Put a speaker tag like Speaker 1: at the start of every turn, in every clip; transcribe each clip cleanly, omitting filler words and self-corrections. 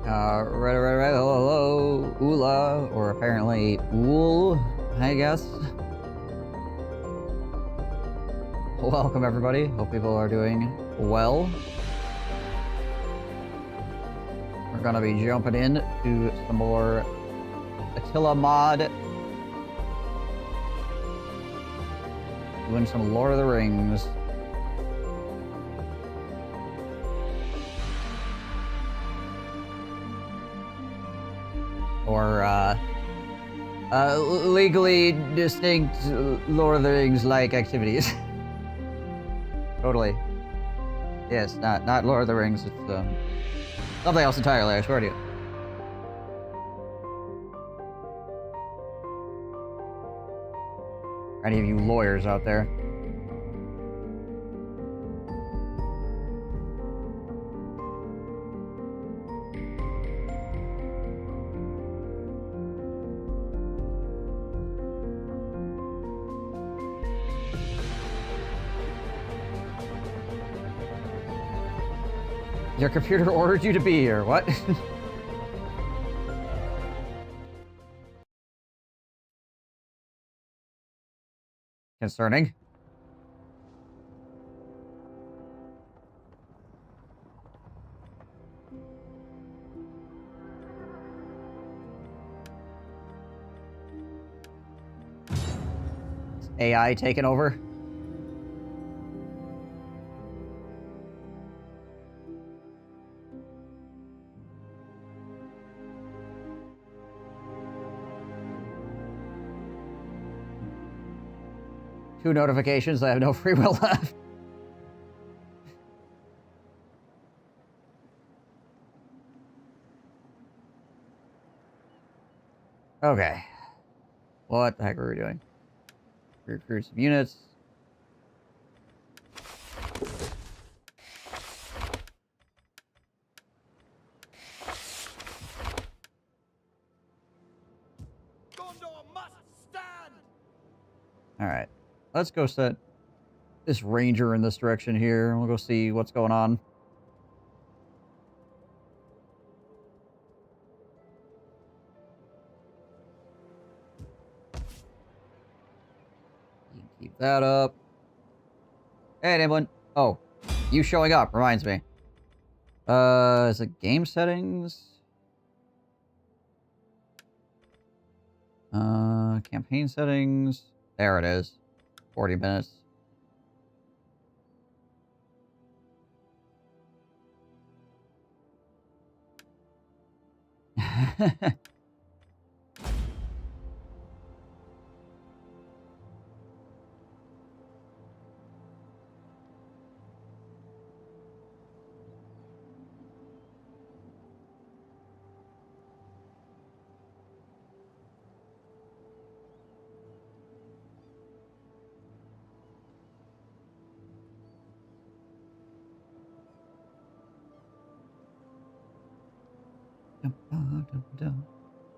Speaker 1: Right, hello, Ula, or apparently Ool, I guess. Welcome, everybody. Hope people are doing well. We're gonna be jumping in to some more Attila mod. Doing some Lord of the Rings. Or, legally distinct Lord of the Rings-like activities. Totally. Yes, not Lord of the Rings, it's, something else entirely, I swear to you. Any of you lawyers out there. Your computer ordered you to be here, what? Concerning. Is AI taking over? Two notifications, I have no free will left. Okay. What the heck are we doing? Recruit some units.
Speaker 2: Gondor must stand.
Speaker 1: Alright. Let's go set this ranger in this direction here. We'll go see what's going on. You can keep that up. Hey, anyone? Oh, you showing up reminds me. Is it game settings? Campaign settings. There it is. 40 minutes.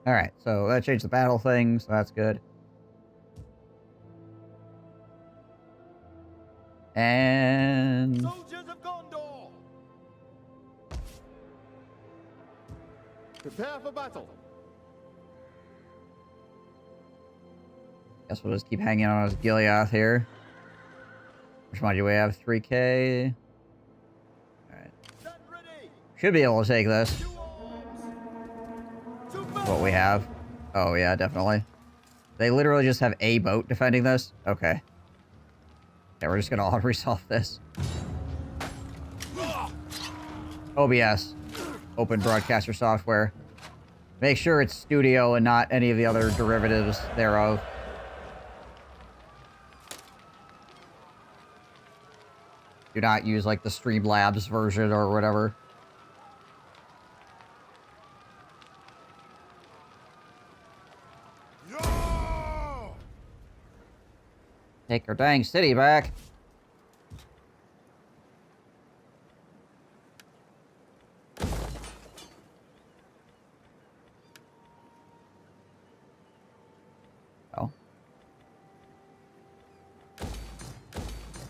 Speaker 1: Alright, so that changed the battle thing, so that's good. And...
Speaker 2: Soldiers of Gondor, prepare for battle.
Speaker 1: Guess we'll just keep hanging on as Gileath here. Which, mind you, we have 3k. Alright. Should be able to take this. What we have. Oh, yeah, definitely. They literally just have a boat defending this? Okay. Yeah, we're just gonna auto-resolve this. OBS. Open Broadcaster Software. Make sure it's Studio and not any of the other derivatives thereof. Do not use, like, the Streamlabs version or whatever. Take our dang city back. Oh.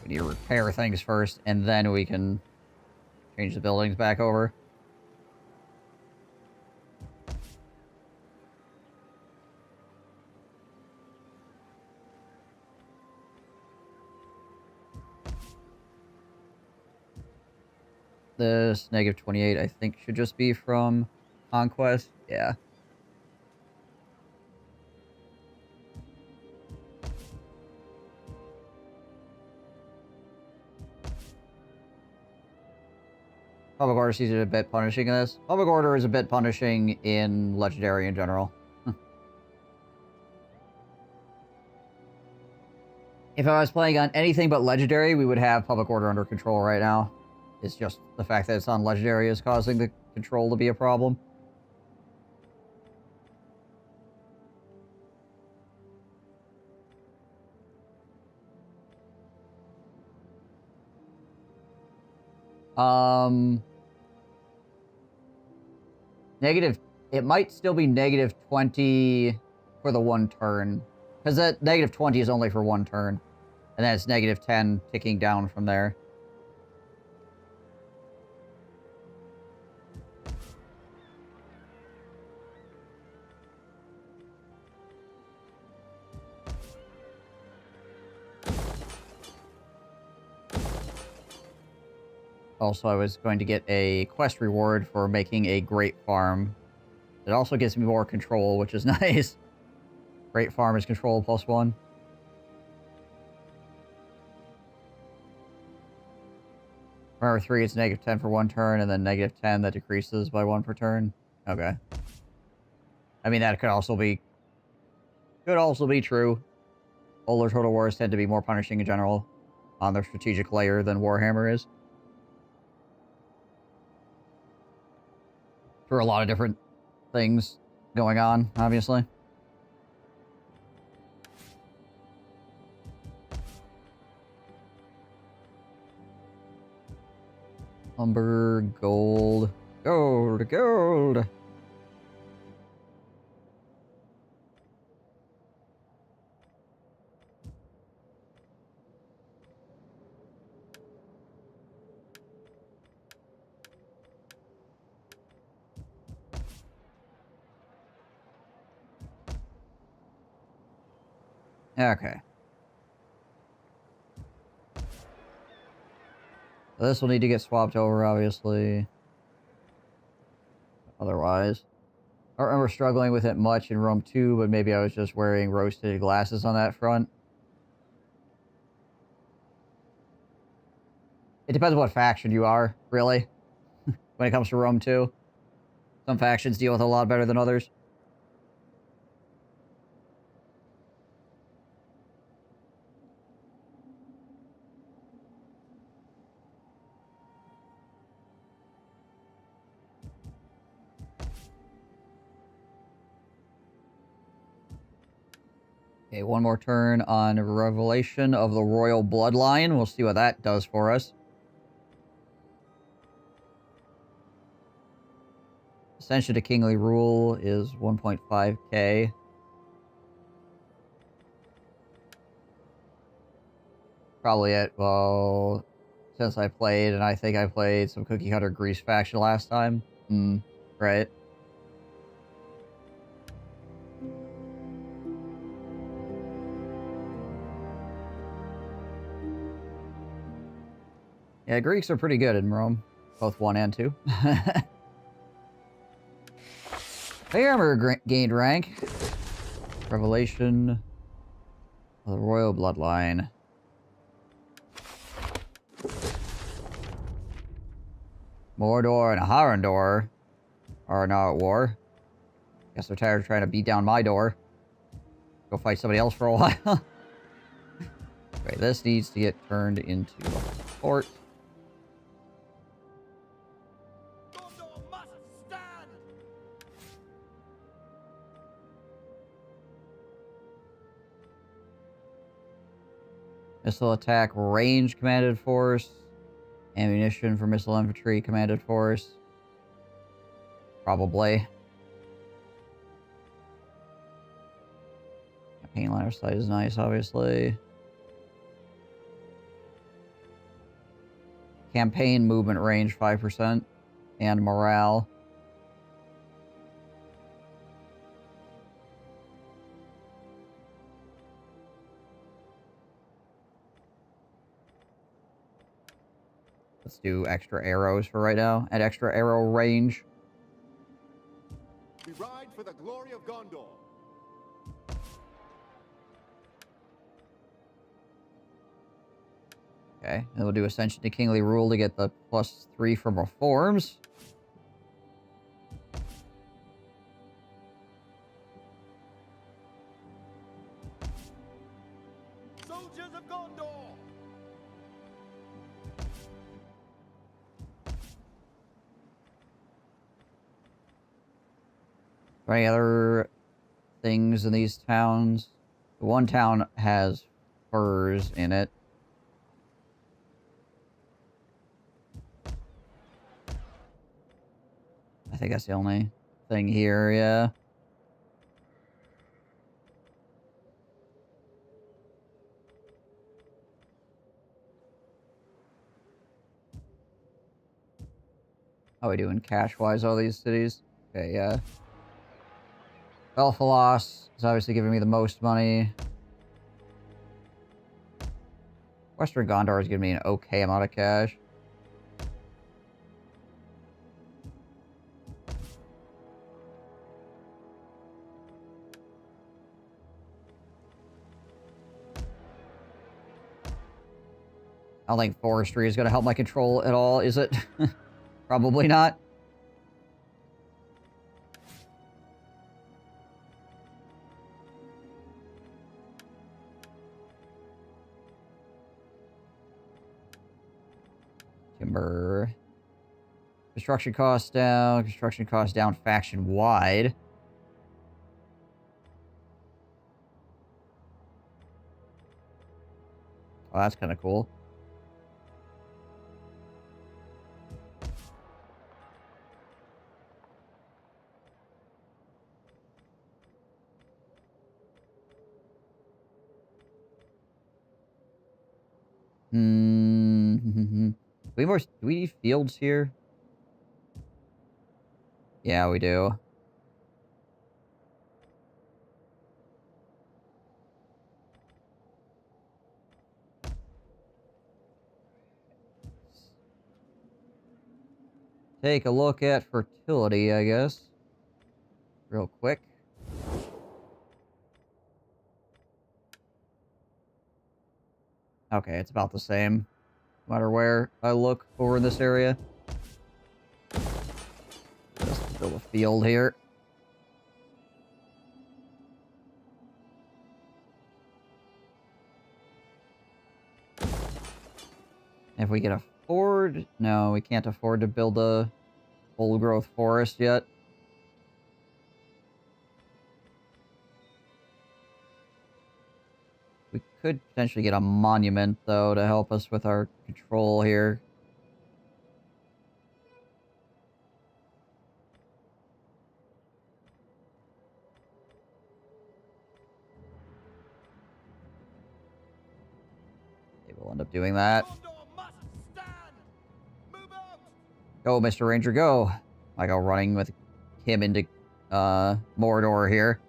Speaker 1: We need to repair things first, and then we can change the buildings back over. this. Negative 28, I think, should just be from Conquest. Yeah. Public Order sees it a bit punishing in this. Public Order is a bit punishing in Legendary in general. If I was playing on anything but Legendary, we would have Public Order under control right now. It's just the fact that it's on Legendary is causing the control to be a problem. It might still be negative 20 for the one turn. Because that negative 20 is only for one turn. And then it's negative 10 ticking down from there. Also, I was going to get a quest reward for making a great farm. It also gives me more control, which is nice. Great farm is control +1. Remember 3, it's negative 10 for one turn, and then negative 10 that decreases by 1 per turn. Okay. I mean, that could also be true. Older Total Wars tend to be more punishing in general on their strategic layer than Warhammer is. For a lot of different things going on, obviously. Lumber, gold, gold, gold. Okay. So this will need to get swapped over, obviously. Otherwise. I don't remember struggling with it much in Rome 2, but maybe I was just wearing rose-tinted glasses on that front. It depends on what faction you are, really, when it comes to Rome 2. Some factions deal with it a lot better than others. Okay, one more turn on Revelation of the Royal Bloodline. We'll see what that does for us. Ascension to Kingly Rule is 1.5k. Probably it. Well, since I played, and I think I played some Cookie Cutter Grease faction last time. Right. Yeah, Greeks are pretty good in Rome. Both 1 and 2. Armor gained rank. Revelation of the Royal Bloodline. Mordor and Harandor are now at war. Guess they're tired of trying to beat down my door. Go fight somebody else for a while. Okay, this needs to get turned into a fort.
Speaker 2: Gondor must stand!
Speaker 1: Missile attack range commanded force. Ammunition for missile infantry commanded force. Probably. Campaign line of sight is nice, obviously. Campaign movement range 5%. And morale. Let's do extra arrows for right now, and extra arrow range.
Speaker 2: We ride for the glory of Gondor.
Speaker 1: Okay, and we'll do Ascension to Kingly Rule to get the +3 from Reforms.
Speaker 2: Soldiers of Gondor.
Speaker 1: Are any other things in these towns? The one town has furs in it. I think that's the only thing here, yeah. How are we doing cash-wise, all these cities? Okay, yeah. Belfalos is obviously giving me the most money. Western Gondor is giving me an okay amount of cash. I don't think forestry is going to help my control at all, is it? Probably not. Timber. Construction costs down. Construction costs down faction-wide. Oh, that's kind of cool. Do we need fields here? Yeah, we do. Take a look at fertility, I guess. Real quick. Okay, it's about the same. No matter where I look over in this area. Just build a field here. If we can afford... No, we can't afford to build a old-growth forest yet. We could potentially get a monument, though, to help us with our control here. Maybe we'll end up doing that.
Speaker 2: Gondor must stand. Move out.
Speaker 1: Go, Mr. Ranger, go! I go running with him into Mordor here.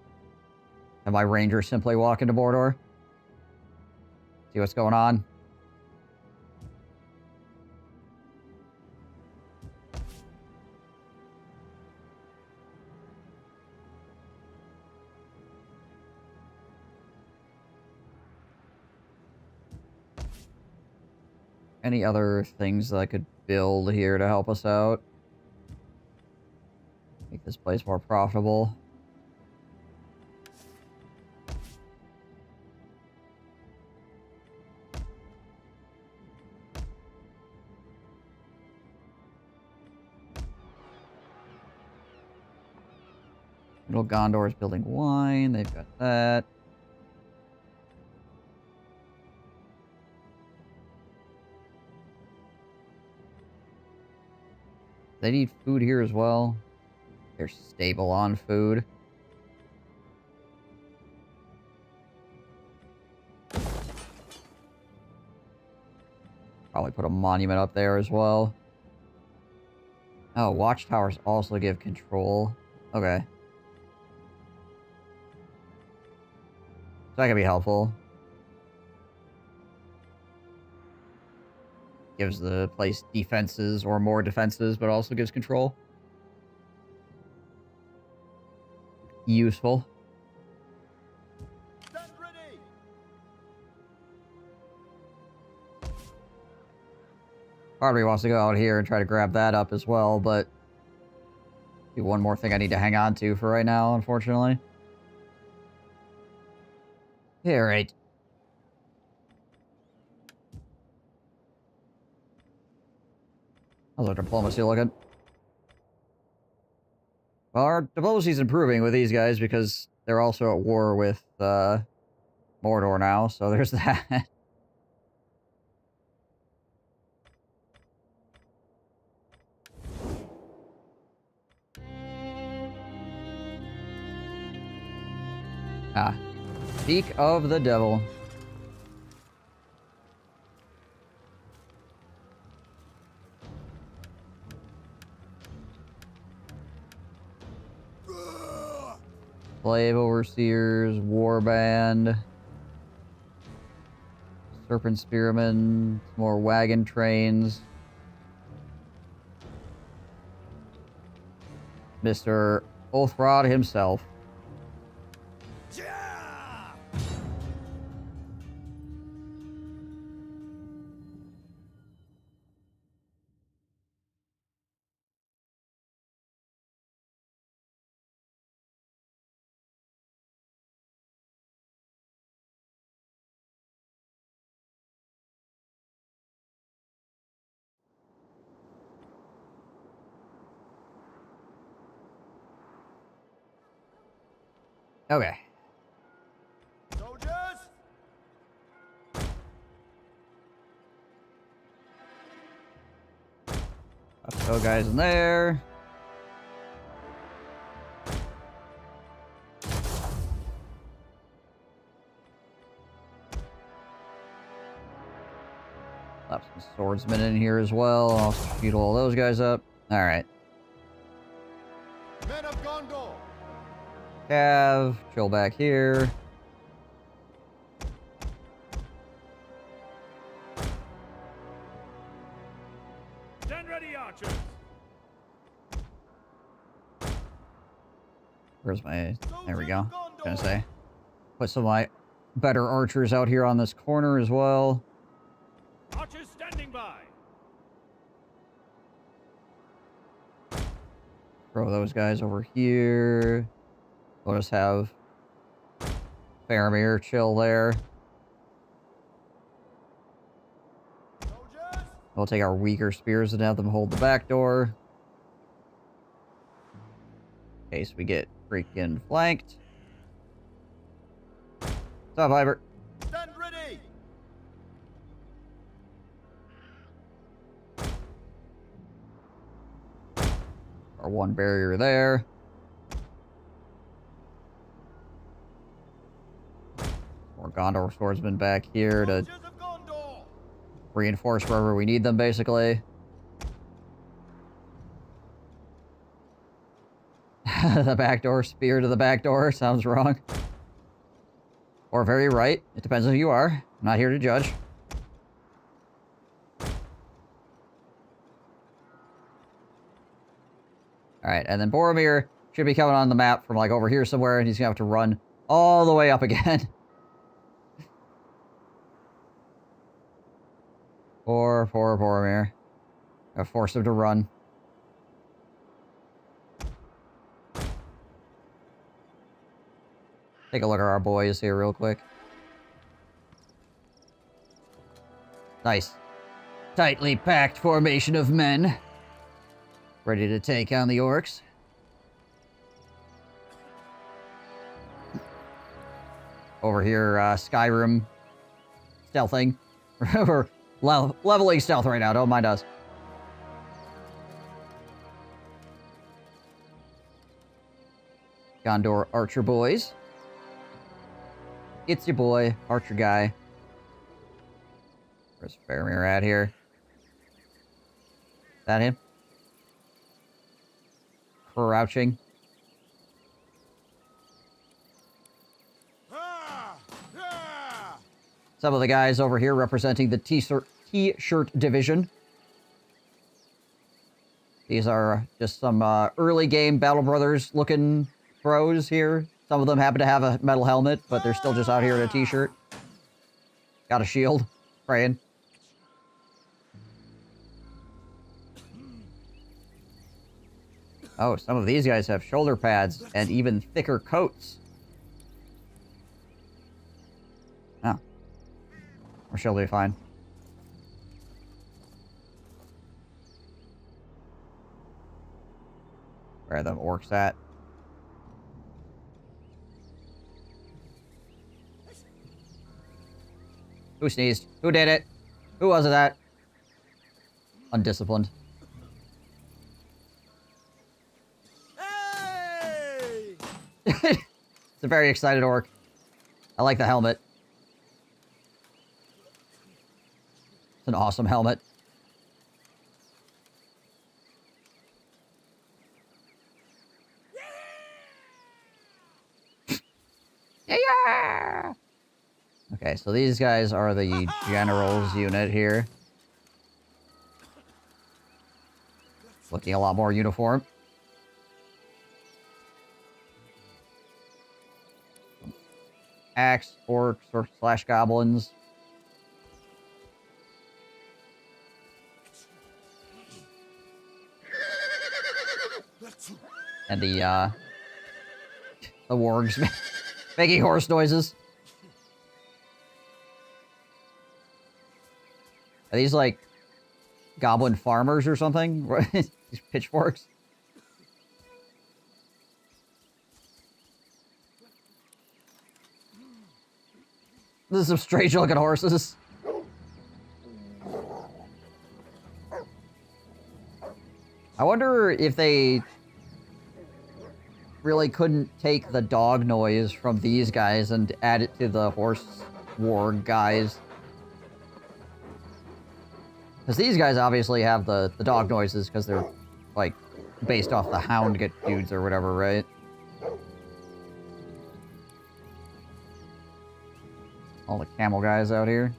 Speaker 1: And my ranger simply walk into Mordor. See what's going on. Any other things that I could build here to help us out? Make this place more profitable. Little Gondor is building wine. They've got that. They need food here as well. They're stable on food. Probably put a monument up there as well. Oh, watchtowers also give control. Okay. So that could be helpful. gives the place defenses or more defenses, but also gives control. Useful.
Speaker 2: Stand ready.
Speaker 1: Part of me wants to go out here and try to grab that up as well, but one more thing I need to hang on to for right now, unfortunately. Yeah, right. How's our diplomacy looking? Well, our diplomacy's improving with these guys because they're also at war with Mordor now, so there's that. Ah. Speak of the devil. Slave Overseers, Warband, Serpent Spearmen, more wagon trains. Mr. Oathrod himself. Okay.
Speaker 2: Soldiers.
Speaker 1: Let's go, guys, in there. Slap some swordsmen in here as well. I'll shoot all those guys up. Alright.
Speaker 2: Men of Gondor.
Speaker 1: Cav, chill back here.
Speaker 2: Stand ready, archers.
Speaker 1: Where's my... There we go. Gonna say. Put some of my better archers out here on this corner as well.
Speaker 2: Archers standing by.
Speaker 1: Throw those guys over here. We'll just have Faramir chill there.
Speaker 2: Soldiers.
Speaker 1: We'll take our weaker spears and have them hold the back door. In case we get freaking flanked. What's up, Viper?
Speaker 2: Stand ready.
Speaker 1: Our one barrier there. More Gondor swordsmen back here to
Speaker 2: Soldiers of Gondor.
Speaker 1: reinforce wherever we need them, basically. The back door, spear to the back door, sounds wrong. Or very right. It depends on who you are. I'm not here to judge. Alright, and then Boromir should be coming on the map from like over here somewhere, and he's gonna have to run all the way up again. Poor Boromir. I forced him to run. Take a look at our boys here real quick. Nice. Tightly packed formation of men. Ready to take on the orcs. Over here, Skyrim stealthing. We're leveling stealth right now, don't mind us. Gondor archer boys. It's your boy, archer guy. Where's Faramir at here? Is that him? Crouching.
Speaker 2: Ah! Ah!
Speaker 1: Some of the guys over here representing the T-shirt division. These are just some early game Battle Brothers looking bros here. Some of them happen to have a metal helmet, but they're still just out here in a t-shirt. Got a shield. Praying. Oh, some of these guys have shoulder pads and even thicker coats. Oh. Or she'll be fine. Where are the orcs at? Who sneezed? Who did it? Who was that? Undisciplined.
Speaker 2: Hey!
Speaker 1: It's a very excited orc. I like the helmet. It's an awesome helmet. Yeah! Okay, so these guys are the general's unit here. Looking a lot more uniform. Axe, orcs, or slash goblins. And the wargs making horse noises. Are these like goblin farmers or something? These pitchforks? This is some strange looking horses. I wonder if they really couldn't take the dog noise from these guys and add it to the horse warg guys. Because these guys obviously have the dog noises because they're, like, based off the hound dudes or whatever, right? All the camel guys out here.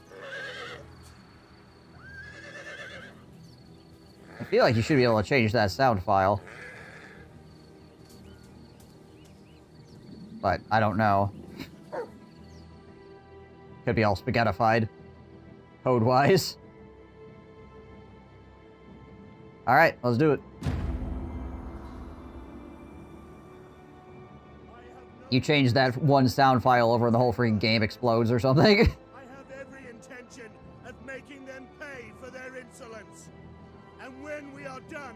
Speaker 1: I feel like you should be able to change that sound file. But I don't know. Could be all spaghettified. Code-wise. Alright, let's do it. You change that one sound file over and the whole freaking game explodes or something.
Speaker 2: I have every intention of making them pay for their insolence. And when we are done,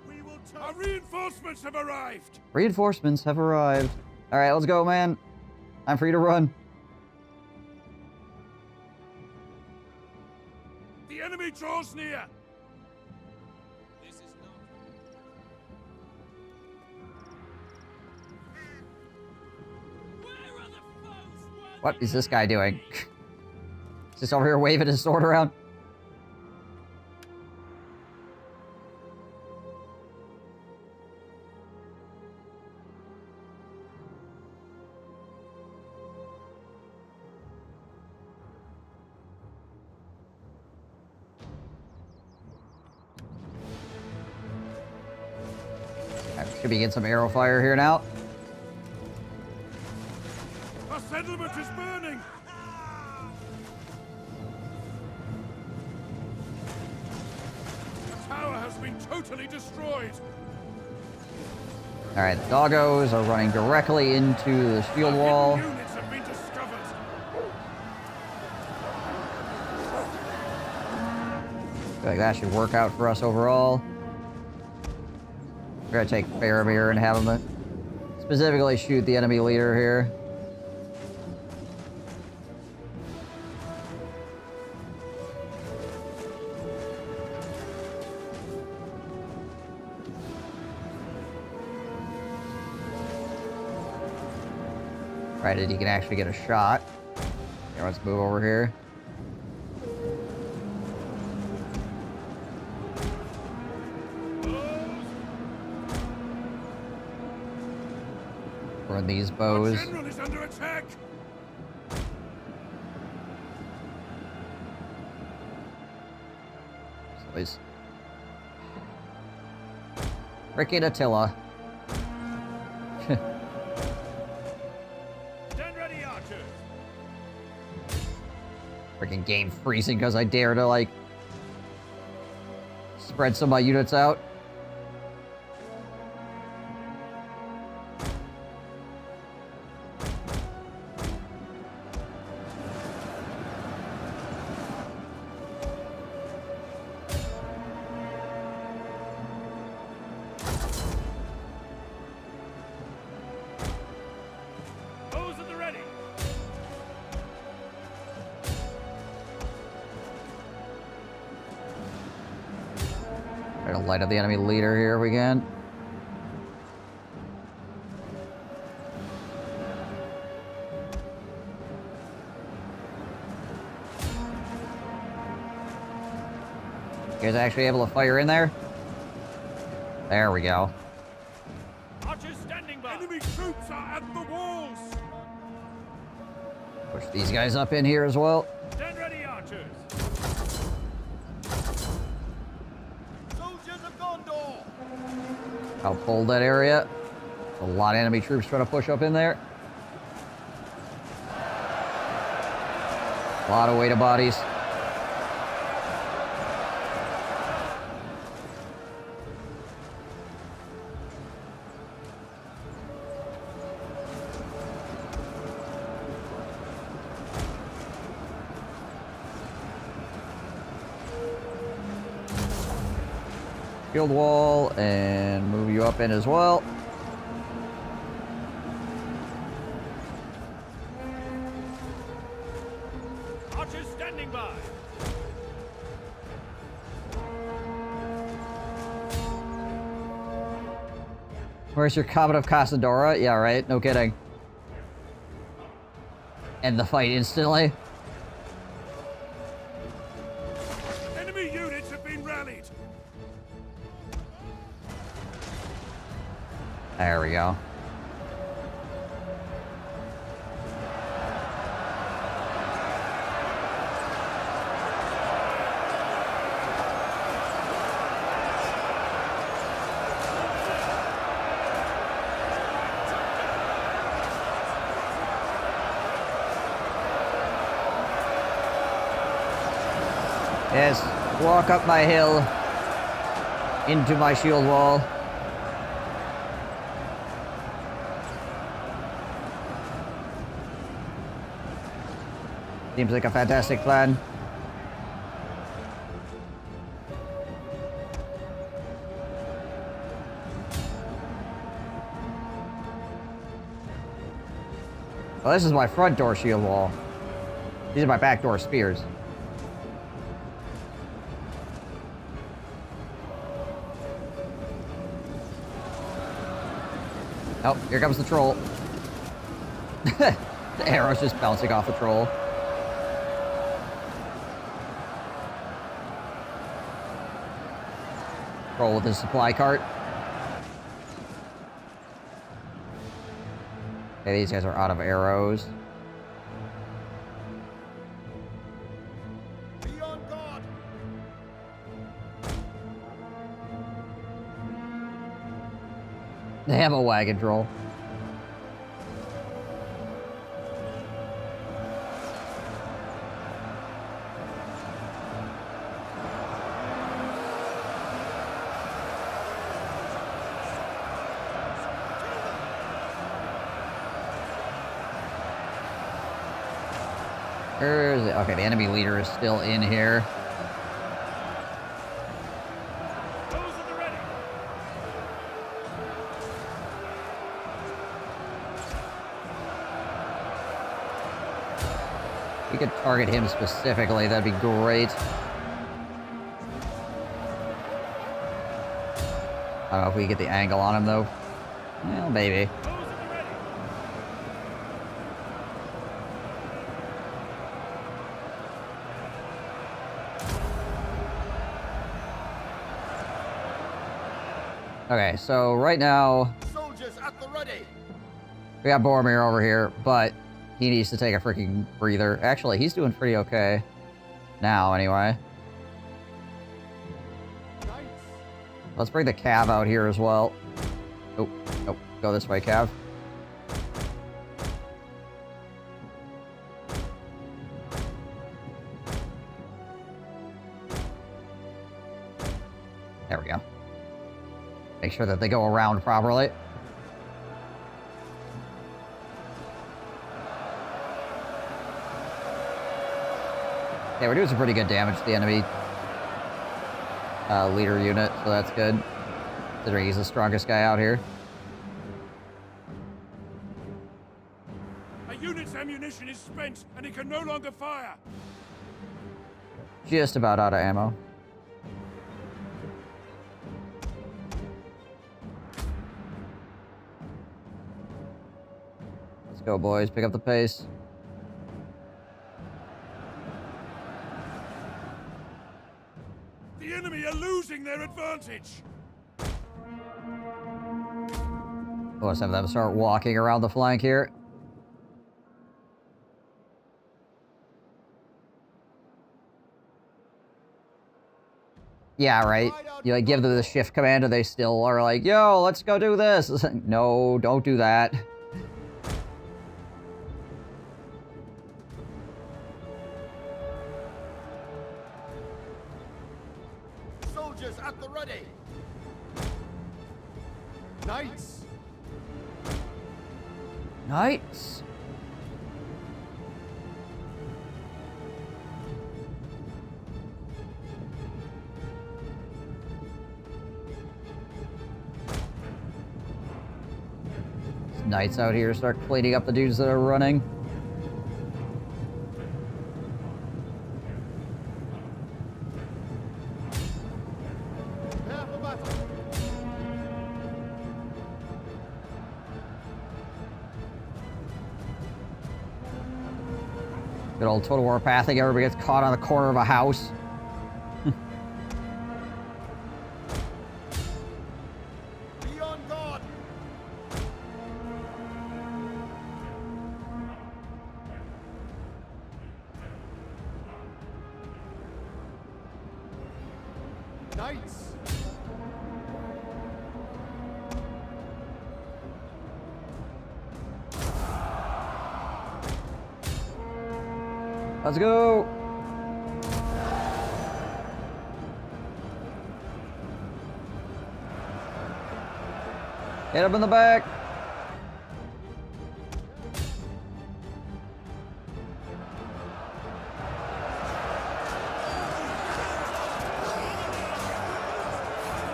Speaker 2: we will tell— Our reinforcements have arrived!
Speaker 1: Reinforcements have arrived. Alright, let's go, man. I'm free to run.
Speaker 2: The enemy draws near!
Speaker 1: What is this guy doing? Is this over here waving his sword around? Should be getting some arrow fire here now.
Speaker 2: Our settlement is burning! The tower has been totally destroyed!
Speaker 1: Alright, the doggos are running directly into the shield wall.
Speaker 2: Units have been discovered!
Speaker 1: I feel like that should work out for us overall. We're gonna take Faramir and have him specifically shoot the enemy leader here. Right, that he can actually get a shot. Okay, let's move over here. Burn these bows.
Speaker 2: Our general is under attack!
Speaker 1: Please. Frickin' Attila.
Speaker 2: Stand ready, archers.
Speaker 1: Freaking game freezing because I dare to, like, spread some of my units out.
Speaker 2: Those at the ready.
Speaker 1: Try to light up the enemy leader here if we can. You guys actually able to fire in there? There we go.
Speaker 2: Archers standing by. Enemy troops are at the walls.
Speaker 1: Push these guys up in here as well.
Speaker 2: Stand ready, archers. Soldiers of Gondor.
Speaker 1: I'll hold that area. A lot of enemy troops trying to push up in there. A lot of weight of bodies. Shield wall and move you up in as well.
Speaker 2: Archers standing by.
Speaker 1: Where's your Comet of Casadora? Yeah, right. No kidding. End the fight instantly.
Speaker 2: Enemy units have been rallied.
Speaker 1: There we go. Yes, walk up my hill into my shield wall. Seems like a fantastic plan. Well, this is my front door shield wall. These are my back door spears. Oh, here comes the troll. The arrow's just bouncing off the troll. Troll with his supply cart. Okay, these guys are out of arrows.
Speaker 2: Be on guard.
Speaker 1: They have a wagon troll. Where is it? Okay, the enemy leader is still in here.
Speaker 2: Those at the ready.
Speaker 1: We could target him specifically, that'd be great. I don't know if we get the angle on him though. Well, maybe.
Speaker 2: Those at the ready.
Speaker 1: Okay, so right now
Speaker 2: Soldiers at the ready.
Speaker 1: we got Boromir over here, but he needs to take a freaking breather. Actually, he's doing pretty okay now, anyway. Let's bring the Cav out here as well. Oh, nope. Go this way, Cav. There we go. Make sure that they go around properly. Yeah, we're doing some pretty good damage to the enemy leader unit, so that's good. Considering he's the strongest guy out here.
Speaker 2: A unit's ammunition is spent, and it can no longer fire.
Speaker 1: Just about out of ammo. Let's go, boys. Pick up the pace.
Speaker 2: The enemy are losing their advantage.
Speaker 1: Let's have them start walking around the flank here. Yeah, right. You like give them the shift command and they still are like, yo, let's go do this. It's like, no, don't do that.
Speaker 2: Soldiers at the ready. Knights.
Speaker 1: Knights. Knights out here start cleaning up the dudes that are running. Good old Total War pathing. Everybody gets caught on the corner of a house.
Speaker 2: Be on guard. Knights.
Speaker 1: Let's go. Hit him in the back.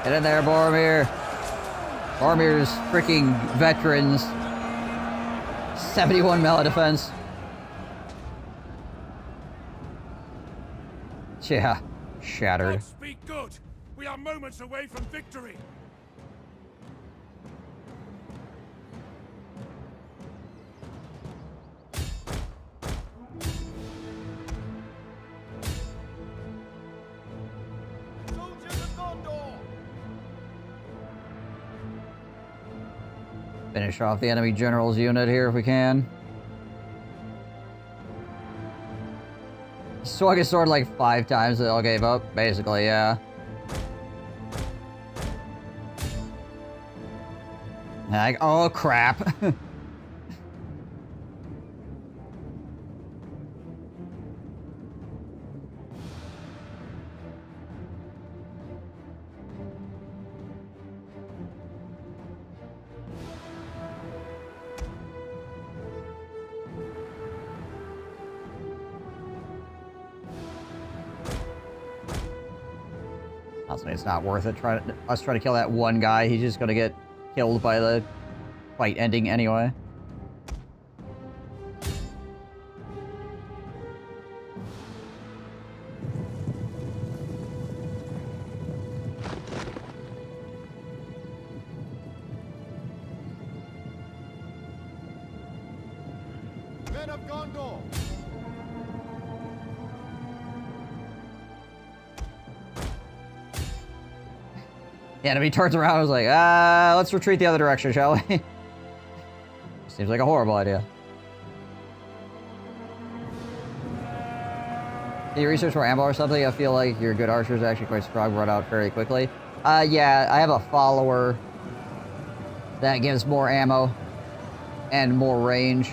Speaker 1: Get in there, Boromir. Boromir's freaking veterans. 71 melee defense. Yeah, shattered.
Speaker 2: God speak good. We are moments away from victory. Soldiers of Gondor.
Speaker 1: Finish off the enemy general's unit here if we can. Swung his sword like 5 times, they all gave up, basically, yeah. Like, oh crap. Honestly, it's not worth it us trying to kill that one guy. He's just gonna get killed by the fight ending anyway.
Speaker 2: Men of Gondor.
Speaker 1: The enemy turns around and was like, let's retreat the other direction, shall we? Seems like a horrible idea. Can you research more ammo or something? I feel like your good archers are actually quite strong, run out fairly quickly. Yeah, I have a follower that gives more ammo and more range.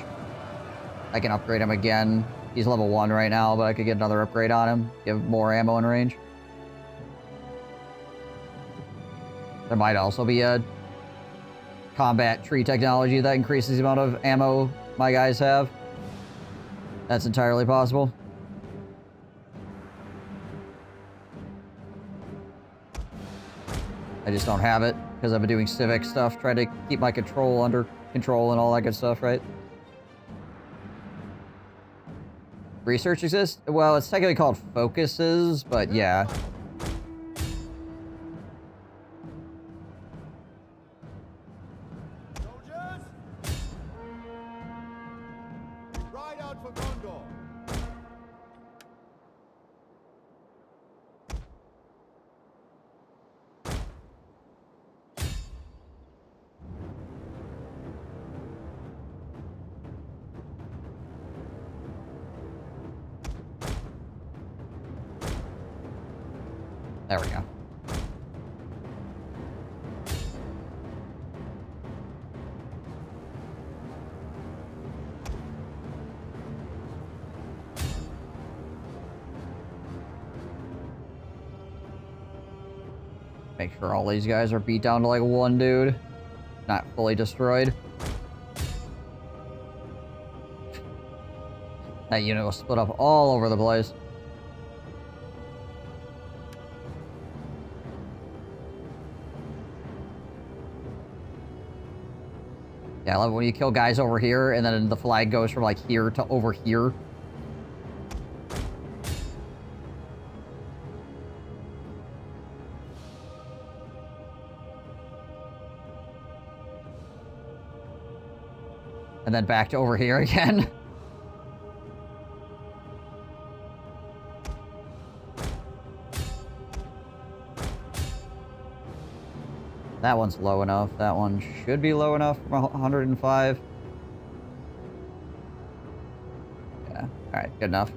Speaker 1: I can upgrade him again. He's level 1 right now, but I could get another upgrade on him. Give more ammo and range. There might also be a combat tree technology that increases the amount of ammo my guys have. That's entirely possible. I just don't have it because I've been doing civic stuff, trying to keep my control under control and all that good stuff, right? Research exists? Well, it's technically called focuses, but yeah.
Speaker 2: Soldiers! Ride out for Gondor!
Speaker 1: There we go. Make sure all these guys are beat down to like one dude. Not fully destroyed. That unit was split up all over the place. Yeah, I love it when you kill guys over here, and then the flag goes from, like, here to over here. And then back to over here again. That one's low enough. That one should be low enough from 105. Yeah, alright, good enough.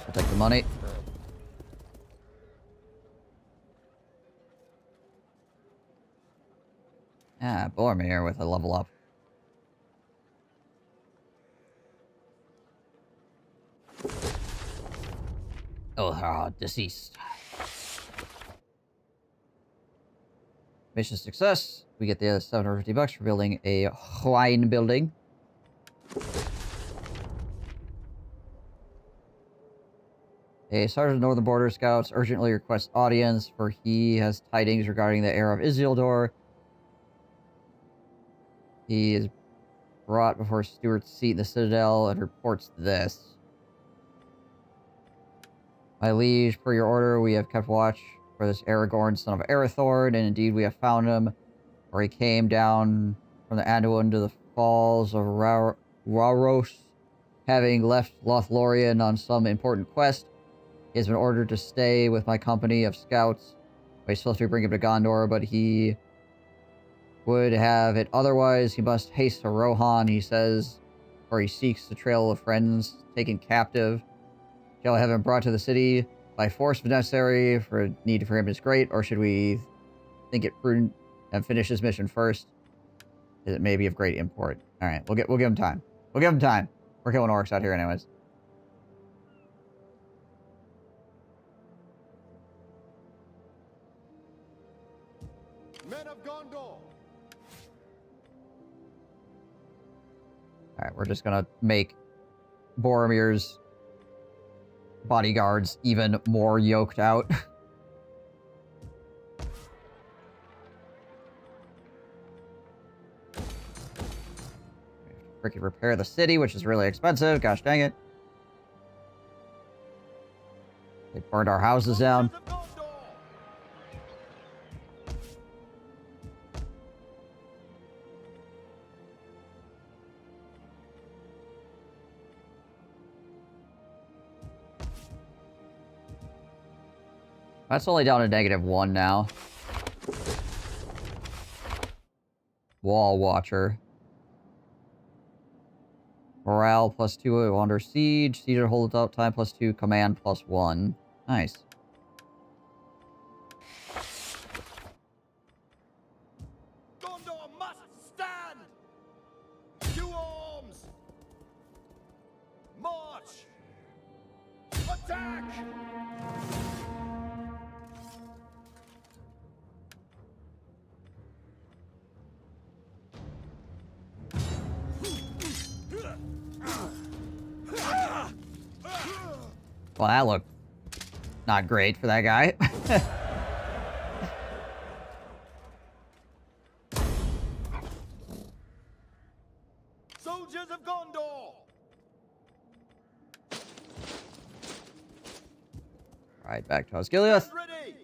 Speaker 1: I'll take the money. Ah, Boromir with a level up. Oh, deceased. Mission success. We get the other $750 for building a wine building. A Sergeant of Northern Border Scouts urgently requests audience, for he has tidings regarding the heir of Isildur. He is brought before Stuart's seat in the Citadel and reports this. My liege, per your order, we have kept watch for this Aragorn, son of Arathorn, and indeed we have found him, for he came down from the Anduin to the falls of Rauros, having left Lothlorien on some important quest. He has been ordered to stay with my company of scouts. We're supposed to bring him to Gondor, but he would have it otherwise. He must haste to Rohan, he says, for he seeks the trail of friends taken captive. Shall I have him brought to the city by force if necessary, for need for him is great, or should we think it prudent and finish his mission first? It may be of great import. Alright, we'll give him time. We'll give him time. We're killing orcs out here anyways.
Speaker 2: Men of Gondor!
Speaker 1: Alright, we're just gonna make Boromir's bodyguards even more yoked out. Freaking repair the city, which is really expensive. Gosh dang it. They burned our houses down. That's only down to -1 now. Wall Watcher. Morale +2 under siege. Siege hold up time +2. Command +1. Nice.
Speaker 2: Gondor must stand! To arms! March! Attack!
Speaker 1: Well, that looked not great for that guy.
Speaker 2: Soldiers of Gondor!
Speaker 1: Right, back to Osgiliath.
Speaker 2: Stand ready!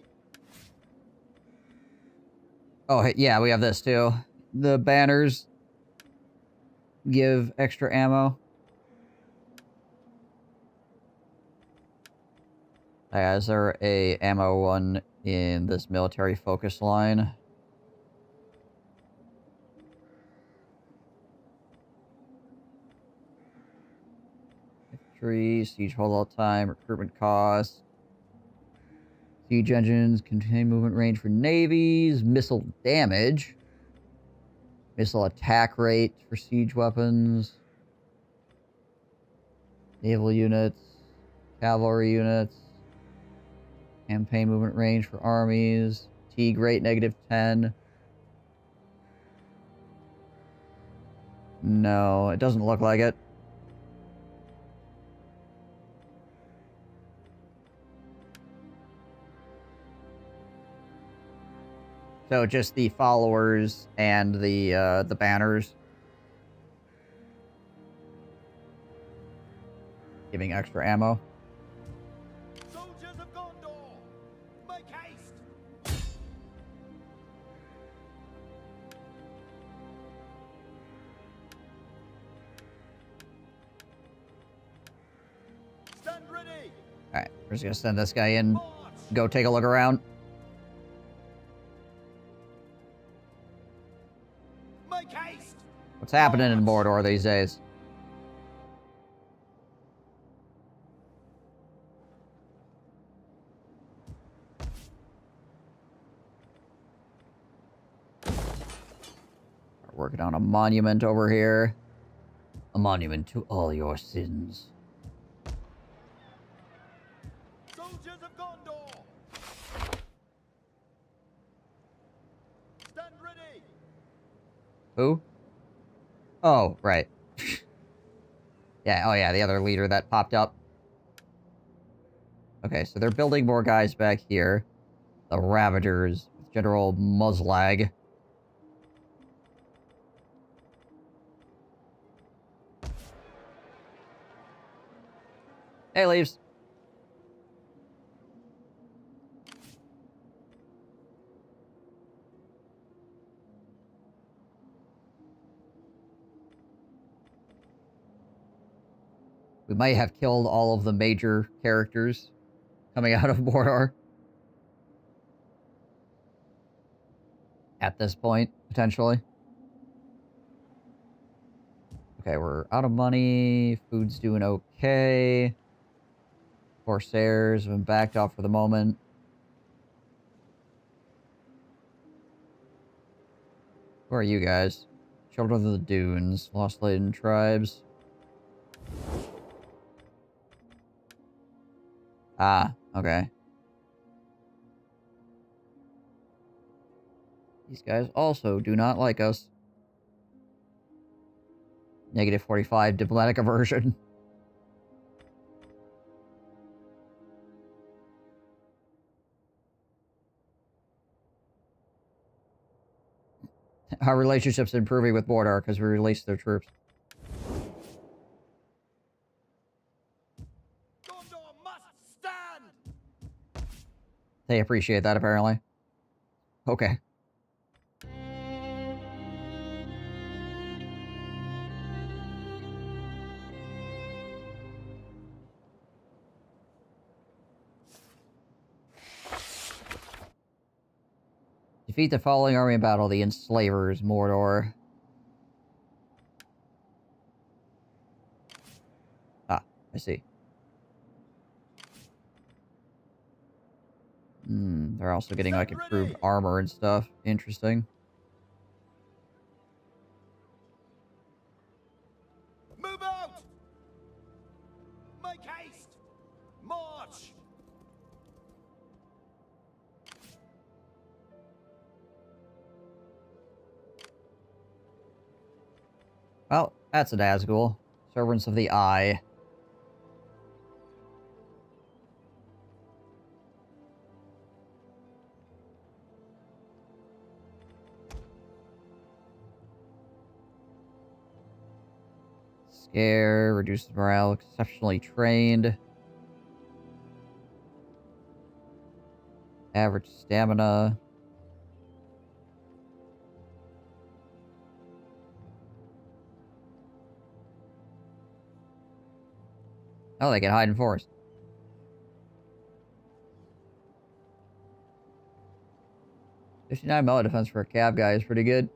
Speaker 1: Oh, yeah, we have this too. The banners give extra ammo. Is there a ammo one in this military focus line? Victory, siege holdout time, recruitment costs. Siege engines, contain movement range for navies, missile damage. Missile attack rate for siege weapons. Naval units, cavalry units. Campaign movement range for armies. Fatigue rate -10. No, it doesn't look like it. So just the followers and the banners. Giving extra ammo.
Speaker 2: Soldiers of Gondor! Make haste! Stand ready!
Speaker 1: Alright, we're just gonna send this guy in.
Speaker 2: March!
Speaker 1: Go take a look around.
Speaker 2: Make haste!
Speaker 1: What's happening in Mordor these days? We're working on a monument over here. A monument to all your sins.
Speaker 2: Soldiers of Gondor! Stand ready!
Speaker 1: Who? Oh, right. Yeah, oh yeah, the other leader that popped up. Okay, so they're building more guys back here. The Ravagers, General Muzzlag. Hey, Leaves. We might have killed all of the major characters coming out of Mordor. At this point, potentially. Okay, we're out of money. Food's doing okay. Corsairs have been backed off for the moment. Who are you guys? Children of the Dunes. Lost Laden Tribes. Ah, okay. These guys also do not like us. -45 diplomatic aversion. Our relationship's improving with Mordor because we released their troops.
Speaker 2: Gondor must stand!
Speaker 1: They appreciate that, apparently. Okay. Defeat the following army in battle, the Enslavers, Mordor. Ah, I see. They're also getting, like, improved armor and stuff. Interesting.
Speaker 2: Move out! Make haste! March!
Speaker 1: Well, that's a Nazgul. Servants of the Eye. Scare, reduces morale, exceptionally trained. Average stamina. Oh, they can hide in forest. $59 melee defense for a cab guy is pretty good.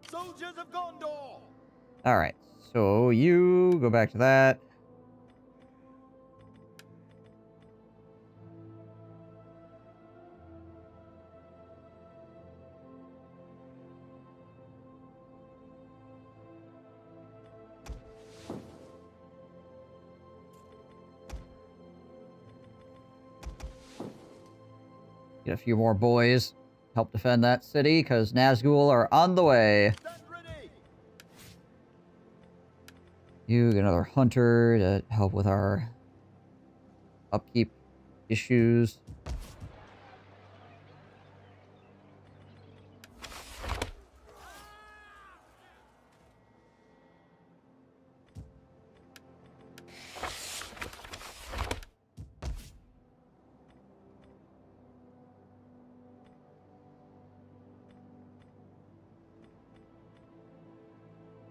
Speaker 2: Soldiers of Gondor!
Speaker 1: Alright, so you go back to that. Get a few more boys. Help defend that city, because Nazgul are on the way.
Speaker 2: Stand ready!
Speaker 1: You get another hunter to help with our upkeep issues.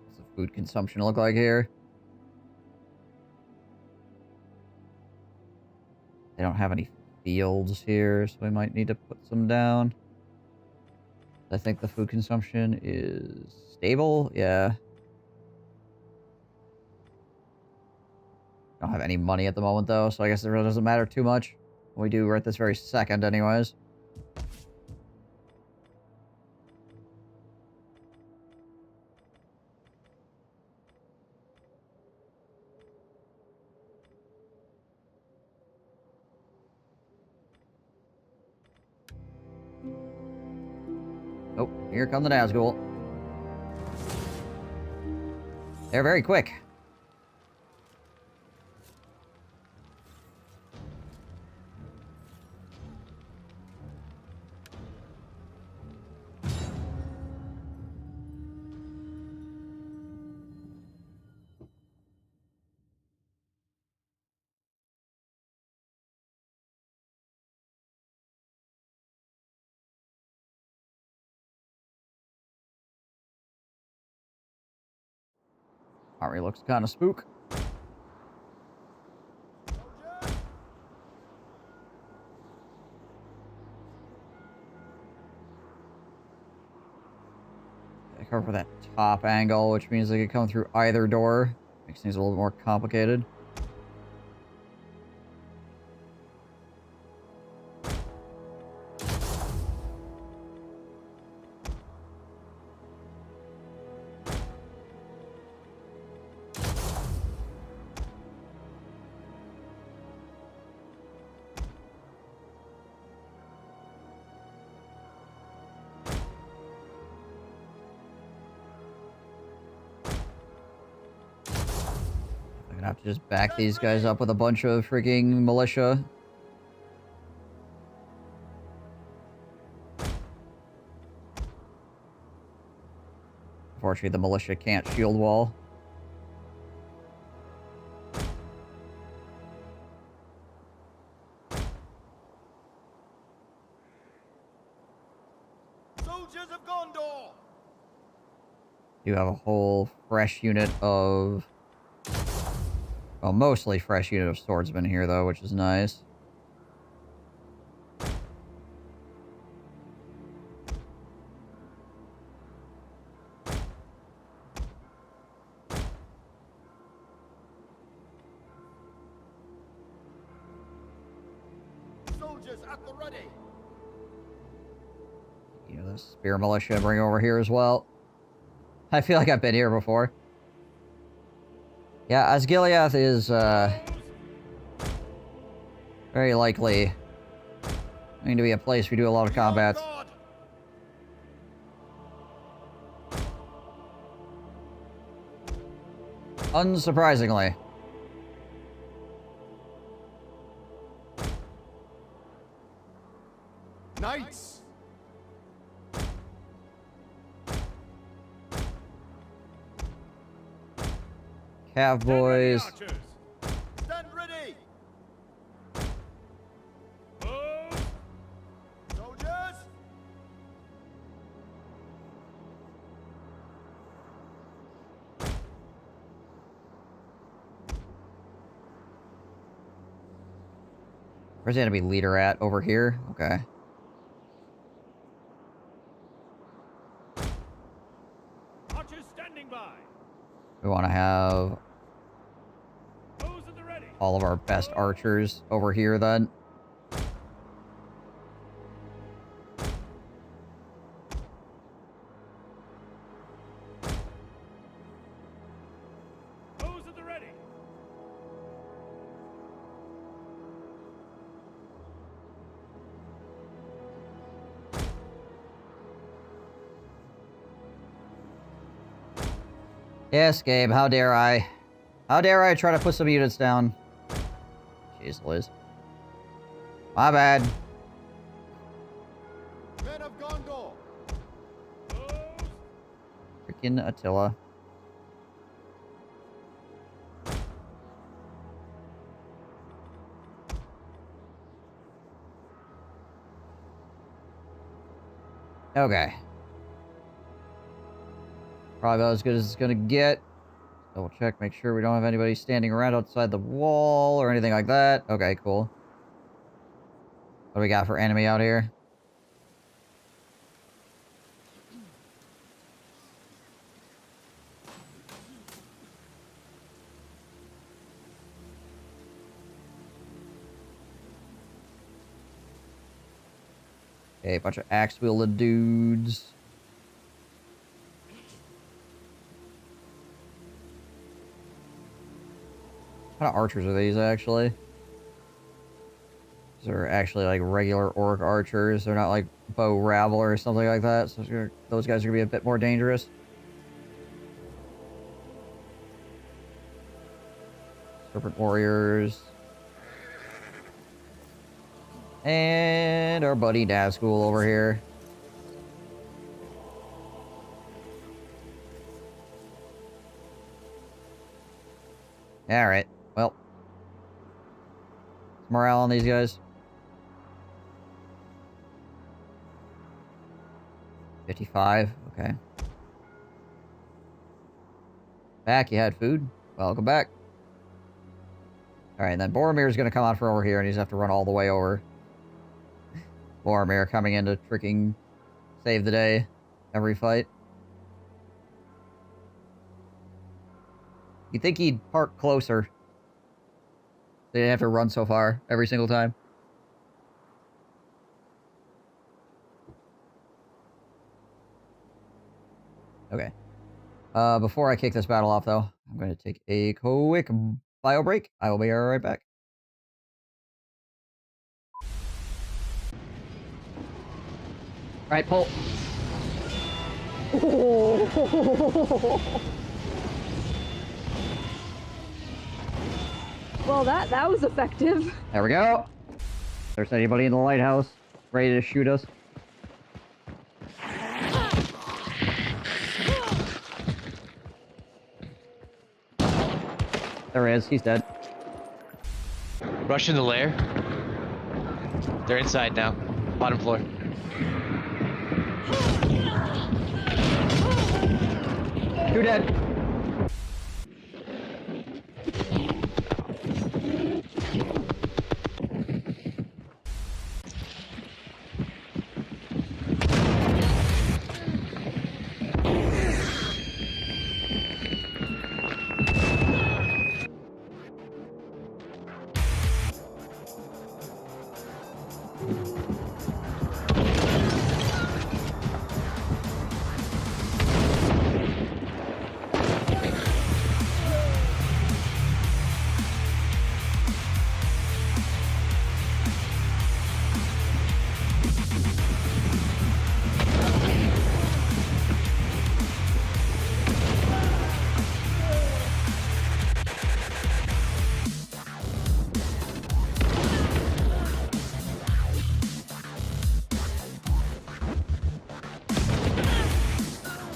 Speaker 1: What's the food consumption look like here? They don't have any fields here, so we might need to put some down. I think the food consumption is stable. Yeah. Don't have any money at the moment, though, so I guess it really doesn't matter too much. We do right this very second, anyways. Oh, here come the Nazgul. They're very quick. Army looks kind of spook. They cover that top angle, which means they could come through either door. Makes things a little more complicated. I'm gonna have to just back these guys up with a bunch of freaking militia. Unfortunately, the militia can't shield wall.
Speaker 2: Soldiers of Gondor!
Speaker 1: You have a whole fresh unit of Well, mostly fresh unit of swordsmen here, though, which is nice.
Speaker 2: Soldiers at the ready.
Speaker 1: You know, the spear militia bring over here as well. I feel like I've been here before. Yeah, Osgiliath is, very likely going to be a place we do a lot of combats. Unsurprisingly.
Speaker 2: Knights!
Speaker 1: Cav boys.
Speaker 2: Stand ready! Soldiers!
Speaker 1: Where's the enemy leader at? Over here? Okay.
Speaker 2: Archers standing by.
Speaker 1: We want to have
Speaker 2: Those at the ready.
Speaker 1: all of our best archers over here then.
Speaker 2: Those at the ready.
Speaker 1: Yes, Gabe, how dare I? How dare I try to put some units down? Jeez, Liz. My bad.
Speaker 2: Men of Gondor.
Speaker 1: Freaking Attila. Okay. Probably about as good as it's gonna get. Double check, make sure we don't have anybody standing around outside the wall or anything like that. Okay, cool. What do we got for enemy out here? Okay, a bunch of axe-wielded dudes. What kind of archers are these, actually? These are actually, like, regular orc archers. They're not, like, bow rabble or something like that. So those guys are going to be a bit more dangerous. Serpent warriors. And our buddy Nazgul over here. Alright, well. Morale on these guys. 55, okay. Back, you had food? Welcome back. Alright, then Boromir's gonna come out from over here and he's gonna have to run all the way over. Boromir coming in to freaking save the day every fight. You'd think he'd park closer. They didn't have to run so far every single time. Okay. Before I kick this battle off, though, I'm going to take a quick bio break. I will be right back. All right, pull.
Speaker 3: Well, that was effective.
Speaker 1: There we go. If there's anybody in the lighthouse ready to shoot us. There he is. He's dead.
Speaker 4: Rush in the lair. They're inside now. Bottom floor.
Speaker 1: Two dead.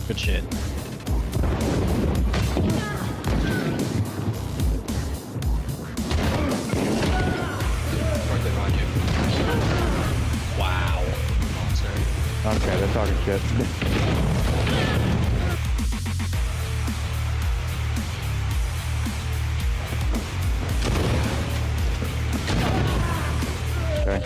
Speaker 4: Good shit. Right behind you. Wow. Monster.
Speaker 5: Okay, they're talking shit. Okay.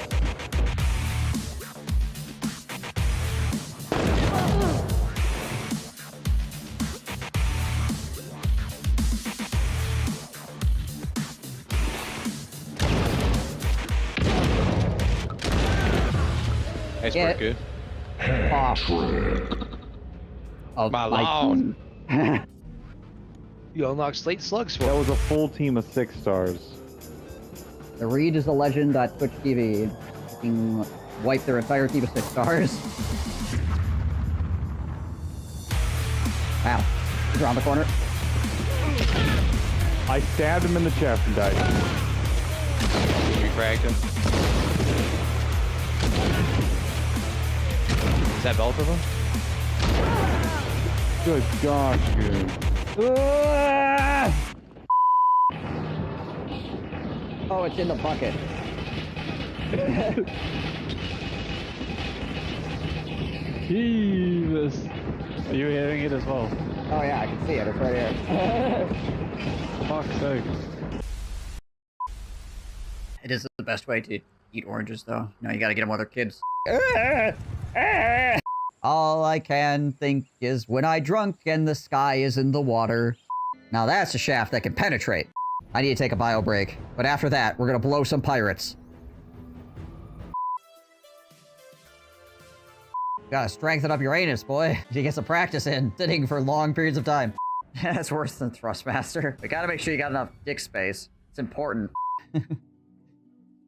Speaker 4: That's
Speaker 1: Yeah.
Speaker 4: pretty good.
Speaker 1: Oh,
Speaker 4: My lawn. You unlock slate slugs for
Speaker 5: That
Speaker 4: me.
Speaker 5: was a full team of 6 stars.
Speaker 1: The Reed is a legend at Twitch TV. Fucking wipe their entire team of 6 stars. Wow. He's around the corner.
Speaker 5: I stabbed him in the chest and died.
Speaker 4: You fragged him. Is that both of them?
Speaker 5: Good gosh, dude.
Speaker 1: Oh, it's in the bucket.
Speaker 6: Jesus. Are you hearing it as well?
Speaker 1: Oh yeah, I can see it. It's right here.
Speaker 6: Fuck's sake.
Speaker 1: It is the best way to eat oranges, though. No, you gotta get them while they're kids. All I can think is when I drunk and the sky is in the water. Now that's a shaft that can penetrate. I need to take a bio break, but after that, we're gonna blow some pirates. Gotta strengthen up your anus, boy. You get some practice in, sitting for long periods of time. That's worse than Thrustmaster. We gotta make sure you got enough dick space. It's important.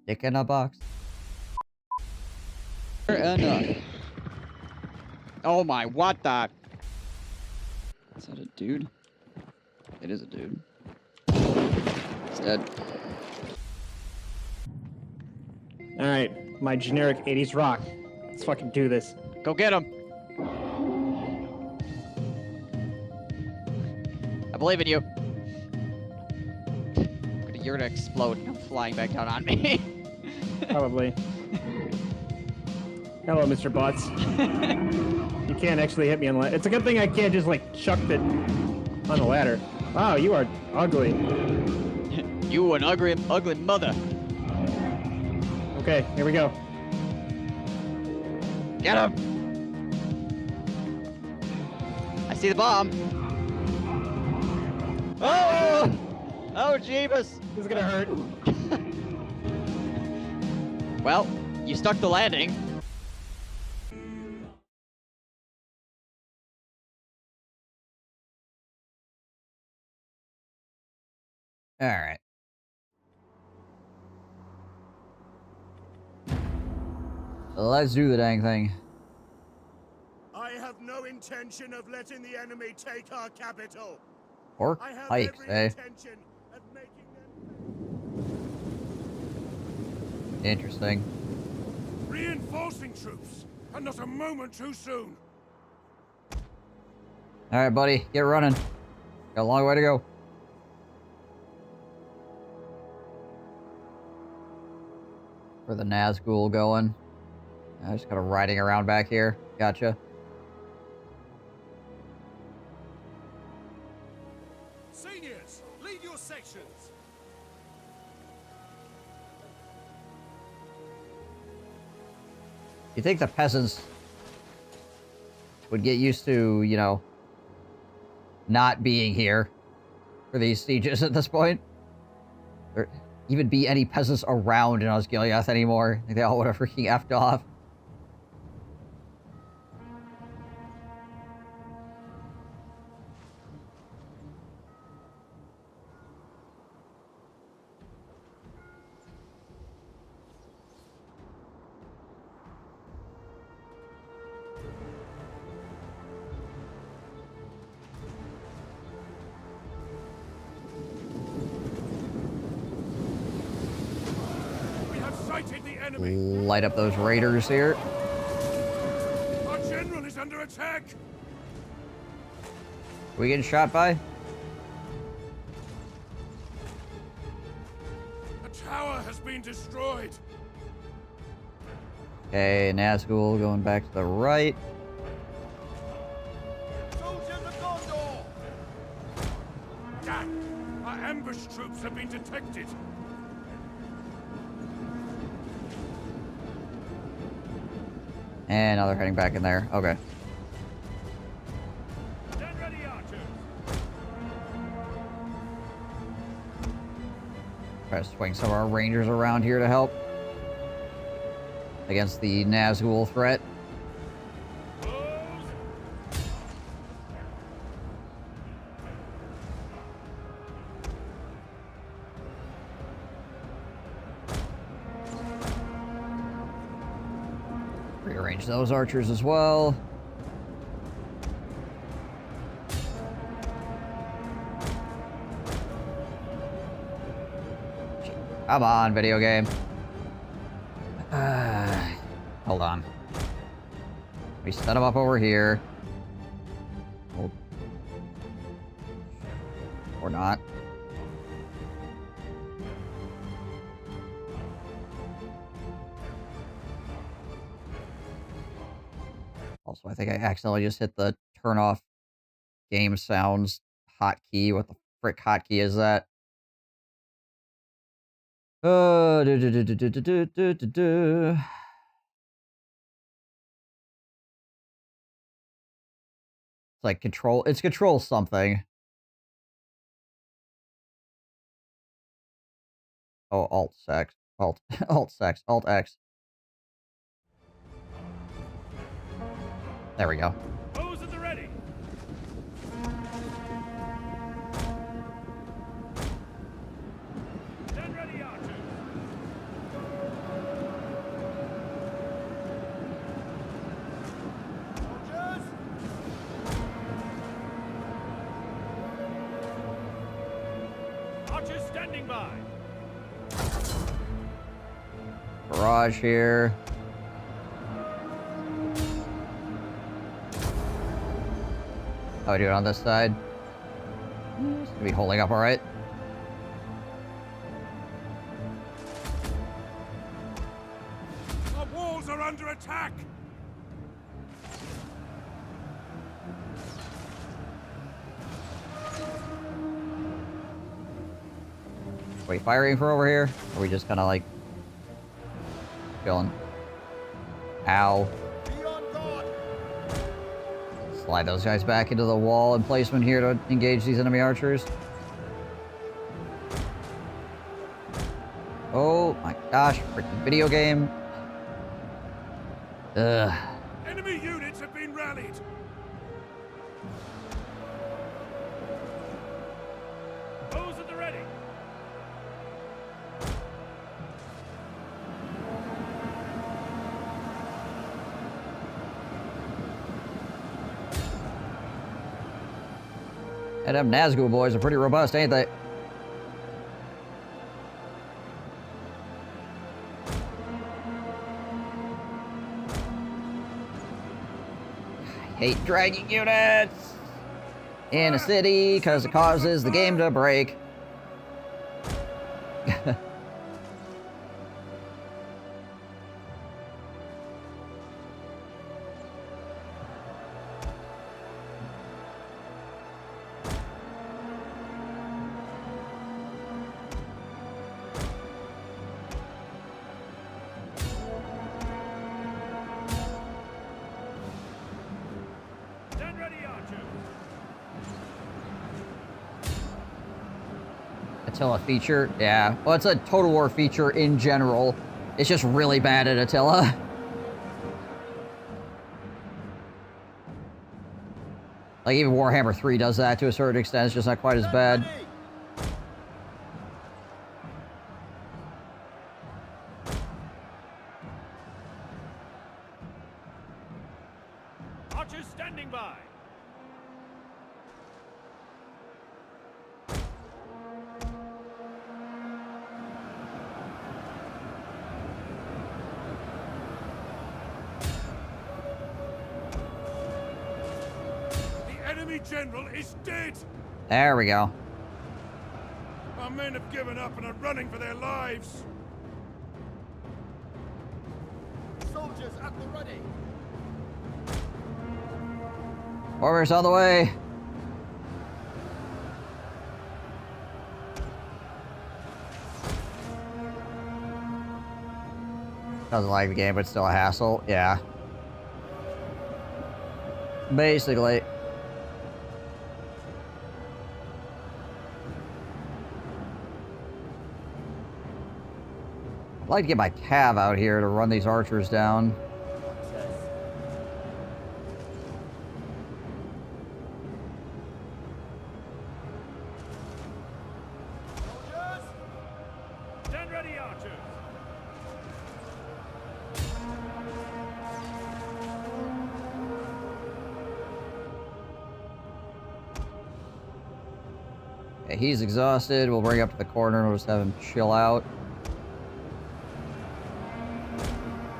Speaker 1: Dick in a box. Enough. Oh my, what the? Is that a dude? It is a dude. It's dead.
Speaker 7: Alright, my generic 80s rock. Let's fucking do this.
Speaker 1: Go get him. I believe in you. You're gonna explode and come flying back down on me.
Speaker 7: Probably. Hello, Mr. Butts. You can't actually hit me on the ladder. It's a good thing I can't just, like, chuck it on the ladder. Wow, you are ugly.
Speaker 1: You an ugly mother.
Speaker 7: Okay, here we go.
Speaker 1: Get him! I see the bomb. Oh! Oh, Jeebus!
Speaker 7: This is gonna hurt.
Speaker 1: Well, you stuck the landing. Alright. Let's do the dang thing.
Speaker 2: I have no intention of letting the enemy take our capital.
Speaker 1: Or
Speaker 2: I have
Speaker 1: hikes,
Speaker 2: every
Speaker 1: eh?
Speaker 2: intention of making them
Speaker 1: Interesting.
Speaker 2: reinforcing troops, and not a moment too soon.
Speaker 1: Alright, buddy. Get running. Got a long way to go. Where the Nazgul going? I just got a riding around back here. Gotcha.
Speaker 2: Seniors, lead your sections.
Speaker 1: You think the peasants would get used to, you know, not being here for these sieges at this point? Or even be any peasants around in Osgiliath anymore? I think they all would have freaking effed off.
Speaker 2: We have sighted the enemy.
Speaker 1: Light up those raiders here.
Speaker 2: Our general is under attack.
Speaker 1: we getting shot by?
Speaker 2: The tower has been destroyed.
Speaker 1: Okay, Nazgul going back to the right.
Speaker 2: Soldiers of Gondor! Damn! Our ambush troops have been detected.
Speaker 1: And now they're heading back in there. Okay.
Speaker 2: Stand ready, archers.
Speaker 1: Try to swing some of our rangers around here to help against the Nazgul threat. Rearrange those archers as well. Come on, video game. Hold on. We set them up over here. Oh. Or not. Also, I think I accidentally just hit the turn off game sounds hotkey. What the frick hotkey is that? It's like control. It's control something. Oh, alt sex. Alt sex. Alt X. There we go.
Speaker 2: Those at the ready. Stand ready, archers. Soldiers! Archers standing by.
Speaker 1: Barrage here. How are we doing on this side? It's gonna be holding up all right.
Speaker 2: Our walls are under attack.
Speaker 1: Are we firing from over here? Or are we just kind of like chilling? Ow.
Speaker 2: Be on guard.
Speaker 1: Slide those guys back into the wall emplacement here to engage these enemy archers. Oh my gosh, freaking video game. Ugh.
Speaker 2: Enemy units have been rallied. Those at the ready.
Speaker 1: And them Nazgul boys are pretty robust, ain't they? I hate dragging units in a city because it causes the game to break.
Speaker 2: Stand ready, archers.
Speaker 1: Attila feature, yeah. Well, it's a Total War feature in general. It's just really bad at Attila. Like, even Warhammer 3 does that to a certain extent. It's just not quite as bad.
Speaker 2: Archers standing by. The enemy enemy general is dead.
Speaker 1: There we go.
Speaker 2: Our men have given up and are running for their lives. Soldiers at the ready.
Speaker 1: Warriors on the way. Doesn't like the game, but still a hassle. Yeah. Basically. I'd like to get my cav out here to run these archers down.
Speaker 2: Soldiers! Stand ready, archers.
Speaker 1: Okay, he's exhausted. We'll bring him up to the corner and we'll just have him chill out.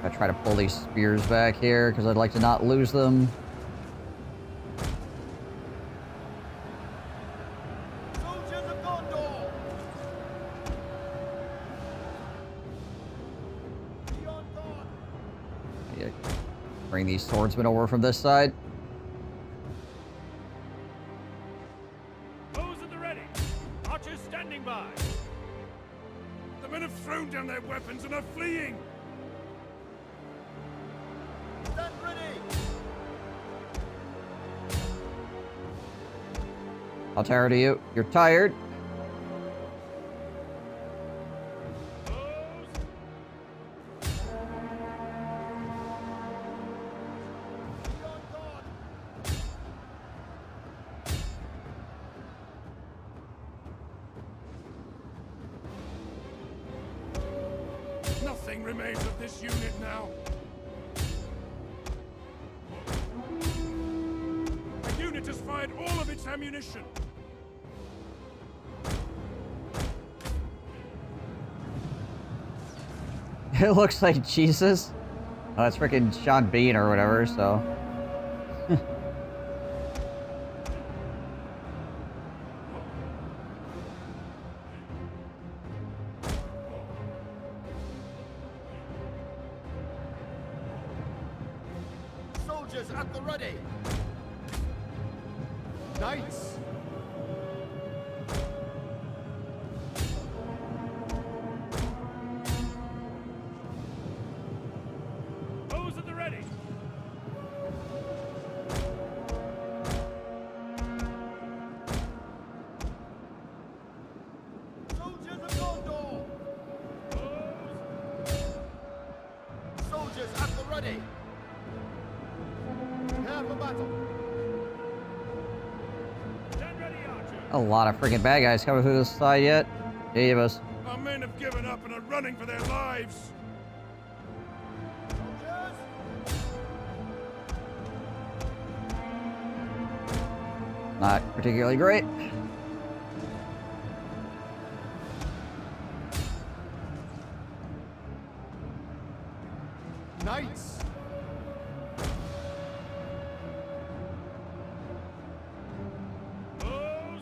Speaker 1: I try to pull these spears back here because I'd like to not lose them.
Speaker 2: Soldiers of Gondor! Be on guard!
Speaker 1: Yeah, bring these swordsmen over from this side.
Speaker 2: Those at the ready. Archers standing by. The men have thrown down their weapons and are fleeing. Stand ready.
Speaker 1: I'll tire to you. You're tired.
Speaker 2: Nothing remains of this unit now. The unit has fired all of its ammunition.
Speaker 1: It looks like Jesus. Oh, that's freaking Sean Bean or whatever, so.
Speaker 2: Soldiers at the ready. Knights. Those at the ready. Soldiers of Gondor. Soldiers at the ready. Prepare for battle. Stand ready, archers.
Speaker 1: A lot of freaking bad guys coming through this side yet. 8 of us.
Speaker 2: Our men have given up and are running for their lives. Soldiers!
Speaker 1: Not particularly great.
Speaker 2: Knights! Those!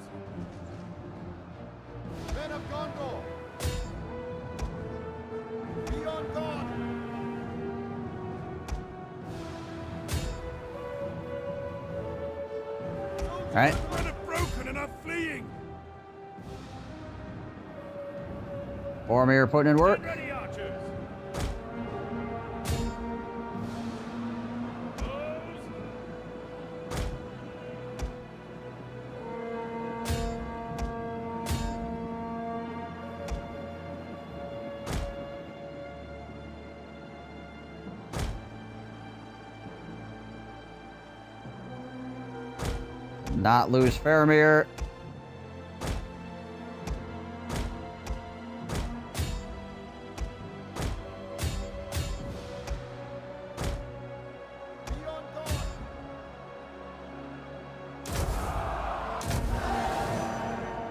Speaker 2: Men of Gondor! Be on guard!
Speaker 1: All right.
Speaker 2: The men have broken and are fleeing!
Speaker 1: Boromir putting in work.
Speaker 2: Stand ready, archers! Those!
Speaker 1: Not lose Faramir.
Speaker 2: Be on guard!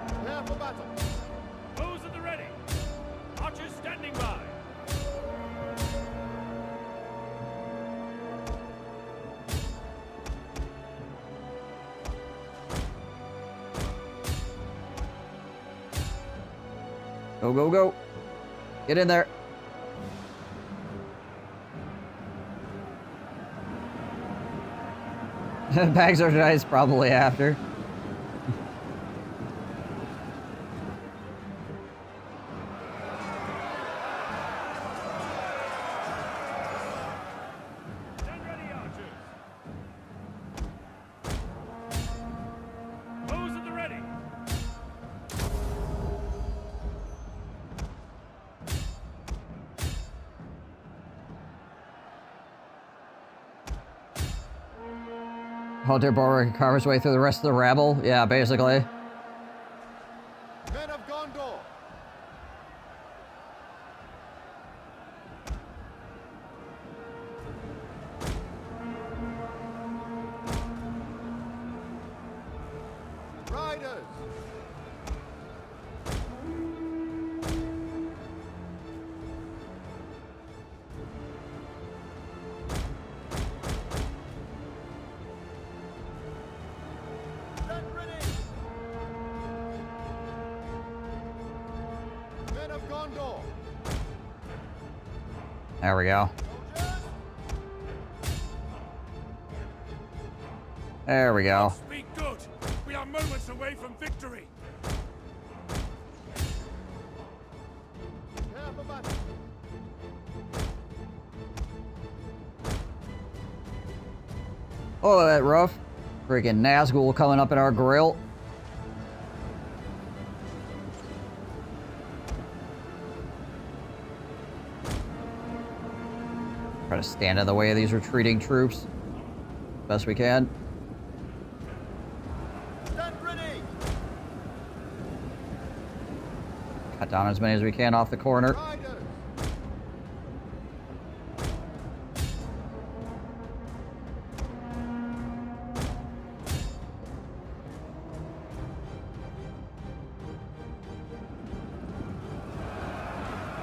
Speaker 2: Prepare for battle! Those at the ready! Archers standing by!
Speaker 1: Go, go, go. Get in there. Bags are nice, probably after.
Speaker 2: Stand ready, archers. Bows at the ready.
Speaker 1: Hunter Borwick carve his way through the rest of the rabble. Yeah, basically.
Speaker 2: Men of Gondor. Riders. Stand ready. Men of Gondor.
Speaker 1: There we go.
Speaker 2: Soldiers.
Speaker 1: There we go.
Speaker 2: Speak good. We are moments away from victory. Prepare for battle.
Speaker 1: Oh, that rough. Freaking Nazgul coming up in our grill. Try to stand in the way of these retreating troops. Best we can.
Speaker 2: Stand ready.
Speaker 1: Cut down as many as we can off the corner.
Speaker 2: Riders.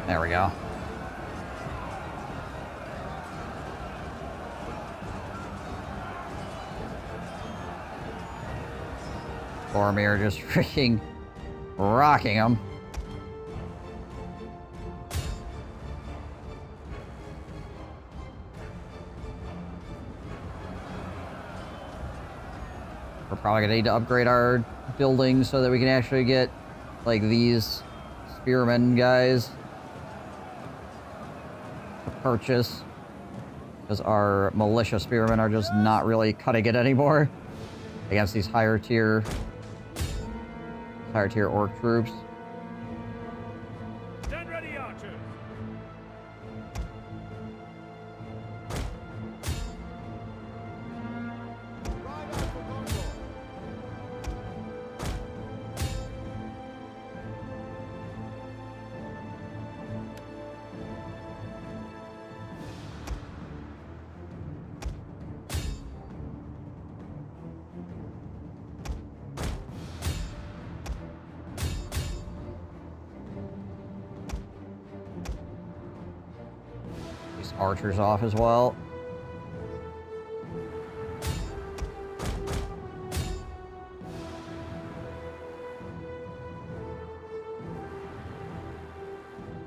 Speaker 1: There we go. Boromir just freaking rocking them. We're probably gonna need to upgrade our buildings so that we can actually get like these spearmen guys to purchase, because our militia spearmen are just not really cutting it anymore against these higher tier orc troops.
Speaker 2: Stand ready, archers. Ride out for Gondor.
Speaker 1: These archers off as well.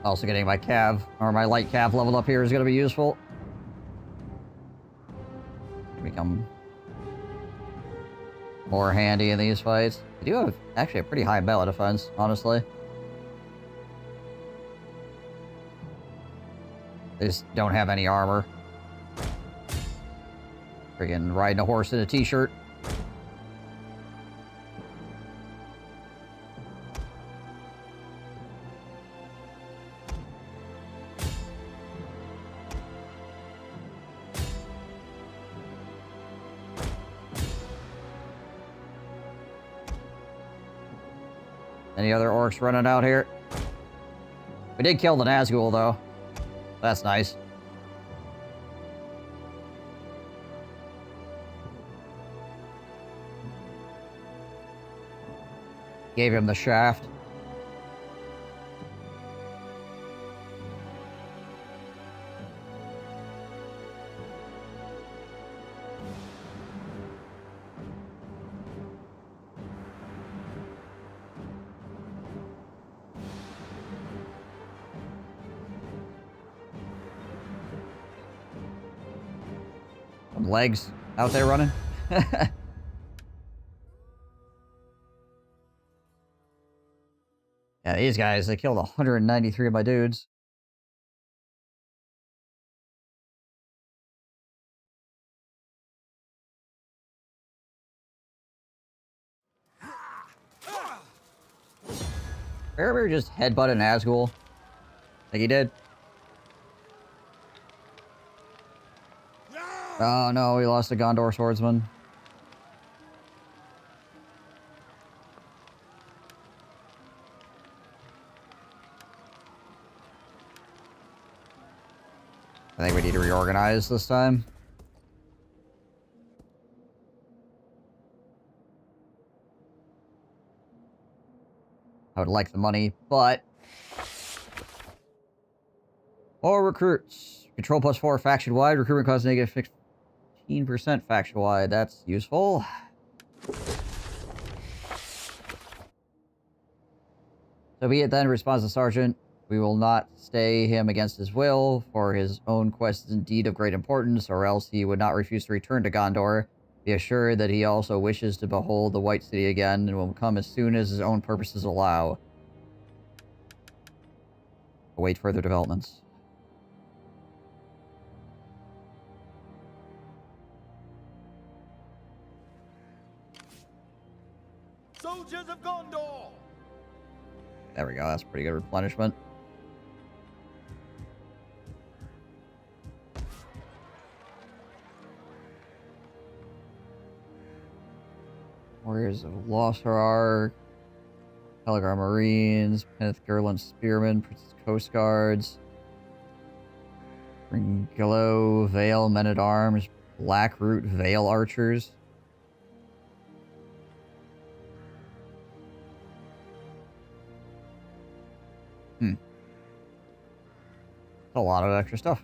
Speaker 1: Also getting my cav, or my light cav leveled up here is going to be useful. Become more handy in these fights. They do have actually a pretty high melee defense, honestly. They just don't have any armor. Friggin' riding a horse in a t-shirt. Any other orcs running out here? We did kill the Nazgul, though. That's nice. Gave him the shaft. Some legs out there running. Yeah, these guys, they killed 193 of my dudes. Faramir just headbutted an Nazgul. Like he did. Oh no, we lost a Gondor swordsman. I think we need to reorganize this time. I would like the money, but... More recruits. Control +4 faction-wide. Recruitment costs negative 15% faction-wide. That's useful. So be it then, responds the sergeant. We will not stay him against his will, for his own quest is indeed of great importance, or else he would not refuse to return to Gondor. Be assured that he also wishes to behold the White City again, and will come as soon as his own purposes allow. Await further developments.
Speaker 2: Soldiers of Gondor!
Speaker 1: There we go, that's pretty good replenishment. Warriors of LotR, Telegar Marines, Peneth Gerland Spearmen, Princess Coast Guards, Ringlow Vale Men at Arms, Blackroot Vale Archers. A lot of extra stuff.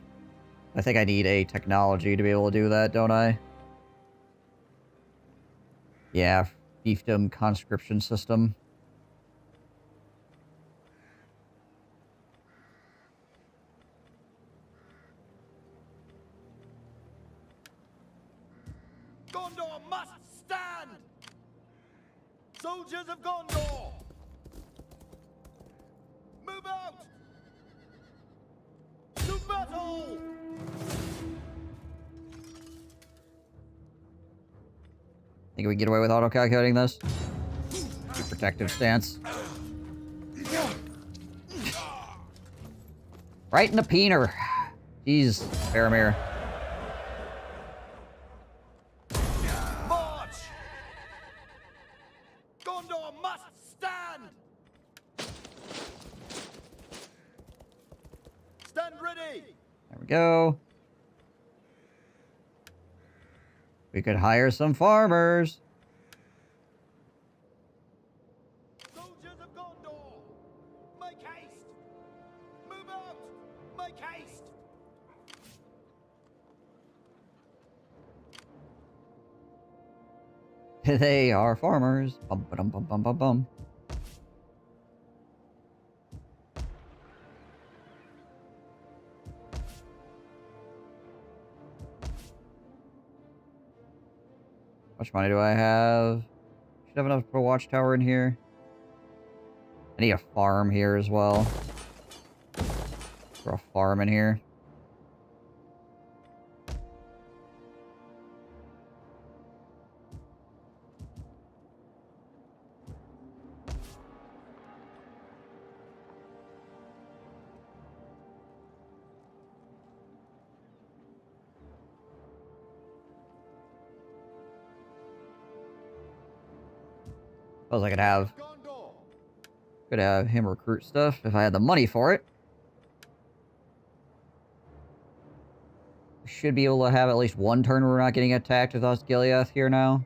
Speaker 1: I think I need a technology to be able to do that, don't I? Yeah, fiefdom conscription system.
Speaker 2: Gondor must stand! Soldiers of Gondor! Move out! To battle!
Speaker 1: Think we can get away with auto-calculating this? Protective stance. Right in the peener. Jeez, Faramir.
Speaker 2: March! Gondor must stand! Stand ready!
Speaker 1: There we go. We could hire some farmers.
Speaker 2: Soldiers of Gondor! Make haste! Move out! Make haste!
Speaker 1: They are farmers. Bum, ba-dum, bum, bum, bum, bum. How much money do I have? Should have enough for a watchtower in here. I need a farm here as well. For a farm in here. Suppose I could have him recruit stuff if I had the money for it. Should be able to have at least one turn where we're not getting attacked with Osgiliath here now.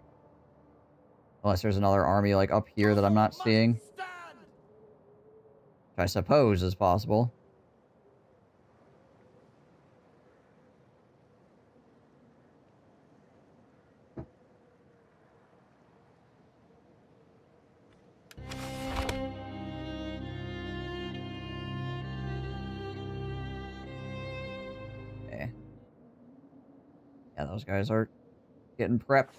Speaker 1: Unless there's another army like up here that I'm not seeing. Which I suppose is possible. Yeah, those guys are getting prepped.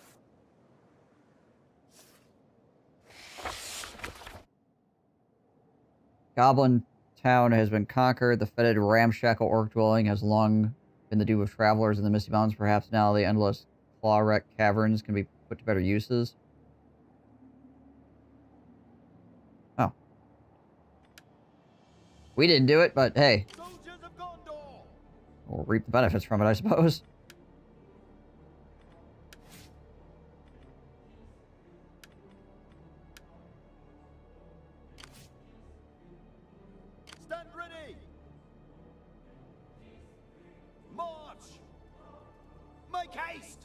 Speaker 1: Goblin Town has been conquered. The fetid ramshackle orc dwelling has long been the doom of travelers in the Misty Mountains. Perhaps now the endless claw-wrecked caverns can be put to better uses. Oh. We didn't do it, but hey. We'll reap the benefits from it, I suppose.
Speaker 2: Stand ready! March! Make haste!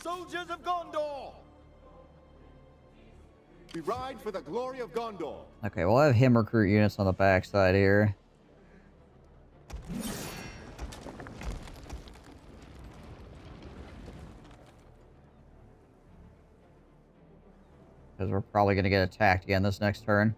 Speaker 2: Soldiers of Gondor! We ride for the glory of Gondor.
Speaker 1: Okay, we'll have him recruit units on the backside here. Because we're probably going to get attacked again this next turn.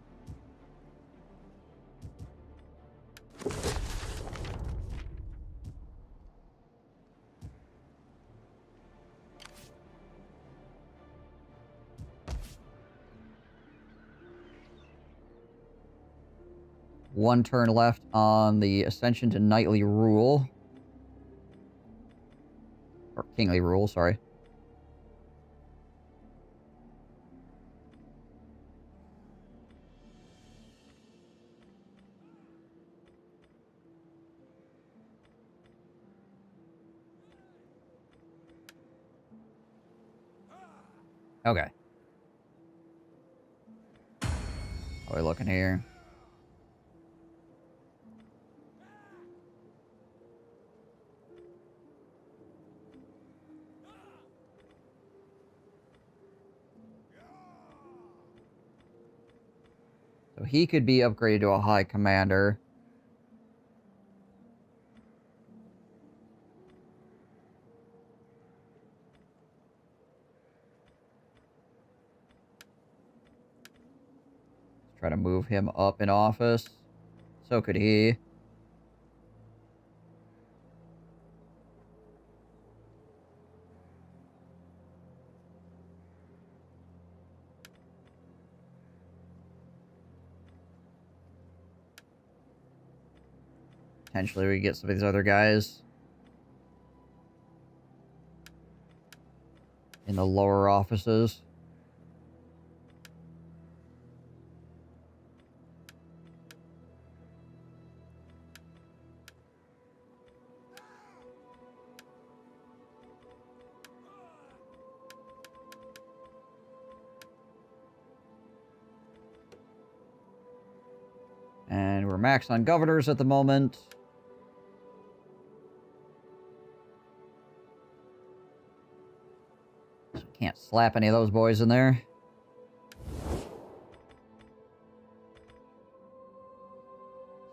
Speaker 1: One turn left on the Ascension to Knightly Rule. Or Kingly Rule, sorry. Okay. How are we looking here? So he could be upgraded to a high commander. Let's try to move him up in office. So could he. Potentially we get some of these other guys in the lower offices. And we're maxed on governors at the moment. So can't slap any of those boys in there.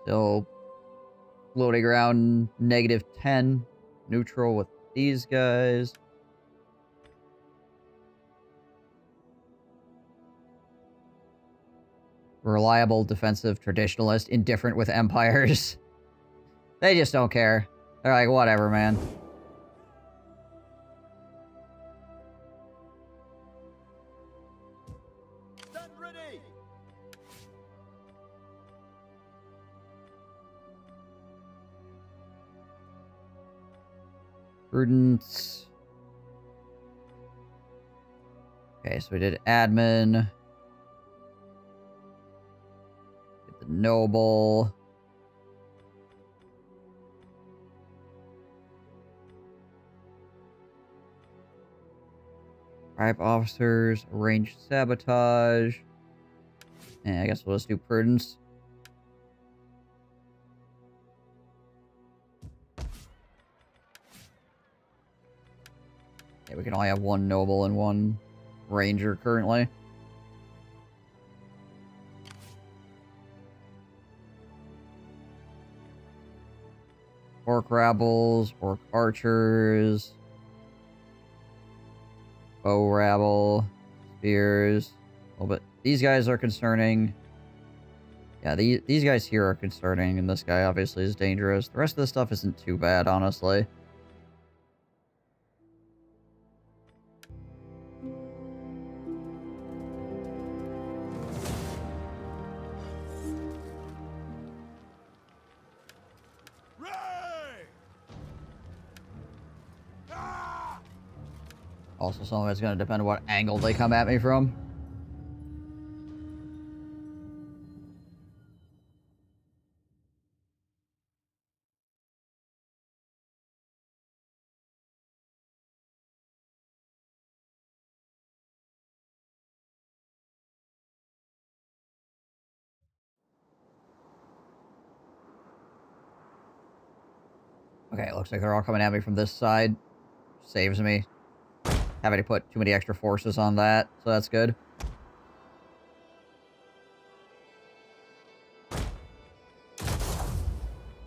Speaker 1: Still floating around -10. Neutral with these guys. Reliable, defensive, traditionalist, indifferent with empires. They just don't care. They're like, whatever, man.
Speaker 2: Stand ready!
Speaker 1: Prudence. Okay, so we did admin. Did the noble. Tribe officers, arranged sabotage. And I guess we'll just do prudence. Yeah, we can only have one noble and one ranger currently. Orc rabbles, orc archers. Bow rabble, spears. A little bit. These guys are concerning. Yeah, these guys here are concerning, and this guy obviously is dangerous. The rest of the stuff isn't too bad, honestly. Also, some of it's going to depend on what angle they come at me from. Okay, it looks like they're all coming at me from this side. Saves me having to put too many extra forces on that, so that's good.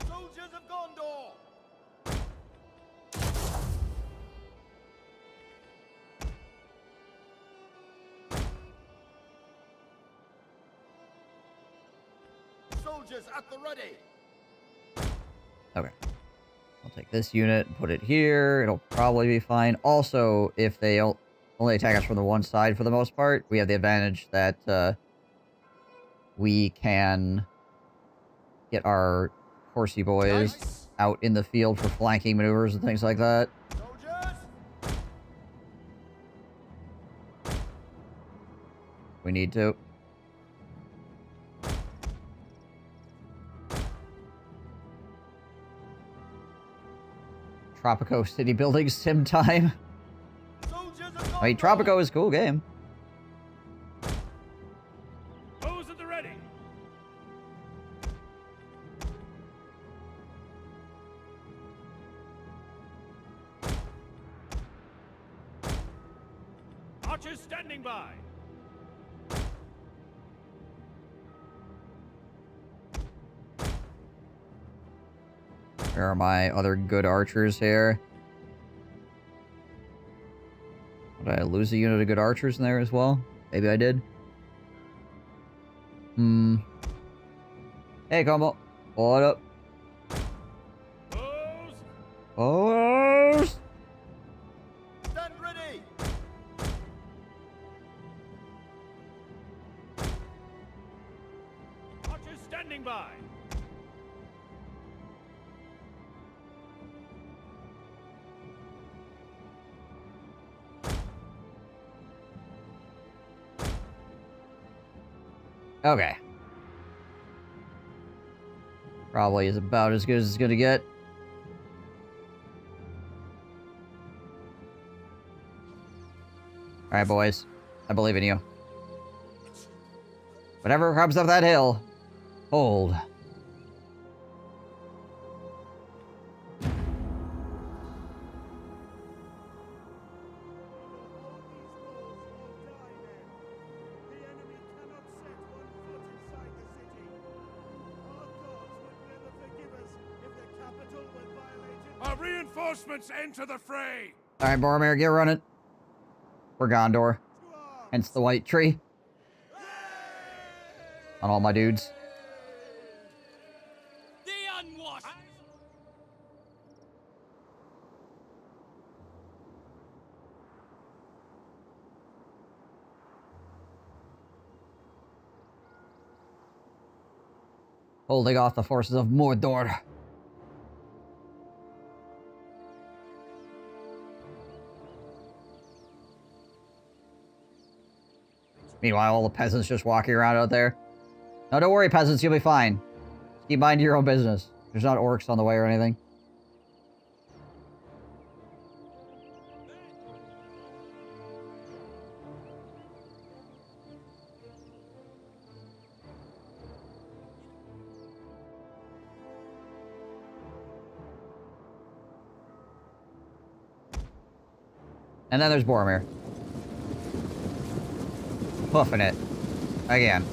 Speaker 2: Soldiers of Gondor! Soldiers at the ready!
Speaker 1: Okay. I'll take this unit and put it here. It'll probably be fine. Also, if they only attack us from the one side for the most part, we have the advantage that we can get our horsey boys out in the field for flanking maneuvers and things like that.
Speaker 2: Soldiers!
Speaker 1: We need to. Tropico city building sim time. I mean, Tropico is a cool game.
Speaker 2: Those at the ready! Archers standing by!
Speaker 1: Where are my other good archers here? Did I lose a unit of good archers in there as well? Maybe I did. Hey, Combo. What up? Pose!
Speaker 2: Stand ready! Archers standing by!
Speaker 1: Okay. Probably is about as good as it's gonna get. Alright, boys. I believe in you. Whatever comes up that hill, hold.
Speaker 2: Our reinforcements enter the fray!
Speaker 1: Alright, Boromir, get running. We're Gondor. Hence the white tree. On all my dudes.
Speaker 2: The unwashed!
Speaker 1: Holding off the forces of Mordor. Meanwhile, all the peasants just walking around out there. No, don't worry, peasants, you'll be fine. Just keep minding your own business. There's not orcs on the way or anything. And then there's Boromir. Puffing it. Again.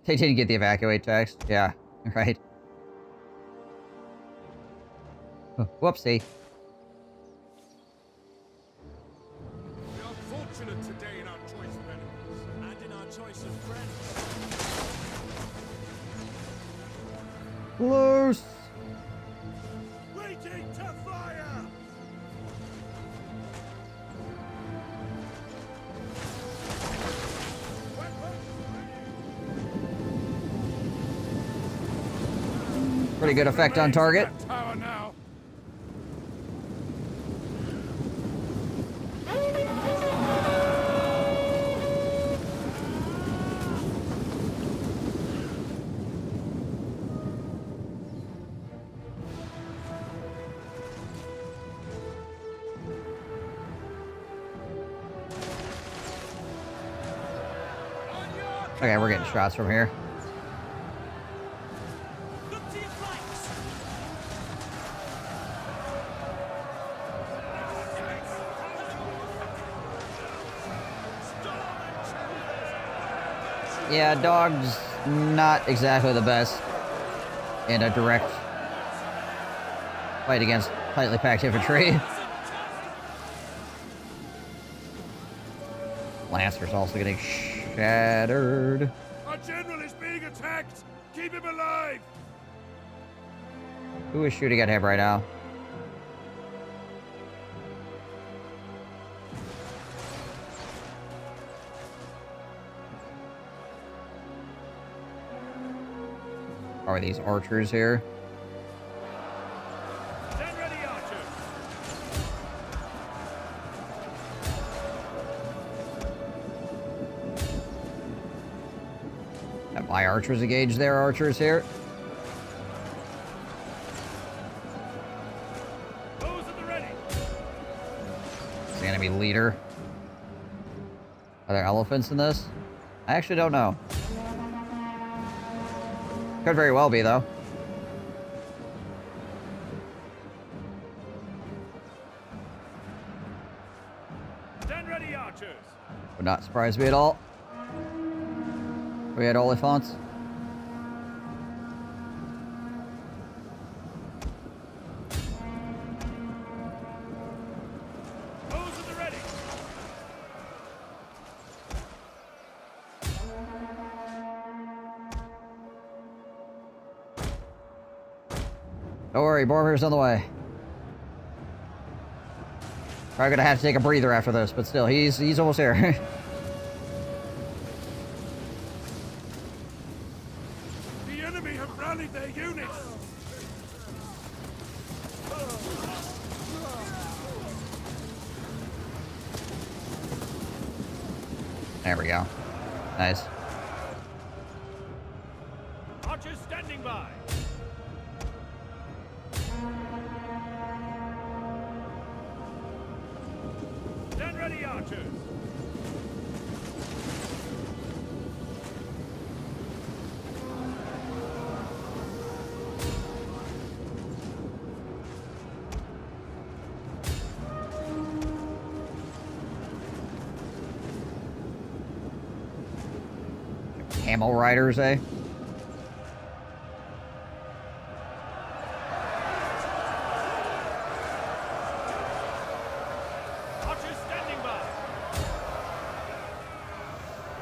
Speaker 1: They didn't get the evacuate text. Yeah, right. Whoopsie.
Speaker 2: We are fortunate today in our choice of enemies, and in our choice of friends.
Speaker 1: Close.
Speaker 2: Waiting to fire!
Speaker 1: Pretty good effect on target.
Speaker 2: Tower now.
Speaker 1: Okay, we're getting shots from here.
Speaker 2: Look to your flanks!
Speaker 1: Yeah, dog's not exactly the best in a direct fight against tightly packed infantry. Lancer's also getting shattered.
Speaker 2: Our general is being attacked! Keep him alive!
Speaker 1: Who is shooting at him right now? Are these archers here?
Speaker 2: Stand ready, archers!
Speaker 1: Have my archers engaged their archers here?
Speaker 2: Those at the ready!
Speaker 1: It's the enemy leader. Are there elephants in this? I actually don't know. Could very well be, though.
Speaker 2: Stand ready, archers!
Speaker 1: Would not surprise me at all. We had Oliphants.
Speaker 2: Those at the ready!
Speaker 1: Don't worry, Boromir's on the way. Probably gonna have to take a breather after this, but still, he's almost here.
Speaker 2: The enemy have rallied their units!
Speaker 1: There we go. Nice.
Speaker 2: Archers standing by! Stand ready, archers!
Speaker 1: Camel riders, eh?
Speaker 2: Archers standing by!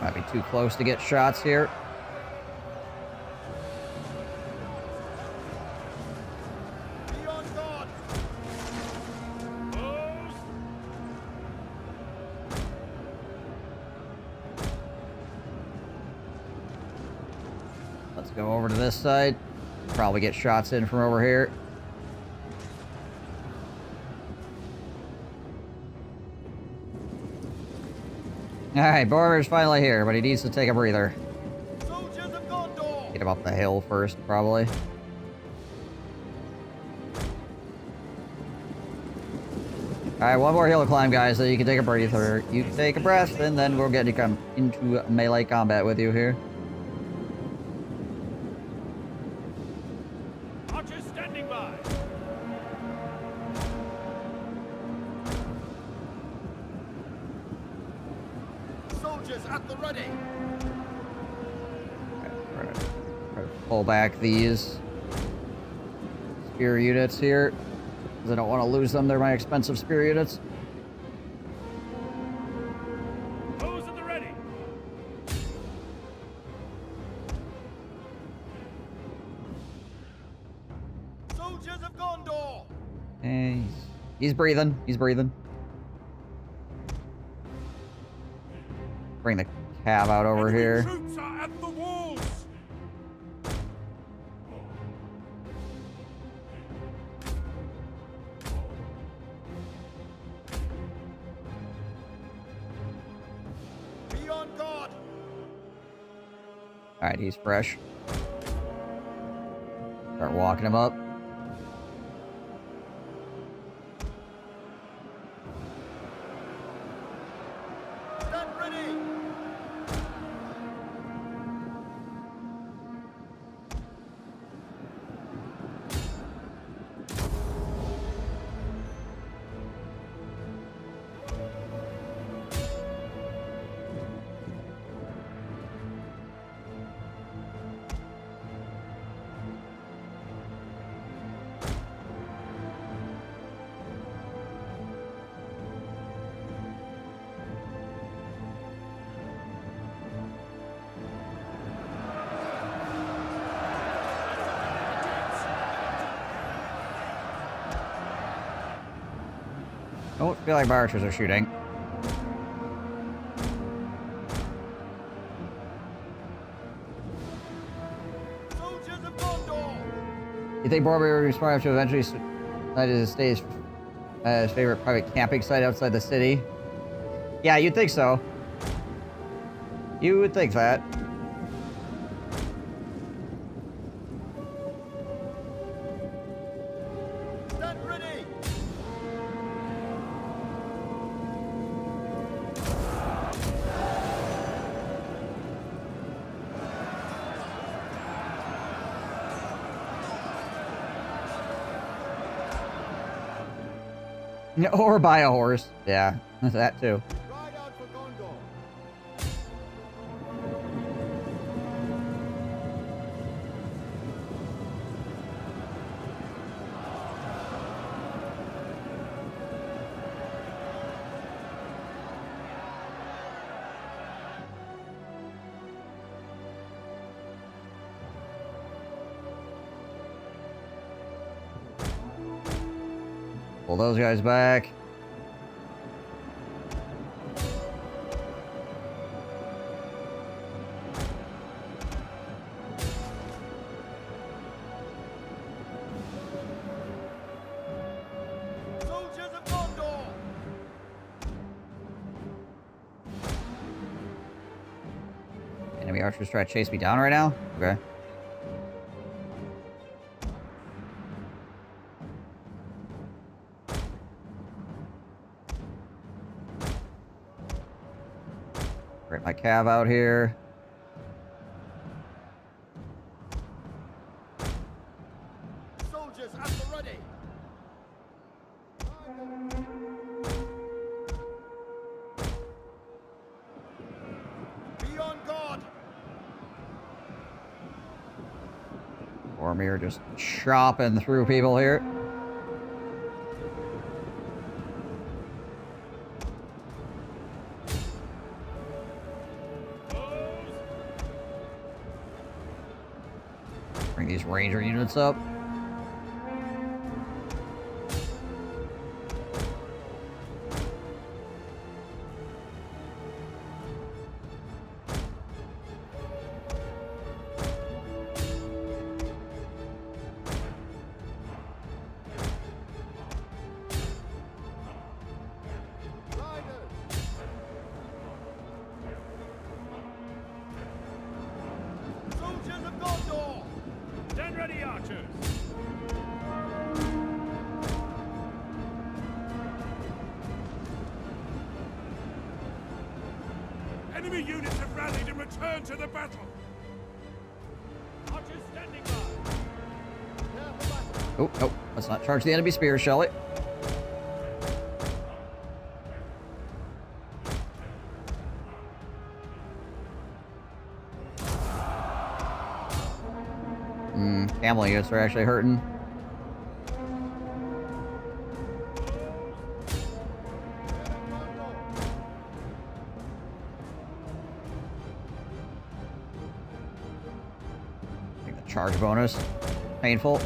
Speaker 1: Might be too close to get shots here.
Speaker 2: Be on guard! Close!
Speaker 1: Let's go over to this side. Probably get shots in from over here. Alright, Boromir's finally here, but he needs to take a breather.
Speaker 2: Soldiers of Gondor!
Speaker 1: Get him up the hill first, probably. Alright, one more hill to climb, guys, so you can take a breather. You can take a breath, and then we'll get to come into melee combat with you here.
Speaker 2: Archers standing by! Soldiers at the ready!
Speaker 1: We're gonna try to pull back these spear units here, because I don't want to lose them. They're my expensive spear units.
Speaker 2: Those at the ready! Soldiers of Gondor!
Speaker 1: Hey, he's breathing. He's breathing. Bring the cab out over
Speaker 2: Enemy
Speaker 1: here.
Speaker 2: troops are at the walls! Be on guard!
Speaker 1: Alright, he's fresh. Start walking him up.
Speaker 2: Stand ready!
Speaker 1: Don't feel like my archers are shooting.
Speaker 2: Soldiers of Gondor!
Speaker 1: You think Boromir would be smart enough to eventually decide to stay his favorite private camping site outside the city? Yeah, you'd think so. You would think that.
Speaker 2: Stand ready!
Speaker 1: Or buy a horse. Yeah, that too.
Speaker 2: Ride out for Gondor!
Speaker 1: Pull those guys back.
Speaker 2: Soldiers of Gondor!
Speaker 1: Enemy archers try to chase me down right now? Okay. Bring my cav out here.
Speaker 2: Soldiers at the ready! Be on guard!
Speaker 1: Boromir just chopping through people here. Bring these ranger units up.
Speaker 2: Soldiers of Gondor! Stand ready, archers! Enemy units have rallied and returned to the battle! Archers standing by!
Speaker 1: Oh, nope. Let's not charge the enemy spears, shall we? Camel units are actually hurting. I think the charge bonus. Painful.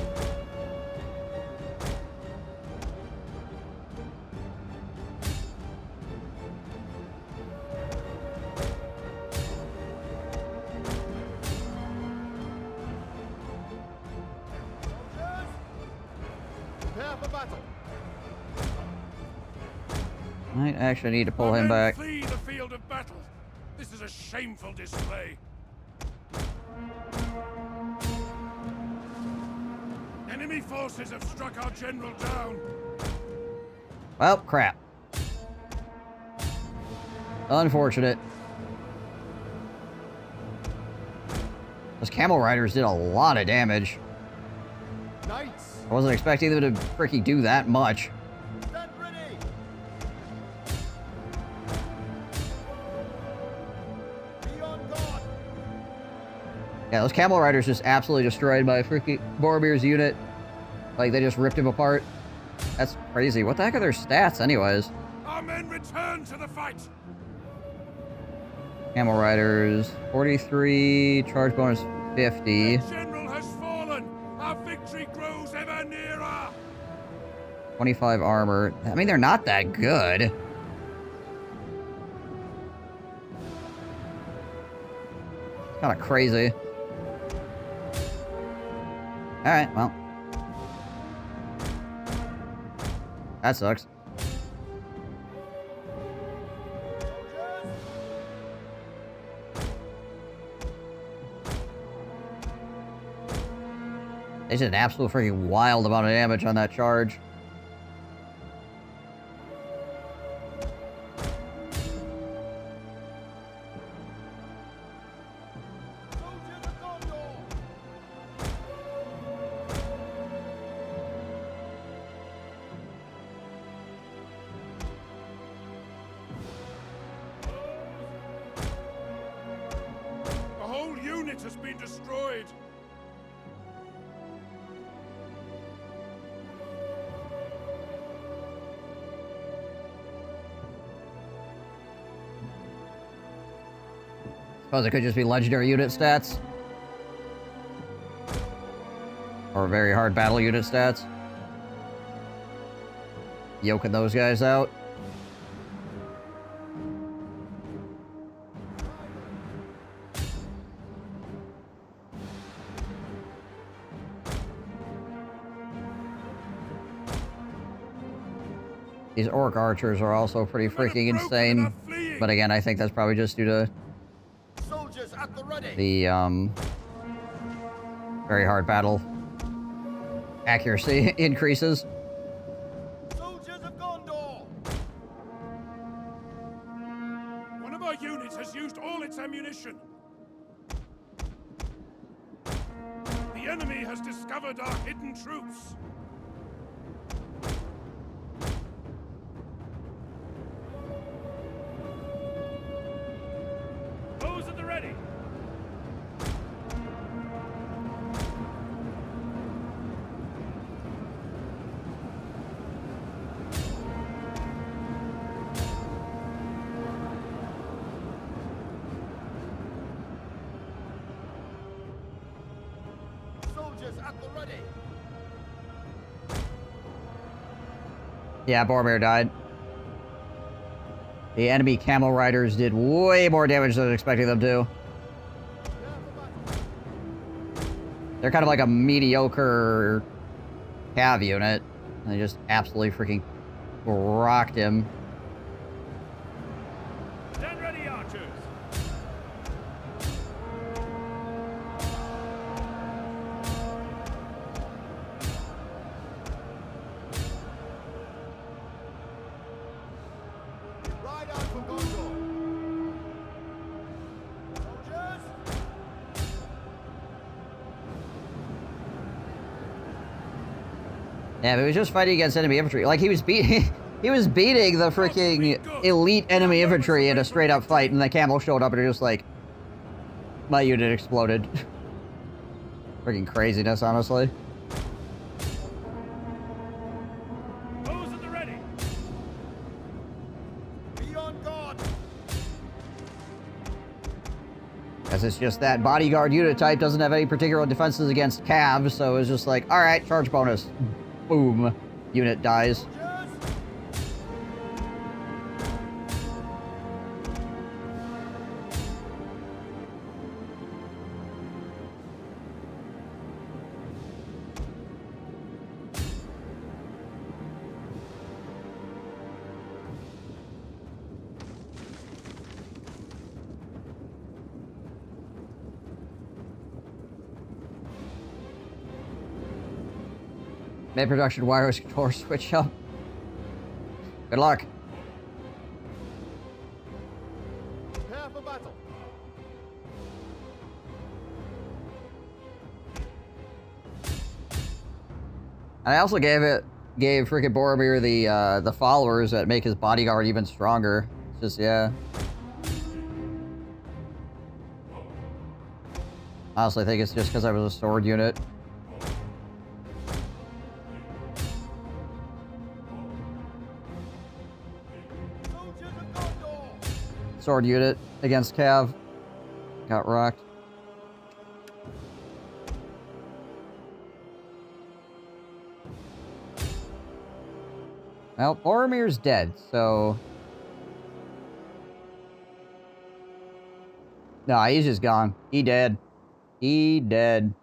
Speaker 1: Might actually need to pull
Speaker 2: My
Speaker 1: him
Speaker 2: men
Speaker 1: back.
Speaker 2: flee the field of battle. This is a shameful display. Enemy forces have struck our general down.
Speaker 1: Well, crap. Unfortunate. Those camel riders did a lot of damage.
Speaker 2: Knights,
Speaker 1: I wasn't expecting them to freaking do that much.
Speaker 2: stand ready. Be on guard.
Speaker 1: Yeah, those camel riders just absolutely destroyed my freaking Boromir's unit. Like, they just ripped him apart. That's crazy. What the heck are their stats, anyways?
Speaker 2: Our men return to the fight.
Speaker 1: Camel riders, 43, charge bonus 50,
Speaker 2: The general has fallen. Our victory grows ever nearer.
Speaker 1: 25 armor. I mean, they're not that good. Kind of crazy. Alright, well. That sucks. They did an absolute freaking wild amount of damage on that charge.
Speaker 2: The whole unit has been destroyed.
Speaker 1: Suppose it could just be legendary unit stats. Or very hard battle unit stats. Yoking those guys out. These orc archers are also pretty freaking insane. But again, I think that's probably just due to
Speaker 2: Soldiers at the ready.
Speaker 1: the very hard battle accuracy increases.
Speaker 2: Soldiers of Gondor. One of our units has used all its ammunition. The enemy has discovered our hidden troops. Those at the ready. Soldiers at the ready.
Speaker 1: Yeah, Boromir died. The enemy camel riders did way more damage than I was expecting them to. They're kind of like a mediocre cav unit. And they just absolutely freaking rocked him.
Speaker 2: Stand ready, archers. Ride out for Gondor. Soldiers.
Speaker 1: Yeah, but he was just fighting against enemy infantry. Like, he was beating the freaking elite enemy infantry in a straight up fight, and the camel showed up and it just like, my unit exploded. Freaking craziness, honestly.
Speaker 2: Those at the ready. Be on guard.
Speaker 1: As it's just that bodyguard unit type doesn't have any particular defenses against cavs, so it's just like, alright, charge bonus. Boom. Unit dies. Mid production wireless controller switch up. Good luck.
Speaker 2: Prepare for battle.
Speaker 1: And I also gave freaking Boromir the followers that make his bodyguard even stronger. It's just, yeah. Honestly, I think it's just because I was a sword unit. Sword unit against Cav. Got rocked. Well, Boromir's dead, so... No, he's just gone. He dead. He dead.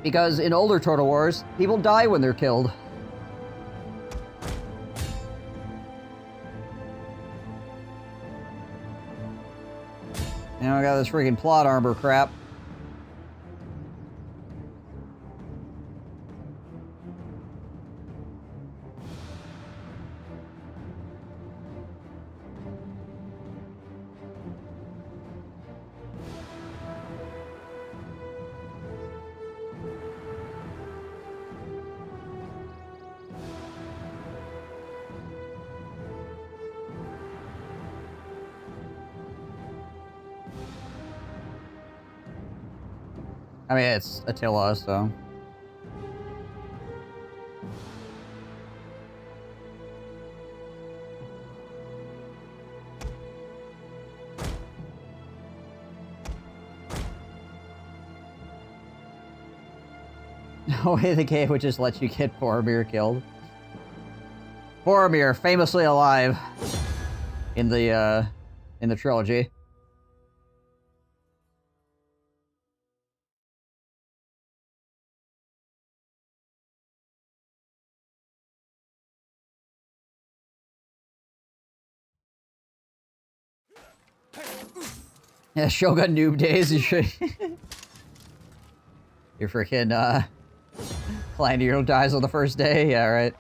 Speaker 1: Because in older Total Wars, people die when they're killed. Now I got this freaking plot armor crap. I mean, it's Attila, so... No way the game would just let you get Boromir killed. Boromir, famously alive in the trilogy. Yeah, Shogun noob days, you should... Your freaking, client hero dies on the first day? Yeah, right.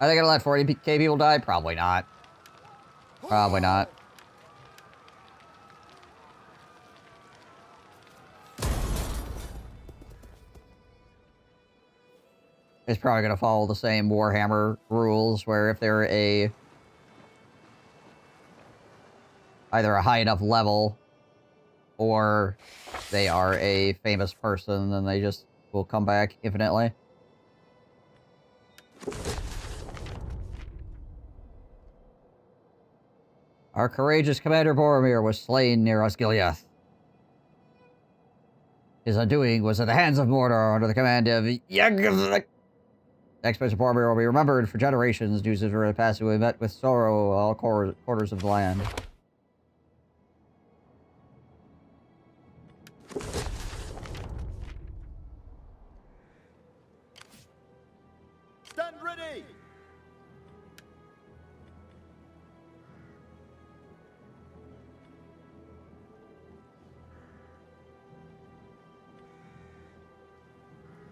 Speaker 1: Are they gonna let 40k people die? Probably not. Probably not. It's probably gonna follow the same Warhammer rules, where if they're either a high enough level, or they are a famous person, then they just will come back infinitely. Our courageous Commander Boromir was slain near Osgiliath. His undoing was at the hands of Mordor under the command of Yagg. Expedition Boromir will be remembered for generations due to his early passing who met with sorrow all quarters of the land.
Speaker 2: Stand ready!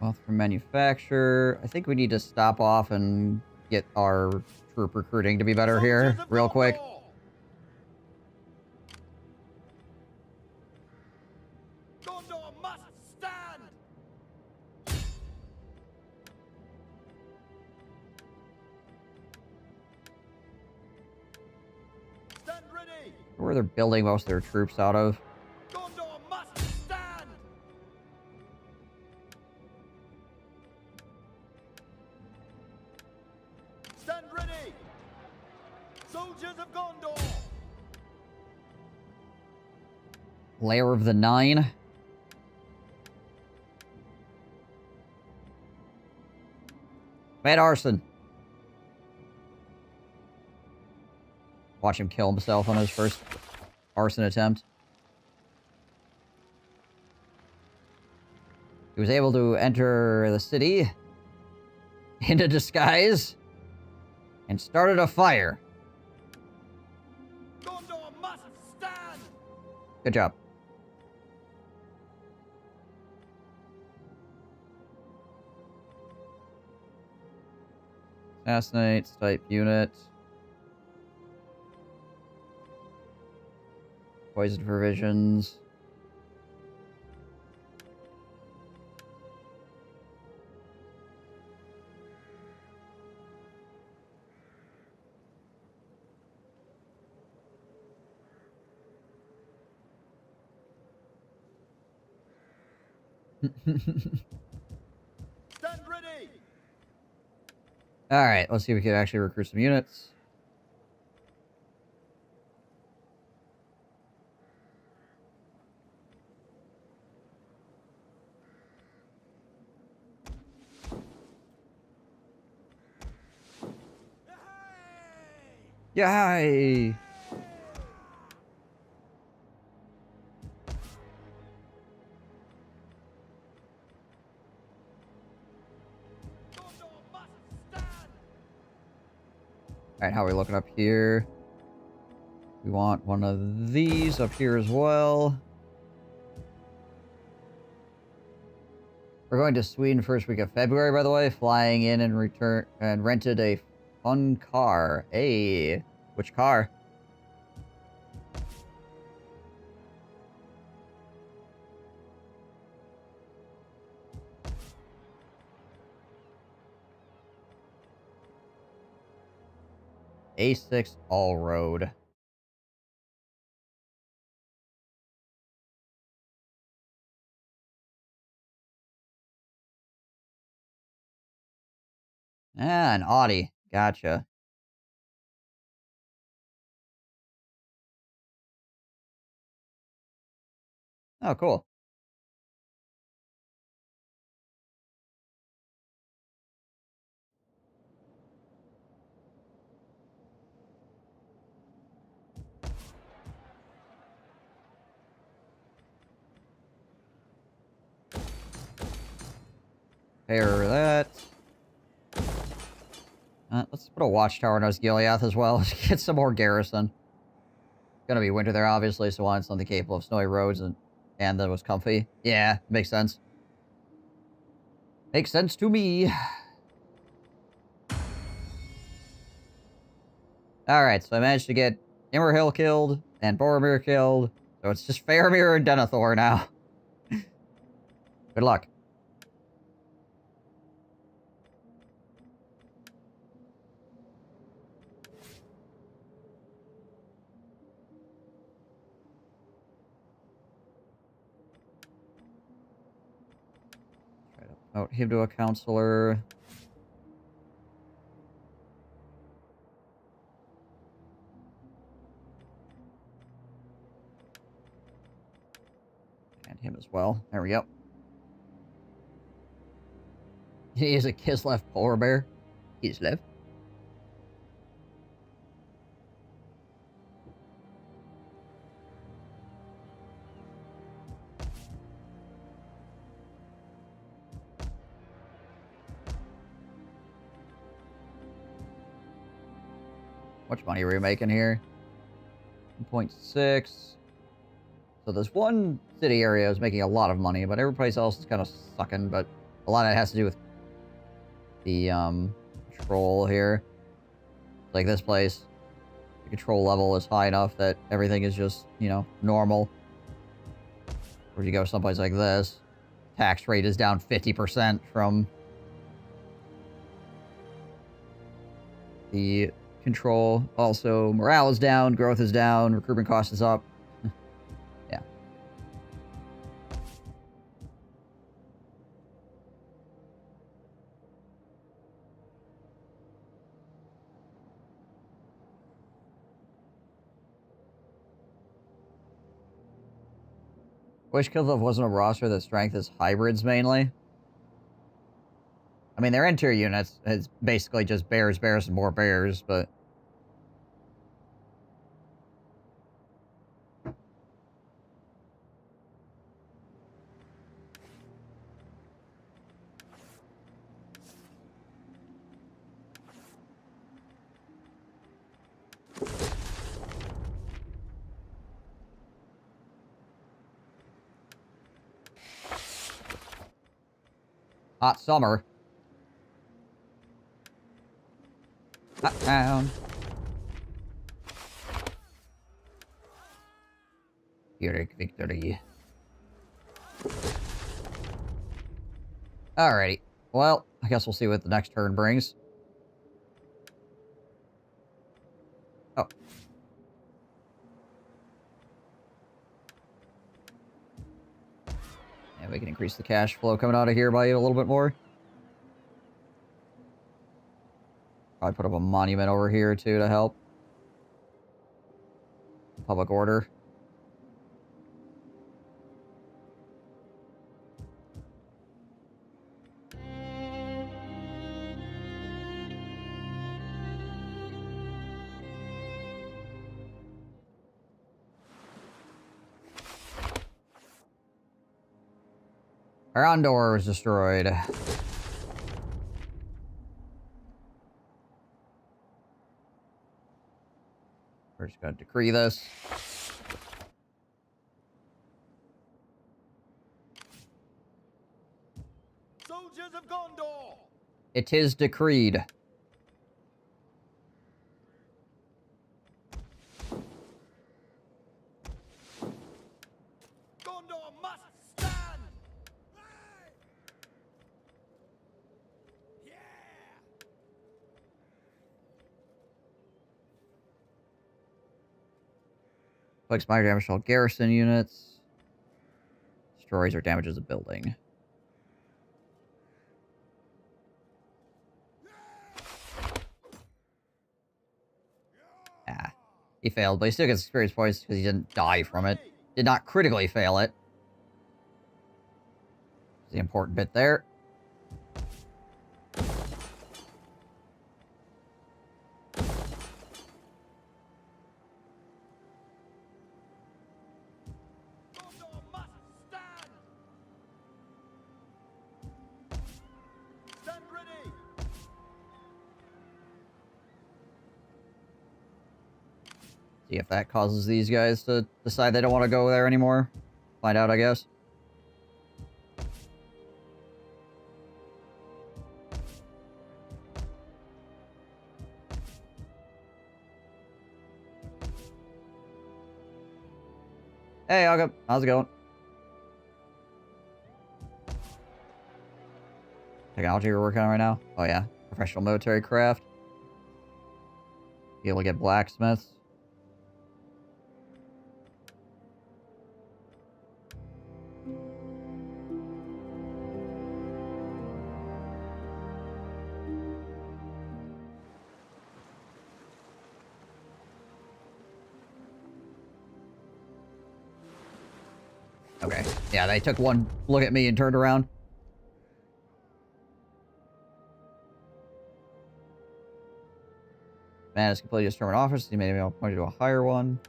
Speaker 1: Wealth from manufacture. I think we need to stop off and get our troop recruiting to be better here, real quick.
Speaker 2: Gondor must stand! Stand ready!
Speaker 1: Where they're building most of their troops out of.
Speaker 2: Gondor must stand! Stand ready! Soldiers of Gondor!
Speaker 1: Lair of the Nine. Bad arson. Watch him kill himself on his first arson attempt. He was able to enter the city in a disguise and started a fire.
Speaker 2: Gondor must stand!
Speaker 1: Good job. Assassinate type unit. Poison provisions.
Speaker 2: Stand ready!
Speaker 1: Alright, let's see if we can actually recruit some units. Yay!
Speaker 2: Gondor must stand!
Speaker 1: Alright, how are we looking up here? We want one of these up here as well. We're going to Sweden first week of February, by the way. Flying in and return and rented a fun car. Hey, which car? A6 all road. Ah, an Audi. Gotcha. Oh, cool. Pair that. Let's put a watchtower in Osgiliath as well. Let's get some more garrison. Gonna be winter there, obviously, so want something capable of snowy roads and that was comfy. Yeah, makes sense. Makes sense to me. Alright, so I managed to get Imrahil killed and Boromir killed. So it's just Faramir and Denethor now. Good luck. Try to promote him to a counselor. And him as well. There we go. He is a Kislev polar bear. Kislev. How much money are we making here? 1.6. So this one city area is making a lot of money, but every place else is kind of sucking, but a lot of it has to do with the control here. Like this place, the control level is high enough that everything is just, you know, normal. Or if you go someplace like this, tax rate is down 50% from the control. Also, morale is down, growth is down, recruitment cost is up. Yeah. Wish Kislev wasn't a roster that strength is hybrids mainly. I mean, their interior units is basically just bears, and more bears, but... Hot summer. Hot town. Pyrrhic victory. Alrighty. Well, I guess we'll see what the next turn brings. Oh. And we can increase the cash flow coming out of here by a little bit more. Probably put up a monument over here, too, to help. Public order. Our Andor was destroyed. We're just gonna decree this.
Speaker 2: Soldiers of Gondor!
Speaker 1: It is decreed.
Speaker 2: Gondor must stand! Yeah!
Speaker 1: Inflicts minor damage to all garrison units. Destroys or damages a building. Ah. He failed, but he still gets experience points because he didn't die from it. Did not critically fail it. That's the important bit there.
Speaker 2: Gondor must stand! Stand ready!
Speaker 1: See if that causes these guys to decide they don't want to go there anymore. Find out, I guess. Hey, Aga. How's it going? Technology we're working on right now? Oh, yeah. Professional military craft. Be able to get blacksmiths. Okay. Yeah, they took one look at me and turned around. Man, it's completely determined office. You may be appointed to a higher one.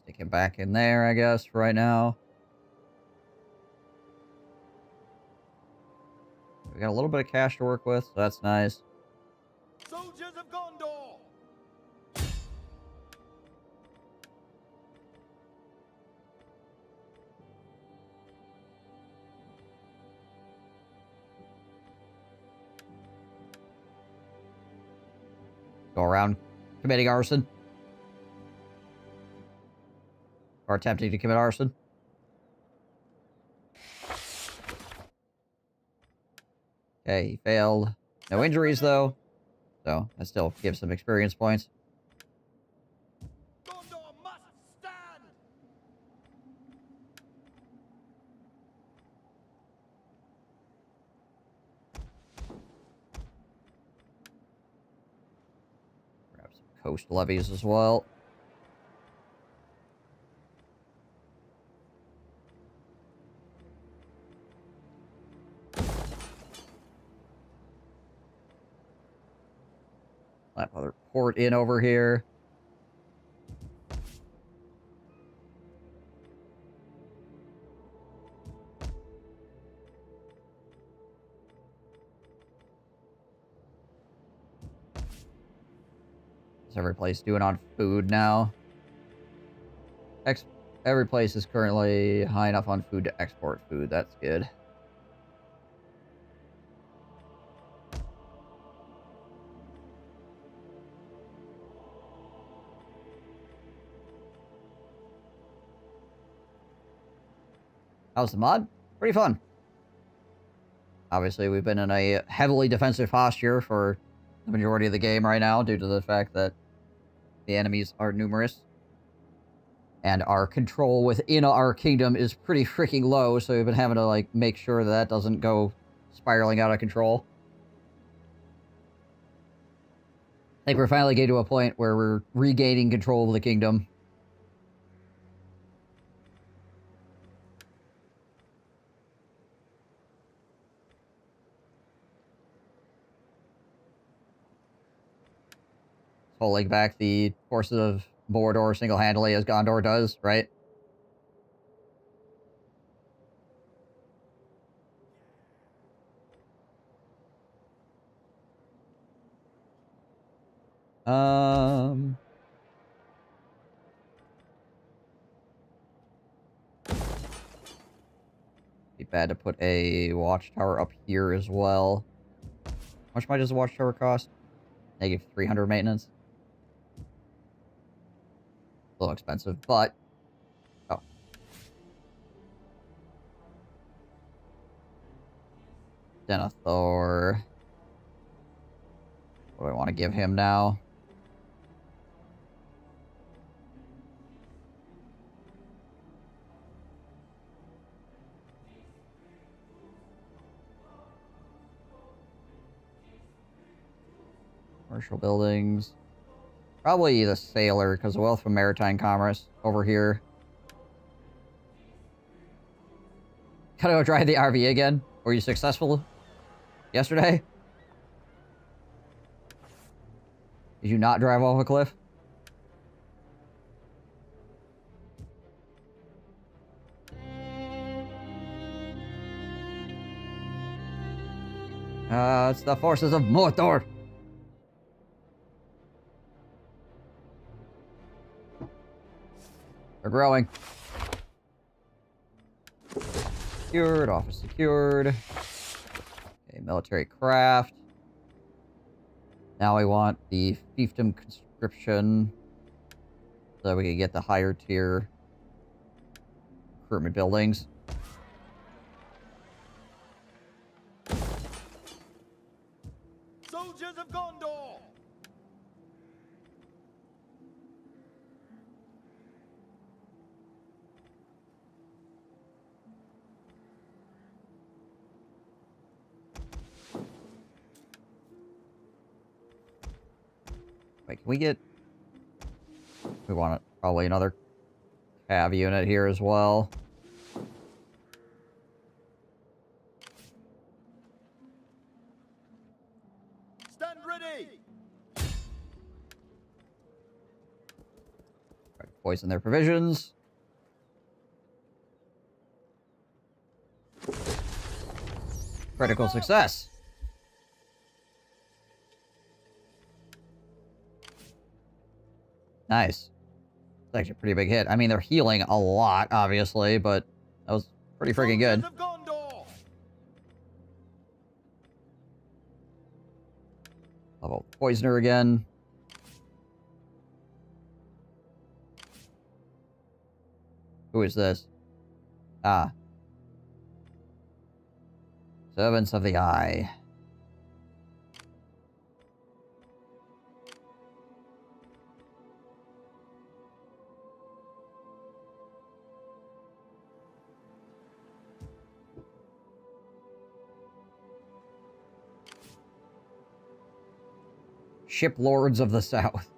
Speaker 1: Stick it back in there, I guess, for right now. We got a little bit of cash to work with, so that's nice.
Speaker 2: Soldiers of Gondor!
Speaker 1: Go around committing arson. Or attempting to commit arson. Okay, he failed. No injuries, though. So, that still gives some experience points.
Speaker 2: Gondor must stand!
Speaker 1: Grab some coast levies as well. Another port in over here. What's every place doing on food now? Every place is currently high enough on food to export food. That's good. How's the mod? Pretty fun. Obviously, we've been in a heavily defensive posture for the majority of the game right now due to the fact that the enemies are numerous. And our control within our kingdom is pretty freaking low, so we've been having to, like, make sure that that doesn't go spiraling out of control. I think we're finally getting to a point where we're regaining control of the kingdom. Holding back the forces of Mordor single-handedly as Gondor does, right? Be bad to put a watchtower up here as well. How much does a watchtower cost? Negative 300 maintenance. A little expensive, but... Oh. Denethor. What do I want to give him now? Commercial buildings. Probably the sailor, because the wealth of maritime commerce over here. Gotta go drive the RV again. Were you successful yesterday? Did you not drive off a cliff? It's the forces of Mordor. They're growing. Secured, office secured. Okay, military craft. Now we want the fiefdom conscription. So that we can get the higher tier recruitment buildings.
Speaker 2: Soldiers of Gondor!
Speaker 1: Wait, can we get... We want probably another cav unit here as well.
Speaker 2: Stand ready!
Speaker 1: Try to poison their provisions. Critical success. Nice. It's actually a pretty big hit. I mean, they're healing a lot, obviously, but that was pretty freaking good. Level Poisoner again. Who is this? Ah. Servants of the Eye. Ship Lords of the South.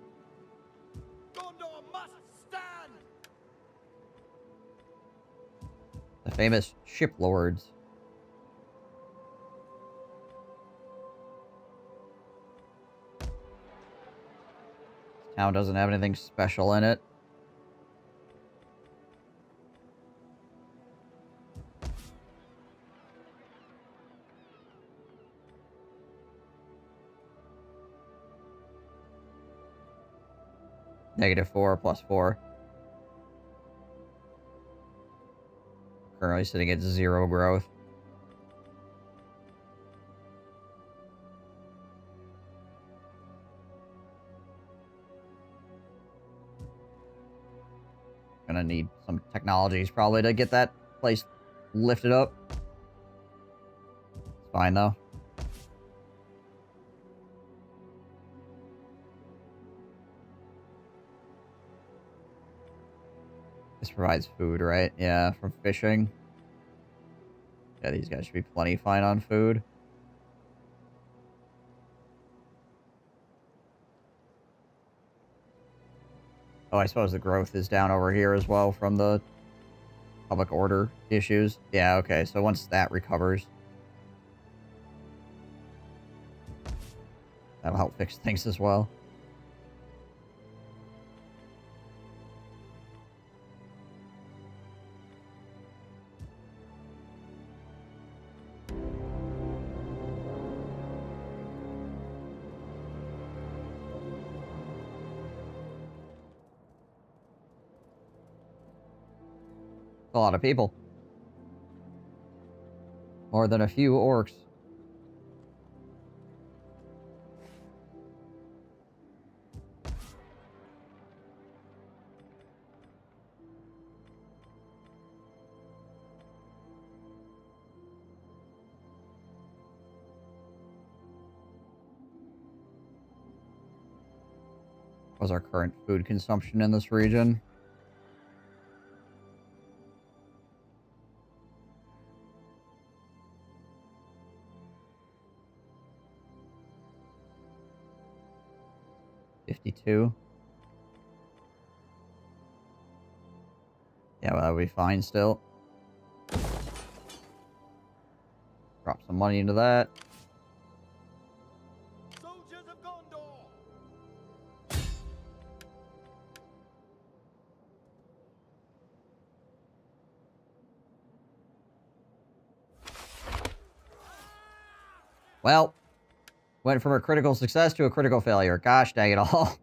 Speaker 2: Gondor must stand!
Speaker 1: The famous Ship Lords. Town doesn't have anything special in it. -4 +4. Currently sitting at 0 growth. Gonna need some technologies probably to get that place lifted up. It's fine though. This provides food, right? Yeah, from fishing. Yeah, these guys should be plenty fine on food. Oh, I suppose the growth is down over here as well from the public order issues. Yeah, okay, so once that recovers, that'll help fix things as well. A lot of people. More than a few orcs. What's our current food consumption in this region? $52. Yeah, well, that would be fine still. Drop some money into that.
Speaker 2: Soldiers of Gondor!
Speaker 1: Well, went from a critical success to a critical failure. Gosh dang it all.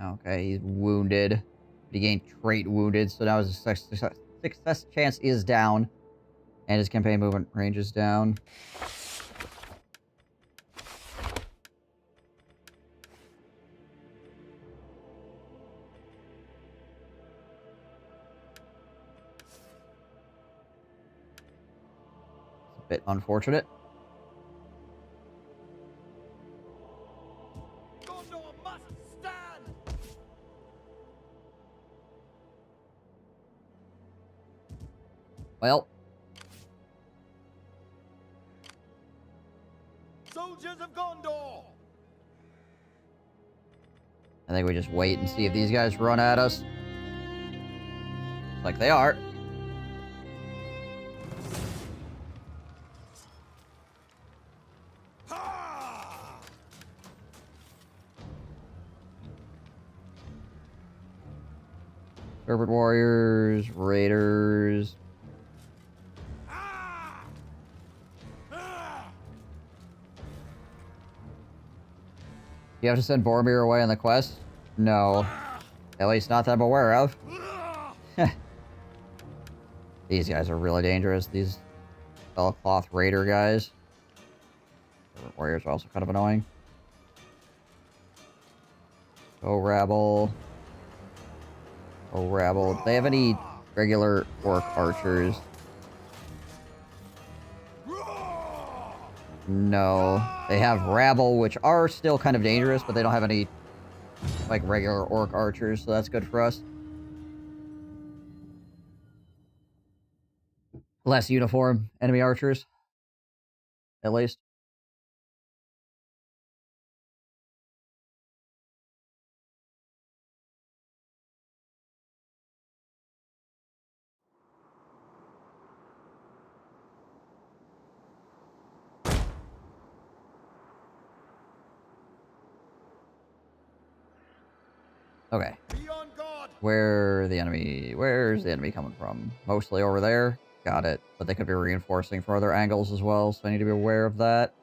Speaker 1: Okay, he's wounded. He gained trait wounded, so now his success chance is down. And his campaign movement range is down. It's a bit unfortunate. Well.
Speaker 2: Soldiers of Gondor!
Speaker 1: I think we just wait and see if these guys run at us. Like they are. Serpent Warriors, Raiders. You have to send Boromir away on the quest? No. At least not that I'm aware of. These guys are really dangerous, these Cloth Raider guys. Warriors are also kind of annoying. Go Rabble. Go Rabble. Do they have any regular orc archers? No. They have Rabble, which are still kind of dangerous, but they don't have any like regular orc archers, so that's good for us. Less uniform enemy archers, at least. Okay.
Speaker 2: Be on guard.
Speaker 1: Where's the enemy coming from? Mostly over there. Got it. But they could be reinforcing from other angles as well, so I need to be aware of that.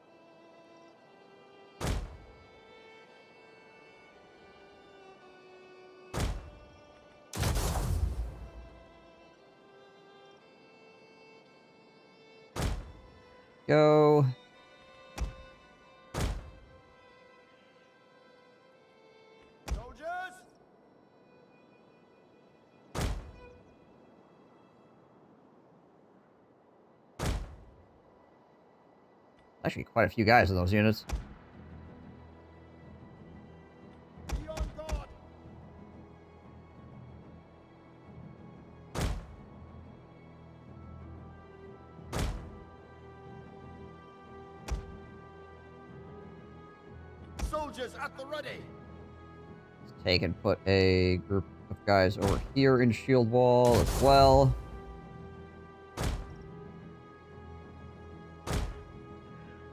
Speaker 1: Go.
Speaker 2: Soldiers.
Speaker 1: Actually, quite a few guys in those units.
Speaker 2: Be on guard. Soldiers at the ready.
Speaker 1: Let's take and put a group of guys over here in shield wall as well.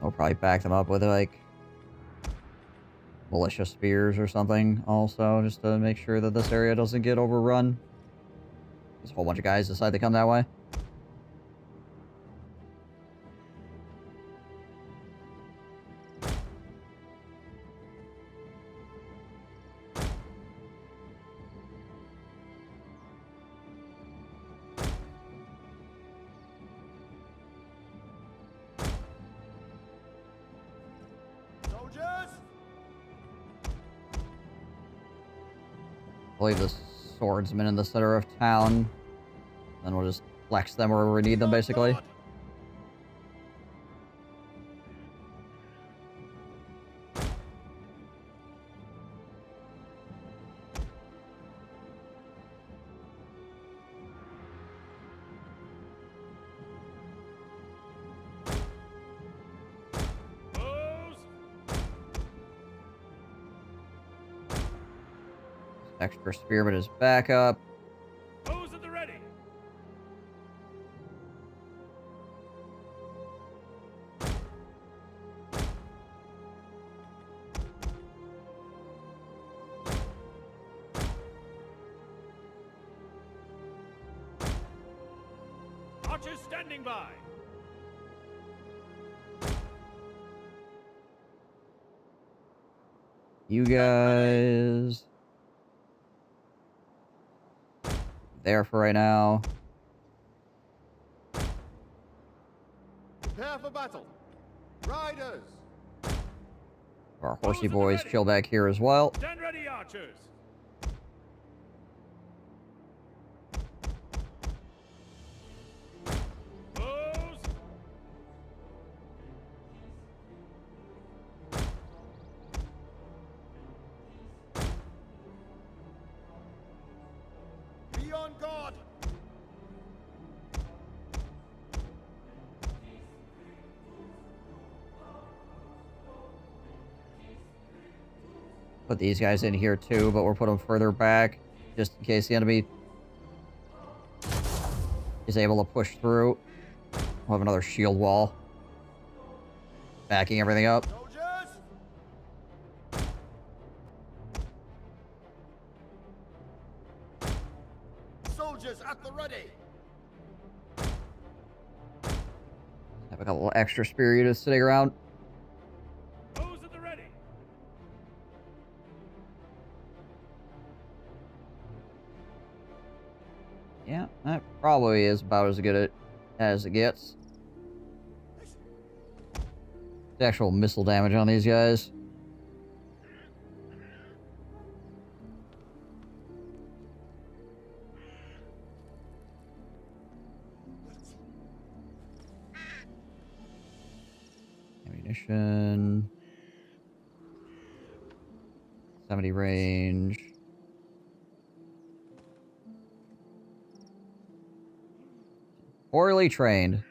Speaker 1: We'll probably back them up with like militia spears or something also, just to make sure that this area doesn't get overrun. There's a whole bunch of guys decide to come that way.
Speaker 2: Soldiers.
Speaker 1: I'll leave the swordsmen in the center of town. Then we'll just flex them wherever we need them, basically. Extra spearman is backup.
Speaker 2: Those at the ready. Archers standing by.
Speaker 1: You guys there for right now.
Speaker 2: Prepare for battle. Riders.
Speaker 1: Our horsey boys chill back here as well.
Speaker 2: Stand ready, archers. Pose. Be on guard.
Speaker 1: Put these guys in here too, but we'll put them further back just in case the enemy is able to push through. We'll have another shield wall backing everything up.
Speaker 2: Soldiers. Soldiers at the ready.
Speaker 1: Have a couple extra spear units sitting around.
Speaker 2: Those at the ready.
Speaker 1: Yeah, that probably is about as good as it gets. The actual missile damage on these guys. Ammunition. 70 range. Poorly trained.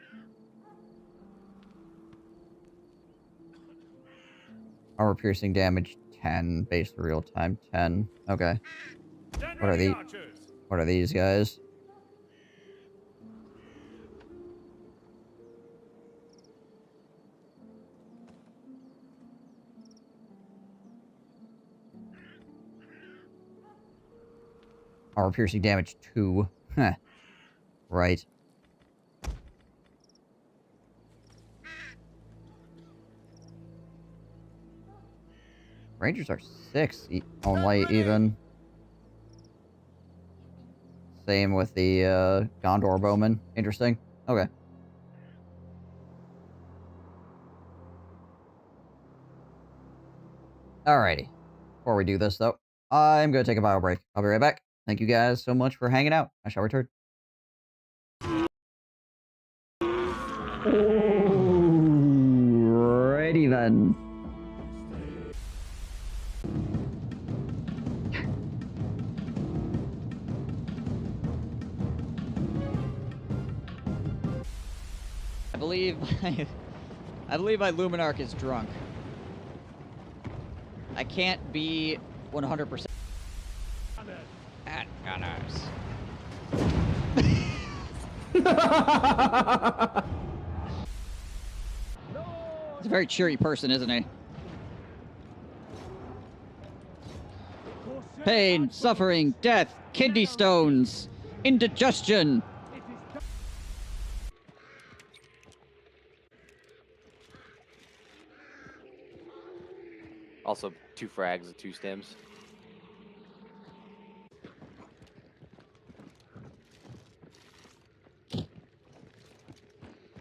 Speaker 1: Armor piercing damage 10, base real time 10. Okay. What are these? What are these guys? Armor piercing damage 2. Huh. Right. Rangers are 6 only, even. Same with the Gondor Bowman. Interesting. Okay. Alrighty. Before we do this, though, I'm going to take a bio break. I'll be right back. Thank you guys so much for hanging out. I shall return. Alrighty then. I believe my Luminarch is drunk. I can't be 100% at Gunners. He's a very cheery person, isn't he? Pain, suffering, death, kidney stones, indigestion.
Speaker 8: Also, 2 frags and 2 stems.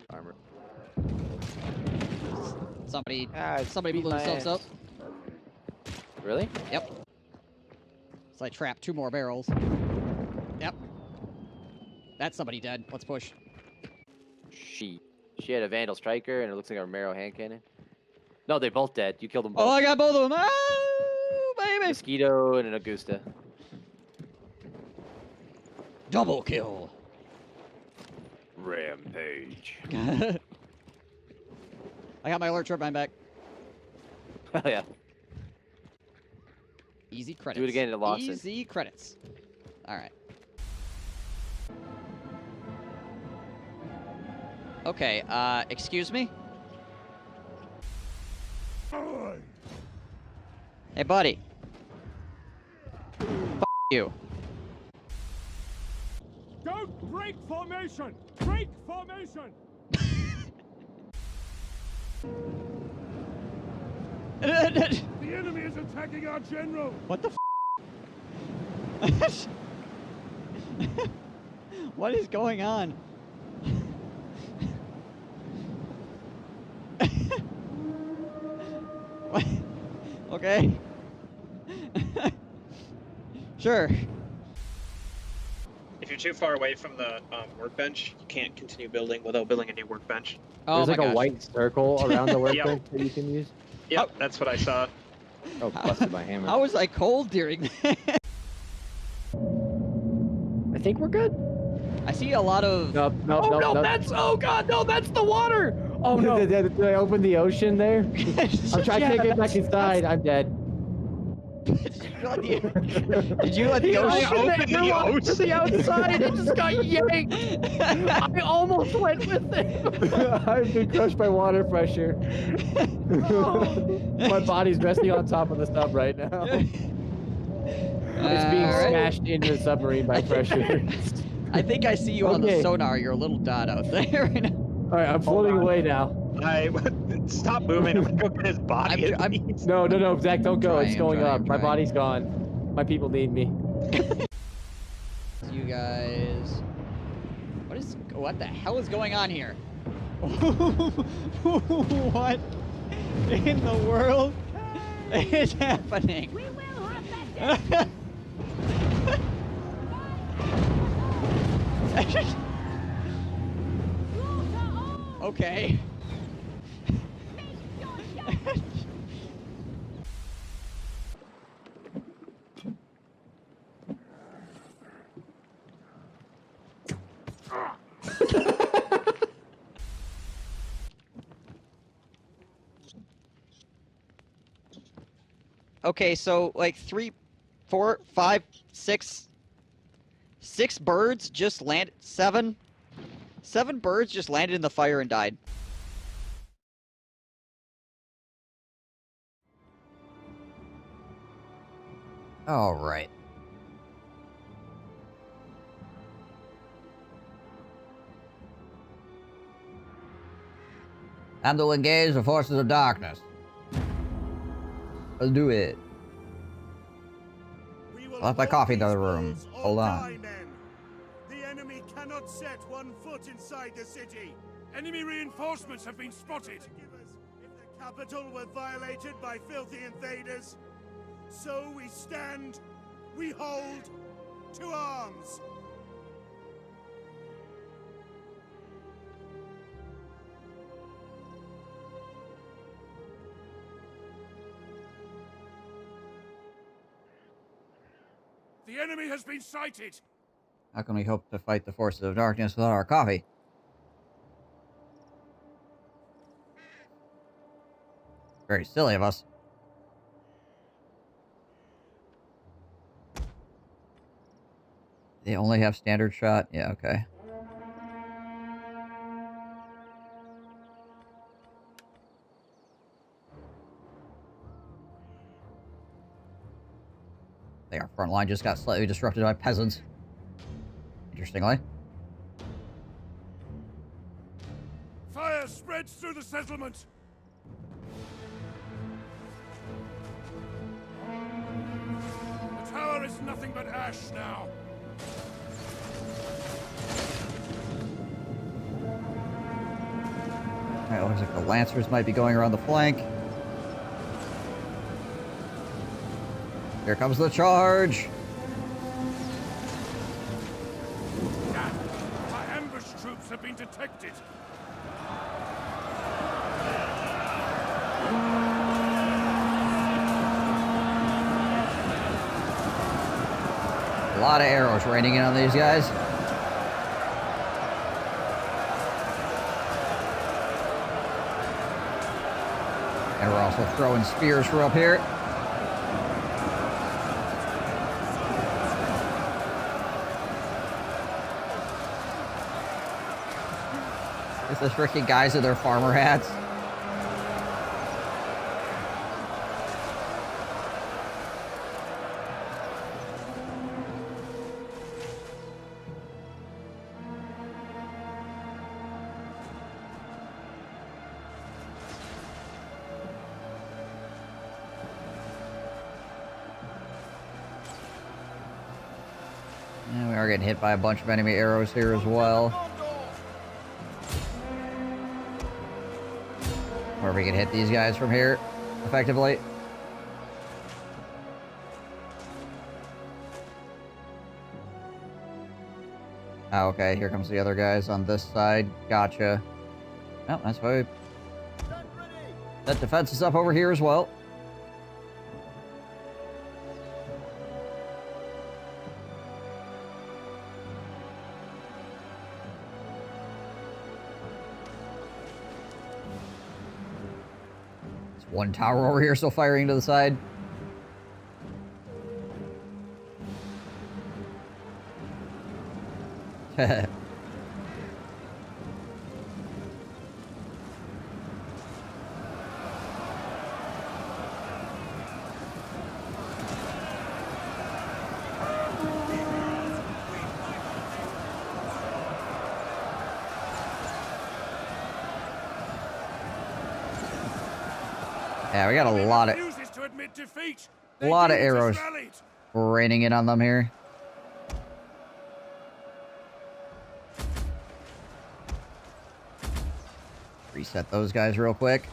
Speaker 8: Armor.
Speaker 1: Somebody
Speaker 8: beat
Speaker 1: blew
Speaker 8: my
Speaker 1: themselves
Speaker 8: ass.
Speaker 1: up.
Speaker 8: Really?
Speaker 1: Yep. So I trapped 2 more barrels. Yep. That's somebody dead. Let's push.
Speaker 8: She had a Vandal Striker, and it looks like a Romero hand cannon. No, they're both dead. You killed them both.
Speaker 1: Oh, I got both of them. Oh, baby.
Speaker 8: Mosquito and an Augusta.
Speaker 1: Double kill.
Speaker 8: Rampage.
Speaker 1: I got my alert turbine back.
Speaker 8: Hell yeah.
Speaker 1: Easy credits.
Speaker 8: Do it again at Lawson.
Speaker 1: Easy credits. All right. Okay, excuse me? Hey, buddy. F you.
Speaker 2: Don't break formation! Break formation! The enemy is attacking our general!
Speaker 1: What the f? What is going on? What? Okay. Sure.
Speaker 9: If you're too far away from the workbench, you can't continue building without building a new workbench.
Speaker 1: Oh
Speaker 7: There's
Speaker 1: my
Speaker 7: like a
Speaker 1: gosh.
Speaker 7: white circle around the workbench that you can use.
Speaker 9: Yep, that's what I saw.
Speaker 7: Oh, busted my hammer.
Speaker 1: How was I cold during that?
Speaker 7: I think we're good.
Speaker 1: I see a lot of...
Speaker 7: Nope, nope, nope, nope. Oh god, no, that's the water! Oh no. Did I open the ocean there? I'm trying to get back inside. I'm dead.
Speaker 1: Did you let the ocean
Speaker 7: open the ocean to the outside? It just got yanked. I almost went with it. I've been crushed by water pressure. My body's resting on top of the sub right now. It's being smashed into the submarine by pressure.
Speaker 1: I think I see you on the sonar. You're a little dot out there right now.
Speaker 7: All right, I'm floating away now.
Speaker 9: Stop moving. I'm gonna go get his body.
Speaker 7: No, Zach, don't go. It's going up. My
Speaker 1: trying.
Speaker 7: body's gone. My people need me.
Speaker 1: You guys... What the hell is going on here? What in the world is happening? We will have that. Okay. Okay, so like 3, 4, 5, 6 birds just landed. 7 birds just landed in the fire and died. All right. Time to engage the forces of darkness. Let's do it. I left my coffee in the other room. Hold on.
Speaker 2: The enemy cannot set one foot inside the city. Enemy reinforcements have been spotted. If the capital were violated by filthy invaders, so we stand, we hold, to arms. The enemy has been sighted.
Speaker 1: How can we hope to fight the forces of darkness without our coffee? Very silly of us. They only have standard shot? Yeah, okay. I think our front line just got slightly disrupted by peasants. Interestingly.
Speaker 2: Fire spreads through the settlement. The tower is nothing but ash now.
Speaker 1: Alright, looks like the Lancers might be going around the flank. Here comes the charge!
Speaker 2: Our ambush troops have been detected.
Speaker 1: A lot of arrows raining in on these guys. And we're also throwing spears from up here. It's those freaking guys in their farmer hats. And we are getting hit by a bunch of enemy arrows here as well. Or we can hit these guys from here, effectively. Oh, okay, here comes the other guys on this side. Gotcha. Oh, that's why that defense is up over here as well. One tower over here still firing to the side. Yeah, we got a lot of arrows raining in on them here. Reset those guys real quick.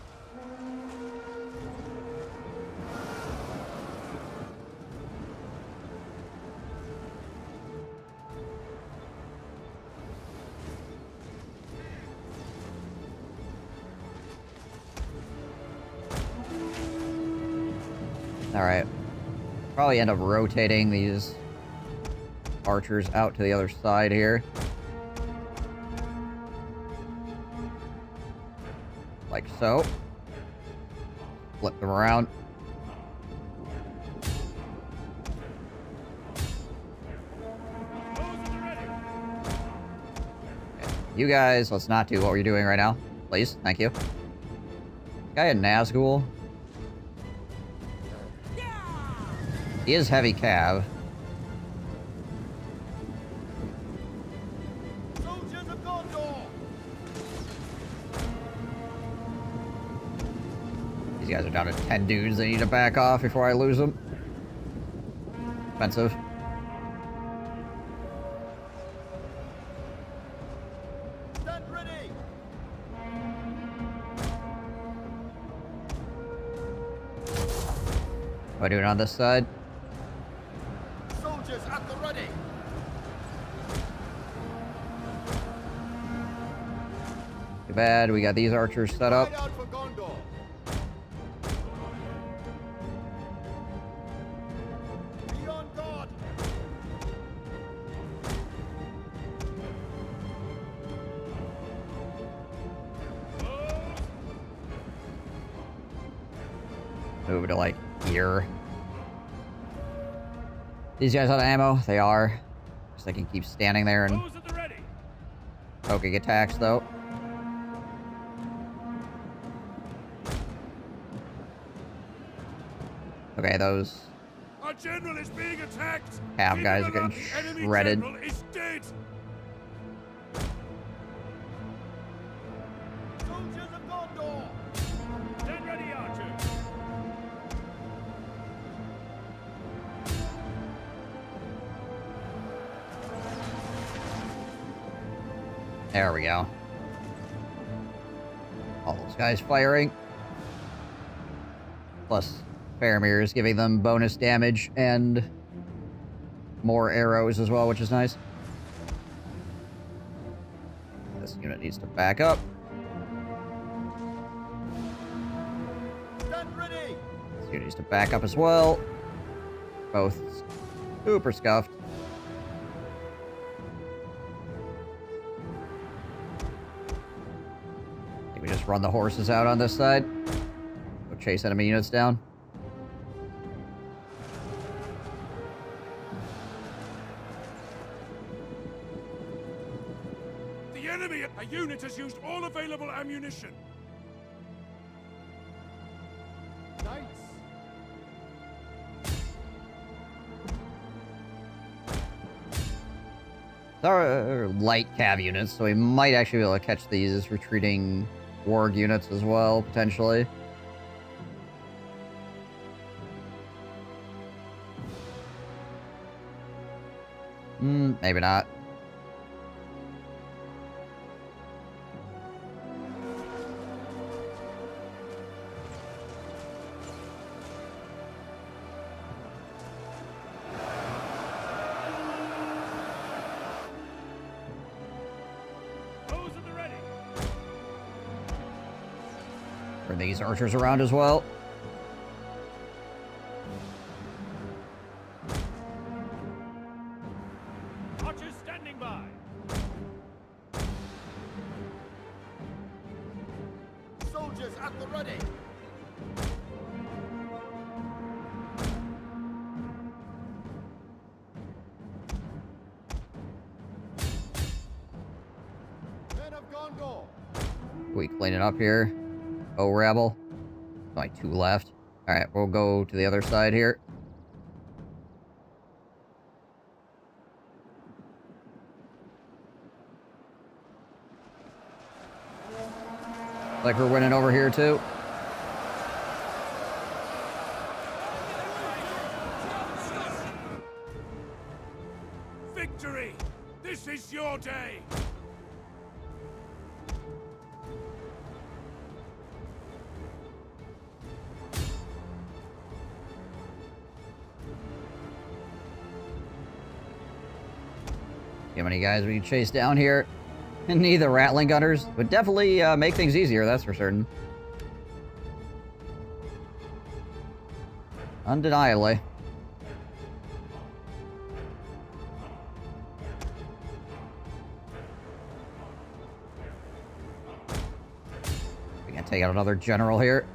Speaker 1: Alright. Probably end up rotating these archers out to the other side here. Like so. Flip them around. You guys, let's not do what we're doing right now. Please, thank you. Guy in Nazgul. He is heavy cav. These guys are down to 10 dudes. They need to back off before I lose them. Expensive. What am I doing on this side?
Speaker 2: Soldiers at the ready.
Speaker 1: Too bad, we got these archers set up.
Speaker 2: Out for Gondor. Be on guard.
Speaker 1: Move to like here. These guys out of ammo? They are. So they can keep standing there and poking attacks though. Okay, those
Speaker 2: Our general is being attacked.
Speaker 1: cav guys are getting shredded.
Speaker 2: General is dead. Soldiers of Gondor. Stand ready, archers.
Speaker 1: There we go. All those guys firing. Plus, Faramir is giving them bonus damage and more arrows as well, which is nice. This unit needs to back up.
Speaker 2: Stand ready.
Speaker 1: This unit needs to back up as well. Both super scuffed. I think we just run the horses out on this side. Go chase enemy units down.
Speaker 2: The enemy, a unit has used all available ammunition. Knights.
Speaker 1: They're light cav units, so we might actually be able to catch these retreating warg units as well, potentially. Maybe not.
Speaker 2: Those at the ready.
Speaker 1: Bring these archers around as well.
Speaker 2: Archers standing by. Soldiers at the ready. Men of Gondor.
Speaker 1: We clean it up here. Oh, rabble. Only 2 left. Alright, we'll go to the other side here. Like we're winning over here too.
Speaker 2: Victory! This is your day!
Speaker 1: See how many guys we can chase down here. And need the Rattling Gunners. Would definitely make things easier, that's for certain. Undeniably. Can't take out another general here.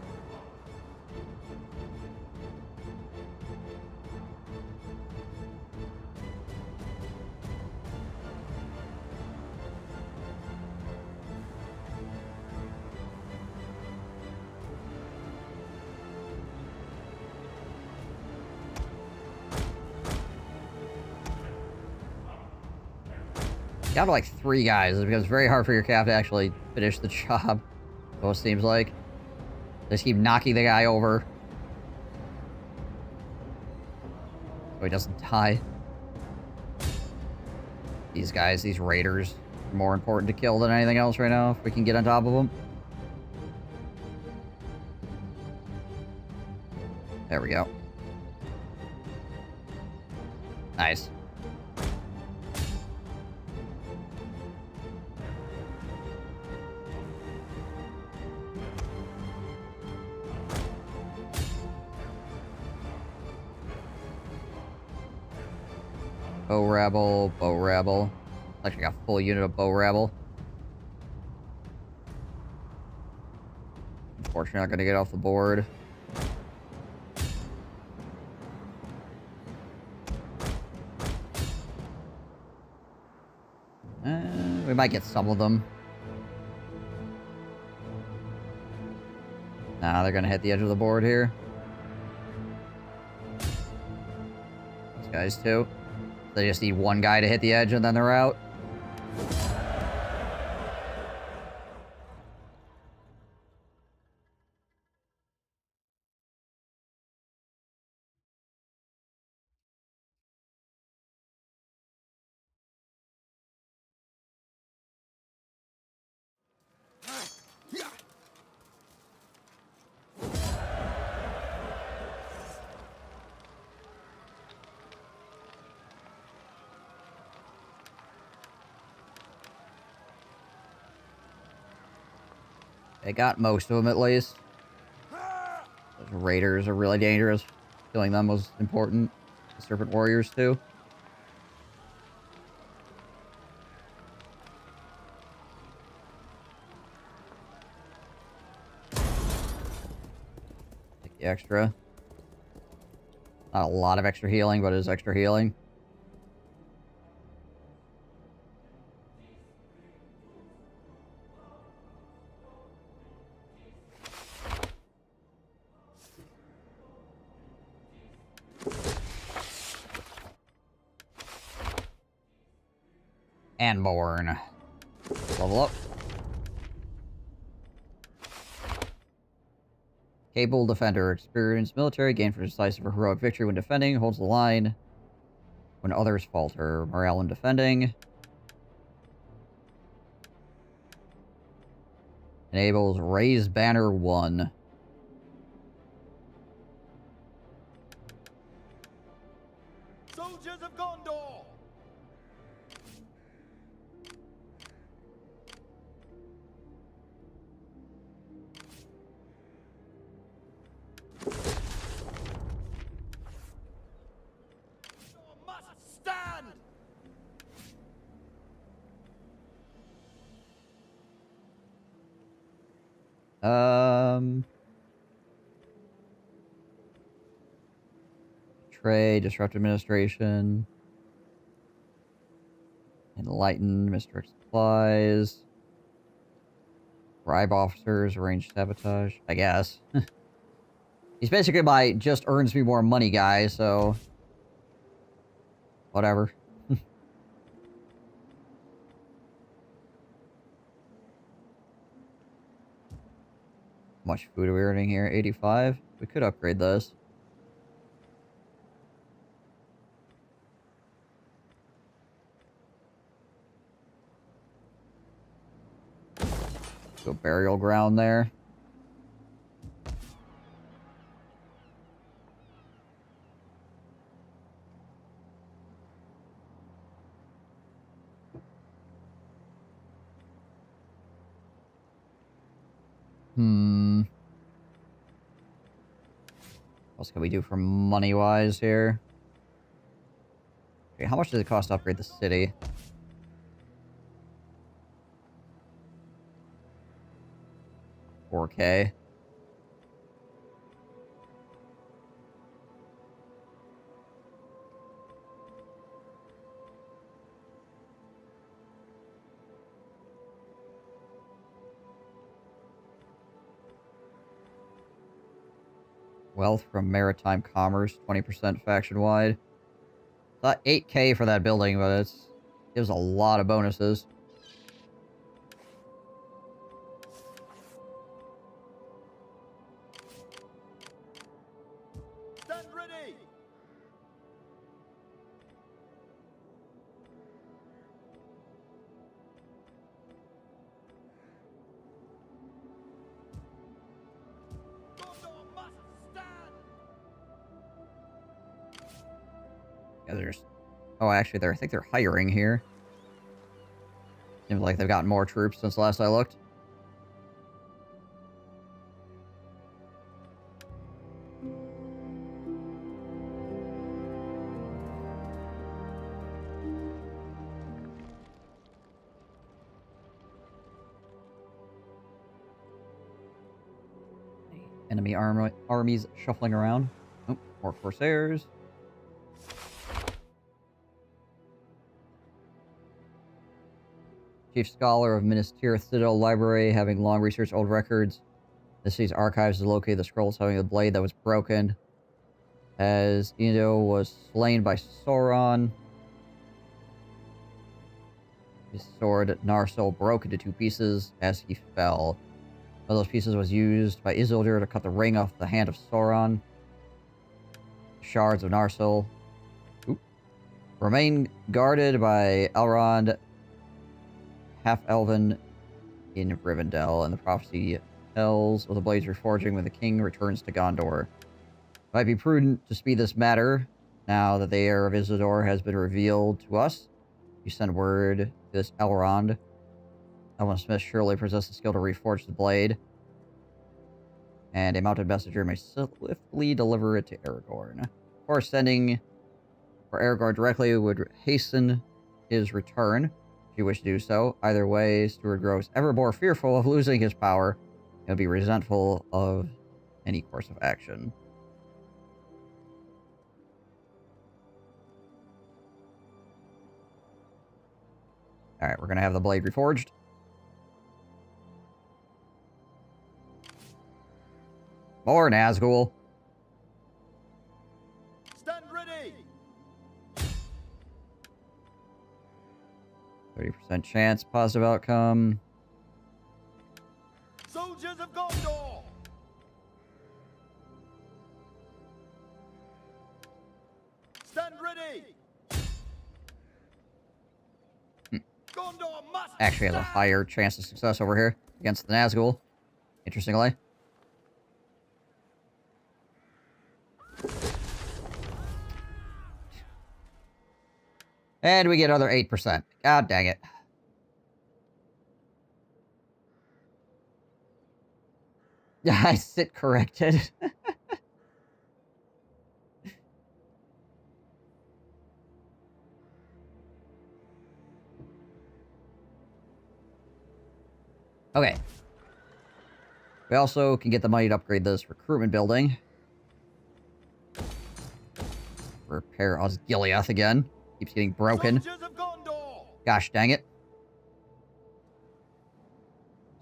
Speaker 1: Down to like 3 guys. It becomes very hard for your cap to actually finish the job. So it seems like. Just keep knocking the guy over. So he doesn't die. These guys, these raiders, are more important to kill than anything else right now, if we can get on top of them. There we go. Nice. Bow rabble, bow rabble. Actually got a full unit of bow rabble. Unfortunately, not gonna get off the board. We might get some of them. Nah, they're gonna hit the edge of the board here. These guys too. They just need one guy to hit the edge and then they're out. They got most of them, at least. Those raiders are really dangerous. Killing them was important. The serpent warriors, too. Take the extra. Not a lot of extra healing, but it is extra healing. And Morn. Level up. Capable defender. Experienced military. Gain for decisive or heroic victory when defending. Holds the line when others falter. Morale when defending. Enables Raise Banner 1.
Speaker 2: Soldiers of Gondor! Must stand!
Speaker 1: Trade, disrupt administration. Enlighten, misdirect supplies. Bribe officers, arrange sabotage. I guess. He's basically my just earns me more money guy, so... Whatever. How much food are we earning here? 85? We could upgrade this. Go burial ground there. What else can we do for money-wise here? Okay, how much does it cost to upgrade the city? 4K. Wealth from maritime commerce, 20% faction-wide. Not 8K for that building, but it gives a lot of bonuses.
Speaker 2: Stand ready! Gondor must stand!
Speaker 1: Yeah, there's... Oh, actually, I think they're hiring here. Seems like they've gotten more troops since last I looked. Enemy armies shuffling around. Oh, more Corsairs. Chief Scholar of Minas Tirith Citadel Library, having long researched old records. The city's archives has located the scrolls having the blade that was broken. As Indo was slain by Sauron. His sword, Narsil, broke into 2 pieces as he fell. One of those pieces was used by Isildur to cut the ring off the hand of Sauron. Shards of Narsil remain guarded by Elrond, half-elven in Rivendell, and the prophecy tells of the blades reforging when the king returns to Gondor. It might be prudent to speed this matter, now that the heir of Isildur has been revealed to us. You send word to this Elrond. Elven Smith surely possesses the skill to reforge the blade, and a mounted messenger may swiftly deliver it to Aragorn. Of course, sending for Aragorn directly would hasten his return, if you wish to do so. Either way, Steward grows ever more fearful of losing his power and would be resentful of any course of action. Alright, we're going to have the blade reforged. More Nazgul.
Speaker 2: Stand ready!
Speaker 1: 30% chance, positive outcome.
Speaker 2: Soldiers of Gondor! Stand ready! Gondor must
Speaker 1: Actually has a higher chance of success over here against the Nazgul, interestingly. And we get another 8%. God dang it. I sit corrected. Okay. We also can get the money to upgrade this recruitment building. Repair Osgiliath again. Keeps getting broken. Gosh dang it.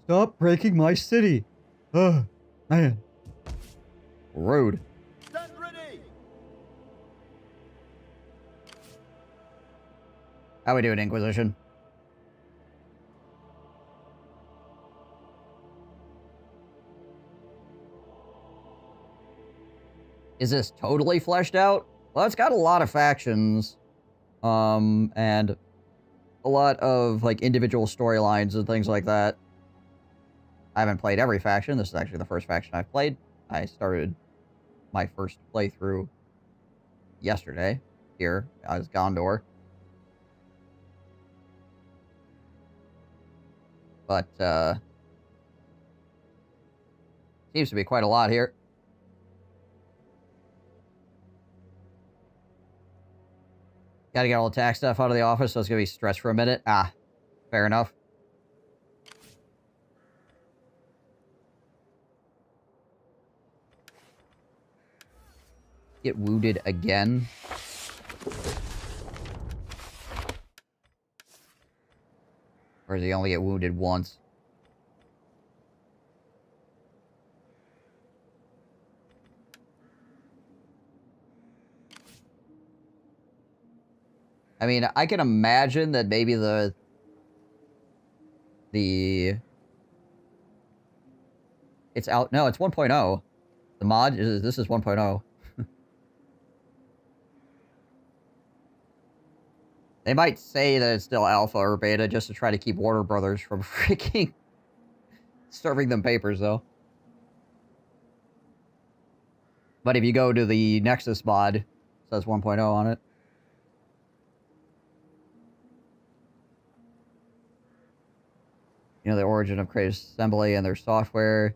Speaker 1: Stop breaking my city. Ugh, man. Rude.
Speaker 2: Stand ready!
Speaker 1: How we doing, Inquisition? Is this totally fleshed out? Well, it's got a lot of factions. And a lot of, like, individual storylines and things like that. I haven't played every faction. This is actually the first faction I've played. I started my first playthrough yesterday here as Gondor. But, seems to be quite a lot here. Gotta get all the tax stuff out of the office, so it's gonna be stressed for a minute. Ah, fair enough. get wounded again. Or does he only get wounded once? I mean, I can imagine that maybe it's out. No, it's 1.0. The mod is, this is 1.0. They might say that it's still alpha or beta just to try to keep Warner Brothers from freaking serving them papers, though. But if you go to the Nexus mod, it says 1.0 on it. You know, the origin of Creative Assembly and their software.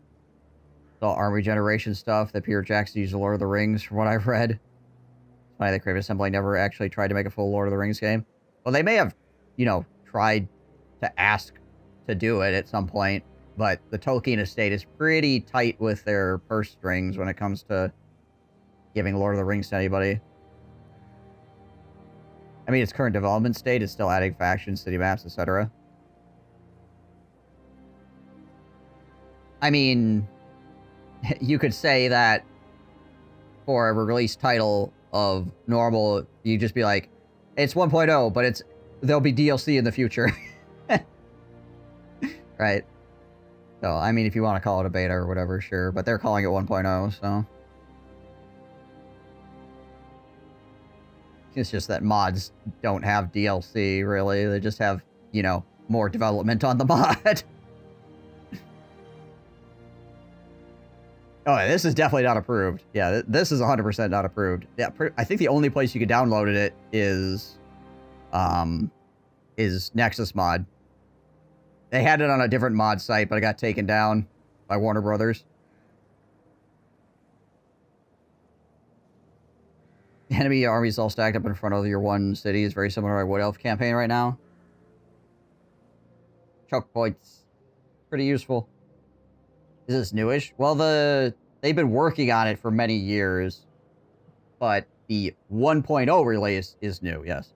Speaker 1: It's all arm regeneration stuff that Peter Jackson used in Lord of the Rings, from what I've read. It's funny that Creative Assembly never actually tried to make a full Lord of the Rings game. Well, they may have, you know, tried to ask to do it at some point, but the Tolkien estate is pretty tight with their purse strings when it comes to giving Lord of the Rings to anybody. I mean, its current development state is still adding factions, city maps, etc. I mean, you could say that for a release title of normal, you just be like, it's 1.0, but there'll be DLC in the future. Right? So, I mean, if you want to call it a beta or whatever, sure. But they're calling it 1.0, so. It's just that mods don't have DLC, really. They just have, you know, more development on the mod. Oh, this is definitely not approved. Yeah, this is 100% not approved. Yeah, I think the only place you could download it is Nexus Mod. They had it on a different mod site, but it got taken down by Warner Brothers. Enemy armies all stacked up in front of your one city is very similar to our Wood Elf campaign right now. Choke points. Pretty useful. Is this newish? Well, they've been working on it for many years, but the 1.0 release is new, yes.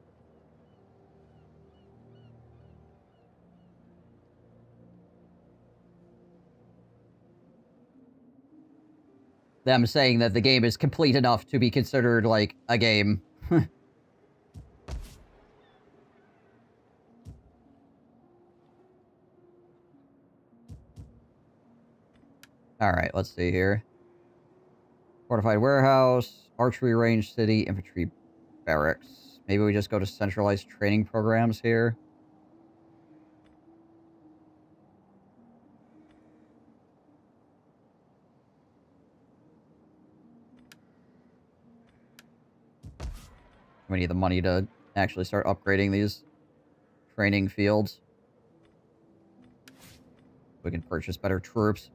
Speaker 1: Them saying that the game is complete enough to be considered, like, a game. Alright, let's see here. Fortified warehouse, archery range city, infantry barracks. Maybe we just go to centralized training programs here. We need the money to actually start upgrading these training fields. We can purchase better troops.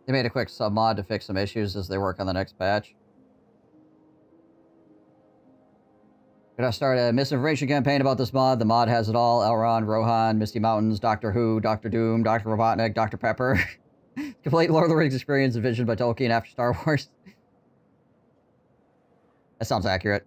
Speaker 1: They made a quick sub-mod to fix some issues as they work on the next patch. Gonna start a misinformation campaign about this mod. The mod has it all. Elrond, Rohan, Misty Mountains, Doctor Who, Doctor Doom, Dr. Robotnik, Dr. Pepper. Complete Lord of the Rings experience envisioned by Tolkien after Star Wars. That sounds accurate.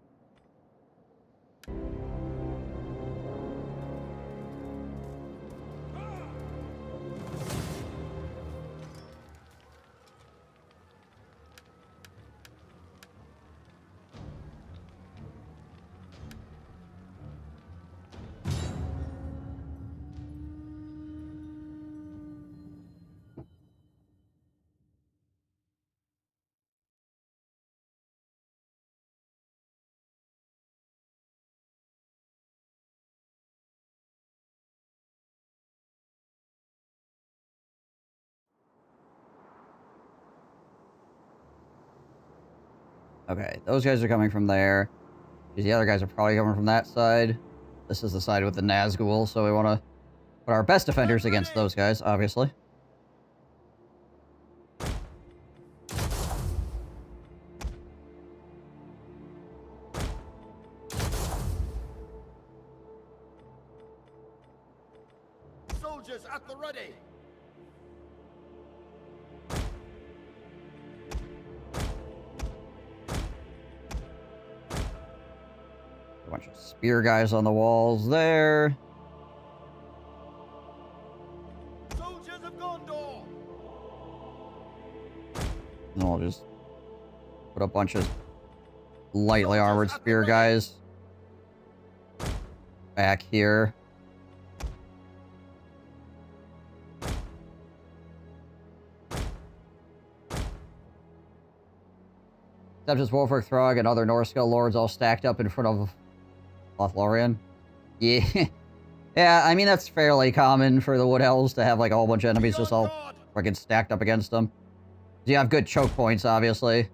Speaker 1: Okay, those guys are coming from there. The other guys are probably coming from that side. This is the side with the Nazgul, so we want to put our best defenders against those guys, obviously.
Speaker 2: Soldiers at the ready.
Speaker 1: A bunch of spear guys on the walls there.
Speaker 2: Soldiers of Gondor.
Speaker 1: And we'll just put a bunch of lightly armored spear guys back here. Except Wolfric Throg and other Norse lords all stacked up in front of LotR. Yeah. Yeah, I mean, that's fairly common for the Wood Elves to have like a whole bunch of enemies just all freaking stacked up against them. You have good choke points, obviously.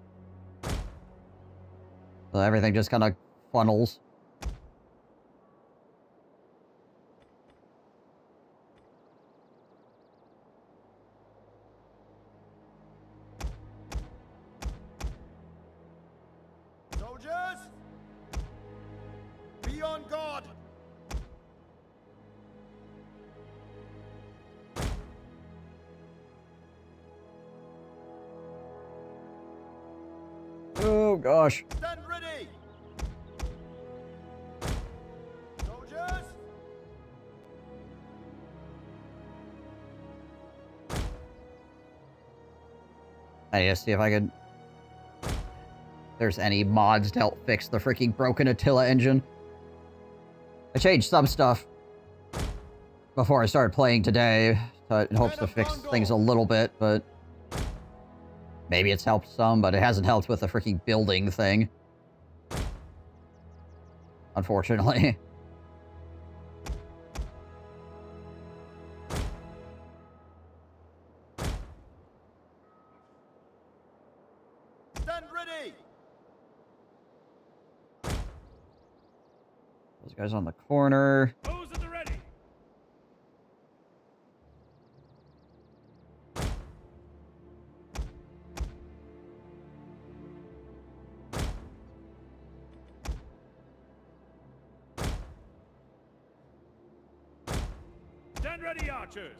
Speaker 1: So everything just kind of funnels.
Speaker 2: Soldiers, be on guard.
Speaker 1: Oh, gosh.
Speaker 2: Stand ready. Soldiers.
Speaker 1: I need to see if I could... there's any mods to help fix the freaking broken Attila engine. I changed some stuff before I started playing today in hopes to fix things a little bit, but maybe it's helped some, but it hasn't helped with the freaking building thing. Unfortunately.
Speaker 2: Stand ready.
Speaker 1: Those guys on the corner.
Speaker 2: Those at the ready. Stand ready, archers.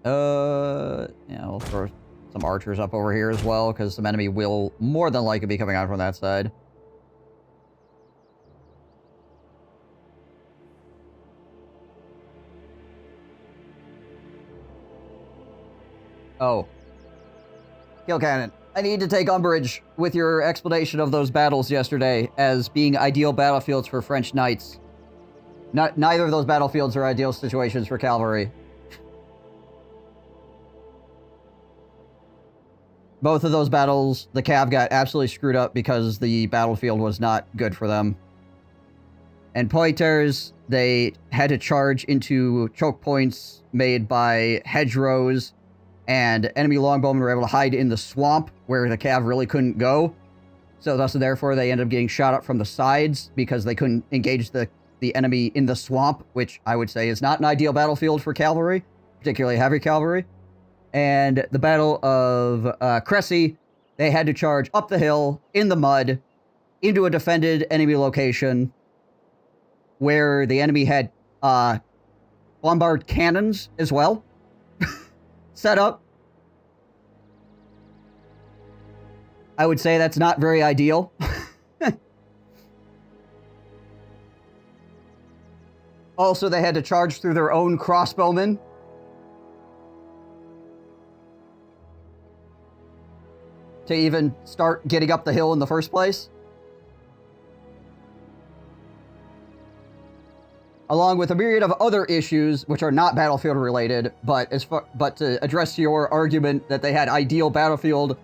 Speaker 1: Yeah, we'll throw some archers up over here as well, because some enemy will more than likely be coming out from that side. Oh. Kill Cannon, I need to take umbrage with your explanation of those battles yesterday as being ideal battlefields for French knights. Neither of those battlefields are ideal situations for cavalry. Both of those battles, the Cav got absolutely screwed up because the battlefield was not good for them. And pointers, they had to charge into choke points made by hedgerows, and enemy longbowmen were able to hide in the swamp where the Cav really couldn't go. So thus and therefore they ended up getting shot up from the sides because they couldn't engage the enemy in the swamp, which I would say is not an ideal battlefield for cavalry, particularly heavy cavalry. And the Battle of Cressy, they had to charge up the hill, in the mud, into a defended enemy location, where the enemy had bombard cannons as well set up. I would say that's not very ideal. Also, they had to charge through their own crossbowmen. To even start getting up the hill in the first place. Along with a myriad of other issues, which are not battlefield related, but to address your argument that they had ideal battlefield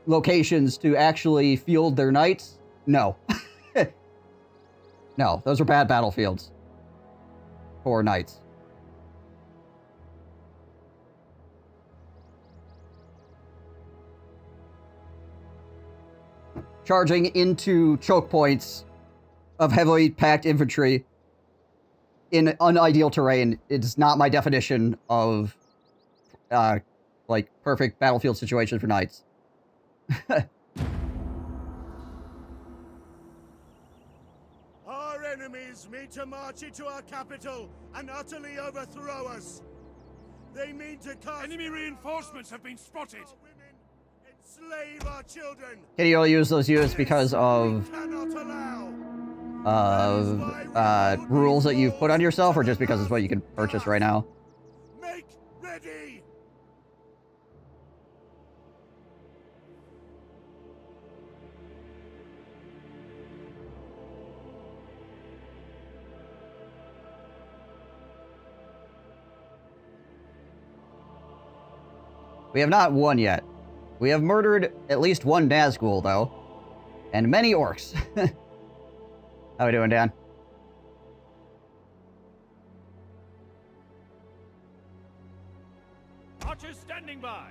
Speaker 1: locations to actually field their knights, no. No, those are bad battlefields for knights. Charging into choke points of heavily packed infantry in unideal terrain is not my definition of, like, perfect battlefield situation for knights.
Speaker 2: Our enemies mean to march into our capital and utterly overthrow us. They mean to cast... Enemy reinforcements have been spotted. Women, enslave our children.
Speaker 1: Can you only use those units because of
Speaker 2: Cannot allow.
Speaker 1: rules that you've put on yourself, or just because it's what you can purchase right now?
Speaker 2: Make ready.
Speaker 1: We have not won yet. We have murdered at least one Nazgul, though. And many orcs. How we doing, Dan?
Speaker 2: Archers standing by.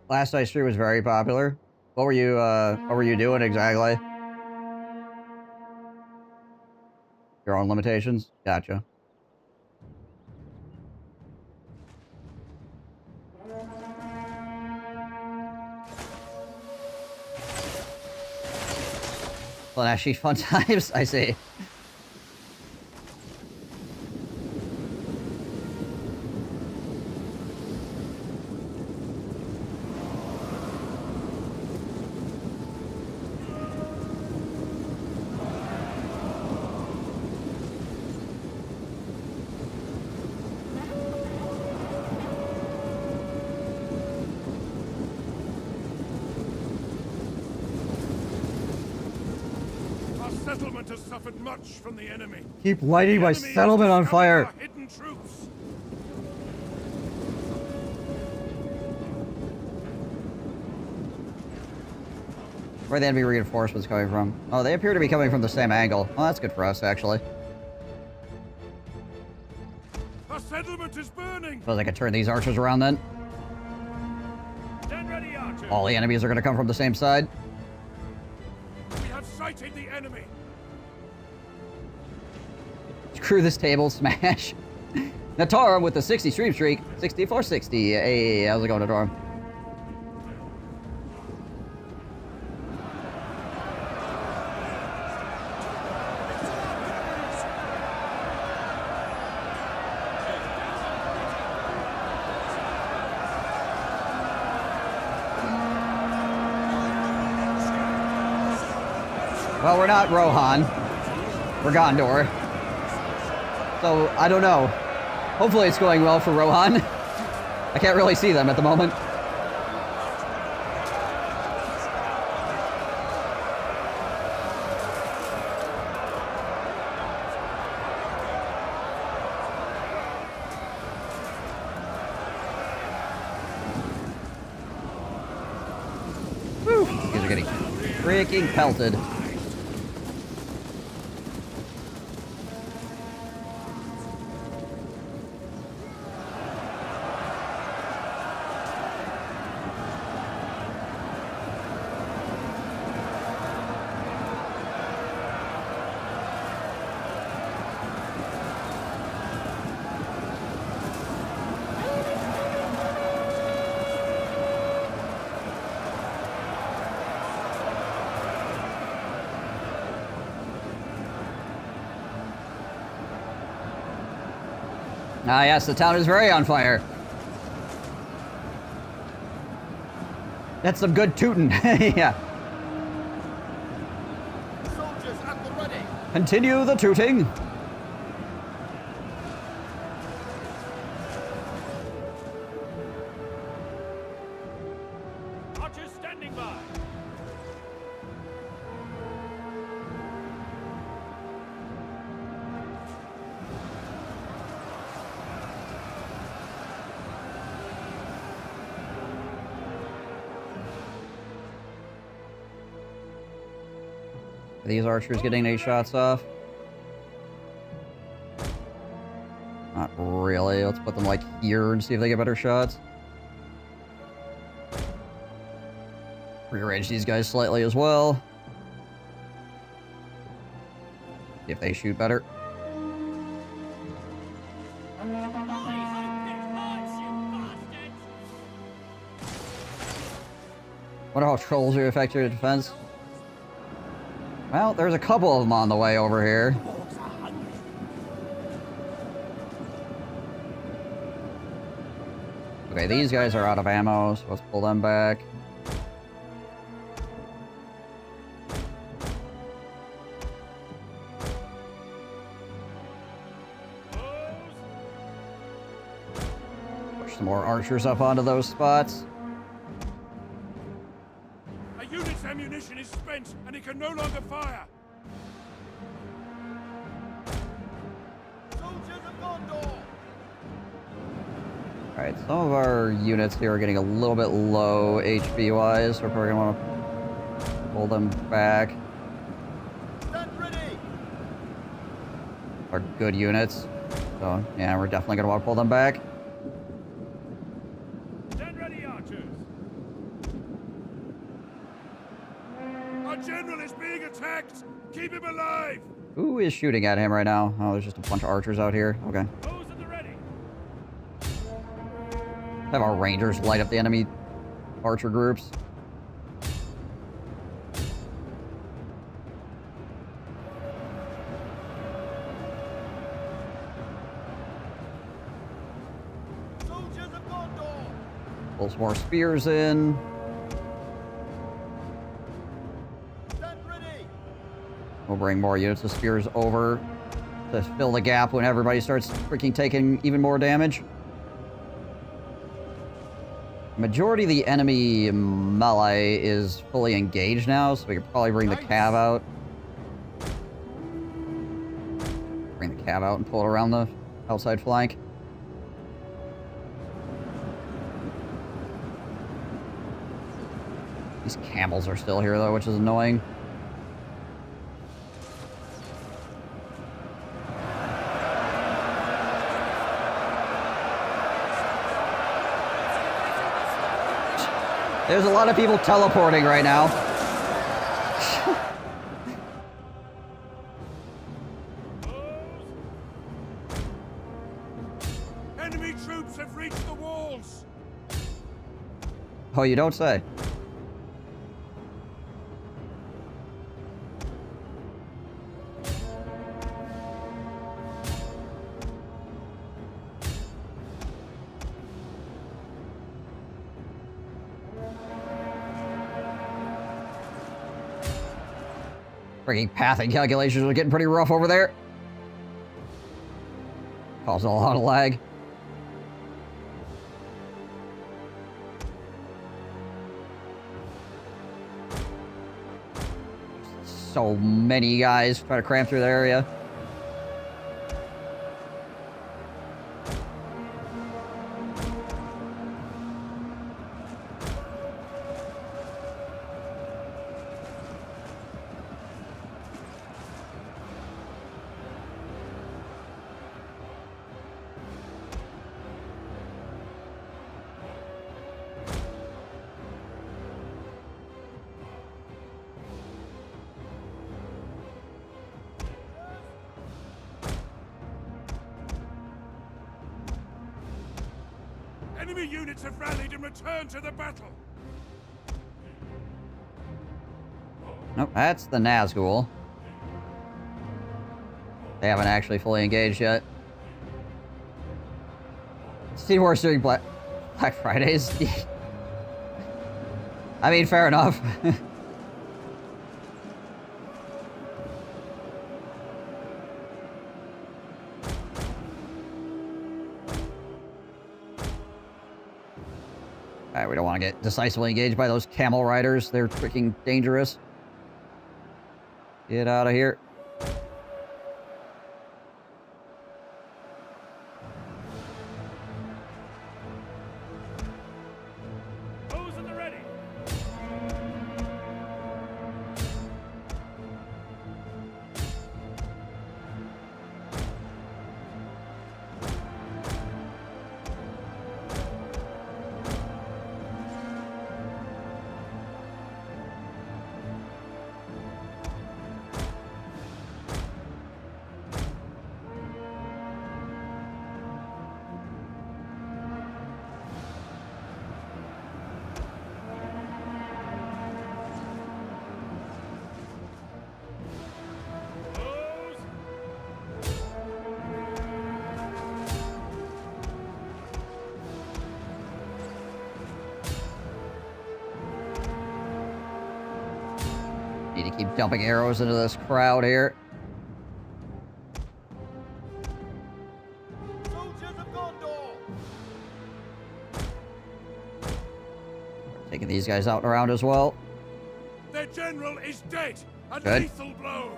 Speaker 1: Last night's stream was very popular. What were you doing exactly? Your own limitations? Gotcha. Well, actually fun times, I see.
Speaker 2: Settlement has suffered much from the enemy.
Speaker 1: Keep lighting my settlement on fire.
Speaker 2: Hidden troops.
Speaker 1: Where are the enemy reinforcements coming from? Oh, they appear to be coming from the same angle. Oh, that's good for us, actually.
Speaker 2: Our settlement is burning.
Speaker 1: Suppose I could turn these archers around then.
Speaker 2: Stand ready, archers.
Speaker 1: All the enemies are going to come from the same side.
Speaker 2: We have sighted the enemy.
Speaker 1: Screw this table, smash. Natar with the 60 stream streak. 6460. Hey, how's it going, Natar? Well, we're not Rohan. We're Gondor. So, I don't know. Hopefully it's going well for Rohan. I can't really see them at the moment. Whew. These guys are getting freaking pelted. Ah, yes, the town is very on fire. That's some good tootin'. Yeah.
Speaker 2: Soldiers at the ready.
Speaker 1: Continue the tooting.
Speaker 2: Archers standing by.
Speaker 1: Are these archers getting 8 shots off? Not really. Let's put them like here and see if they get better shots. rearrange these guys slightly as well. See if they shoot better. Wonder how trolls are effective at defense. Well, there's a couple of them on the way over here. Okay, these guys are out of ammo, so let's pull them back. Push some more archers up onto those spots.
Speaker 2: A unit's ammunition is spent, and it can no longer fire. Soldiers of Gondor!
Speaker 1: Alright, some of our units here are getting a little bit low HP-wise, so we're probably going to want to pull them back.
Speaker 2: Stand ready!
Speaker 1: Are good units. So, yeah, we're definitely going to want to pull them back.
Speaker 2: Stand ready, archers! Our general is being attacked! Keep him alive!
Speaker 1: Who is shooting at him right now? Oh, there's just a bunch of archers out here. Okay.
Speaker 2: Those at the ready!
Speaker 1: Have our rangers light up the enemy archer groups.
Speaker 2: Soldiers of Gondor!
Speaker 1: Pull some more spears in.
Speaker 2: Stand ready!
Speaker 1: We'll bring more units of spears over to fill the gap when everybody starts freaking taking even more damage. Majority of the enemy melee is fully engaged now, so we could probably bring the cav out. Bring the cav out and pull it around the outside flank. These camels are still here, though, which is annoying. There's a lot of people teleporting right now.
Speaker 2: Enemy troops have reached the walls!
Speaker 1: Oh, you don't say. Freaking pathing calculations are getting pretty rough over there. Causing a lot of lag. So many guys trying to cram through the area.
Speaker 2: Enemy units have rallied and returned to the battle!
Speaker 1: Nope, that's the Nazgul. They haven't actually fully engaged yet. Steam Wars doing Black Fridays. I mean, fair enough. Alright, we don't want to get decisively engaged by those camel riders. They're freaking dangerous. Get out of here.
Speaker 2: Those at the ready!
Speaker 1: Need to keep dumping arrows into this crowd here.
Speaker 2: Soldiers of Gondor!
Speaker 1: Taking these guys out and around as well.
Speaker 2: Their general is dead! A
Speaker 1: Good.
Speaker 2: lethal blow!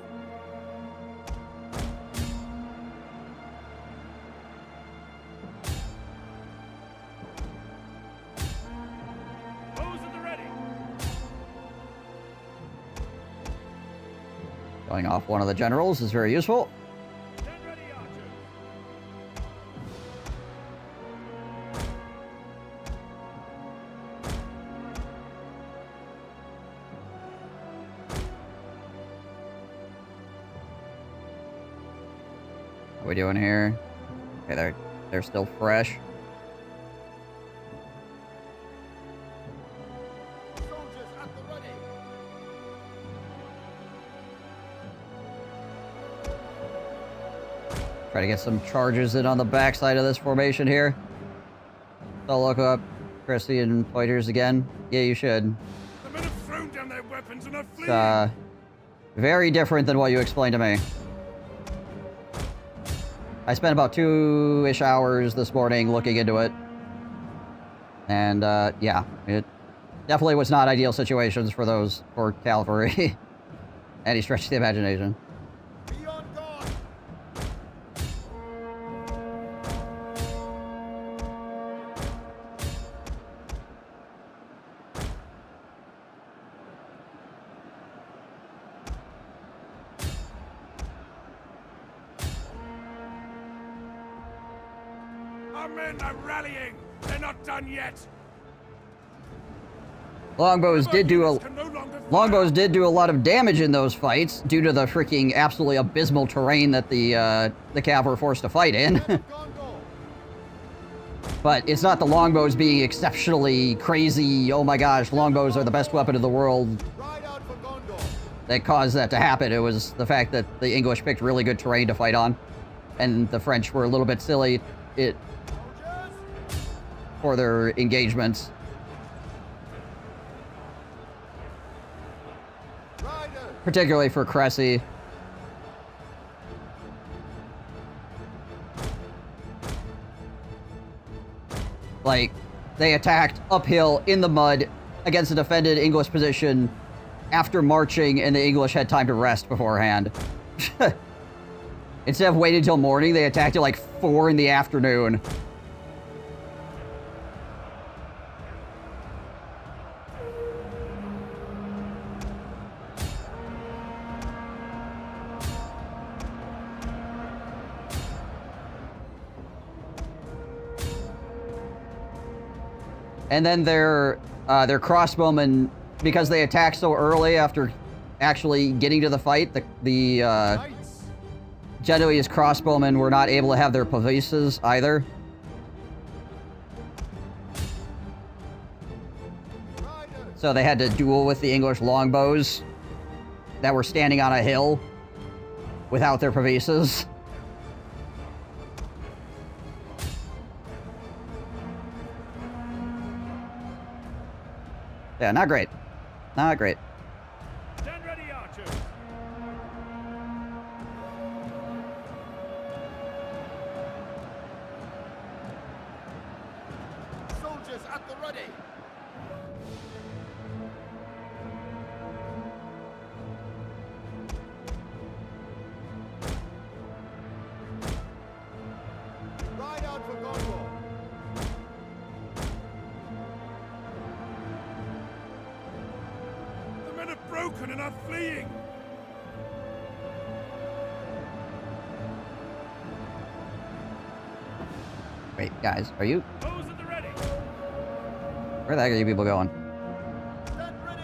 Speaker 2: Bows at the ready!
Speaker 1: Going off one of the generals is very useful.
Speaker 2: Stand ready, archers!
Speaker 1: What are we doing here? Okay, they're still fresh.
Speaker 2: Soldiers at the ready!
Speaker 1: Try to get some charges in on the backside of this formation here. So look up Christian fighters again. Yeah, you should.
Speaker 2: The men have thrown down their weapons and are
Speaker 1: It's
Speaker 2: fleeing!
Speaker 1: very different than what you explained to me. I spent about 2-ish hours this morning looking into it. And, yeah, it definitely was not ideal situations for cavalry. Any stretch of the imagination.
Speaker 2: Be on guard! Our men are rallying! They're not done yet!
Speaker 1: Longbows did do a
Speaker 2: Can no longer fire.
Speaker 1: Longbows did do a lot of damage in those fights due to the freaking absolutely abysmal terrain that the cav were forced to fight in. But it's not the longbows being exceptionally crazy, oh my gosh, longbows are the best weapon in the world,
Speaker 2: Ride out for Gondor!
Speaker 1: that caused that to happen. It was the fact that the English picked really good terrain to fight on, and the French were a little bit silly
Speaker 2: Soldiers!
Speaker 1: for their engagements.
Speaker 2: Riders!
Speaker 1: Particularly for Cressy. Like, they attacked uphill in the mud against a defended English position after marching, and the English had time to rest beforehand. Instead of waiting until morning, they attacked at like 4 in the afternoon. And then their crossbowmen, because they attacked so early after actually getting to the fight, the
Speaker 2: Knights!
Speaker 1: Genoese crossbowmen were not able to have their pavises either.
Speaker 2: Riders!
Speaker 1: So they had to duel with the English longbows that were standing on a hill without their pavises. Yeah, not great. Not great.
Speaker 2: Stand ready, archers! Soldiers at the ready! Ride out for Gondor! The men are broken and are fleeing!
Speaker 1: Wait, guys, are you...
Speaker 2: Bows at the ready!
Speaker 1: Where the heck are you people going?
Speaker 2: Stand ready!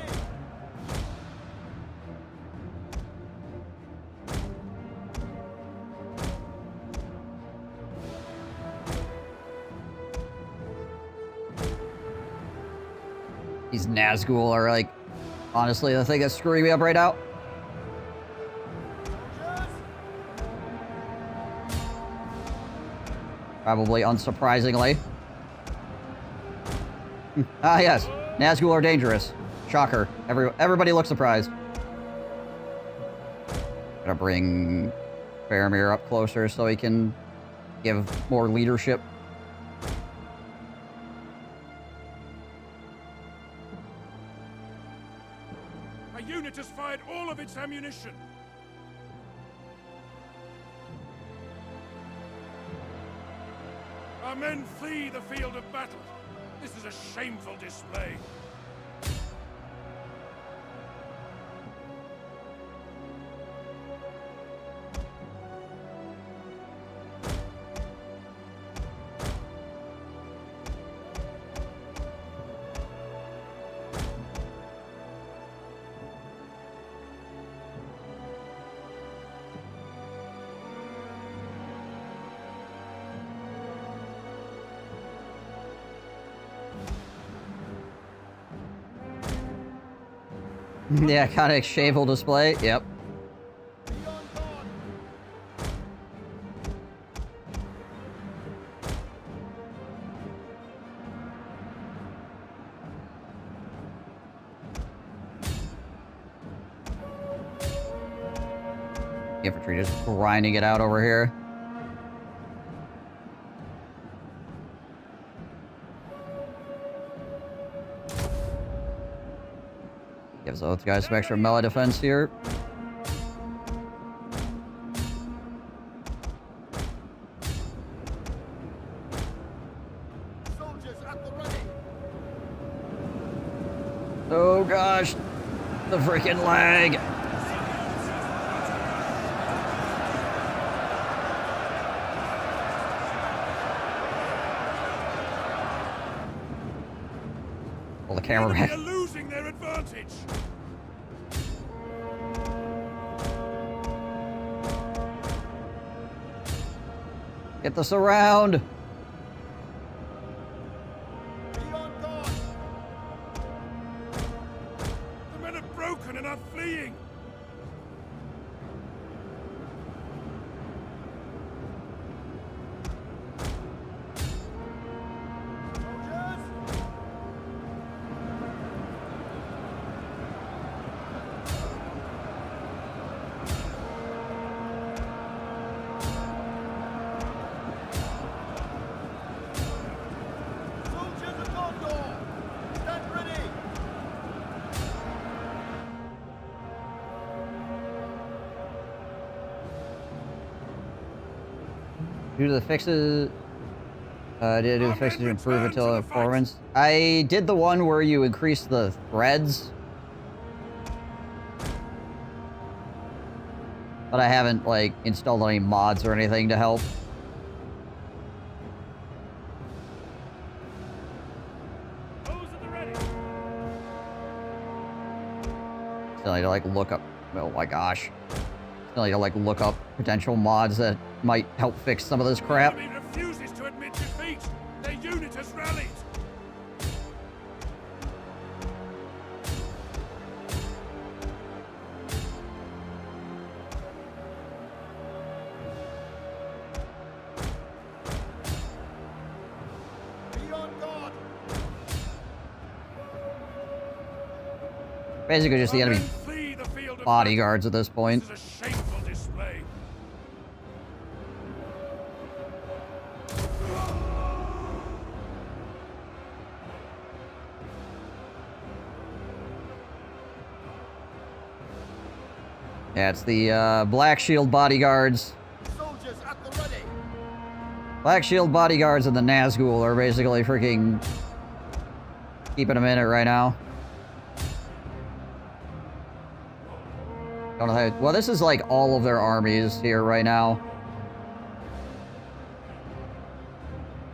Speaker 1: These Nazgul are, like, honestly the thing that's screwing me up right now.
Speaker 2: Soldiers!
Speaker 1: Probably unsurprisingly. Ah, yes. Nazgul are dangerous. Shocker. Everybody looks surprised. Gotta bring Faramir up closer so he can give more leadership.
Speaker 2: A unit has fired all of its ammunition. Our men flee the field of battle. This is a shameful display.
Speaker 1: Yeah, kind of shavel display. Yep. Infantry just grinding it out over here. Gives those guys some extra melee defense here. Oh gosh, the freaking lag. Pull the camera back.
Speaker 2: They're losing their advantage.
Speaker 1: Get the surround.
Speaker 2: The men are broken and are fleeing.
Speaker 1: Due to the fixes, did do the fixes to improve Attila performance? I did the one where you increase the threads, but I haven't like installed any mods or anything to help. Still need to like look up. Oh my gosh. Still need to like look up potential mods that might help fix some of this crap.
Speaker 2: The enemy refuses to admit defeat. Their unit has rallied. Be on guard.
Speaker 1: Basically just the
Speaker 2: Our
Speaker 1: enemy
Speaker 2: men flee the field of
Speaker 1: bodyguards at this point.
Speaker 2: battle. This is a shameful display.
Speaker 1: Yeah, it's the Black Shield bodyguards.
Speaker 2: Soldiers at the ready.
Speaker 1: Black Shield bodyguards and the Nazgul are basically freaking keeping them in it right now. Don't know how. Well, this is like all of their armies here right now.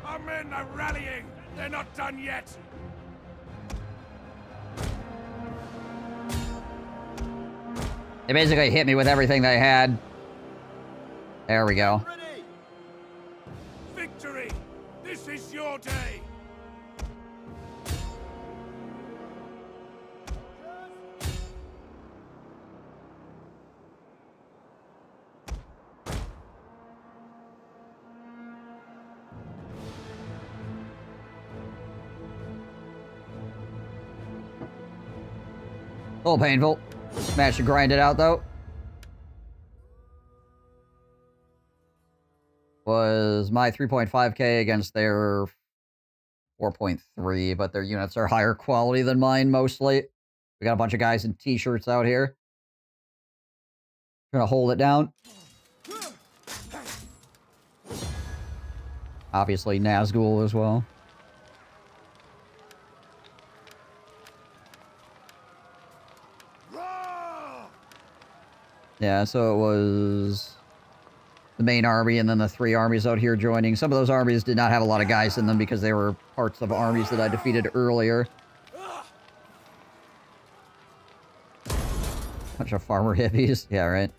Speaker 2: Our men are rallying. They're not done yet.
Speaker 1: They basically hit me with everything they had. There we go.
Speaker 2: Ready. Victory. This is your day.
Speaker 1: A little painful. Managed to grind it out though. was my 3.5k against their 4.3, but their units are higher quality than mine mostly. We got a bunch of guys in t-shirts out here. Trying to hold it down. Obviously Nazgul as well. Yeah, so it was the main army and then the 3 armies out here joining. Some of those armies did not have a lot of guys in them because they were parts of armies that I defeated earlier. Bunch of farmer hippies. Yeah, right.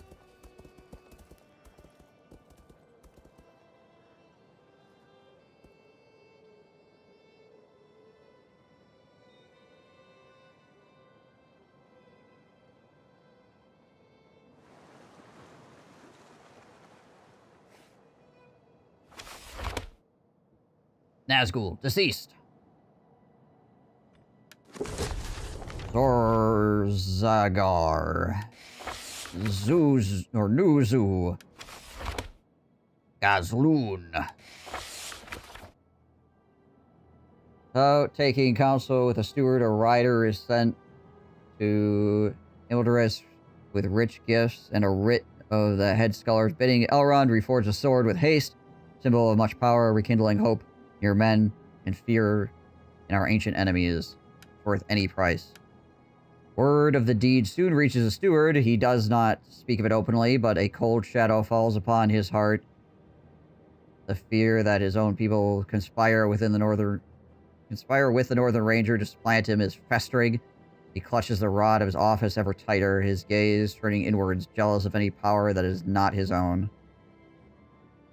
Speaker 1: Nazgul, deceased. Zorzagar. Zuz, or Nuzu. Gazloon. So, taking counsel with a steward or rider is sent to Ildris with rich gifts and a writ of the head scholars bidding Elrond reforge a sword with haste, symbol of much power, rekindling hope in your men and fear in our ancient enemies, worth any price. Word of the deed soon reaches the steward. He does not speak of it openly, but a cold shadow falls upon his heart. The fear that his own people conspire with the Northern Ranger to supplant him is festering. He clutches the rod of his office ever tighter, his gaze turning inwards, jealous of any power that is not his own.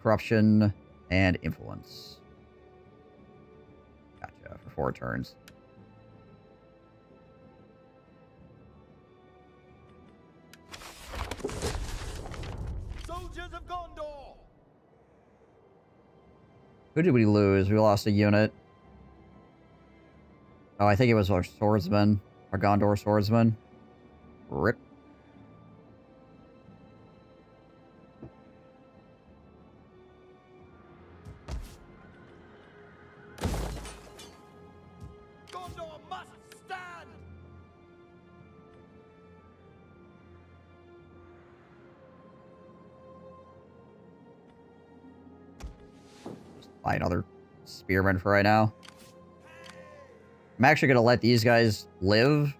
Speaker 1: Corruption and influence. Gotcha, for 4 turns.
Speaker 2: Soldiers of Gondor!
Speaker 1: Who did we lose? We lost a unit. Oh, I think it was our swordsman. Our Gondor swordsman. Rip.
Speaker 2: Gondor must stand!
Speaker 1: Buy another spearman for right now. I'm actually going to let these guys live,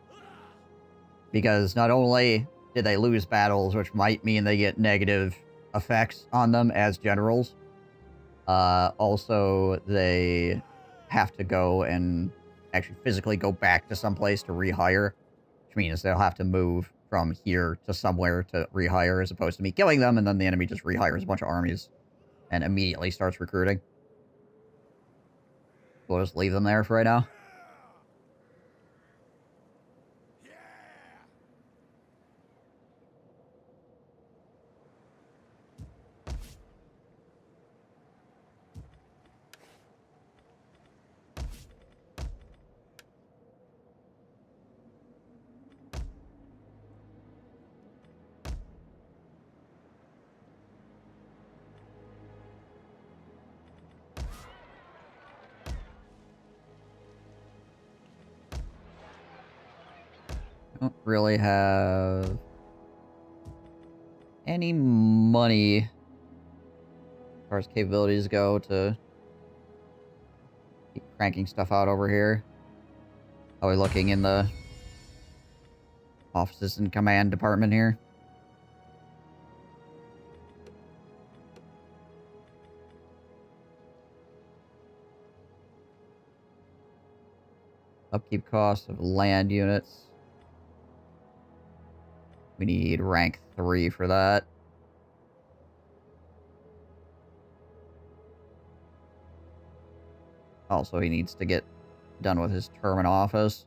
Speaker 1: because not only did they lose battles, which might mean they get negative effects on them as generals, also they have to go and actually physically go back to someplace to rehire, which means they'll have to move from here to somewhere to rehire, as opposed to me killing them, and then the enemy just rehires a bunch of armies and immediately starts recruiting. We'll just leave them there for right now. Don't really have any money as far as capabilities go to keep cranking stuff out over here. Are we looking in the offices and command department here? Upkeep costs of land units. We need rank 3 for that. Also, he needs to get done with his term in office.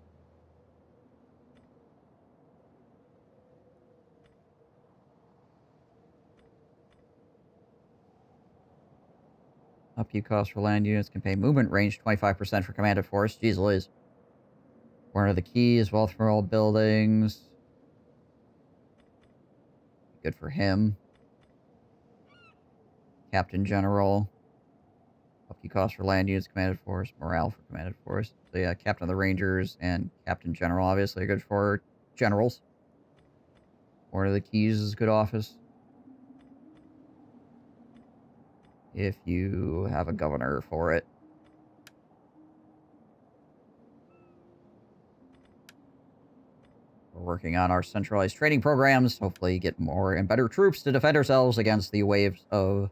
Speaker 1: Upkeep costs for land units can pay movement range 25% for commanded force. Jeez Louise. One of the keys, wealth for all buildings. Good for him. Captain General. Upkeep cost for land units, commanded force, morale for commanded force. So yeah, Captain of the Rangers and Captain General obviously are good for generals. One of the keys is good office. If you have a governor for it. We're working on our centralized training programs. Hopefully get more and better troops to defend ourselves against the waves of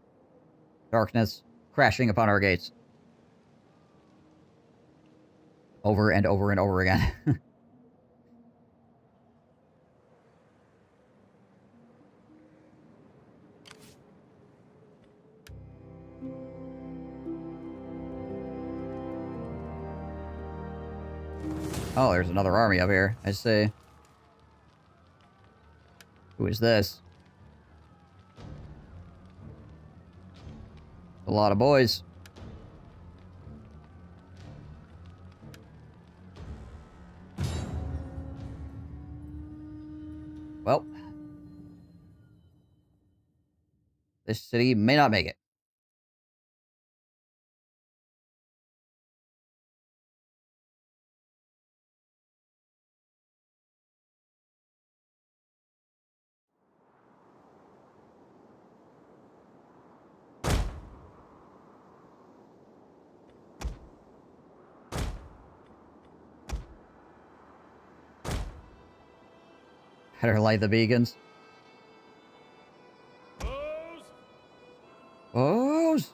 Speaker 1: darkness crashing upon our gates. Over and over and over again. Oh, there's another army up here. I see. Who is this? A lot of boys. Well. This city may not make it. Better light the beacons. O's!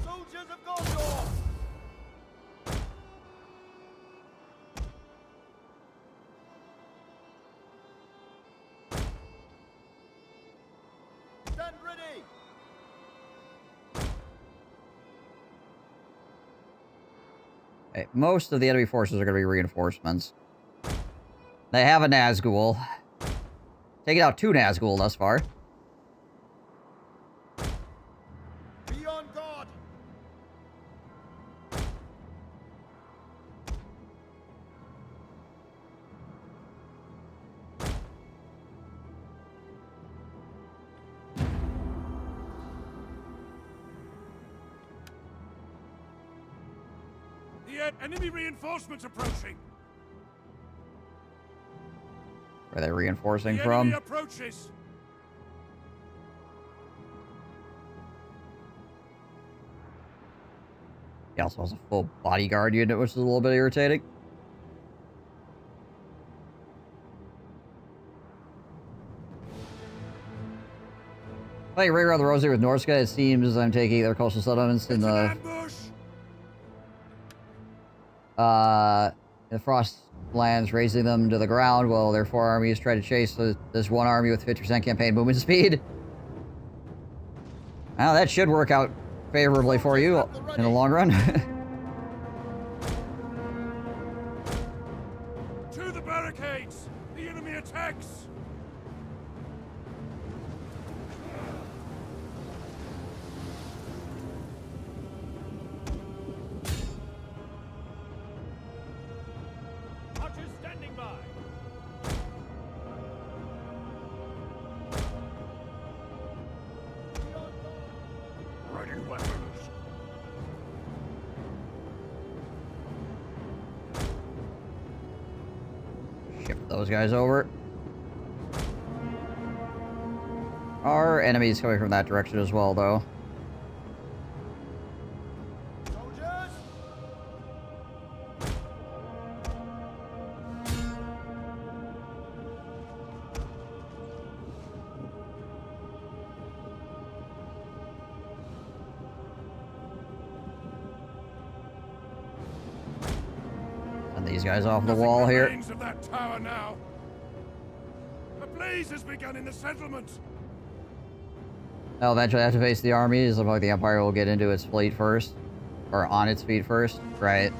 Speaker 2: Soldiers of Gondor! Stand ready!
Speaker 1: Okay, most of the enemy forces are going to be reinforcements. They have a Nazgul. Taking out 2 Nazgul thus far.
Speaker 2: Be on guard! The enemy reinforcements approaching!
Speaker 1: Where are they reinforcing
Speaker 2: The
Speaker 1: from?
Speaker 2: enemy approaches!
Speaker 1: He also has a full bodyguard unit, which is a little bit irritating. Playing right around the rosy with Norska, it seems I'm taking their coastal settlements in the Frost lands, raising them to the ground while their 4 armies try to chase this 1 army with 50% campaign movement speed. Now that should work out favorably for you in the long run.
Speaker 2: To the barricades! The enemy attacks! Archers standing by! Ready weapons!
Speaker 1: Shift those guys over. Our enemies coming from that direction as well, though.
Speaker 2: Soldiers!
Speaker 1: And these guys off the
Speaker 2: Nothing
Speaker 1: wall here.
Speaker 2: remains of that tower now. A blaze has begun in the settlement.
Speaker 1: They'll eventually have to face the armies. Looks like the Empire will get into its fleet first. Or on its feet first. Right.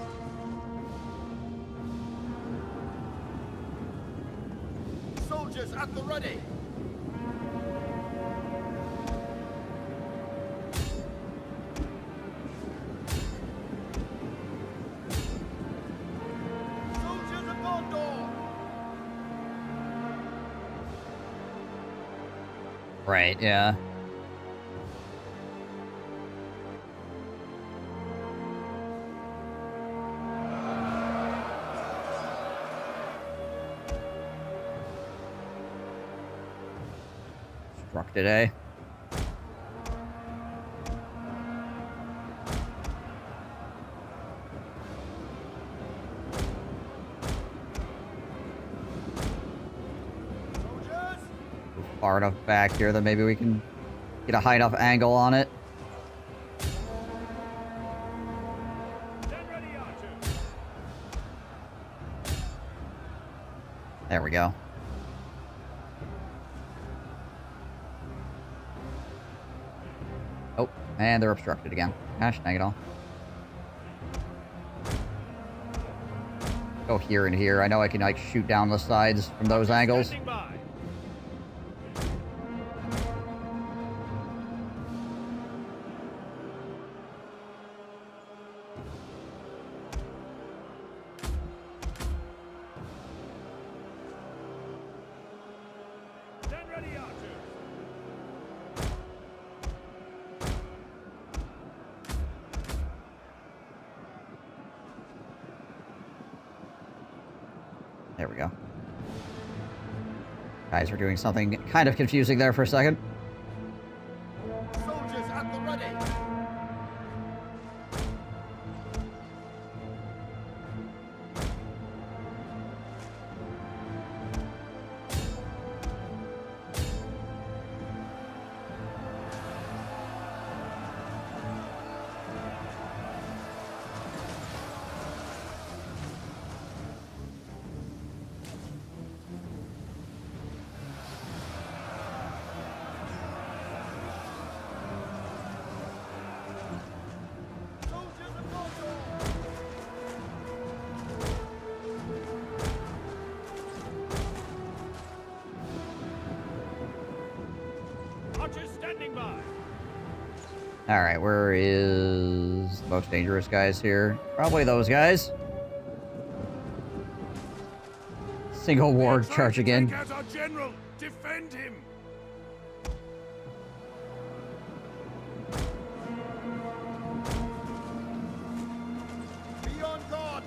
Speaker 2: Soldiers at the ready. Soldiers of Gondor.
Speaker 1: Right, yeah. Struck today. Far enough back here that maybe we can get a high enough angle on it. There we go. Oh, and they're obstructed again. Gosh, dang it all. Go here and here. I know I can, like, shoot down the sides from those angles. There we go. Guys were doing something kind of confusing there for a second.
Speaker 2: Soldiers at the ready.
Speaker 1: Alright, where is the most dangerous guys here? Probably those guys. Single ward charge again.
Speaker 2: Take out our general. Defend him. Be on guard.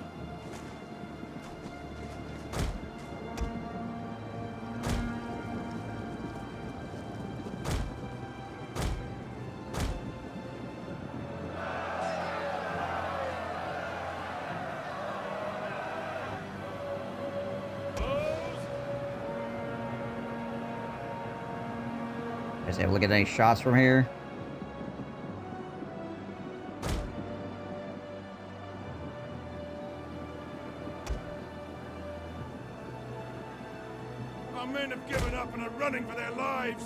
Speaker 1: Guys able to get any shots from here?
Speaker 2: Our men have given up and are running for their lives.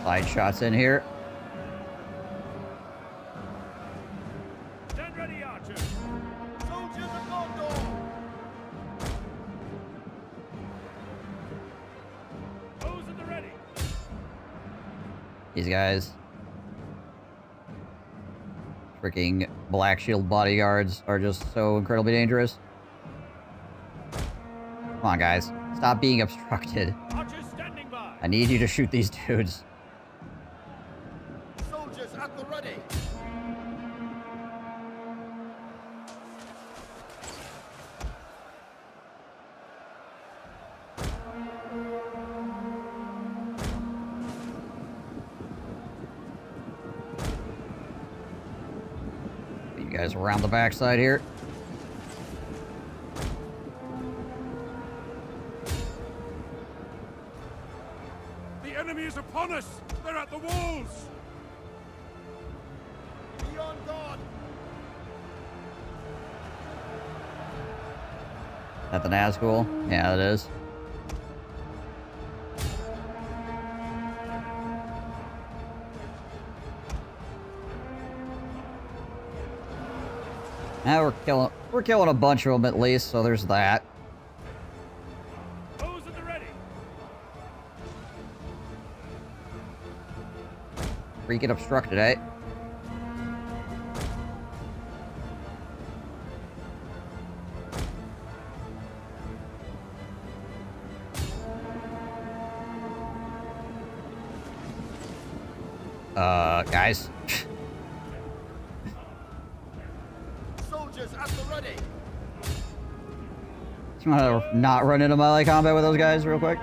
Speaker 1: Side shots in here.
Speaker 2: Stand ready, archers. Soldiers at LotR. Those at the ready.
Speaker 1: These guys. Freaking Black Shield bodyguards are just so incredibly dangerous. Come on, guys. Stop being obstructed.
Speaker 2: Archers standing by.
Speaker 1: I need you to shoot these dudes.
Speaker 2: Soldiers at the ready.
Speaker 1: You guys around the backside here.
Speaker 2: The enemy is upon us. They're at the walls. Be on guard.
Speaker 1: At the Nazgul? Yeah, it is. Now we're killing a bunch of them at least, so there's that.
Speaker 2: Those at the ready.
Speaker 1: Freaking obstructed, eh? Guys.
Speaker 2: Soldiers at the ready.
Speaker 1: You wanna not run into melee combat with those guys real quick?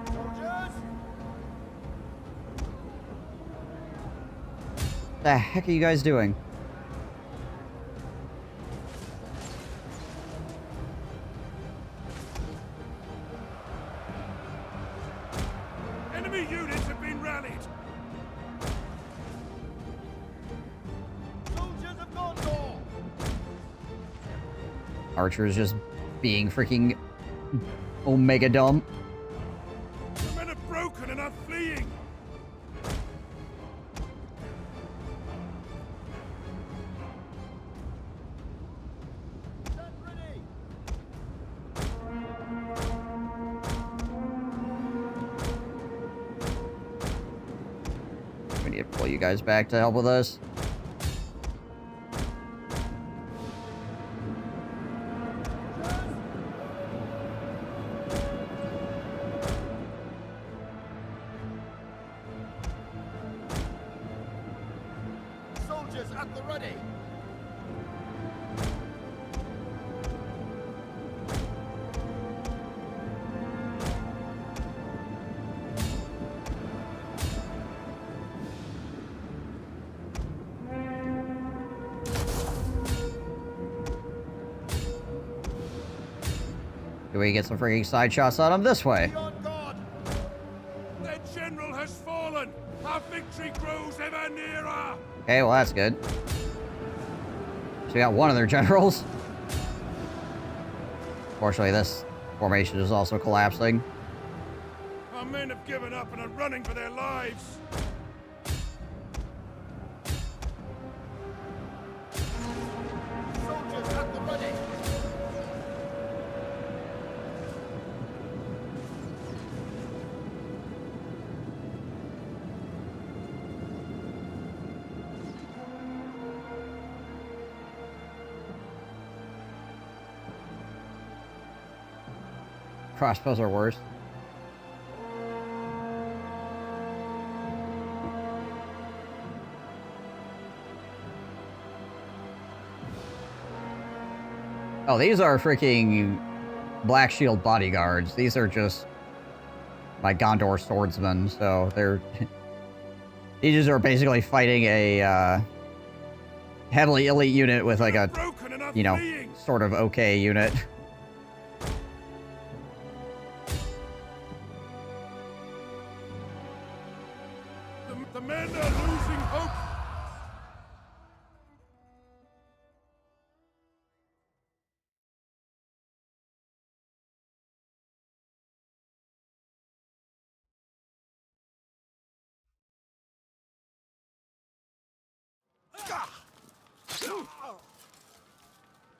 Speaker 2: Soldiers.
Speaker 1: What the heck are you guys doing?
Speaker 2: Enemy units have been rallied. Soldiers have gone north.
Speaker 1: Archers just being freaking omega dumb.
Speaker 2: The men are broken and are fleeing. Stand ready.
Speaker 1: We need to pull you guys back to help with us.
Speaker 2: Soldiers at the ready.
Speaker 1: Do we get some freaking side shots on them this way?
Speaker 2: Be on guard. Their general has fallen. Our victory grows ever nearer.
Speaker 1: Okay, well that's good. So we got one of their generals. Fortunately, this formation is also collapsing.
Speaker 2: Our men have given up and are running for their lives. Soldiers at the ready.
Speaker 1: Crossbows are worse. Oh, these are freaking Black Shield bodyguards. These are just my Gondor swordsmen, so they're... These are basically fighting a, heavily elite unit with like a, you know, sort of okay unit.
Speaker 2: The men are losing hope.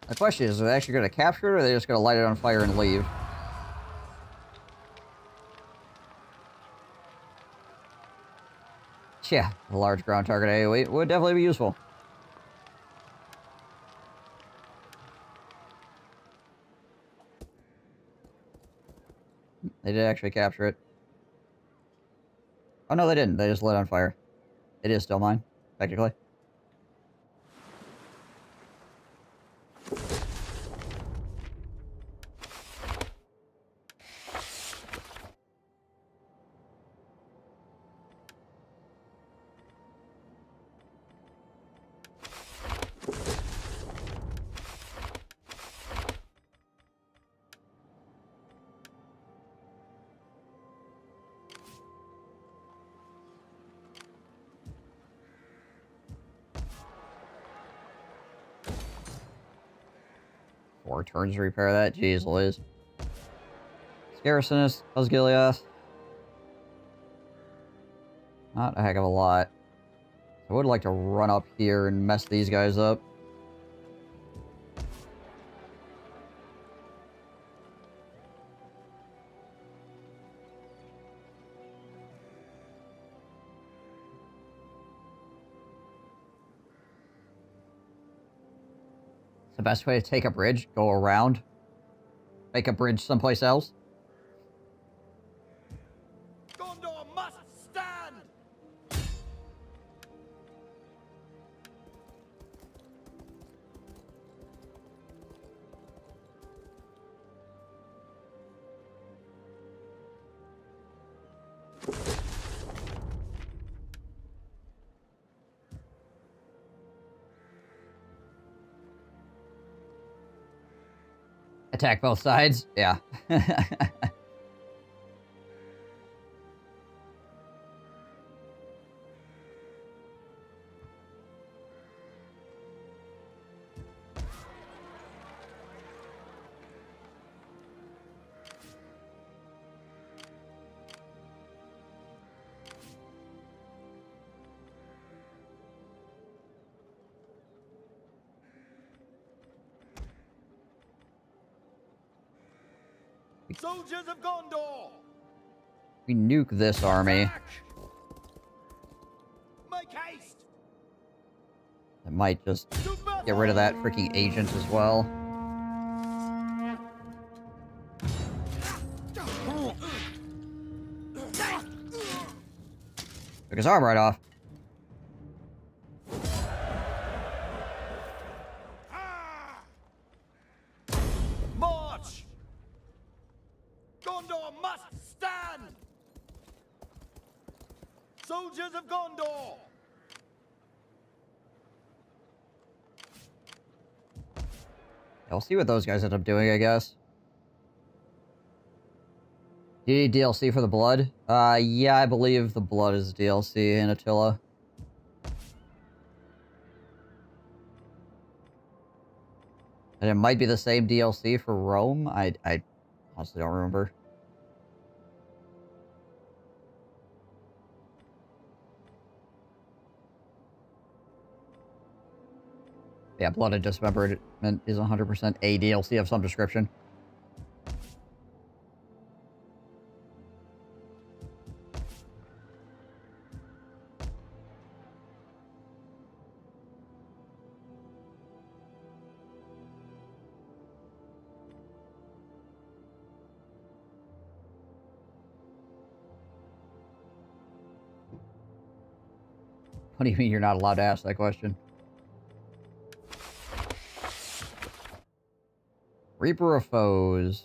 Speaker 1: The question is, are they actually going to capture it, or are they just going to light it on fire and leave? Yeah, a large ground target AoE would definitely be useful. They did actually capture it. Oh no, they didn't. They just lit it on fire. It is still mine, technically. Four turns to repair that? Jeez Liz. Scarcinus, Osgiliath. Not a heck of a lot. I would like to run up here and mess these guys up. The best way to take a bridge, go around, make a bridge someplace else.
Speaker 2: Gondor must stand.
Speaker 1: Attack both sides? Yeah.
Speaker 2: Soldiers of Gondor!
Speaker 1: We nuke this army.
Speaker 2: Make haste!
Speaker 1: I might just get rid of that freaking agent as well. Took his arm right off.
Speaker 2: March! Gondor must stand! Soldiers of Gondor!
Speaker 1: I'll see what those guys end up doing, I guess. Do you need DLC for the blood? Yeah, I believe the blood is DLC in Attila. And it might be the same DLC for Rome. I honestly don't remember. Yeah, Blood and Dismemberment is 100% a DLC of some description. What do you mean you're not allowed to ask that question? Reaper of Foes.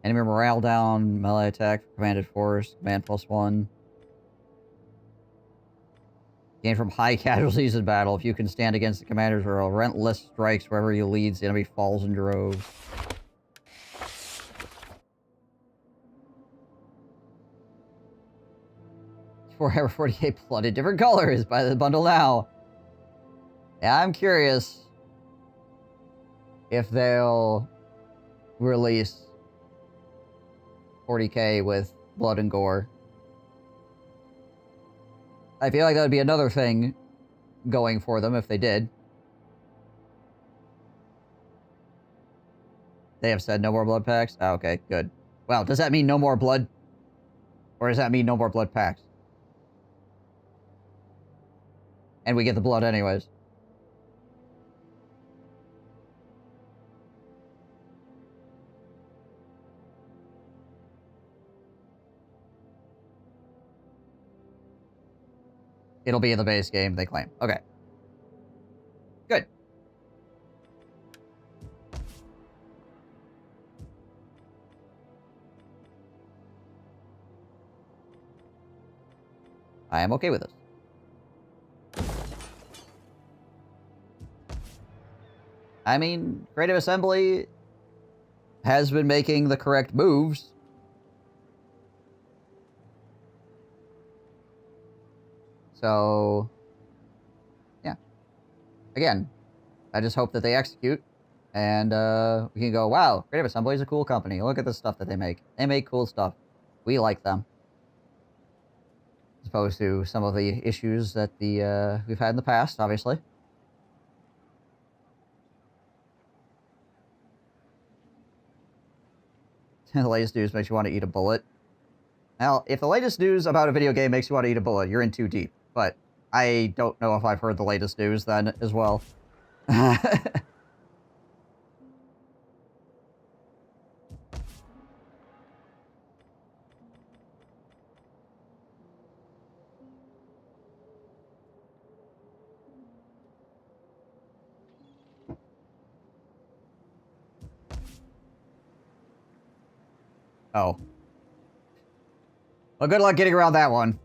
Speaker 1: Enemy morale down, melee attack for commanded force, command +1. Gain from high casualties in battle. If you can stand against the commanders or relentless strikes wherever you lead, the enemy falls in droves. Forever 48 blood in different colors by the bundle now. Yeah, I'm curious if they'll release 40k with blood and gore. I feel like that would be another thing going for them if they did. They have said no more blood packs? Oh, okay, good. Well, does that mean no more blood? Or does that mean no more blood packs? And we get the blood anyways. It'll be in the base game, they claim. Okay. Good. I am okay with this. I mean, Creative Assembly has been making the correct moves. So, yeah. Again, I just hope that they execute. And we can go, wow, Creative Assembly is a cool company. Look at the stuff that they make. They make cool stuff. We like them. As opposed to some of the issues that we've had in the past, obviously. The latest news makes you want to eat a bullet. Now, if the latest news about a video game makes you want to eat a bullet, you're in too deep. But I don't know if I've heard the latest news then as well. Oh. Well, good luck getting around that one.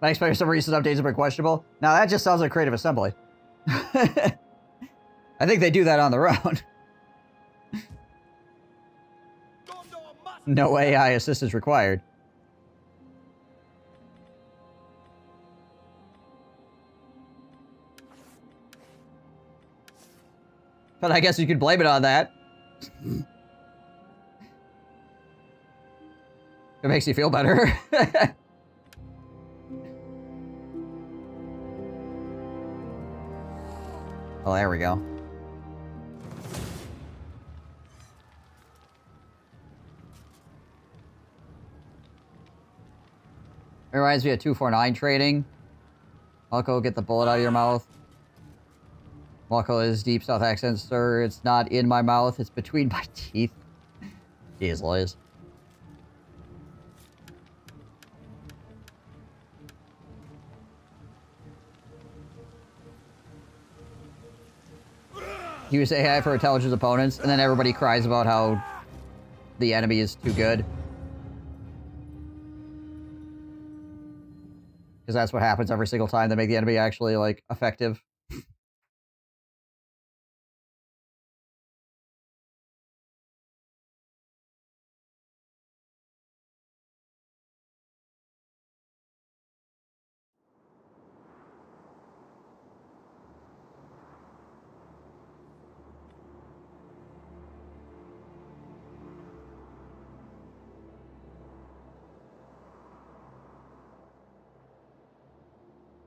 Speaker 1: I expect some recent updates have been questionable. Now that just sounds like creative assembly. I think they do that on their own. No AI assistance required. But I guess you could blame it on that. It makes you feel better. Oh, there we go. It reminds me of 249 trading. Malco, get the bullet out of your mouth. Malco is deep south accent, sir. It's not in my mouth, it's between my teeth. Jeez, Liz. Use AI for intelligence opponents, and then everybody cries about how the enemy is too good. Because that's what happens every single time they make the enemy actually, like, effective.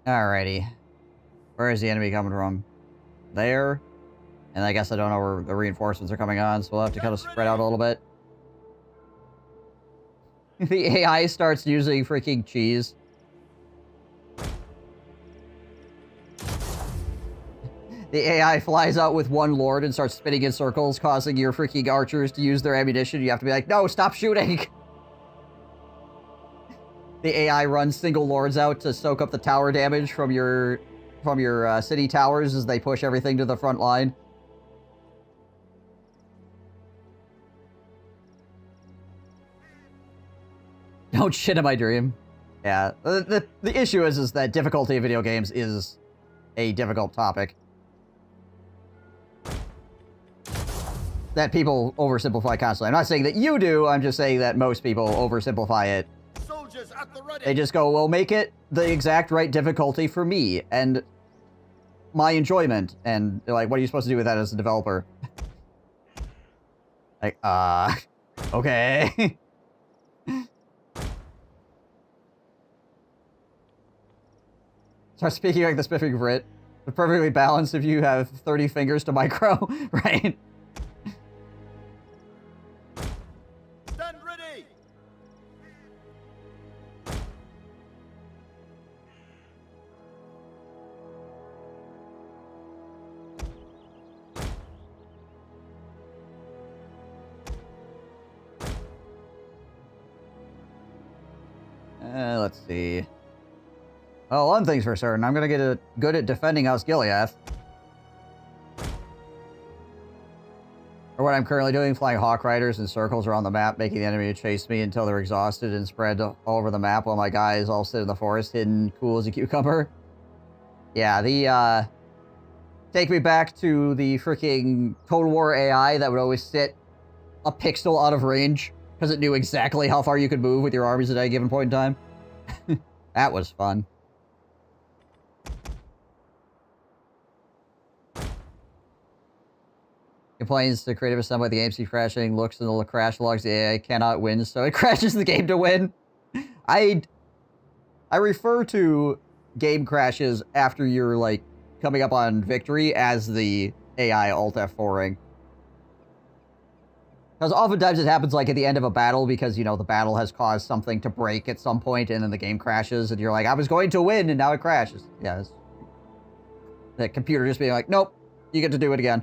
Speaker 1: Alrighty. Where is the enemy coming from? There. And I guess I don't know where the reinforcements are coming on, so we'll have to kind of spread out a little bit. The AI starts using freaking cheese. The AI flies out with one lord and starts spinning in circles, causing your freaking archers to use their ammunition. You have to be like, no, stop shooting! The AI runs single lords out to soak up the tower damage from your city towers as they push everything to the front line. Don't shit in my dream. Yeah, the issue is that difficulty in video games is a difficult topic that people oversimplify constantly. I'm not saying that you do, I'm just saying that most people oversimplify it. They just go, well, make it the exact right difficulty for me and my enjoyment. And they're like, what are you supposed to do with that as a developer? Like, okay. Start speaking like the spiffing Brit. It's perfectly balanced if you have 30 fingers to micro, right?
Speaker 2: Stand ready!
Speaker 1: Let's see. Well, one thing's for certain. I'm gonna get good at defending Osgiliath. Or what I'm currently doing, flying Hawk Riders in circles around the map, making the enemy chase me until they're exhausted and spread all over the map while my guys all sit in the forest, hidden cool as a cucumber. Yeah, the, take me back to the freaking Total War AI that would always sit a pixel out of range because it knew exactly how far you could move with your armies at any given point in time. That was fun. Complains to Creative Assembly the AMC crashing, looks in the crash logs, the AI cannot win, so it crashes the game to win. I refer to game crashes after you're, like, coming up on victory as the AI Alt F4ing. Because oftentimes it happens, like, at the end of a battle because, you know, the battle has caused something to break at some point and then the game crashes and you're like, I was going to win and now it crashes. Yeah, it's the computer just being like, nope, you get to do it again.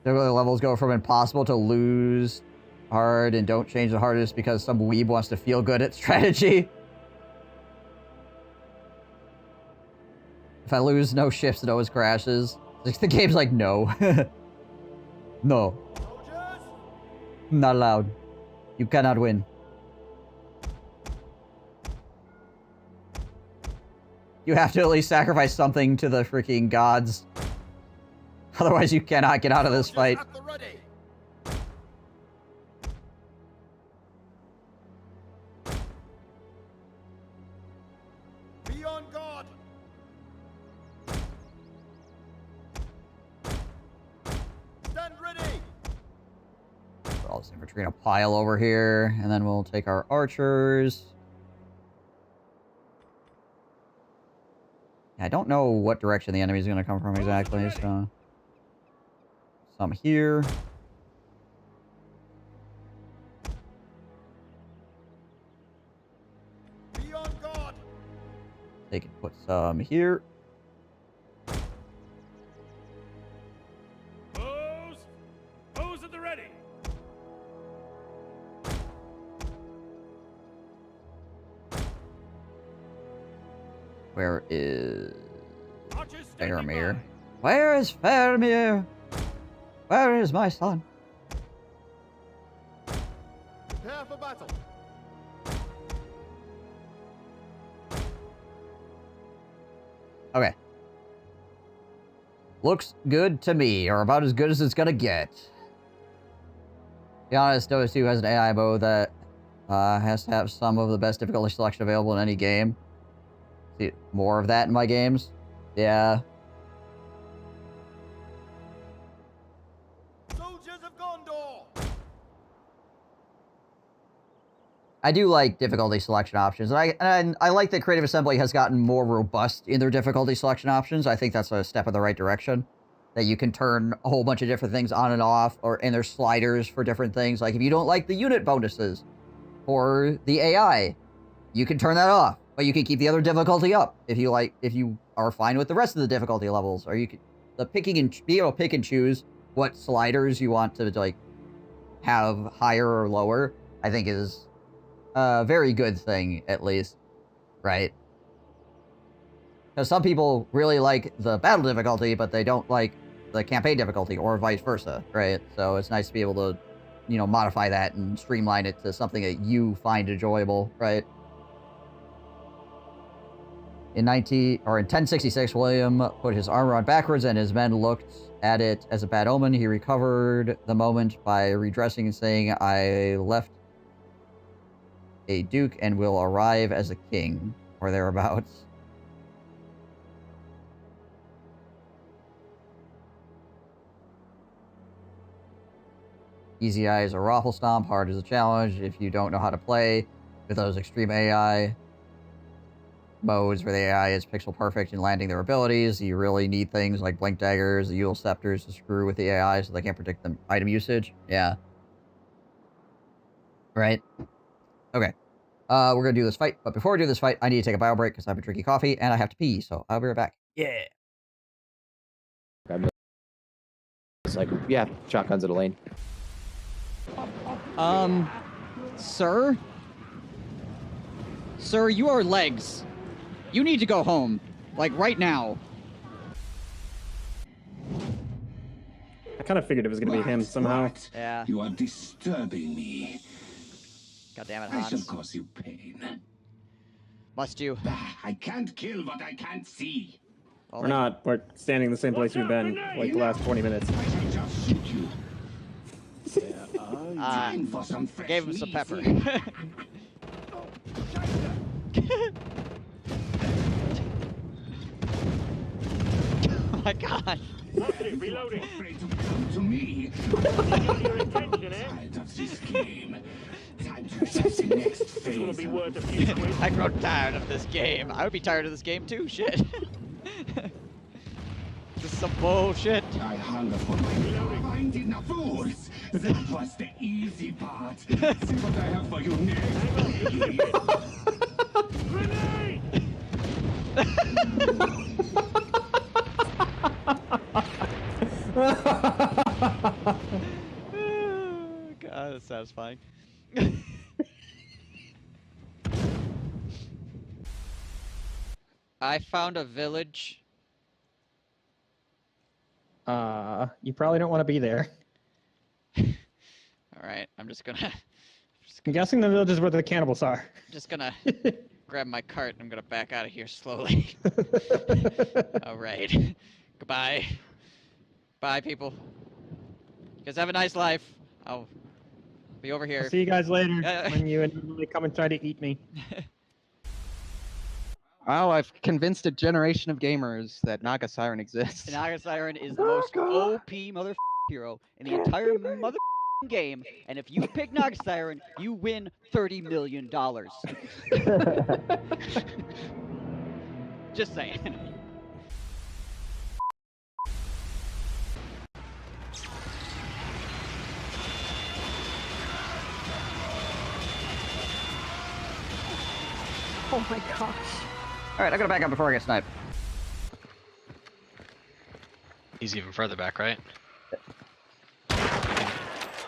Speaker 1: The levels go from impossible to lose hard and don't change the hardest because some weeb wants to feel good at strategy. If I lose, no ships, it always crashes. The game's like, no. No. Not allowed. You cannot win. You have to at least sacrifice something to the freaking gods. Otherwise, you cannot get out of this fight.
Speaker 2: At the ready. Be on guard. Stand ready.
Speaker 1: Put all this infantry in a pile over here, and then we'll take our archers. I don't know what direction the enemy is going to come from exactly, so... Some here.
Speaker 2: Be on guard.
Speaker 1: They can put some here.
Speaker 2: Pose at the ready.
Speaker 1: Where is...
Speaker 2: Archers standing
Speaker 1: Faramir?
Speaker 2: by.
Speaker 1: Where is Faramir? Where is my son?
Speaker 2: Prepare for battle.
Speaker 1: Okay. Looks good to me, or about as good as it's gonna get. To be honest, Dota 2 has an AI mode that has to have some of the best difficulty selection available in any game. See more of that in my games. Yeah.
Speaker 2: Soldiers of Gondor.
Speaker 1: I do like difficulty selection options, and I like that Creative Assembly has gotten more robust in their difficulty selection options. I think that's a step in the right direction. That you can turn a whole bunch of different things on and off, and there's sliders for different things. Like if you don't like the unit bonuses or the AI, you can turn that off, but you can keep the other difficulty up if you are fine with the rest of the difficulty levels. Or you can be able to pick and choose what sliders you want to like have higher or lower. I think is a very good thing, at least, right? Because some people really like the battle difficulty, but they don't like the campaign difficulty, or vice versa, right? So it's nice to be able to, modify that and streamline it to something that you find enjoyable, right? In 1066, William put his armor on backwards, and his men looked at it as a bad omen. He recovered the moment by redressing and saying, "I left a duke and will arrive as a king," or thereabouts. Easy Eye is a raffle stomp, hard is a challenge. If you don't know how to play with those extreme AI modes where the AI is pixel perfect in landing their abilities, you really need things like blink daggers, the Yule scepters to screw with the AI so they can't predict the item usage. Yeah. Right? Okay. We're gonna do this fight, but before we do this fight, I need to take a bio break because I've been drinking coffee and I have to pee, so I'll be right back. Yeah.
Speaker 8: It's like, yeah, shotguns in a lane.
Speaker 1: Sir? Sir, you are legs. You need to go home. Like, right now.
Speaker 7: I kind of figured it was going to be him somehow.
Speaker 1: Yeah.
Speaker 10: You are disturbing me.
Speaker 1: God damn it,
Speaker 10: I shall
Speaker 1: Hans.
Speaker 10: cause you pain.
Speaker 1: Must you?
Speaker 10: I can't kill what I can't see.
Speaker 1: Well,
Speaker 7: We're not. We're standing in the same place we've been like the last 20 minutes.
Speaker 10: I shall just shoot you. Time for some fresh
Speaker 1: Gave him some
Speaker 10: meat.
Speaker 1: pepper. Oh my god.
Speaker 10: Reloading. Afraid to come to me. Tired of this game. Time to set the next phase.
Speaker 1: I grow tired of this game. I would be tired of this game too. Shit. This is some bullshit.
Speaker 10: I hunger for my finding the fools. That was the easy part. See what I have for you
Speaker 1: God, that's satisfying. I found a village.
Speaker 7: You probably don't want to be there.
Speaker 1: All right, I'm just gonna.
Speaker 7: I'm guessing the village is where the cannibals are.
Speaker 1: Just gonna
Speaker 11: grab my cart. I'm gonna back out of here slowly. All right. Goodbye. Bye, people. You guys have a nice life. I'll be over here.
Speaker 7: I'll see you guys later when you inevitably come and try to eat me.
Speaker 12: Well, I've convinced a generation of gamers that Naga Siren exists.
Speaker 11: The Naga Siren is the most OP mother hero in the entire mother game, and if you pick Naga Siren, you win $30 million. Just saying.
Speaker 3: Oh my gosh.
Speaker 1: Alright, I gotta back up before I get sniped.
Speaker 4: He's even further back, right?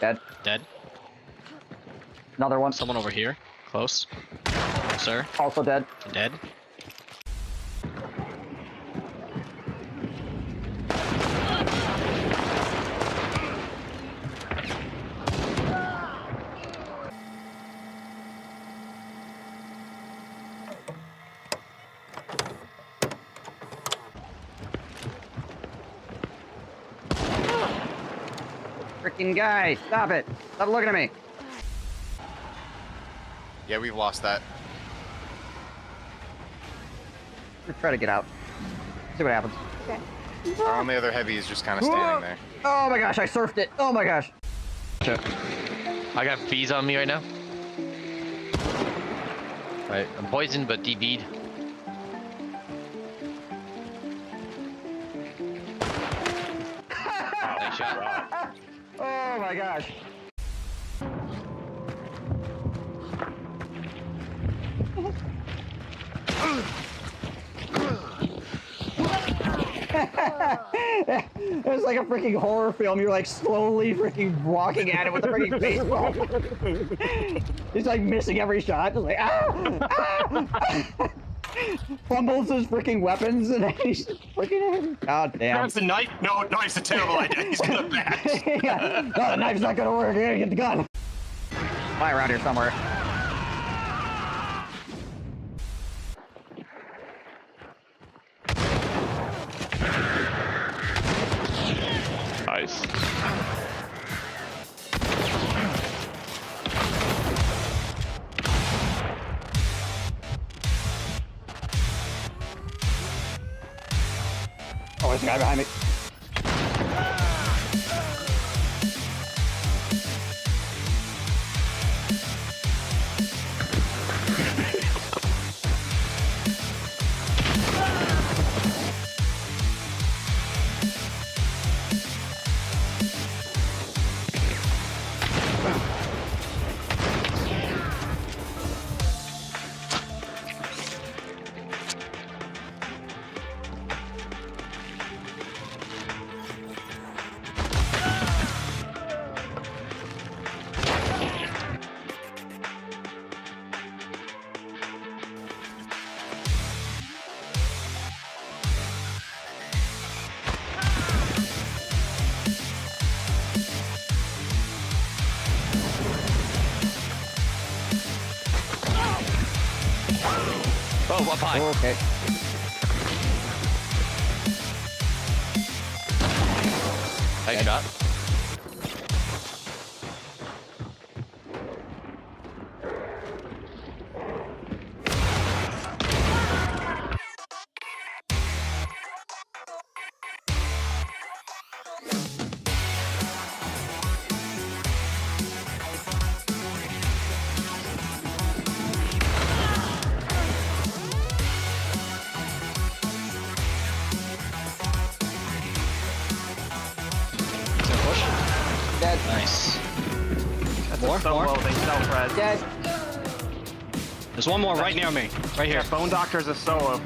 Speaker 1: Dead.
Speaker 4: Dead.
Speaker 1: Another one.
Speaker 4: Someone over here. Close. Sir.
Speaker 1: Also dead.
Speaker 4: Dead.
Speaker 1: Freaking guy, stop it. Stop looking at me.
Speaker 13: Yeah, we've lost that.
Speaker 1: Let's try to get out. See what happens.
Speaker 3: Okay.
Speaker 13: Our only other heavy is just kind of standing there.
Speaker 1: Oh my gosh, I surfed it. Oh my gosh.
Speaker 4: I got bees on me right now. Right, I'm poisoned but DB'd. Nice shot.
Speaker 1: Oh my gosh. It's like a freaking horror film. You're like slowly freaking walking at it with a freaking baseball. He's like missing every shot. Just like fumbles his freaking weapons and he's freaking. God damn.
Speaker 10: Grabs the knife. No, knife's a terrible idea. He's gonna back.
Speaker 1: Yeah. No, the knife's not gonna work. You gotta get the gun. Fly around here somewhere.
Speaker 6: Nice.
Speaker 1: Oh, there's a guy behind me.
Speaker 4: Oh, up high.
Speaker 1: Okay.
Speaker 4: Nice shot.
Speaker 1: Dead.
Speaker 4: Nice.
Speaker 6: That's
Speaker 4: More?
Speaker 6: so
Speaker 4: More?
Speaker 6: low, they self-res.
Speaker 1: Dead.
Speaker 4: There's one more right near me. Right here.
Speaker 6: Yeah, Bone Doctor's a solo.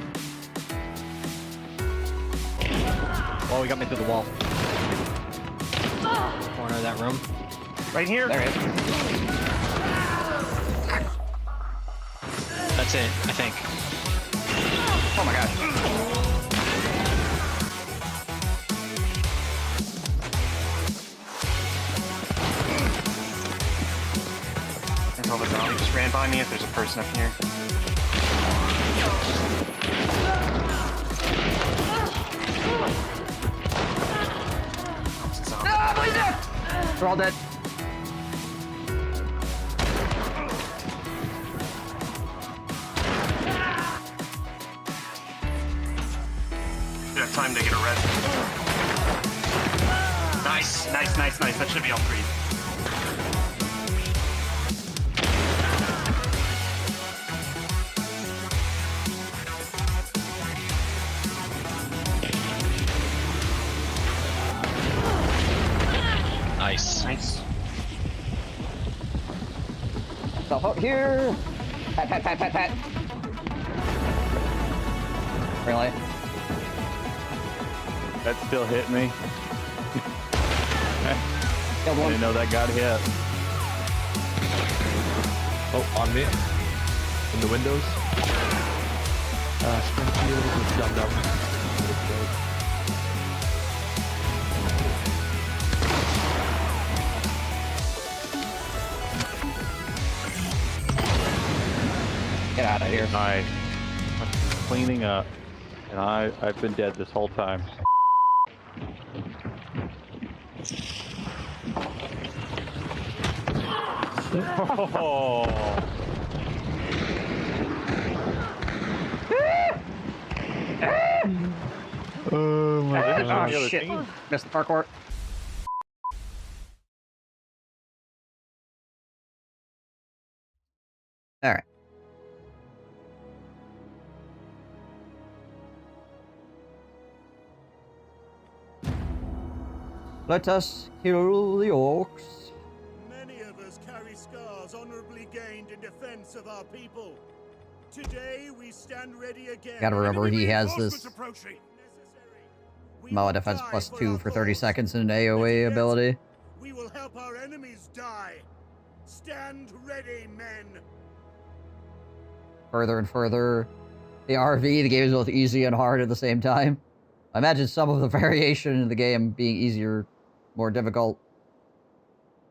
Speaker 11: Oh, he got me through the wall.
Speaker 4: Corner of that room.
Speaker 6: Right here.
Speaker 1: There it is.
Speaker 4: That's it, I think.
Speaker 1: Oh my gosh.
Speaker 6: There's all the zombies just ran by me if there's a person up here.
Speaker 1: we're all dead.
Speaker 6: You have time to get a res. Nice, nice, nice, nice. That should be all three.
Speaker 4: Nice.
Speaker 6: Nice.
Speaker 1: Stuff up here. Pat, pat, pat, pat, pat. Really?
Speaker 5: That still hit me.
Speaker 1: Killed
Speaker 5: I
Speaker 1: one.
Speaker 5: didn't know that got hit.
Speaker 4: Oh, on me. In the windows. Springfield with dum-dum.
Speaker 1: Get out of here.
Speaker 5: Nice. I'm cleaning up, and I've been dead this whole time. Oh. Oh my god.
Speaker 1: Oh shit. Missed the parkour. Alright. Let us kill the orcs.
Speaker 2: Many of us carry scars honorably gained in defense of our people. Today we stand ready again.
Speaker 1: Gotta remember he has
Speaker 2: Reinforcements
Speaker 1: this
Speaker 2: approaching. We
Speaker 1: Moa
Speaker 2: will
Speaker 1: defense
Speaker 2: die
Speaker 1: plus
Speaker 2: for
Speaker 1: 2
Speaker 2: our
Speaker 1: for 30
Speaker 2: cause.
Speaker 1: seconds and an AoE ability.
Speaker 2: We will help our enemies die. Stand ready, men.
Speaker 1: Further and further. The RV, the game is both easy and hard at the same time. I imagine some of the variation in the game being easier, more difficult,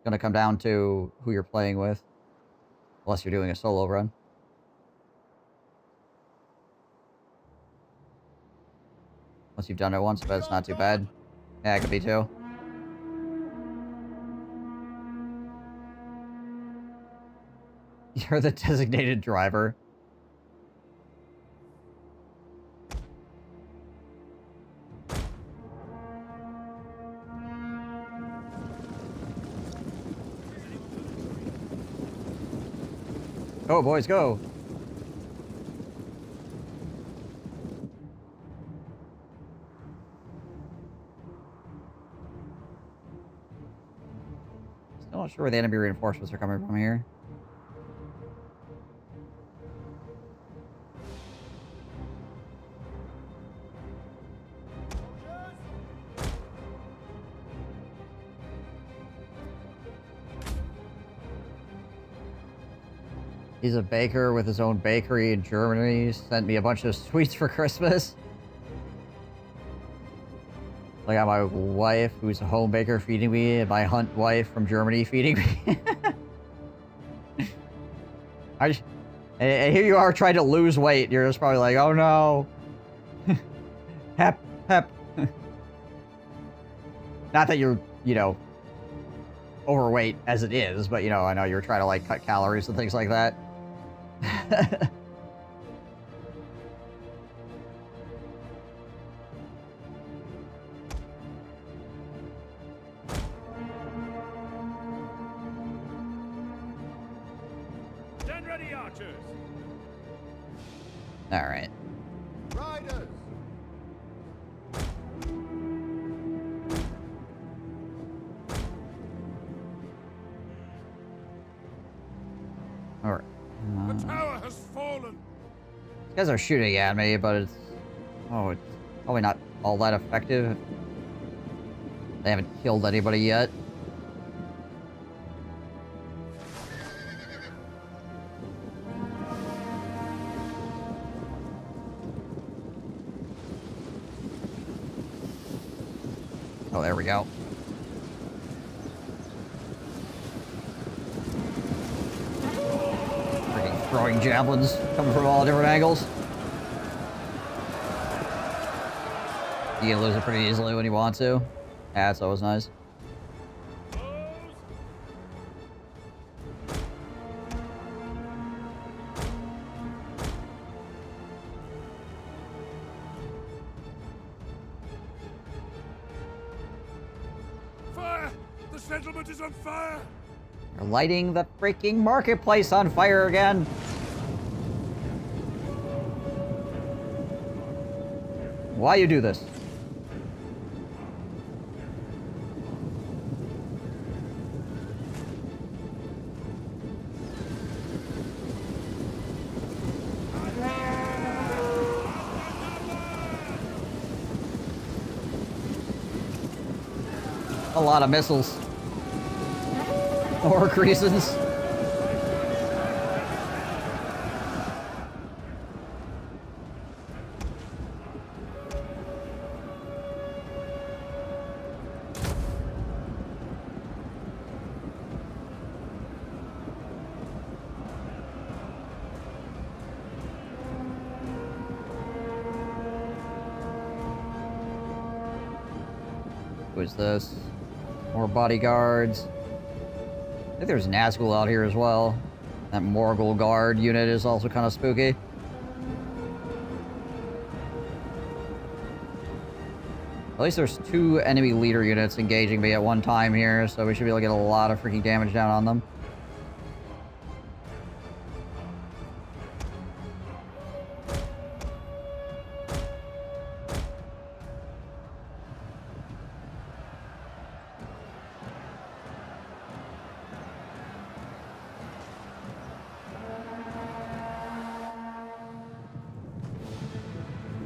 Speaker 1: gonna come down to who you're playing with. Unless you're doing a solo run. Once you've done it once, but it's not too bad. Yeah, it could be too. You're the designated driver. Go, boys, go! Still not sure where the enemy reinforcements are coming from here. He's a baker with his own bakery in Germany. Sent me a bunch of sweets for Christmas. I got my wife, who's a home baker, feeding me, and my hunt wife from Germany feeding me. And here you are trying to lose weight. You're just probably like, oh no. Hep, hep. Not that you're, you know, overweight as it is, but, you know, I know you're trying to, like, cut calories and things like that.
Speaker 2: Stand ready, archers.
Speaker 1: All right.
Speaker 2: Riders.
Speaker 1: All right.
Speaker 2: The tower has fallen.
Speaker 1: These guys are shooting at me, but it's... Oh, it's probably not all that effective. They haven't killed anybody yet. Oh, there we go. Freaking throwing javelins coming from all different angles. You can lose it pretty easily when you want to. Yeah, that's always nice.
Speaker 2: Those settlement is on fire!
Speaker 1: They're lighting the freaking marketplace on fire again! Why you do this? A lot of missiles. Or reasons. Who is this? More bodyguards. I think there's Nazgul out here as well. That Morgul guard unit is also kind of spooky. At least there's 2 enemy leader units engaging me at one time here, so we should be able to get a lot of freaking damage down on them.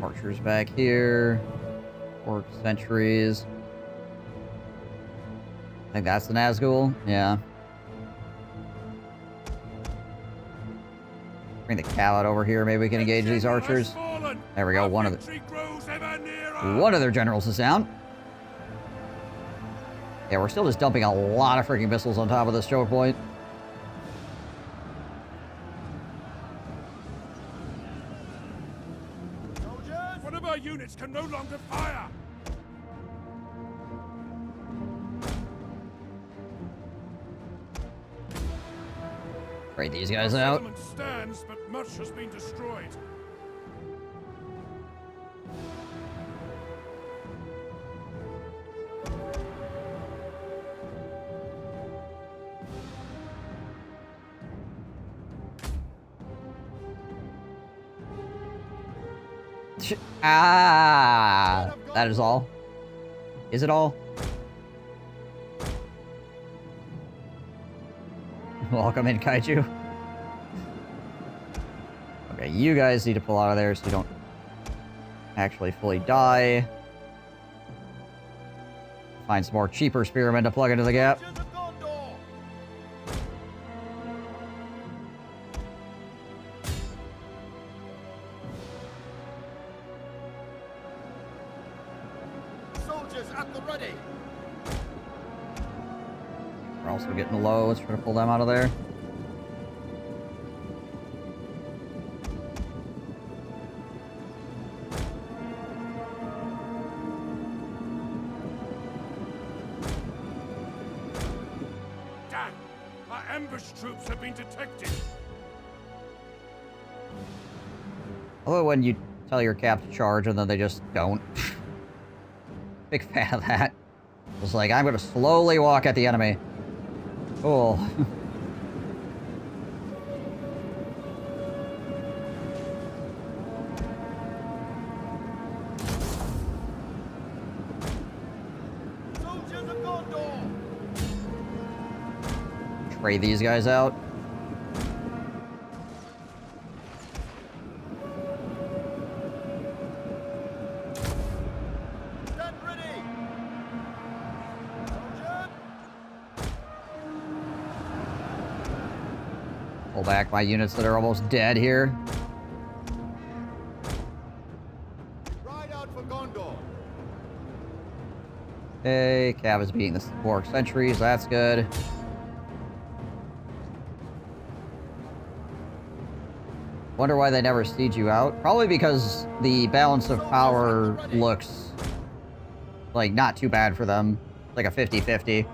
Speaker 1: Archers back here. Orc sentries. I think that's the Nazgul. Yeah. Bring the cow out over here. Maybe we can engage these archers. There we go. One of their generals is down. Yeah, we're still just dumping a lot of freaking missiles on top of this choke point.
Speaker 2: One of our units can no longer fire!
Speaker 1: Trade these guys out.
Speaker 2: The settlement stands, but much has been destroyed.
Speaker 1: Ah, that is all. Is it all? Welcome in, Kaiju. Okay, you guys need to pull out of there so you don't actually fully die. Find some more cheaper spearmen to plug into the gap.
Speaker 2: Soldiers at the ready.
Speaker 1: We're also getting low. Let's try to pull them out of there.
Speaker 2: Damn! Our ambush troops have been detected.
Speaker 1: Although when you tell your cap to charge and then they just don't. Big fan of that. It's like, I'm gonna slowly walk at the enemy. Cool.
Speaker 2: Soldiers of Gondor!
Speaker 1: Trade these guys out.
Speaker 2: Stand ready!
Speaker 1: Pull back my units that are almost dead here.
Speaker 2: Ride out for Gondor!
Speaker 1: Okay, Cav is beating the orc sentries. That's good. Wonder why they never siege you out. Probably because the balance of power looks like not too bad for them. Like a 50-50.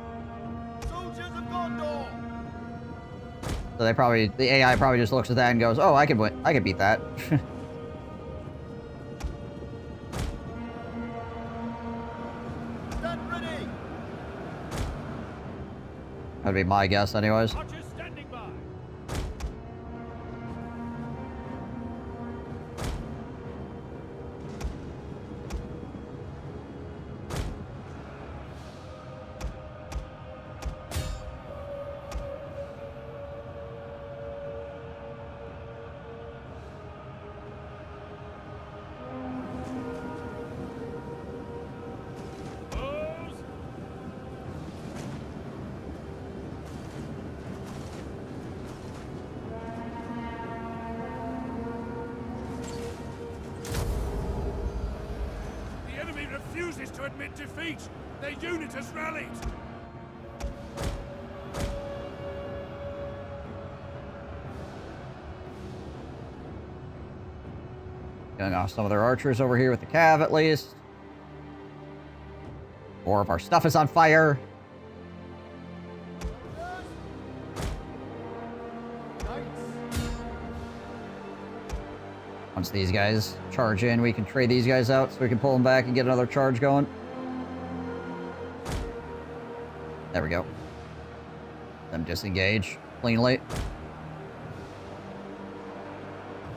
Speaker 1: So they probably, the AI probably just looks at that and goes, oh, I can win. I can beat that.
Speaker 2: Stand ready!
Speaker 1: That'd be my guess, anyways.
Speaker 2: Archers standing by. Refuses to admit defeat. Their unit has rallied.
Speaker 1: Getting off some of their archers over here with the cav, at least. More of our stuff is on fire. Once these guys charge in, we can trade these guys out so we can pull them back and get another charge going. There we go. Them disengage cleanly.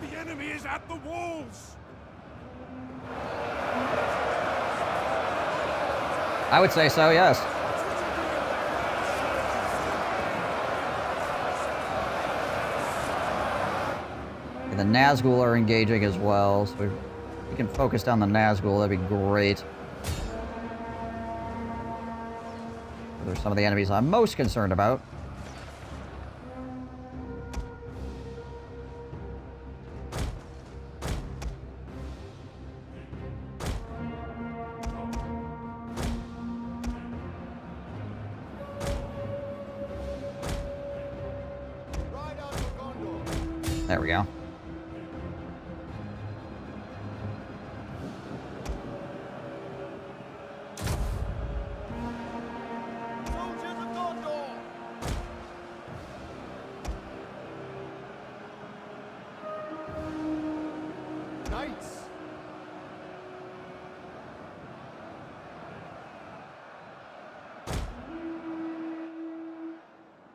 Speaker 2: The enemy is at the walls.
Speaker 1: I would say so, yes. And the Nazgul are engaging as well, so if we can focus down the Nazgul, that'd be great. Those are some of the enemies I'm most concerned about. There we go.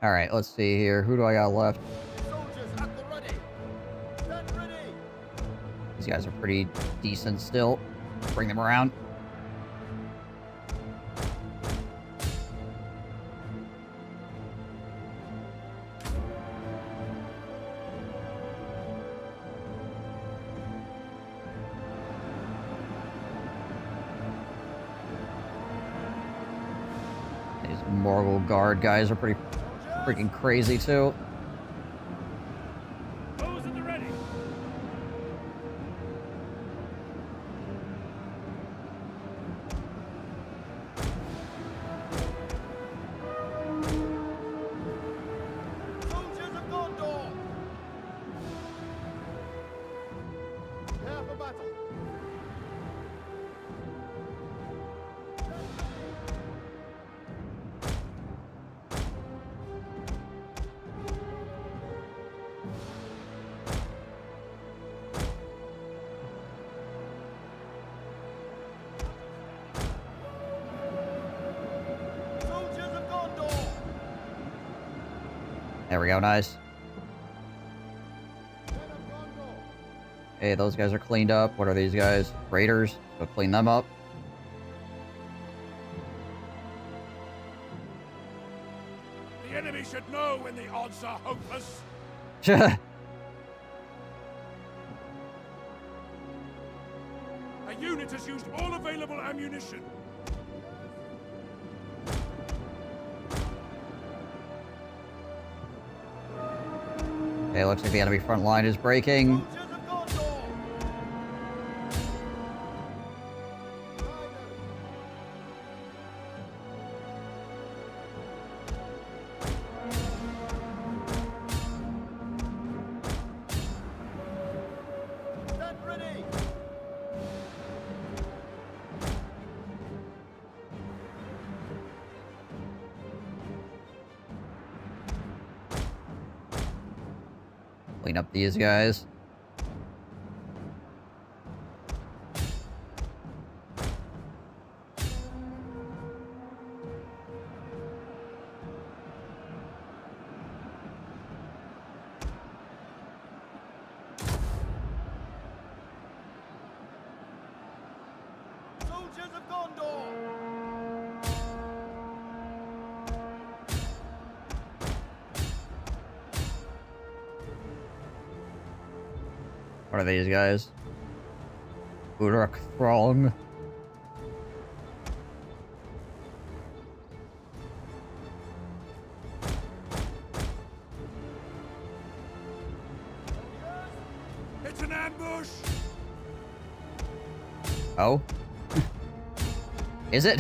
Speaker 1: All right, let's see here. Who do I got left? These guys are pretty decent still. Bring them around. These Morgul Guard guys are pretty freaking crazy too. There we go, nice. Hey, those guys are cleaned up. What are these guys? Raiders. So clean them up.
Speaker 2: The enemy should know when the odds are hopeless. A unit has used all available ammunition.
Speaker 1: Okay, looks like the enemy front line is breaking. Clean up these guys.
Speaker 2: Soldiers of Gondor!
Speaker 1: What are these guys? Uruk Throng.
Speaker 2: It's an ambush!
Speaker 1: Oh? Is it?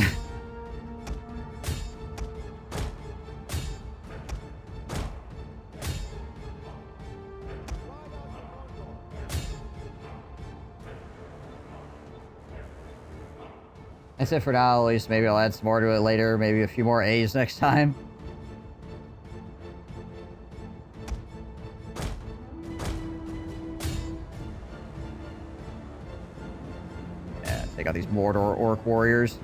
Speaker 1: That's it for now, at least. Maybe I'll add some more to it later. Maybe a few more A's next time. Yeah, take out these Mordor Orc warriors.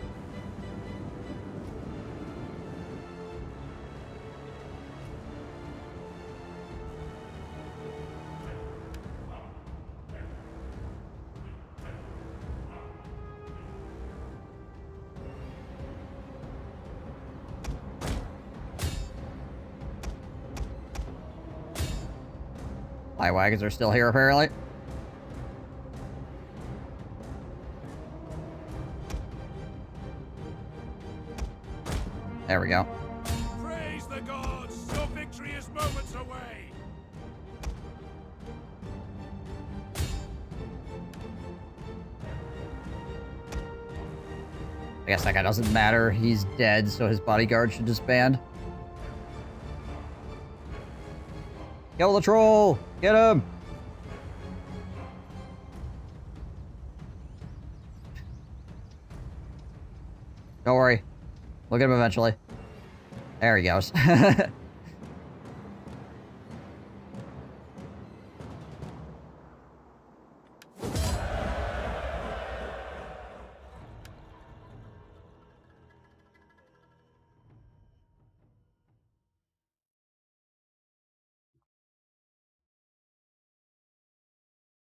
Speaker 1: My wagons are still here, apparently. There we go.
Speaker 2: Praise the gods! Your victory is moments away!
Speaker 1: I guess that guy doesn't matter. He's dead, so his bodyguard should disband. Kill the troll! Get him! Don't worry. We'll get him eventually. There he goes.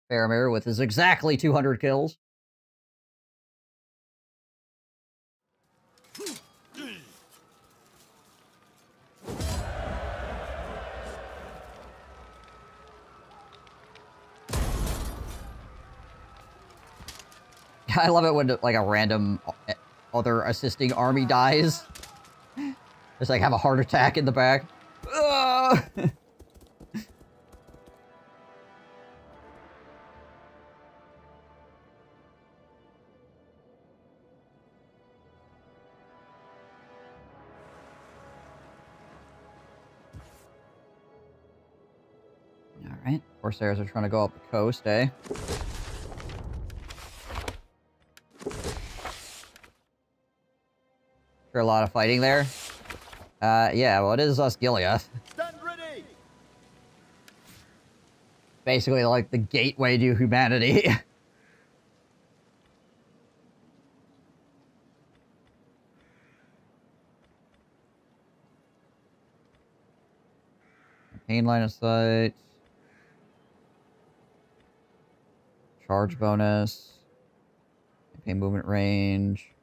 Speaker 1: Faramir with his exactly 200 kills. I love it when like a random other assisting army dies. Just like have a heart attack in the back. Alright, Corsairs are trying to go up the coast, eh? Sure, a lot of fighting there. Yeah, well, it is Osgiliath.
Speaker 2: Stand ready!
Speaker 1: Basically, like, the gateway to humanity. Campaign line of sight. Charge bonus. Campaign movement range.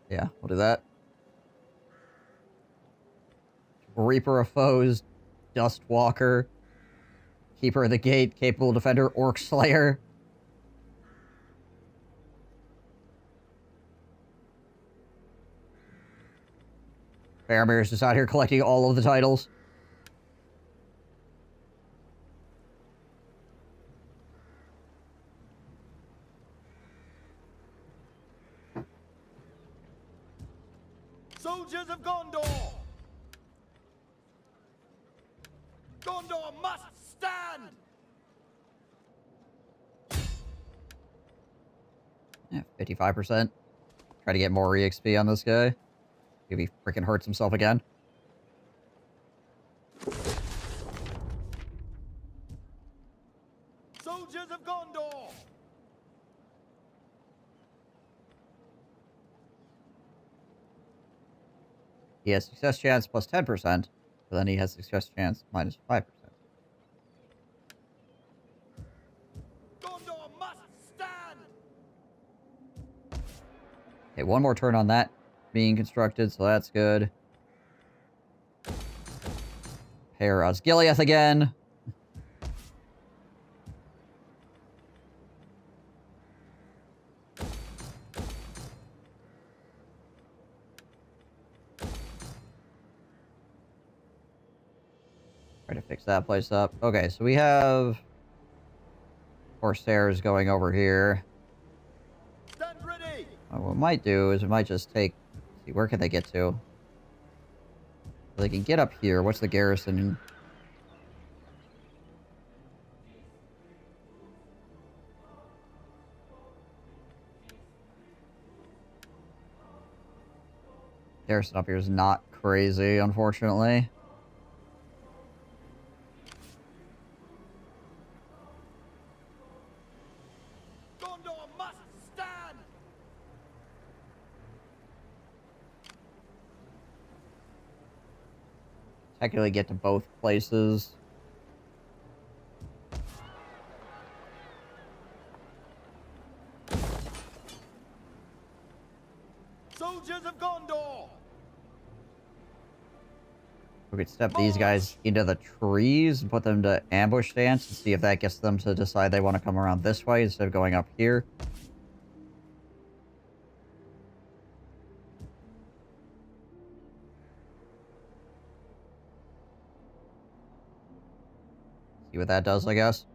Speaker 1: Yeah, we'll do that. Reaper of Foes. Dust Walker. Keeper of the Gate. Capable Defender. Orc Slayer. Faramir's just out here collecting all of the titles.
Speaker 2: Soldiers of Gondor! Gondor must stand!
Speaker 1: Yeah, 55%. Try to get more EXP on this guy. If he freaking hurts himself again.
Speaker 2: Soldiers of Gondor!
Speaker 1: He has success chance plus 10%, but then he has success chance minus 5%. Okay, one more turn on that being constructed, so that's good. Pair Osgiliath again. Try to fix that place up. Okay, so we have Corsairs going over here. What we might do is we might just take... See, where can they get to? They can get up here. What's the garrison? Garrison up here is not crazy, unfortunately. Technically get to both places.
Speaker 2: Soldiers of Gondor!
Speaker 1: We could step these guys into the trees and put them to ambush stance and see if that gets them to decide they want to come around this way instead of going up here. See what that does, I guess.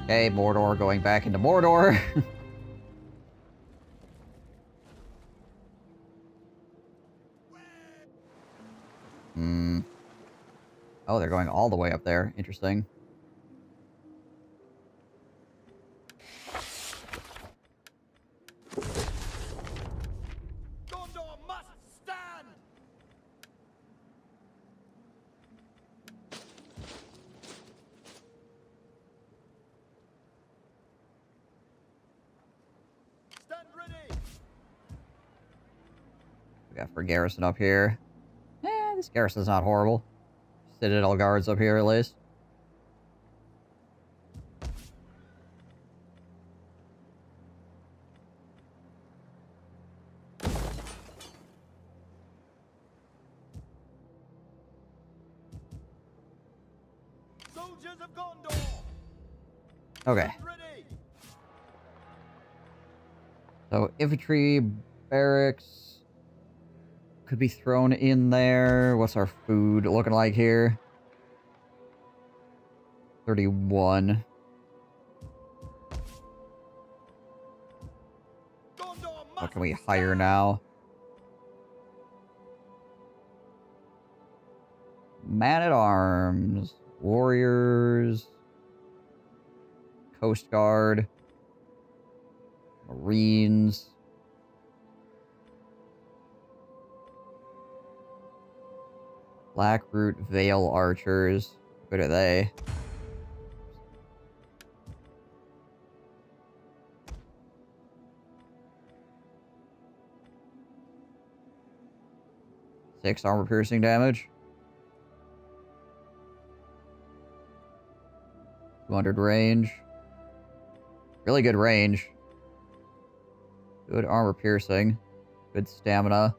Speaker 1: Okay, Mordor going back into Mordor. Oh, they're going all the way up there. Interesting. We got for garrison up here. This garrison's not horrible. Citadel guards up here at least.
Speaker 2: Soldiers of Gondor!
Speaker 1: Okay. So infantry barracks could be thrown in there. What's our food looking like here? 31. What can we hire now? Man-at-arms, warriors, Coast Guard, Marines. Blackroot Vale Archers. What are they? Six armor piercing damage. 200 range. Really good range. Good armor piercing. Good stamina.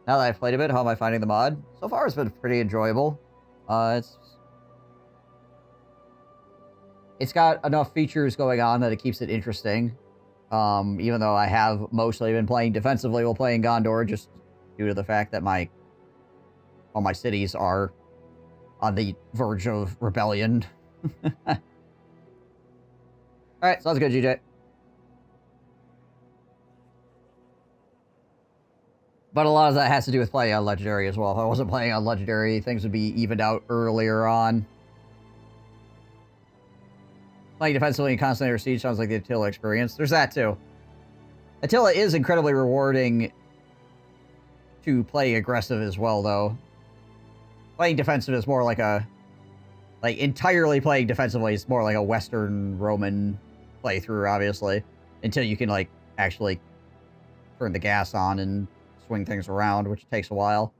Speaker 1: Now that I've played a bit, how am I finding the mod? So far it's been pretty enjoyable. It's got enough features going on that it keeps it interesting. Even though I have mostly been playing defensively while playing Gondor, just due to the fact that all my cities are on the verge of rebellion. Alright, sounds good, GJ. But a lot of that has to do with playing on Legendary as well. If I wasn't playing on Legendary, things would be evened out earlier on. Playing defensively and constantly under siege sounds like the Attila experience. There's that too. Attila is incredibly rewarding to play aggressive as well, though. Playing defensive is more like a... Like, entirely playing defensively is more like a Western Roman playthrough, obviously. Until you can, like, actually turn the gas on and swing things around, which takes a while.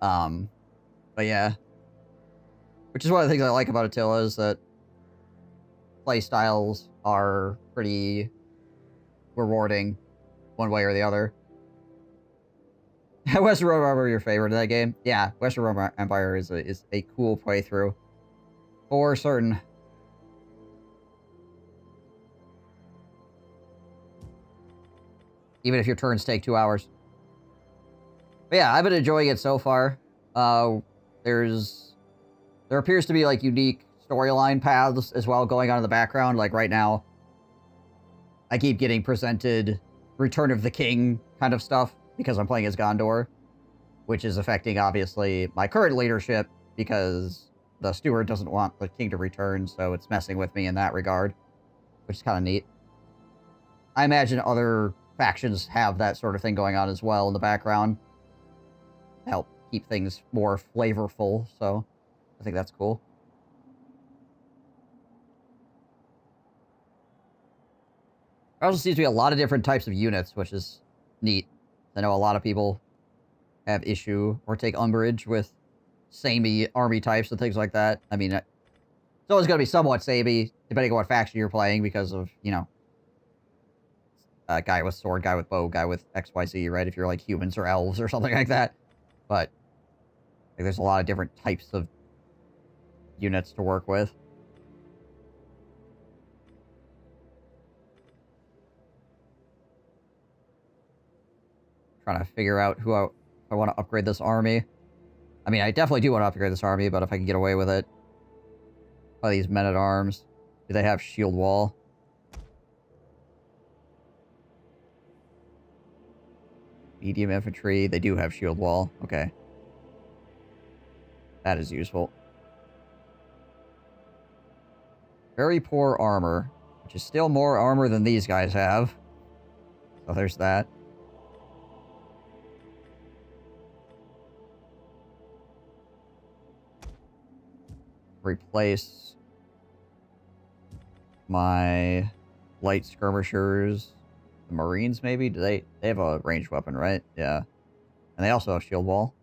Speaker 1: But yeah. Which is one of the things I like about Attila is that play styles are pretty rewarding one way or the other. Western Roman Empire your favorite in that game? Yeah, Western Roman Empire is a cool playthrough. For certain. Even if your turns take 2 hours. But yeah, I've been enjoying it so far. There appears to be, like, unique storyline paths as well going on in the background. Like, right now, I keep getting presented Return of the King kind of stuff because I'm playing as Gondor, which is affecting, obviously, my current leadership because the steward doesn't want the king to return, so it's messing with me in that regard, which is kind of neat. I imagine other factions have that sort of thing going on as well in the background to help keep things more flavorful, so I think that's cool. There also seems to be a lot of different types of units, which is neat. I know a lot of people have issue or take umbrage with samey army types and things like that. I mean, it's always going to be somewhat samey, depending on what faction you're playing, because of, you know, guy with sword, guy with bow, guy with XYZ, right? If you're like humans or elves or something like that. But like, there's a lot of different types of units to work with. Trying to figure out who I want to upgrade this army. I mean, I definitely do want to upgrade this army, but if I can get away with it. By these men-at-arms. Do they have shield wall? Medium infantry. They do have shield wall. Okay. That is useful. Very poor armor. Which is still more armor than these guys have. So there's that. Replace my light skirmishers. The Marines, maybe? Do they have a ranged weapon, right? Yeah. And they also have shield wall.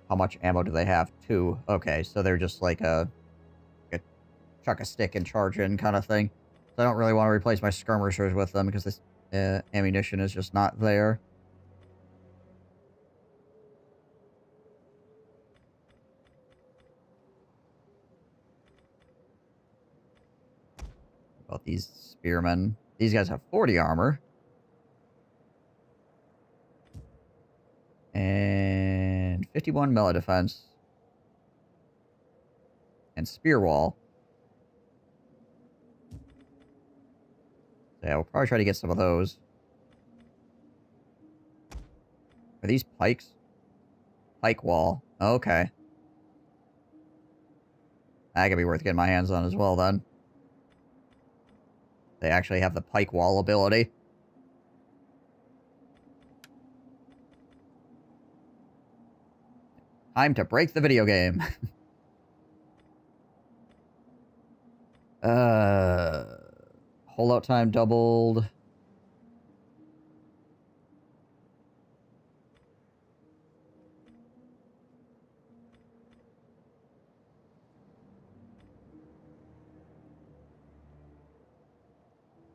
Speaker 1: How much ammo do they have? 2. Okay, so they're just like a chuck a stick and charge in kind of thing. So I don't really want to replace my skirmishers with them because this ammunition is just not there. About these spearmen. These guys have 40 armor. And 51 melee defense. And spear wall. So yeah, we'll probably try to get some of those. Are these pikes? Pike wall. Okay. That could be worth getting my hands on as well, then. They actually have the pike wall ability. Time to break the video game. Holdout time doubled.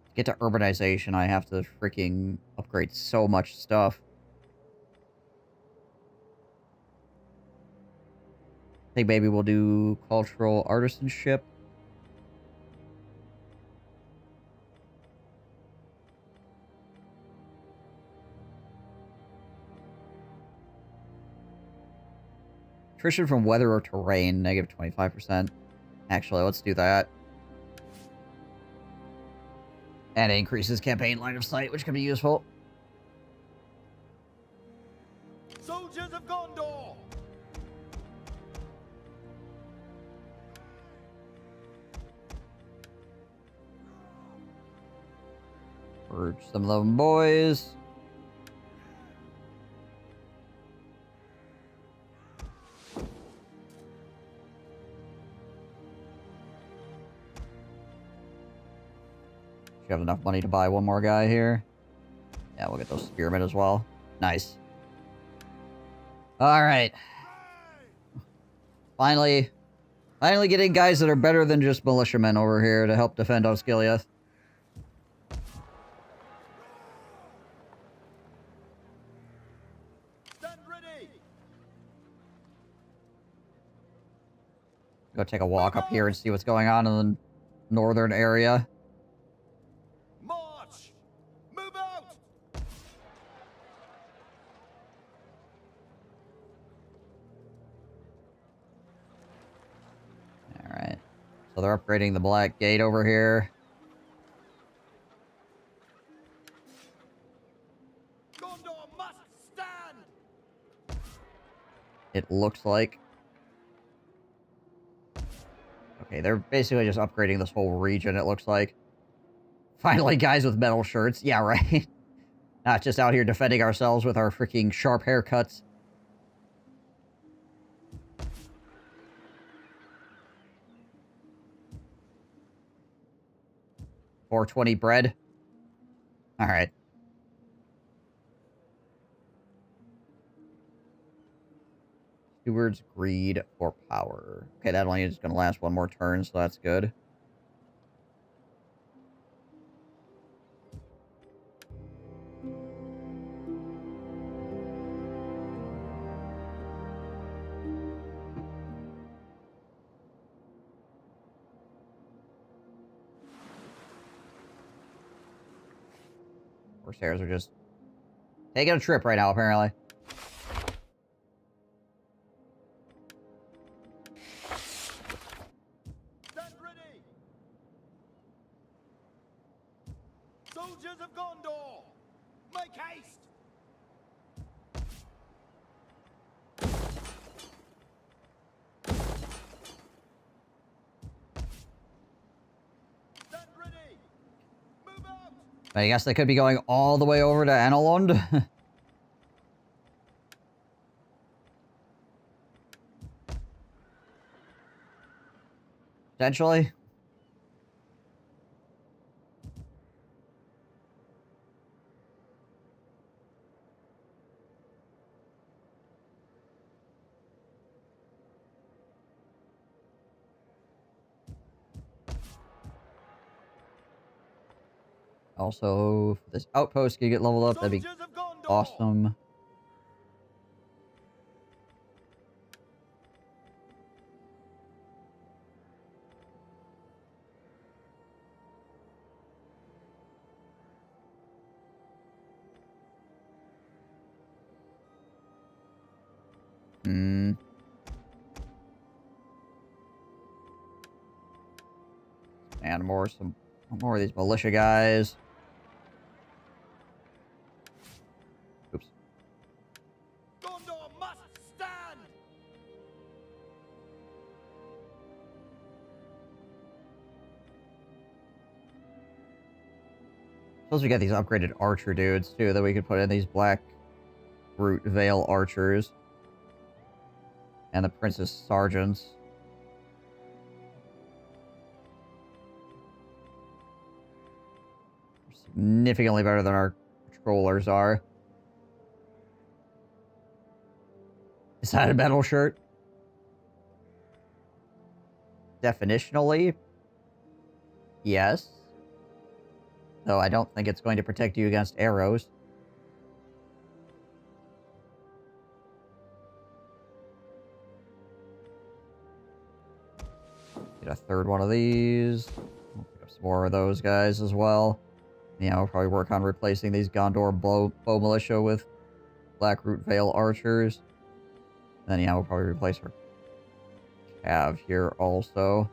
Speaker 1: To get to urbanization, I have to freaking upgrade so much stuff. I think maybe we'll do cultural artisanship. Attrition from weather or terrain, negative 25%. Actually, let's do that. And it increases campaign line of sight, which can be useful.
Speaker 2: Soldiers of Gondor!
Speaker 1: Purge some of them boys. got enough money to buy one more guy here. Yeah, we'll get those spearmen as well. Nice. Alright. Finally getting guys that are better than just militiamen over here to help defend Osgiliath. Go take a walk up here and see what's going on in the northern area.
Speaker 2: March! Move out!
Speaker 1: Alright. So they're upgrading the Black Gate over here.
Speaker 2: Gondor must stand!
Speaker 1: It looks like. Okay, they're basically just upgrading this whole region, it looks like. Finally, guys with metal shirts. Yeah, right. Not just out here defending ourselves with our freaking sharp haircuts. $4.20 bread. Alright. Steward's greed for power. Okay, that only is going to last one more turn, so that's good. Corsairs are just taking a trip right now, apparently.
Speaker 2: Stand ready! Soldiers of Gondor! Make haste! Stand ready! Move out!
Speaker 1: I guess they could be going all the way over to Anelund. Potentially. Also, if this outpost can get leveled up, that'd be awesome. And more of these militia guys. Oops.
Speaker 2: Gondor must stand!
Speaker 1: Suppose we got these upgraded archer dudes too that we could put in these Black Root Vale archers. And the Princess Sergeants. Significantly better than our controllers are. Is that a metal shirt? Definitionally, yes. Though I don't think it's going to protect you against arrows. Get a third one of these. We'll pick up some more of those guys as well. Yeah, we'll probably work on replacing these Gondor bow militia with Blackroot Vale archers. Then, yeah, we'll probably replace our cav here also.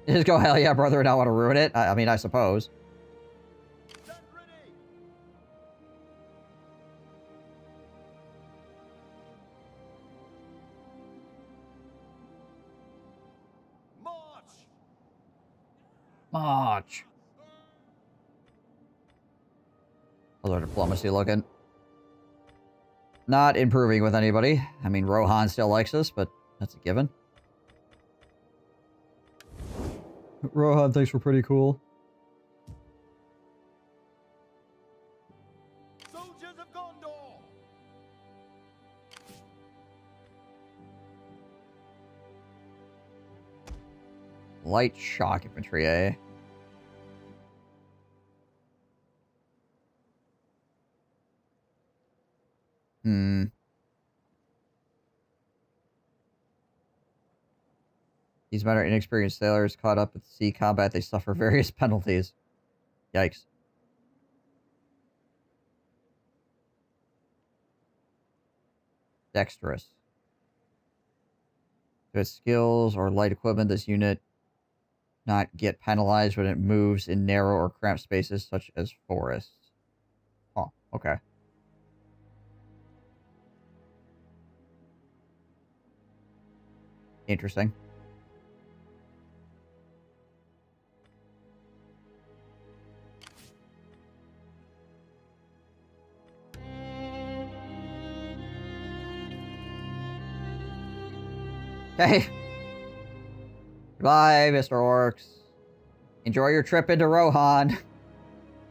Speaker 1: Just go, hell yeah, brother, and I want to ruin it? I mean, I suppose. March. How's our diplomacy looking? Not improving with anybody. I mean, Rohan still likes us, but that's a given. Rohan, thanks for pretty cool.
Speaker 2: Soldiers of Gondor!
Speaker 1: Light shock infantry, eh? Hmm. These men are inexperienced sailors caught up with sea combat. They suffer various penalties. Yikes. Dexterous. If its skills or light equipment, this unit not get penalized when it moves in narrow or cramped spaces such as forests. Oh, okay. Interesting. Hey! Goodbye, Mr. Orcs. Enjoy your trip into Rohan. I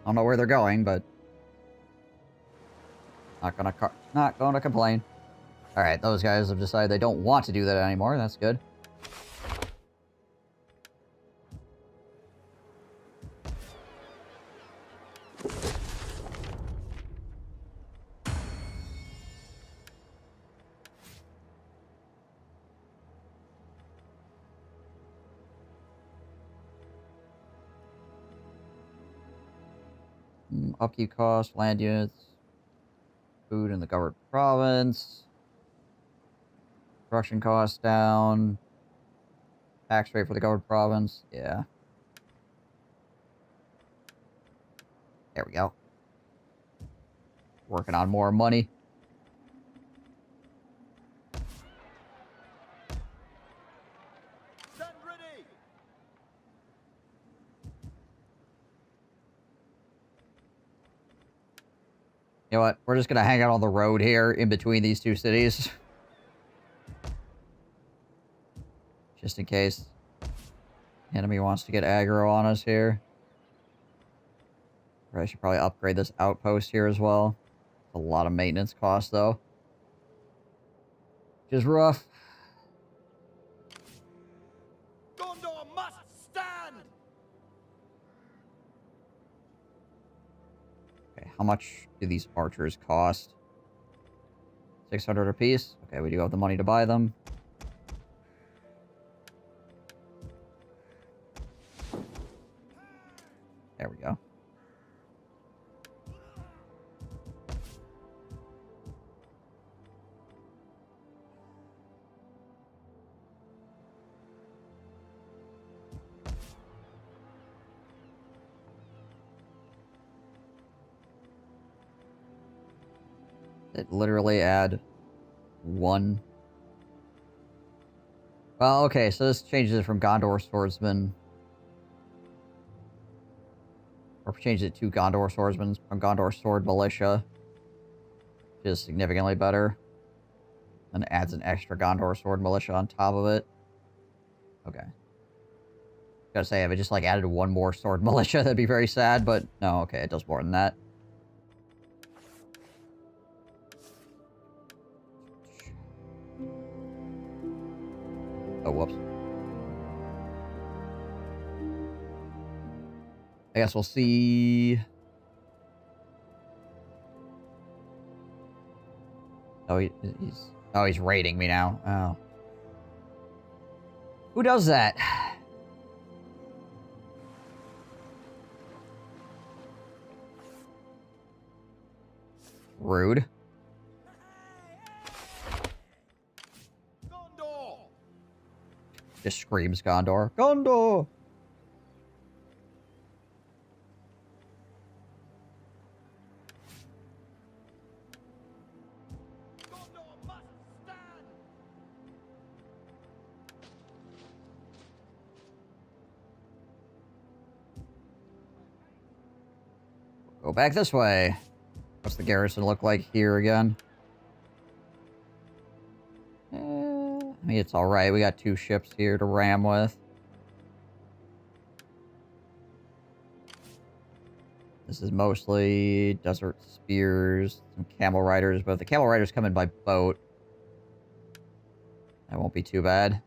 Speaker 1: don't know where they're going, but... Not gonna complain. Alright, those guys have decided they don't want to do that anymore. That's good. Upkeep cost, land units, food in the governed province, production costs down, tax rate for the governed province, yeah. There we go. Working on more money.
Speaker 2: Stand ready!
Speaker 1: You know what? We're just gonna hang out on the road here in between these two cities. Just in case the enemy wants to get aggro on us here. Or I should probably upgrade this outpost here as well. It's a lot of maintenance costs, though. Which is rough.
Speaker 2: Gondor must stand!
Speaker 1: Okay, how much do these archers cost? 600 apiece. Okay, we do have the money to buy them. There we go. It literally add one. Well, okay, so this changes it from Gondor Swordsman. Or changes it to Gondor Swordsman from Gondor Sword Militia. Which is significantly better. And adds an extra Gondor Sword Militia on top of it. Okay. Gotta say, if it just like added one more Sword Militia, that'd be very sad, but no, okay, it does more than that. Oh, whoops. I guess we'll see. Oh, he's raiding me now. Oh. Who does that? Rude.
Speaker 2: Gondor!
Speaker 1: Just screams Gondor. Gondor!
Speaker 2: Gondor must stand!
Speaker 1: Go back this way. What's the garrison look like here again? I mean, it's alright. We got 2 ships here to ram with. This is mostly desert spears, some camel riders, but if the camel riders come in by boat, that won't be too bad.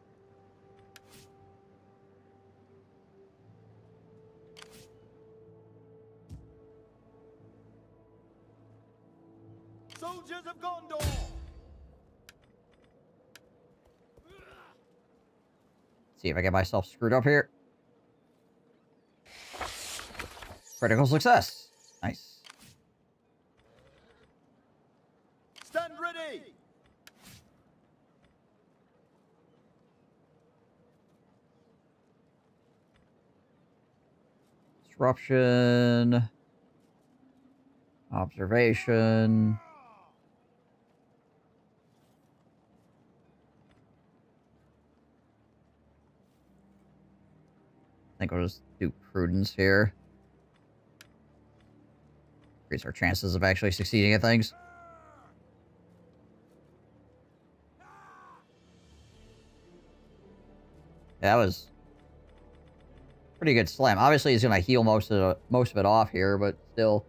Speaker 2: Soldiers of Gondor!
Speaker 1: See if I get myself screwed up here. Critical success. Nice.
Speaker 2: Stand ready!
Speaker 1: Disruption. Observation. I think we'll just do prudence here. Increase our chances of actually succeeding at things. Yeah, that was pretty good slam. Obviously, he's gonna heal most of it off here, but still,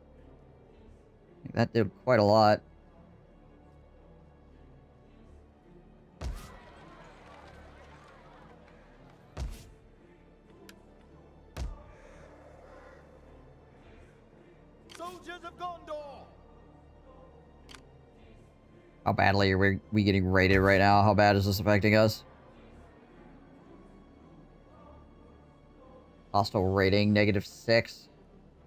Speaker 1: I think that did quite a lot.
Speaker 2: Soldiers of Gondor!
Speaker 1: How badly are we getting rated right now? How bad is this affecting us? Hostile rating, -6.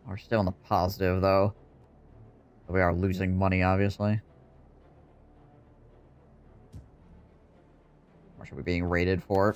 Speaker 1: We're still in the positive, though. We are losing money, obviously. How much are we being rated for?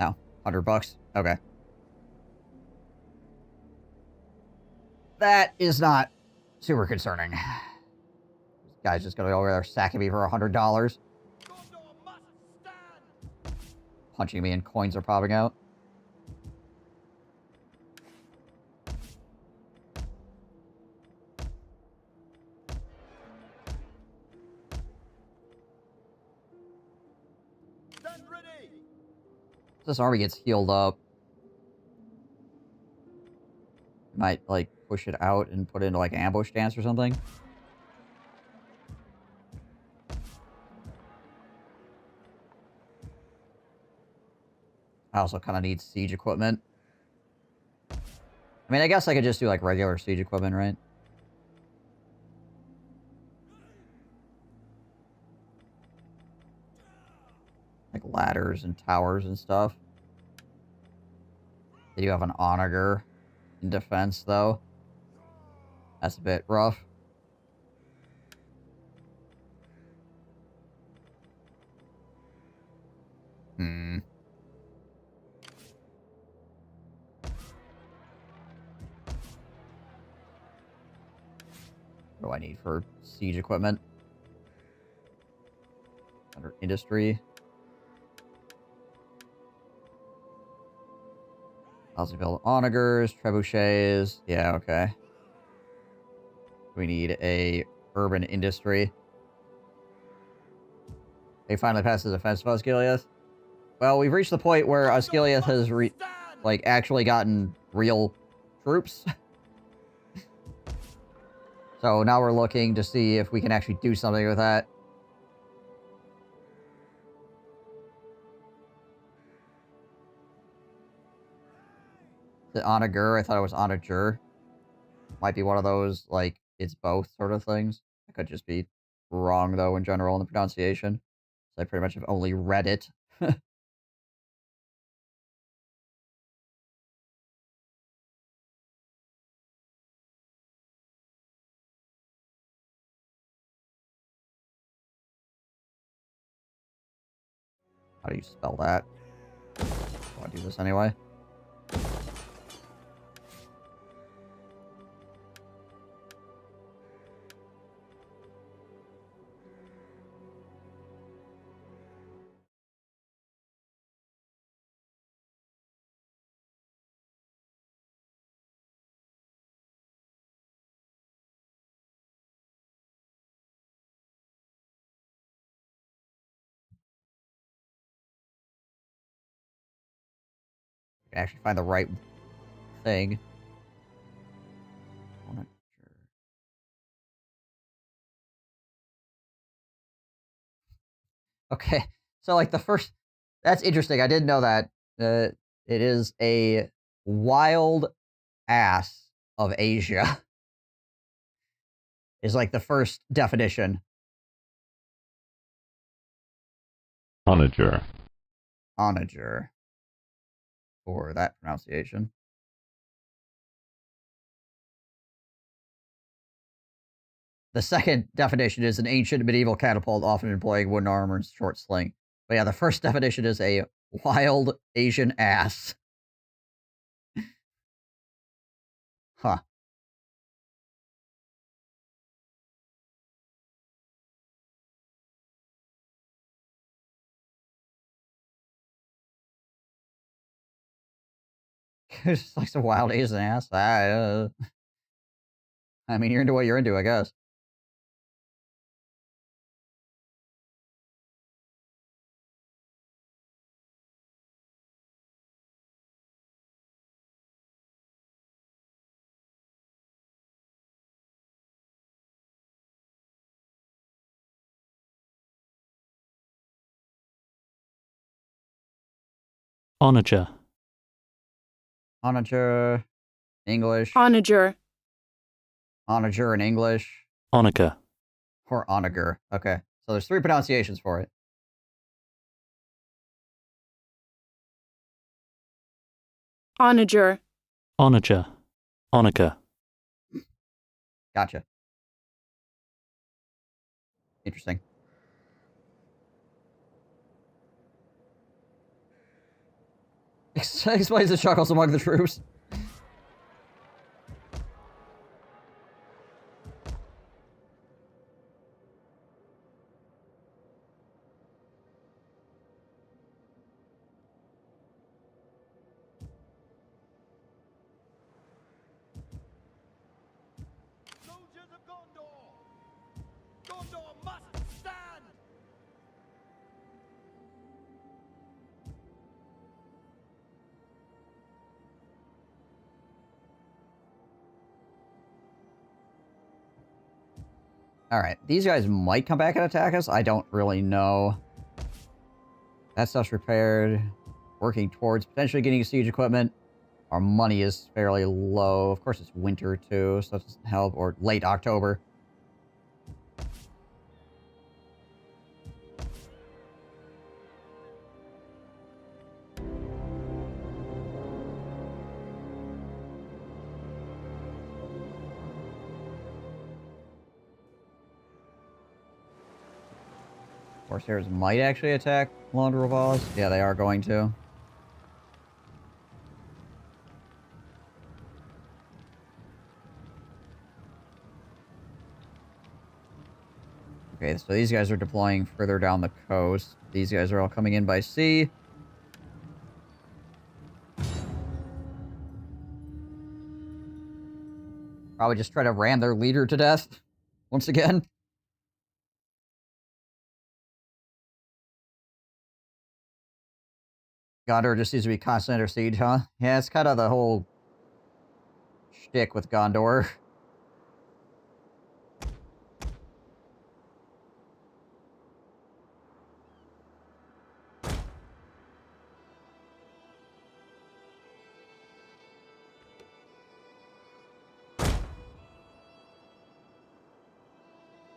Speaker 1: No, $100. Okay. That is not super concerning. This guy's just gonna be over there sacking me for $100. Punching me and coins are popping out. This army gets healed up. Might, like, push it out and put it into, like, ambush stance or something. I also kind of need siege equipment. I mean, I guess I could just do, like, regular siege equipment, right? Like ladders and towers and stuff. They do have an onager in defense, though. That's a bit rough. Hmm. What do I need for siege equipment? Under industry. Also build onagers, trebuchets. Yeah, okay. We need a urban industry. They finally passed the defense of Osgiliath. Well, we've reached the point where Osgiliath has actually gotten real troops. So now we're looking to see if we can actually do something with that. The onager, I thought it was onager. Might be one of those, like, it's both sort of things. I could just be wrong, though, in general, in the pronunciation. So I pretty much have only read it. How do you spell that? I'll do this anyway. can actually find the right thing. Okay, so like the first, that's interesting. I didn't know that. It is a wild ass of Asia. Is like the first definition.
Speaker 14: Onager.
Speaker 1: Onager. Or that pronunciation. The second definition is an ancient medieval catapult, often employing wooden armor and short sling. But yeah, the first definition is a wild Asian ass. Huh. It's like some wild Asian ass. I mean, you're into what you're into, I guess.
Speaker 15: Onager.
Speaker 1: Onager. English.
Speaker 3: Onager.
Speaker 1: Onager in English.
Speaker 15: Onager.
Speaker 1: Or onager. Okay. So there's 3 pronunciations for it.
Speaker 3: Onager.
Speaker 15: Onager. Onager.
Speaker 1: Gotcha. Interesting. Explains the chuckles among the troops.
Speaker 2: Soldiers of Gondor! Gondor must stand!
Speaker 1: Alright, these guys might come back and attack us. I don't really know. That stuff's repaired. Working towards potentially getting siege equipment. Our money is fairly low. Of course, it's winter, too, so that doesn't help. Or late October. Corsairs might actually attack Laundroval's. Yeah, they are going to. Okay, so these guys are deploying further down the coast. These guys are all coming in by sea. Probably just try to ram their leader to death. Once again. Gondor just seems to be constantly under siege, huh? Yeah, it's kind of the whole shtick with Gondor.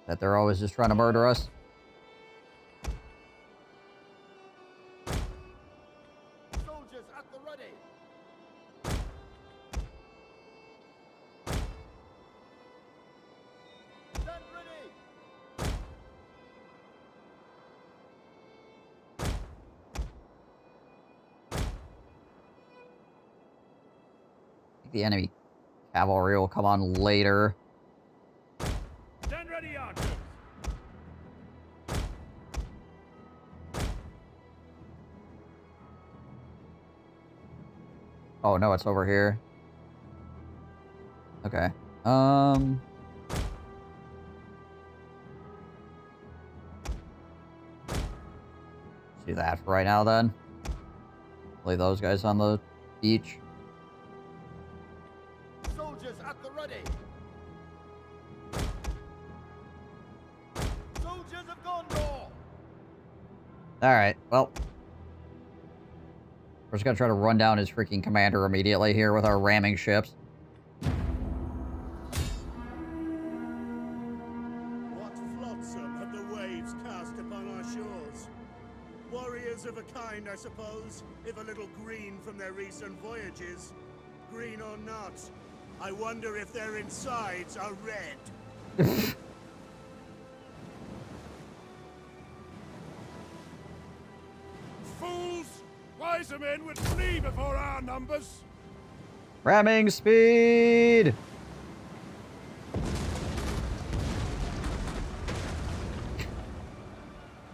Speaker 1: That they're always just trying to murder us.
Speaker 2: Soldiers at the ready! Stand ready!
Speaker 1: The enemy cavalry will come on later.
Speaker 2: Stand ready, archers!
Speaker 1: Oh no, it's over here. Okay. Do that for right now then. Leave those guys on the beach.
Speaker 10: Soldiers at the ready. Soldiers of Gondor.
Speaker 1: Alright, well. We're just gonna try to run down his freaking commander immediately here with our ramming ships.
Speaker 2: What flotsam have the waves cast upon our shores? Warriors of a kind, I suppose, if a little green from their recent voyages. Green or not, I wonder if their insides are red. Fools! Wiser men would flee before our numbers.
Speaker 1: Ramming speed!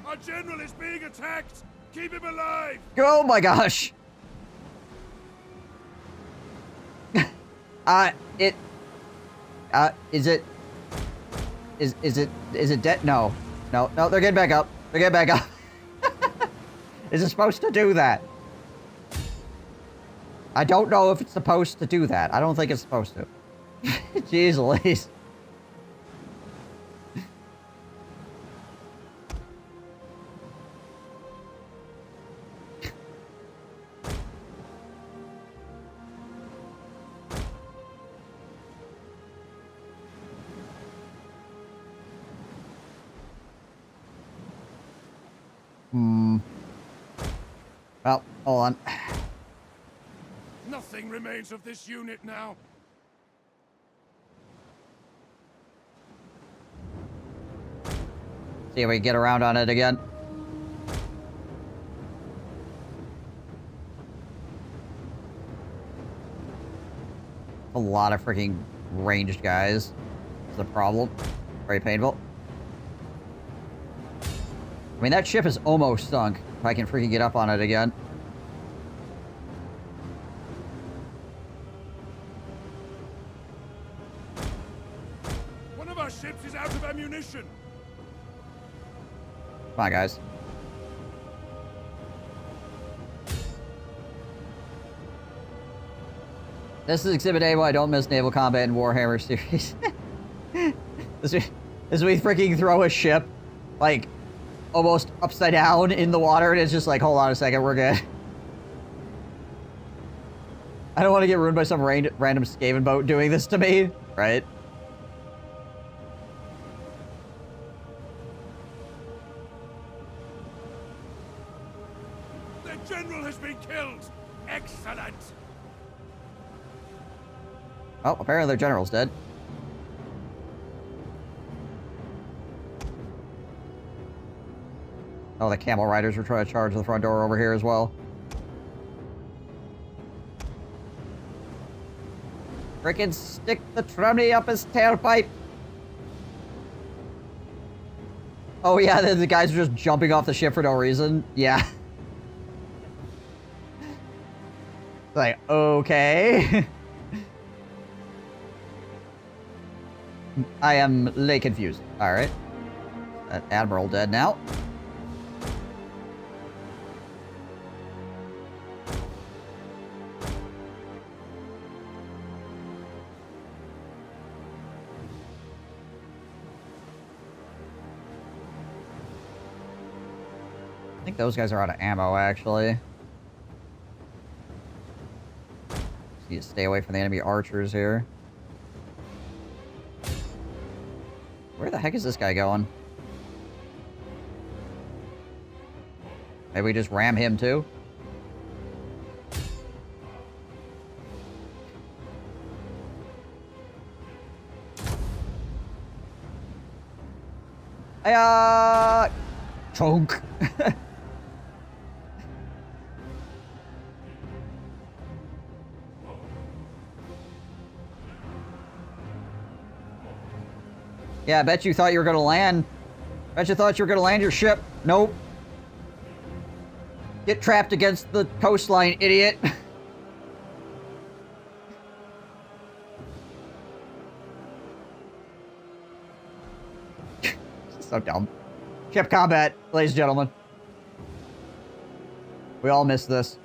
Speaker 2: Our general is being attacked! Keep him alive!
Speaker 1: Oh my gosh! Is it dead? No. No, they're getting back up. They're getting back up. Is it supposed to do that? I don't know if it's supposed to do that. I don't think it's supposed to. Jeez Louise. Well, hold on.
Speaker 2: Nothing remains of this unit now.
Speaker 1: See if we can get around on it again. A lot of freaking ranged guys. It's a problem. Very painful. I mean, that ship is almost sunk. If I can freaking get up on it again.
Speaker 2: One of our ships is out of ammunition.
Speaker 1: Come on, guys. This is Exhibit A why I don't miss naval combat in Warhammer series. This is we freaking throw a ship, like, almost upside down in the water, and it's just like, hold on a second, we're good. I don't want to get ruined by some random Skaven boat doing this to me, right?
Speaker 2: The general has been killed. Excellent.
Speaker 1: Oh, apparently their general's dead. Oh, the camel riders were trying to charge the front door over here as well. Frickin' stick the Trumney up his tailpipe! Oh yeah, the guys are just jumping off the ship for no reason. Yeah. Like, okay. I am lay confused. Alright. That Admiral dead now. I think those guys are out of ammo, actually. Just need to stay away from the enemy archers here. Where the heck is this guy going? Maybe we just ram him too? Hiya! Chunk! Yeah, I bet you thought you were gonna land. Bet you thought you were gonna land your ship. Nope. Get trapped against the coastline, idiot. So dumb. Ship combat, ladies and gentlemen. We all missed this.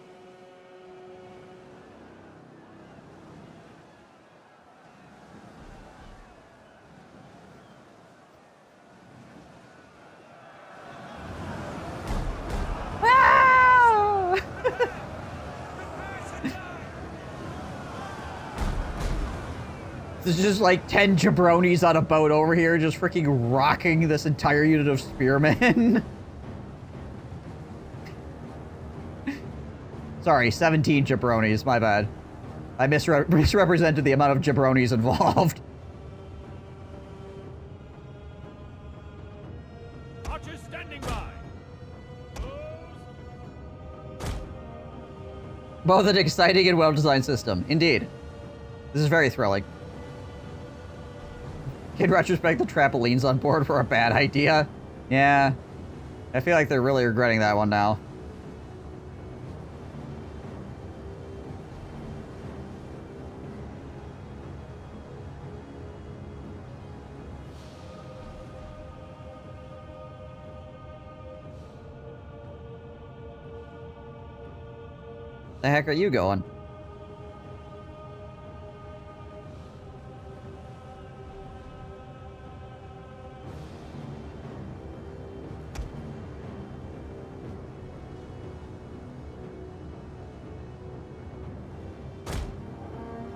Speaker 1: There's just like 10 jabronis on a boat over here just freaking rocking this entire unit of spearmen. Sorry, 17 jabronis, my bad. I misrepresented the amount of jabronis involved.
Speaker 2: Archers standing by.
Speaker 1: Both an exciting and well-designed system. Indeed. This is very thrilling. In retrospect, the trampolines on board were a bad idea. Yeah. I feel like they're really regretting that one now. The heck are you going?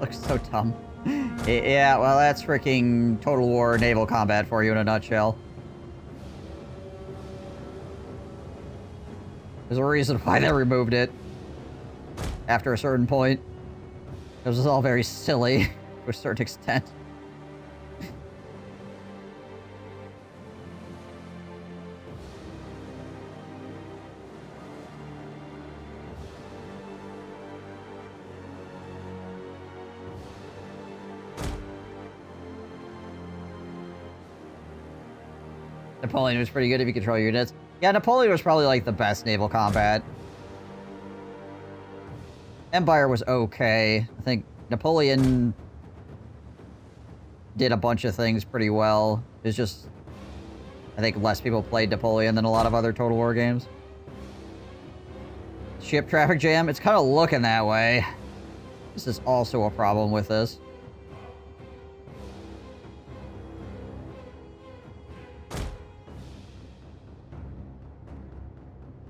Speaker 1: Looks so dumb. Yeah, well, that's freaking Total War naval combat for you in a nutshell. There's a reason why they removed it. After a certain point. It was all very silly, to a certain extent. Napoleon was pretty good if you control your units. Yeah, Napoleon was probably like the best naval combat. Empire was okay. I think Napoleon did a bunch of things pretty well. It's just, I think less people played Napoleon than a lot of other Total War games. Ship traffic jam? It's kind of looking that way. This is also a problem with this.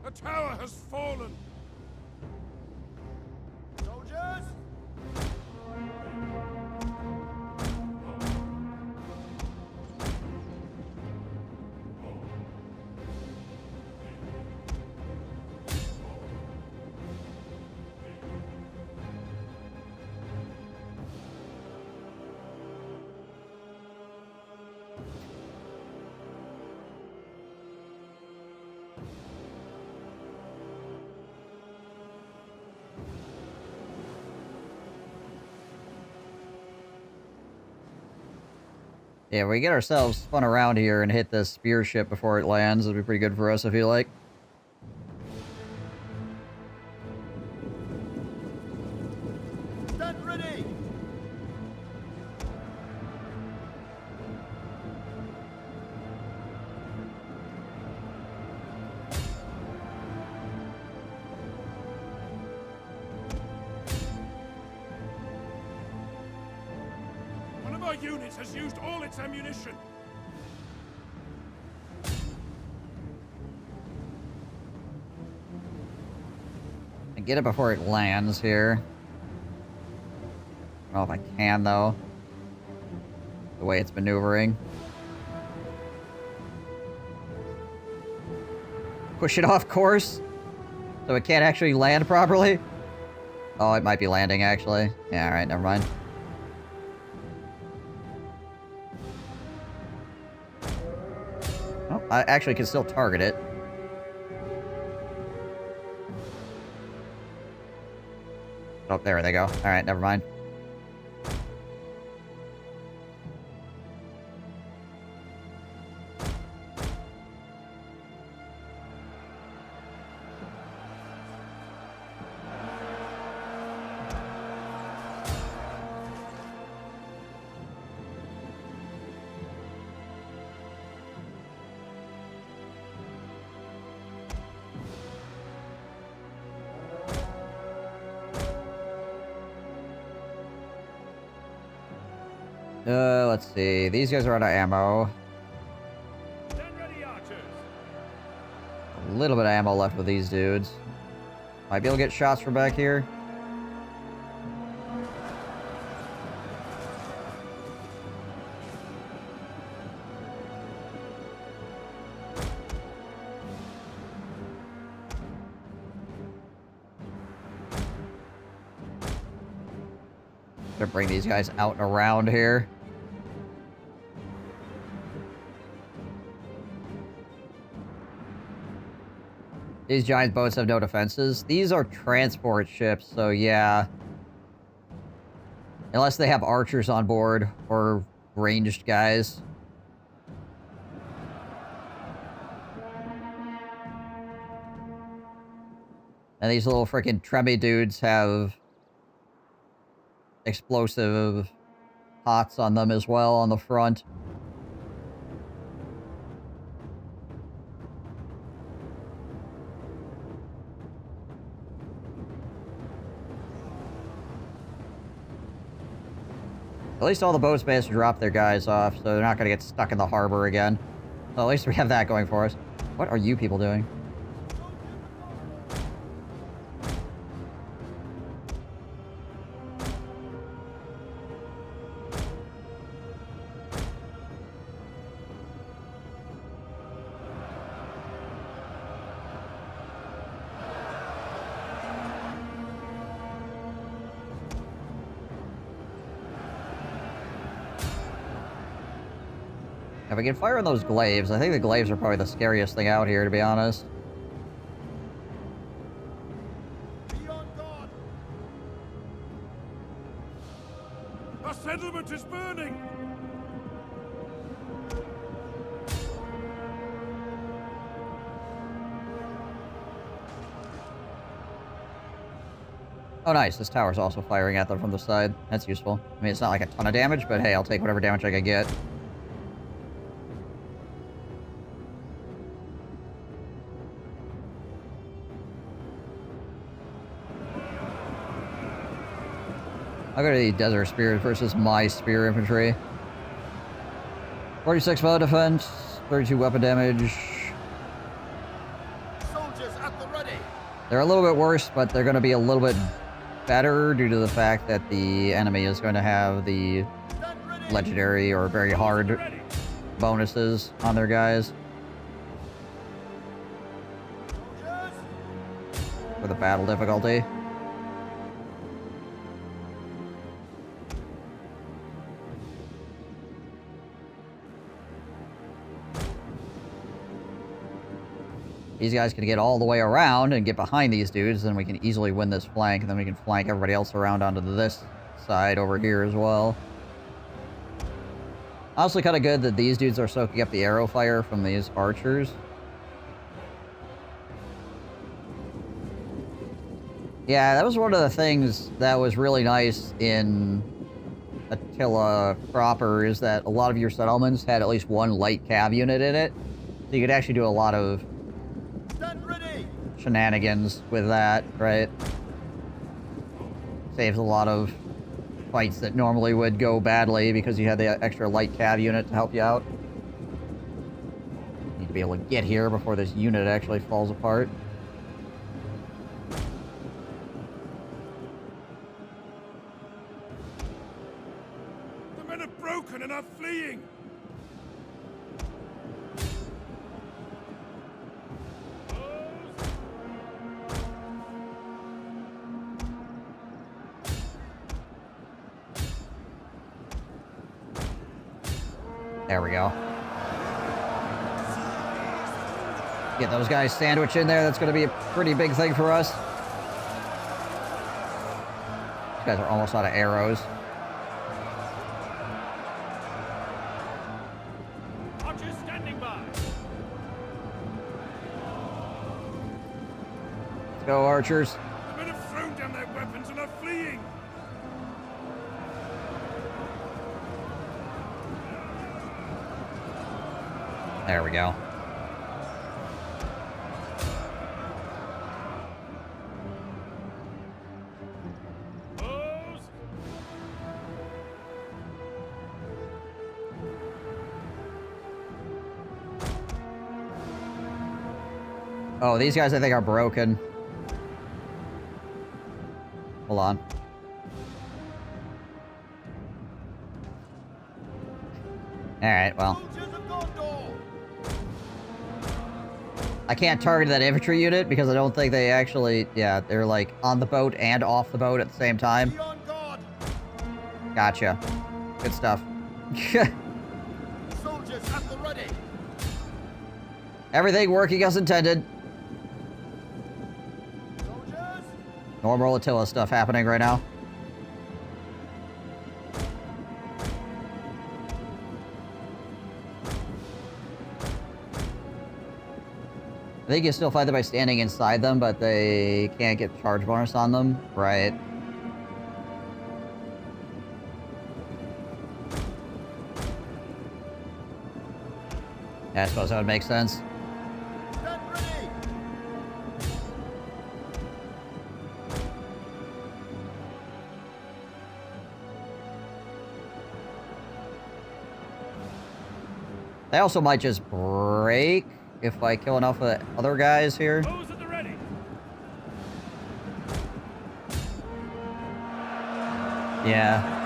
Speaker 2: The tower has fallen. Soldiers!
Speaker 1: Yeah, if we get ourselves spun around here and hit this spear ship before it lands, it'll be pretty good for us, I feel like.
Speaker 2: Stand ready! One of our units has used all its ammunition.
Speaker 1: And get it before it lands here. I don't know if I can, though. The way it's maneuvering. Push it off course? So it can't actually land properly? Oh, it might be landing, actually. Yeah, alright, never mind. Oh, I actually can still target it. Oh, there they go. Alright, never mind. Let's see. These guys are out of ammo.
Speaker 2: Stand ready, archers.
Speaker 1: A little bit of ammo left with these dudes. Might be able to get shots from back here. To bring these guys out and around here. These giant boats have no defenses. These are transport ships, so yeah. Unless they have archers on board or ranged guys. And these little freaking Tremby dudes have explosive pots on them as well on the front. At least all the boats managed to drop their guys off, so they're not going to get stuck in the harbor again. So at least we have that going for us. What are you people doing? If we can fire on those glaives, I think the glaives are probably the scariest thing out here, to be honest.
Speaker 2: Be on guard. Our settlement is burning.
Speaker 1: Oh nice, this tower's also firing at them from the side. That's useful. I mean, it's not like a ton of damage, but hey, I'll take whatever damage I can get. I'll go to the Desert Spears versus my Spear Infantry. 46 bow defense, 32 weapon damage.
Speaker 2: Soldiers at the ready.
Speaker 1: They're a little bit worse, but they're going to be a little bit better due to the fact that the enemy is going to have the legendary or very hard bonuses on their guys. For the battle difficulty. These guys can get all the way around and get behind these dudes, then we can easily win this flank, and then we can flank everybody else around onto this side over here as well. Honestly, kind of good that these dudes are soaking up the arrow fire from these archers. Yeah, that was one of the things that was really nice in Attila proper, is that a lot of your settlements had at least one light cav unit in it. So you could actually do a lot of shenanigans with that, right? Saves a lot of fights that normally would go badly because you had the extra light cav unit to help you out. Need to be able to get here before this unit actually falls apart.
Speaker 2: The men are broken and are fleeing.
Speaker 1: There we go. Get those guys sandwiched in there. That's going to be a pretty big thing for us. These guys are almost out of arrows.
Speaker 2: Archers standing by.
Speaker 1: Let's go, archers.
Speaker 2: The men have thrown down their weapons and are fleeing.
Speaker 1: There we go. Oh, these guys I think are broken. Hold on. Alright, well. I can't target that infantry unit because I don't think they actually... Yeah, they're like on the boat and off the boat at the same time. Gotcha. Good stuff.
Speaker 10: Soldiers at the ready.
Speaker 1: Everything working as intended. Normal Attila stuff happening right now. I think you still fight them by standing inside them, but they can't get charge bonus on them. Right. Yeah, I suppose that would make sense. They also might just break if I kill enough of the other guys here.
Speaker 2: Those at the ready.
Speaker 1: Yeah.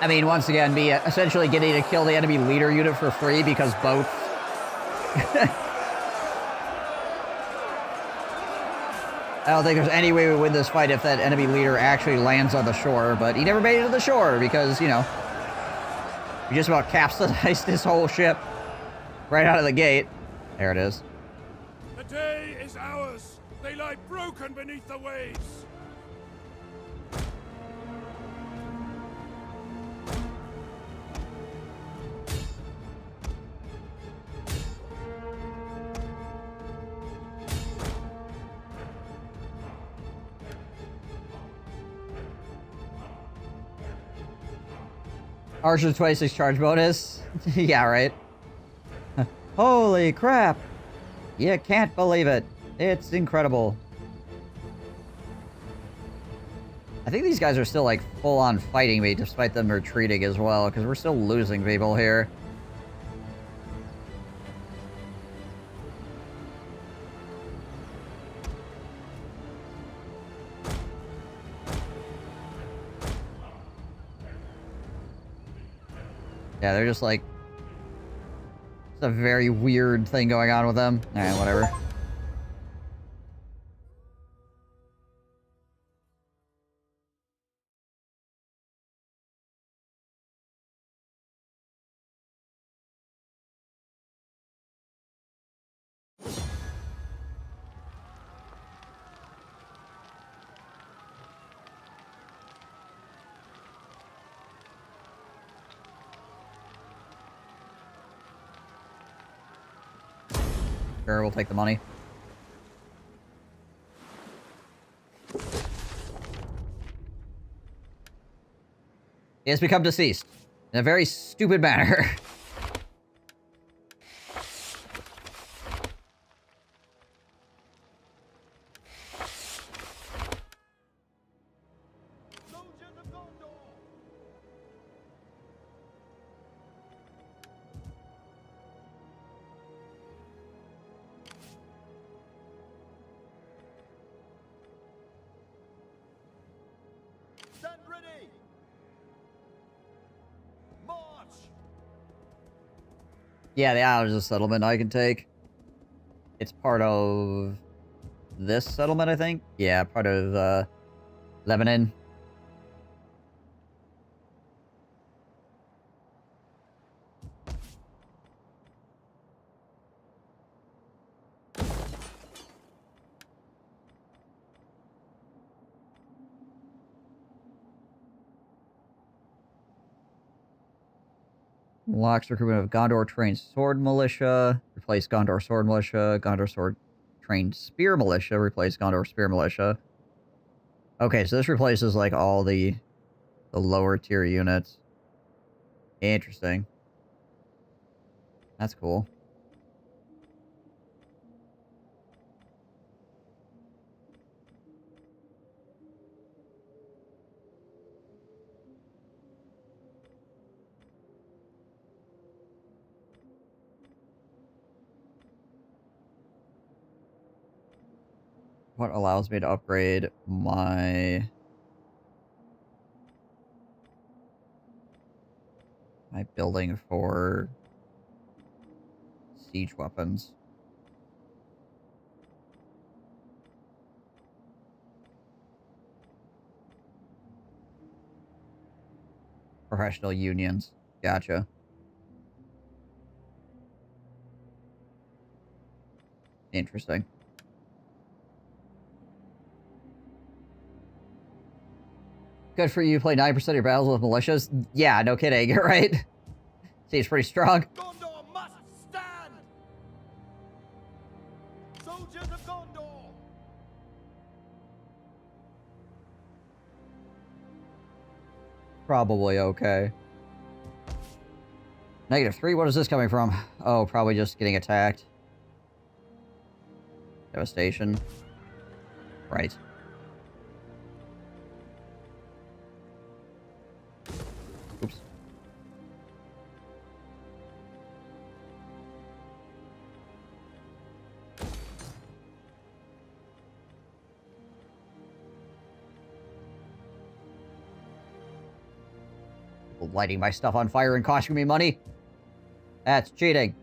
Speaker 1: I mean, once again, me essentially getting to kill the enemy leader unit for free because both. I don't think there's any way we win this fight if that enemy leader actually lands on the shore, but he never made it to the shore because, you know, we just about capsized this whole ship right out of the gate. There it is.
Speaker 2: The day is ours. They lie broken beneath the waves.
Speaker 1: Archer 26 charge bonus. Yeah, right. Holy crap. You can't believe it. It's incredible. I think these guys are still, like, full-on fighting me despite them retreating as well, because we're still losing people here. Yeah, they're just like... It's a very weird thing going on with them. Alright, whatever. Sure, we'll take the money. He has become deceased. In a very stupid manner.
Speaker 10: Stand ready. March.
Speaker 1: Yeah, the island is a settlement I can take. It's part of this settlement, I think. Yeah, part of Lebanon. Locks recruitment of Gondor trained sword militia. Replace Gondor sword militia. Gondor sword trained spear militia. Replace Gondor spear militia. Okay, so this replaces like all the lower tier units. Interesting. That's cool. what allows me to upgrade my building for siege weapons. Professional unions. Gotcha. Interesting. Good for you. Play 9% of your battles with militias. Yeah, no kidding. Right? Seems pretty strong.
Speaker 2: Gondor must stand! Soldiers of Gondor!
Speaker 1: Probably okay. -3, what is this coming from? Oh, probably just getting attacked. Devastation. Right. Oops. People lighting my stuff on fire and costing me money? That's cheating.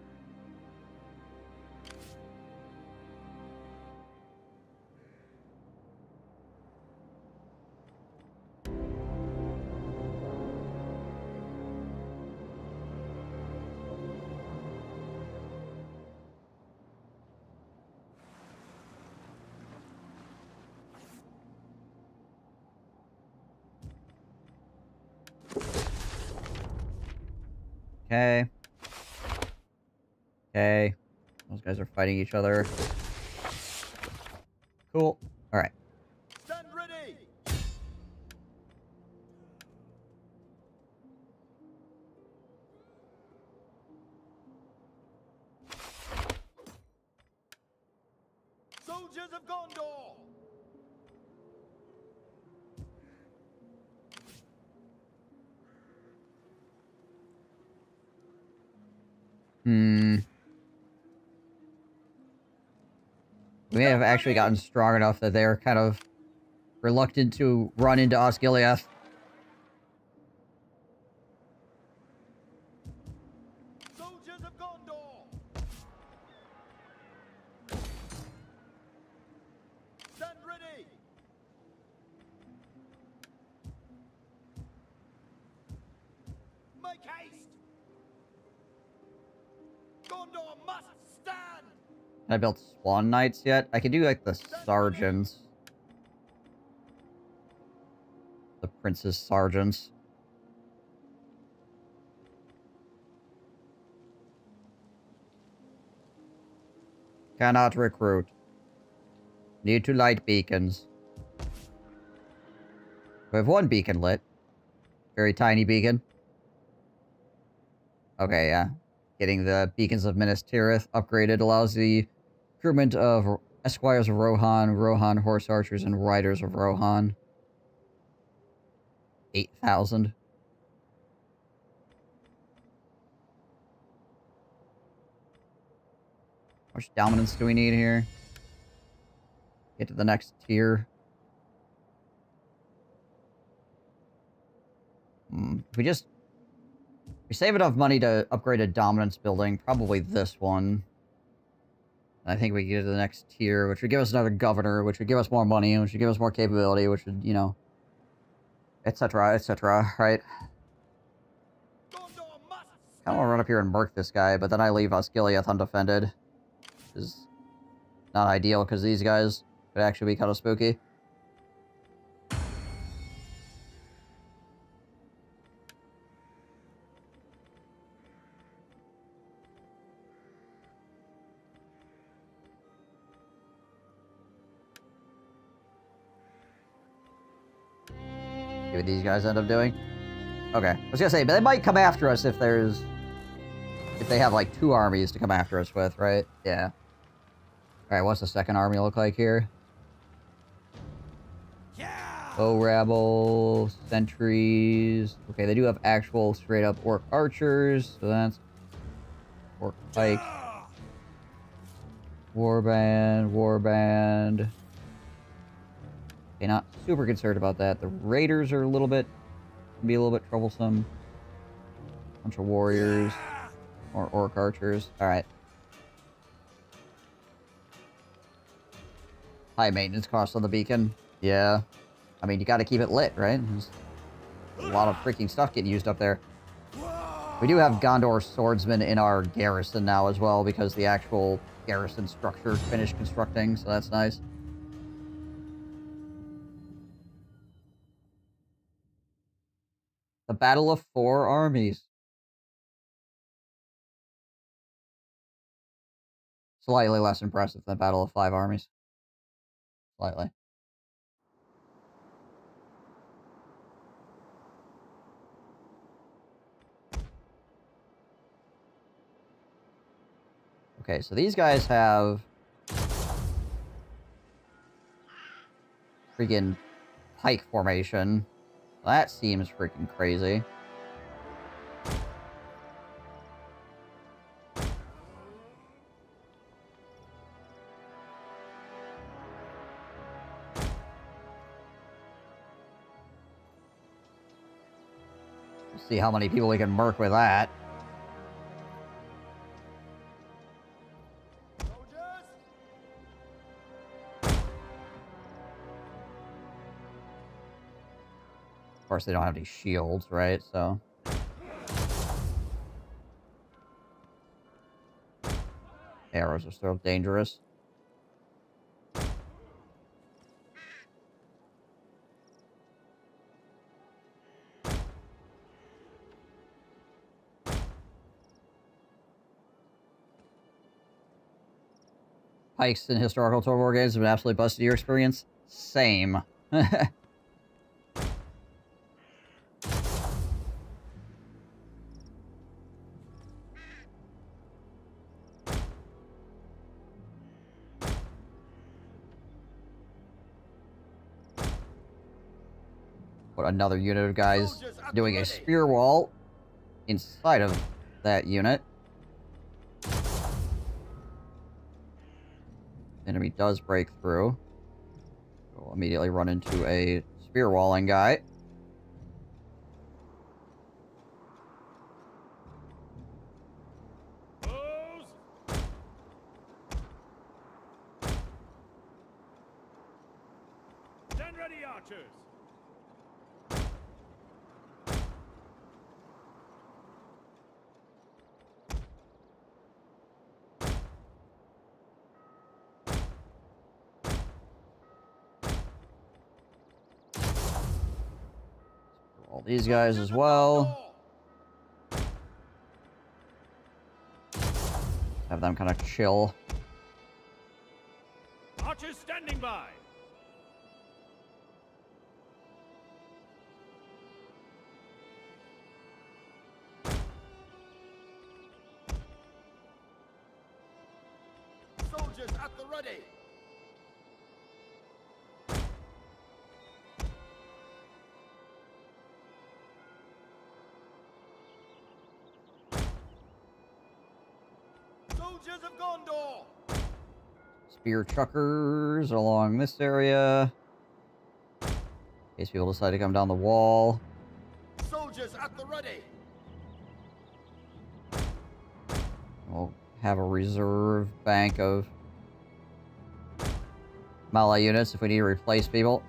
Speaker 1: Okay. Okay. Those guys are fighting each other. Cool. Alright.
Speaker 2: Stand ready! Soldiers of Gondor!
Speaker 1: We may have actually gotten strong enough that they're kind of reluctant to run into Osgiliath.
Speaker 2: Soldiers of Gondor! Stand ready! Make haste! Gondor must stand!
Speaker 1: I built Swan Knights yet? I could do like the Sergeants. The Prince's Sergeants. Cannot recruit. Need to light beacons. We have one beacon lit. Very tiny beacon. Okay, yeah. Getting the Beacons of Minas Tirith upgraded allows the recruitment of Esquires of Rohan, Rohan Horse Archers, and Riders of Rohan. 8,000. How much dominance do we need here? Get to the next tier. If we save enough money to upgrade a dominance building, probably this one. I think we can get to the next tier, which would give us another governor, which would give us more money, which would give us more capability, which would, you know, etc., right? I kind of want to run up here and murk this guy, but then I leave Osgiliath undefended. Which is not ideal, because these guys could actually be kind of spooky. See what these guys end up doing. Okay, I was gonna say, but they might come after us if they have like 2 armies to come after us with, right? Yeah. Alright, what's the second army look like here? Bow rabble, sentries. Okay, they do have actual straight up orc archers, so that's orc pike. Warband. Okay, not super concerned about that. The raiders are a little bit... can be a little bit troublesome. Bunch of warriors. Or orc archers. Alright. High maintenance cost on the beacon. Yeah. I mean, you gotta keep it lit, right? There's a lot of freaking stuff getting used up there. We do have Gondor swordsmen in our garrison now as well, because the actual garrison structure finished constructing, so that's nice. The Battle of Four Armies. Slightly less impressive than the Battle of Five Armies. Slightly. Okay, so these guys have... freaking pike formation. That seems freaking crazy. See how many people we can murk with that. Of course, they don't have any shields, right? So... arrows are still dangerous. Pikes in historical Total War games have been absolutely busted your experience? Same. Put another unit of guys doing a spear wall inside of that unit. Enemy does break through. We'll immediately run into a spear walling guy.
Speaker 2: Stand ready, archers.
Speaker 1: All these guys as well. Have them kind of chill.
Speaker 2: Archers standing by. Soldiers at the ready. Soldiers of Gondor.
Speaker 1: Spear chuckers along this area. In case people decide to come down the wall.
Speaker 2: Soldiers at the ready.
Speaker 1: We'll have a reserve bank of melee units if we need to replace people.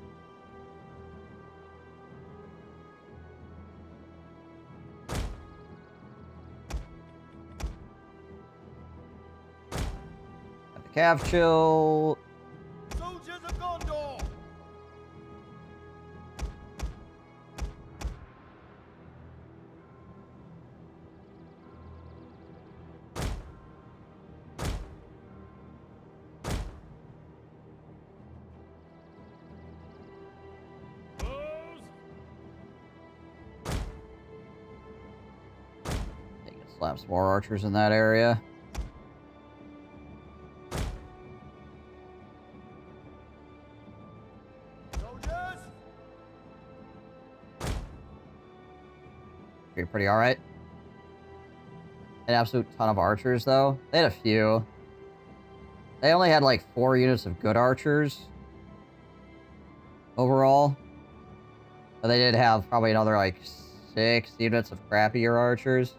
Speaker 1: Have the cav chill.
Speaker 2: Soldiers of Gondor.
Speaker 1: Slap some more archers in that area. Okay, pretty alright. An absolute ton of archers, though. They had a few. They only had like 4 units of good archers. overall. But they did have probably another, like, 6 units of crappier archers.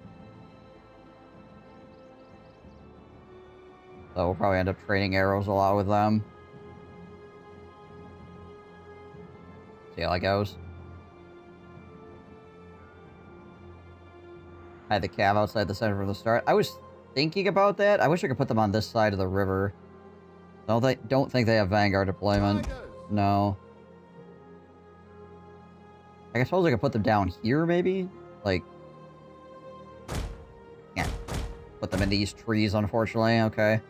Speaker 1: So we'll probably end up trading arrows a lot with them. See how that goes. I had the cav outside the center from the start. I was thinking about that. I wish I could put them on this side of the river. Don't think they have Vanguard deployment. No. I suppose I could put them down here, maybe? Like... Yeah. Put them in these trees, unfortunately. Okay.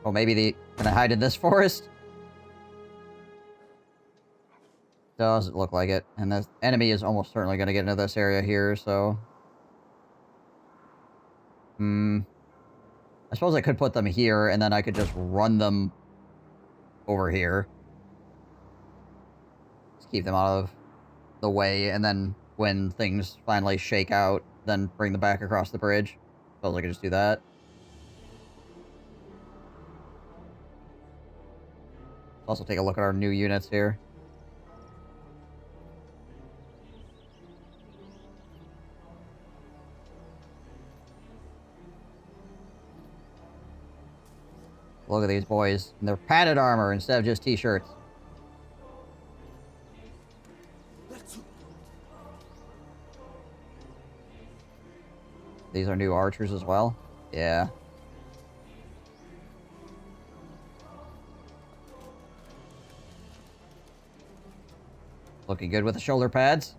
Speaker 1: Oh, maybe they... Can I hide in this forest? Doesn't look like it. And the enemy is almost certainly going to get into this area here, so... I suppose I could put them here, and then I could just run them over here. Just keep them out of the way, and then when things finally shake out, then bring them back across the bridge. Suppose I could just do that. Also take a look at our new units here. Look at these boys. And they're padded armor instead of just t-shirts. These are new archers as well? Yeah. Looking good with the shoulder pads.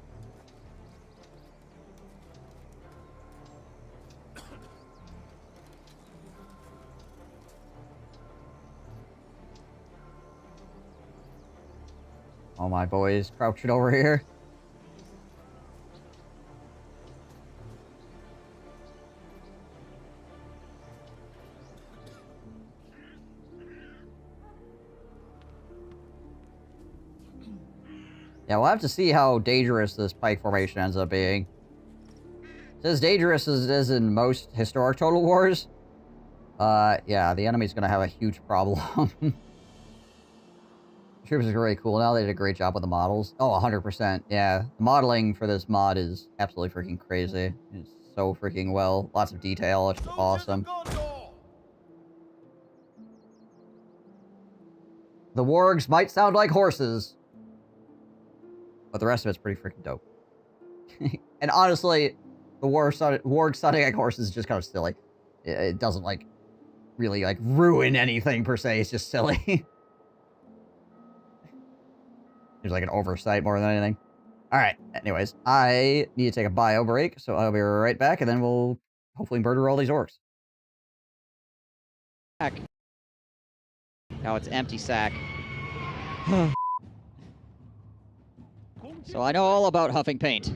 Speaker 1: All my boys crouching over here. Yeah, we'll have to see how dangerous this pike formation ends up being. It's as dangerous as it is in most historic Total Wars. Yeah, the enemy's gonna have a huge problem. Troops is really cool now. They did a great job with the models. Oh, 100%. Yeah, the modeling for this mod is absolutely freaking crazy. It's so freaking well. Lots of detail. It's awesome. The wargs might sound like horses, but the rest of it's pretty freaking dope. And honestly, the warg sounding like horses is just kind of silly. It doesn't, like, really, like, ruin anything per se. It's just silly. There's like an oversight more than anything. Alright, anyways, I need to take a bio break, so I'll be right back, and then we'll hopefully murder all these orcs.
Speaker 11: Sack. Now it's empty sack. So I know all about huffing paint.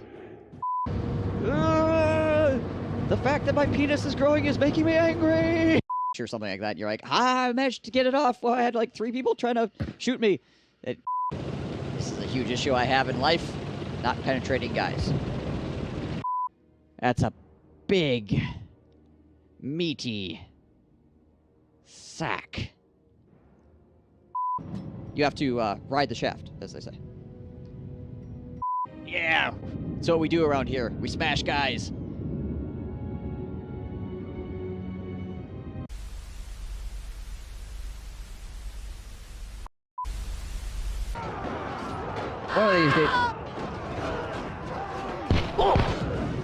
Speaker 11: The fact that my penis is growing is making me angry! Or something like that. You're like, I managed to get it off. Well, I had like 3 people trying to shoot me. This is a huge issue I have in life. Not penetrating guys. That's a big, meaty sack. You have to ride the shaft, as they say. Yeah! That's what we do around here. We smash guys.
Speaker 1: One of these days.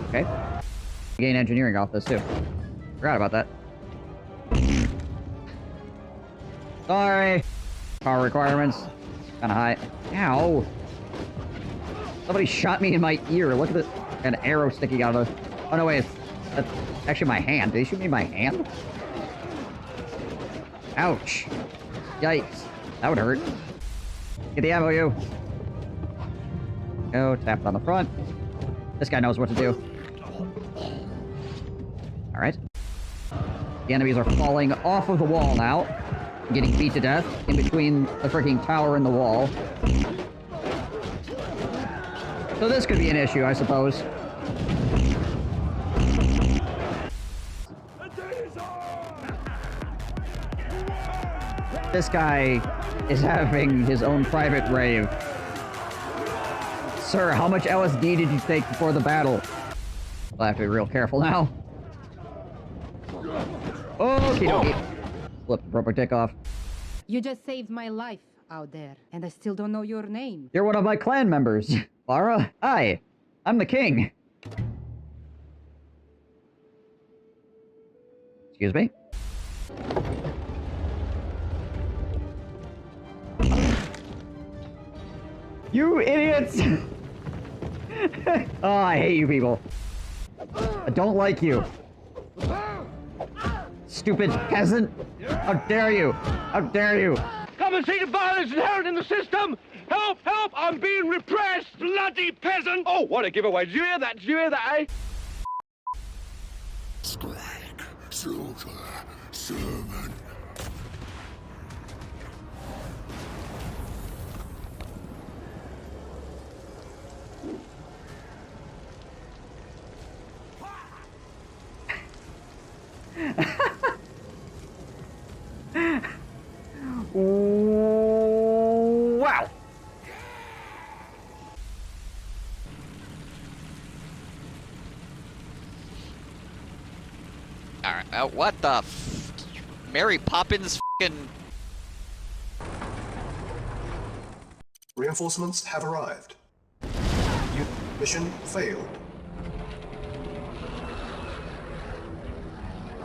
Speaker 1: Okay. Gain engineering off this too. Forgot about that. Sorry. Power requirements. Kinda high. Ow. Somebody shot me in my ear. Look at this. An arrow sticking out of it. Oh no, wait. That's actually my hand. Did they shoot me in my hand? Ouch. Yikes. That would hurt. Get the ammo, you. Go, tap on the front. This guy knows what to do. Alright. The enemies are falling off of the wall now. Getting beat to death in between the freaking tower and the wall. So this could be an issue, I suppose. This guy is having his own private rave. Sir, how much LSD did you take before the battle? I'll have to be real careful now. Okie dokie. Flip the rubber dick off.
Speaker 16: You just saved my life out there, and I still don't know your name.
Speaker 1: You're one of my clan members. Lara, hi. I'm the king. Excuse me? You idiots! Oh, I hate you people. I don't like you. Stupid peasant! How dare you! How dare you!
Speaker 10: Come and see the violence inherent in the system! Help! Help! I'm being repressed! Bloody peasant! Oh, what a giveaway! Did you hear that? Did you hear that, eh?
Speaker 2: Strike, slaughter, servant.
Speaker 1: Wow!
Speaker 11: Alright, what the Mary Poppins f***ing...
Speaker 17: Reinforcements have arrived. Mission failed.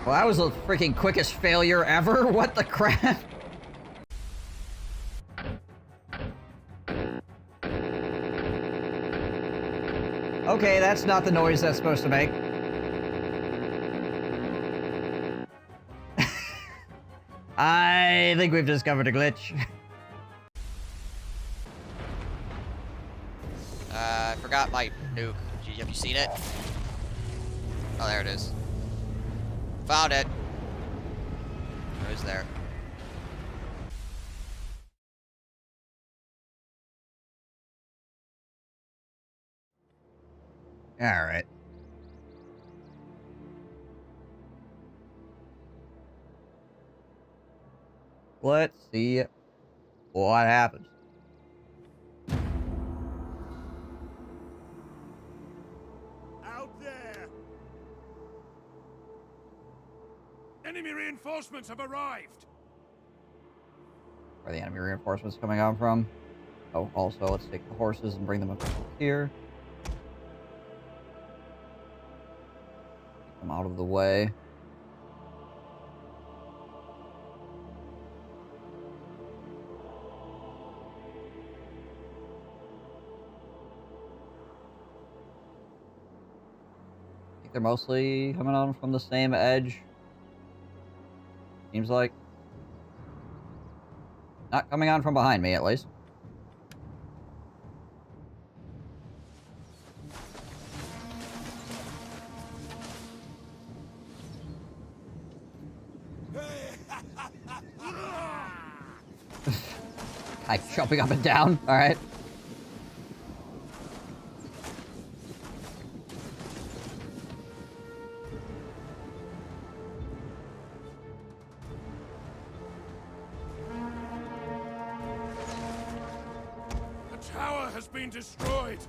Speaker 1: Well, that was the freaking quickest failure ever. What the crap? Okay, that's not the noise that's supposed to make. I think we've discovered a glitch.
Speaker 11: I forgot my nuke. Have you seen it? Oh, there it is. Found it. It was there.
Speaker 1: Alright. Let's see what happens.
Speaker 2: Out there! Enemy reinforcements have arrived!
Speaker 1: Where the enemy reinforcements coming out from. Oh, also, let's take the horses and bring them up here. Get them out of the way. I think they're mostly coming on from the same edge. Seems like. Not coming on from behind me, at least. Like jumping up and down, alright.
Speaker 2: The tower has been destroyed!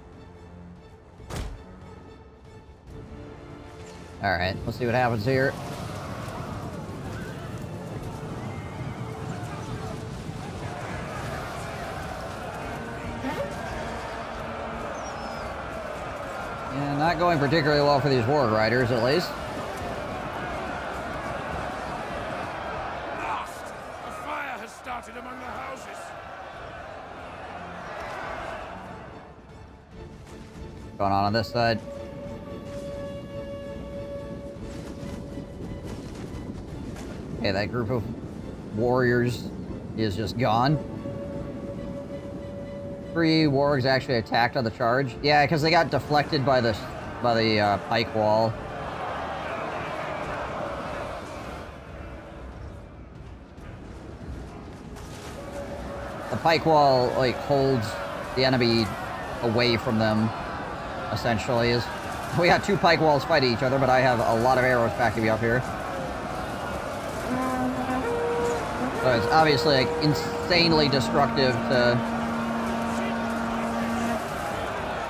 Speaker 1: Alright, let's see what happens here. Yeah, not going particularly well for these Warg Riders, at least.
Speaker 2: Blast! A fire has started among the houses!
Speaker 1: What's going on this side? Okay, that group of warriors is just gone. 3 wargs actually attacked on the charge. Yeah, because they got deflected by the pike wall. The pike wall like holds the enemy away from them. Essentially, is we got 2 pike walls fighting each other, but I have a lot of arrows backing me up here. So it's obviously like insanely destructive to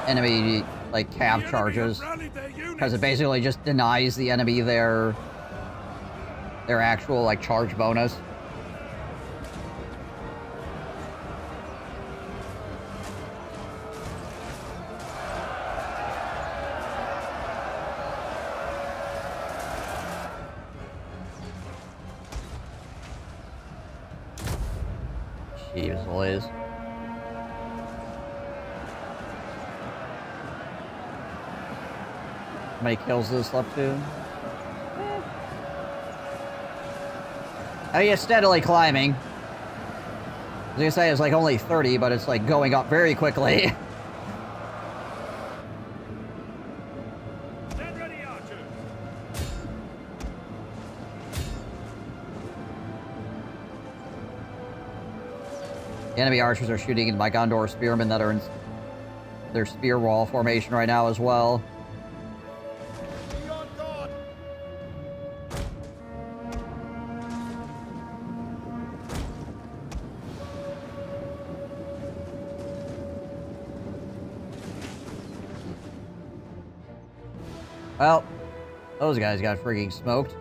Speaker 1: enemy like cav charges, because it basically just denies the enemy their actual like charge bonus. Jeez Louise. How many kills is this up to? I mean, it's steadily climbing. I was gonna say it's like only 30, but it's like going up very quickly. The enemy archers are shooting my Gondor spearmen that are in their spear wall formation right now as well. Well, those guys got freaking smoked.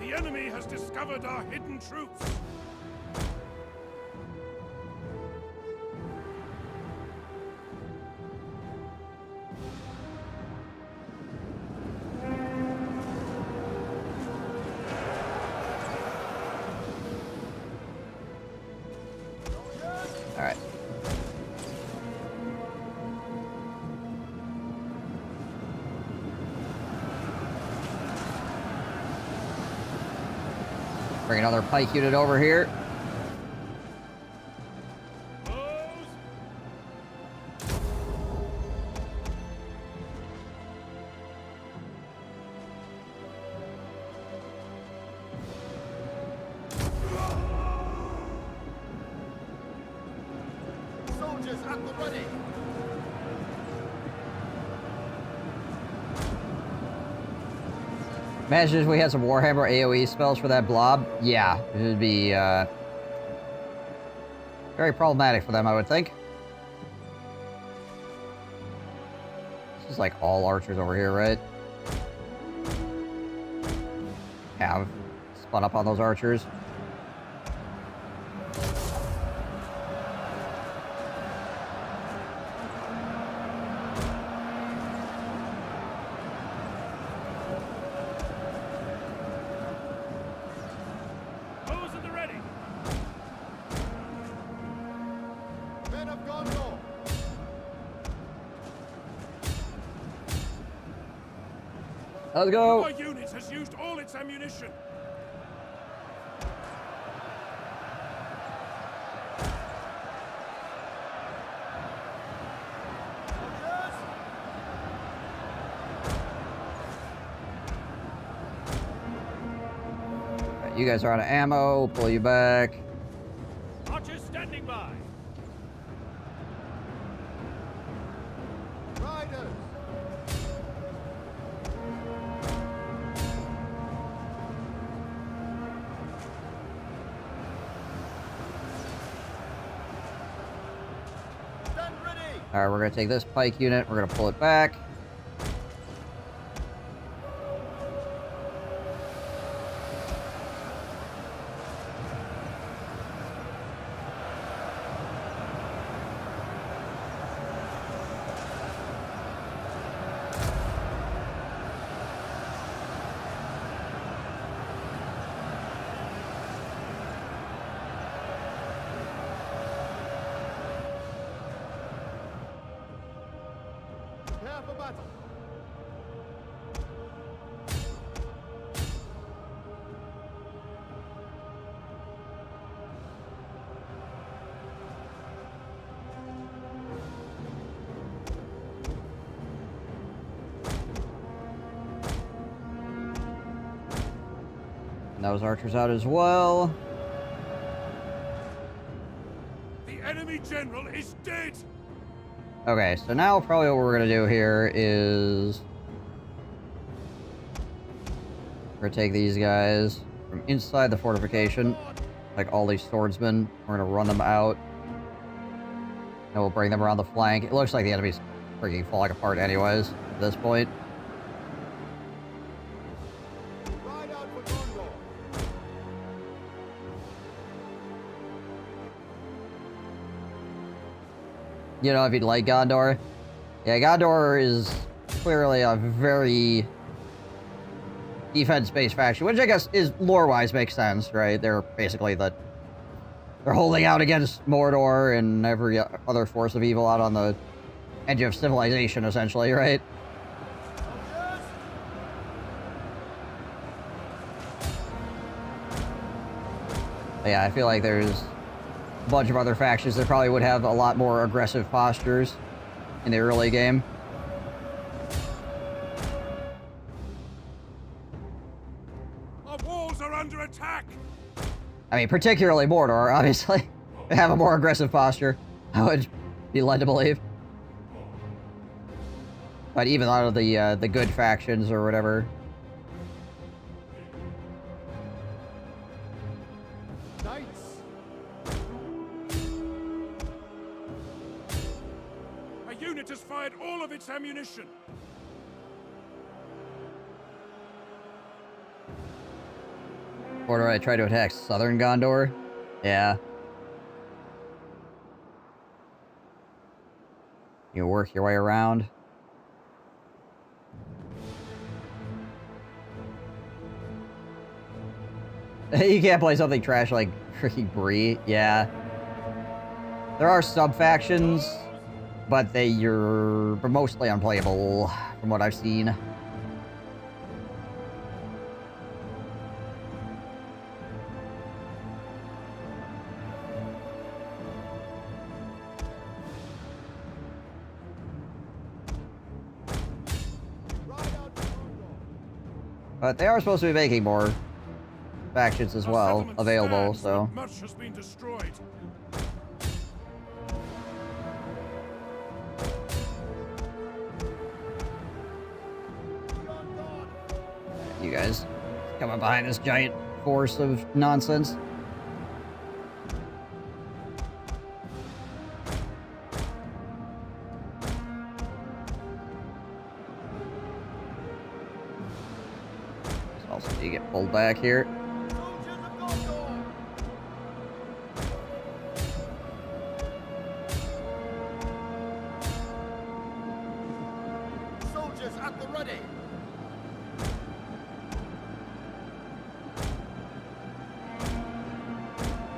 Speaker 2: The enemy has discovered our hidden troops.
Speaker 1: All right. Bring another pike unit over here.
Speaker 2: Soldiers at the ready.
Speaker 1: Imagine if we had some Warhammer AoE spells for that blob. Yeah, it would be very problematic for them, I would think. This is like all archers over here, right? Have spun up on those archers. Let's go.
Speaker 2: Our unit has used all its ammunition.
Speaker 1: Right, you guys are out of ammo. We'll pull you back.
Speaker 2: Archers standing by. Riders.
Speaker 1: Alright, we're gonna take this pike unit, we're gonna pull it back.
Speaker 2: Prepare for battle.
Speaker 1: And those archers out as well.
Speaker 2: The enemy general is dead.
Speaker 1: Okay, so now probably what we're gonna do here is we're gonna take these guys. from inside the fortification. Like all these swordsmen. We're gonna run them out. And we'll bring them around the flank. It looks like the enemy's freaking falling apart anyways at this point. You know, if you'd like Gondor. Yeah, Gondor is clearly a very defense-based faction, which I guess is lore-wise makes sense, right? They're basically they're holding out against Mordor and every other force of evil out on the edge of civilization, essentially, right? But yeah, I feel like there's a bunch of other factions that probably would have a lot more aggressive postures in the early game.
Speaker 2: Our walls are under attack.
Speaker 1: I mean, particularly Mordor, obviously. They have a more aggressive posture, I would be led to believe. But even out of the good factions or whatever.
Speaker 2: Knights. A unit has fired all of its ammunition.
Speaker 1: Mordor, I tried to attack southern Gondor. Yeah. You work your way around. You can't play something trash like freaking Bree. Yeah. There are sub-factions, but they're mostly unplayable from what I've seen. But they are supposed to be making more factions as well available, so.
Speaker 2: Much has been destroyed.
Speaker 1: You guys coming behind this giant force of nonsense. Also, you get pulled back here.
Speaker 2: Soldiers at the ready.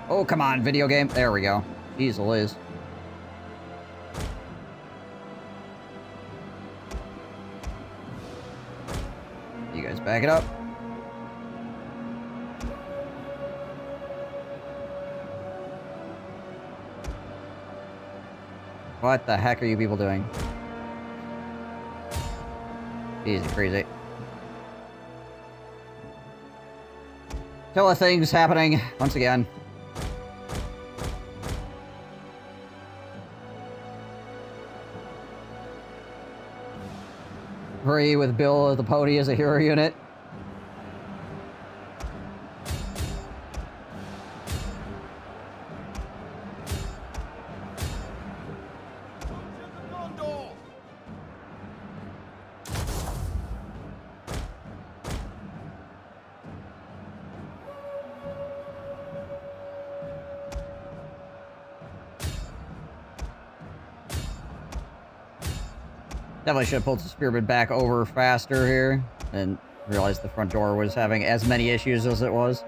Speaker 1: Oh, come on, video game. There we go. Jeez Louise. You guys back it up. What the heck are you people doing? Easy, crazy. Attila things happening once again. Bree with Bill of the Pony as a hero unit. Definitely should have pulled the spearmen back over faster here and realized the front door was having as many issues as it was.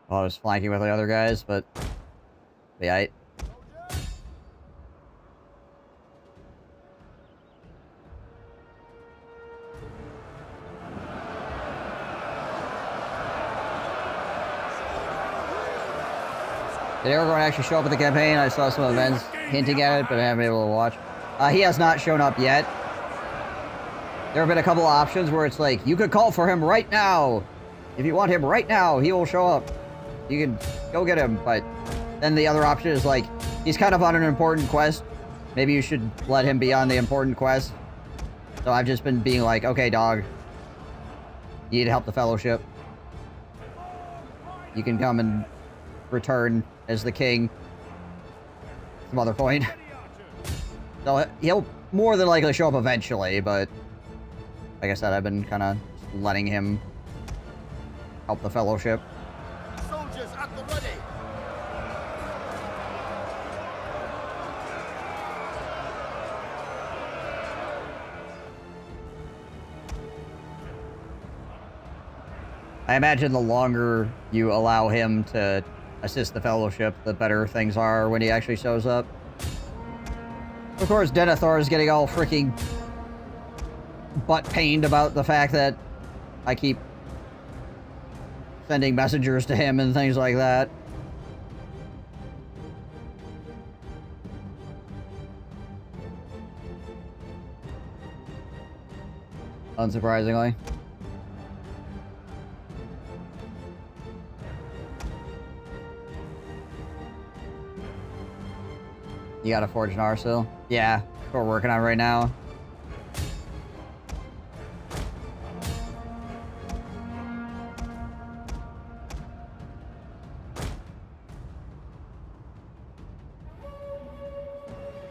Speaker 1: While I was flanking with the other guys, but yeah. Did everyone actually show up at the campaign? I saw some events hinting at it, but I haven't been able to watch. He has not shown up yet. There have been a couple options where it's like, you could call for him right now. If you want him right now, he will show up. You can go get him, but then the other option is like, he's kind of on an important quest. Maybe you should let him be on the important quest. So I've just been being like, okay, dog. You need to help the Fellowship. you can come and return as the king. Some other point. So he'll more than likely show up eventually, but like I said, I've been kind of letting him help the Fellowship.
Speaker 2: Soldiers at the ready.
Speaker 1: I imagine the longer you allow him to assist the Fellowship, the better things are when he actually shows up. Of course, Denethor is getting all freaking butt-pained about the fact that I keep sending messengers to him and things like that. Unsurprisingly. You got a forge an arsenal? Yeah, we're working on right now.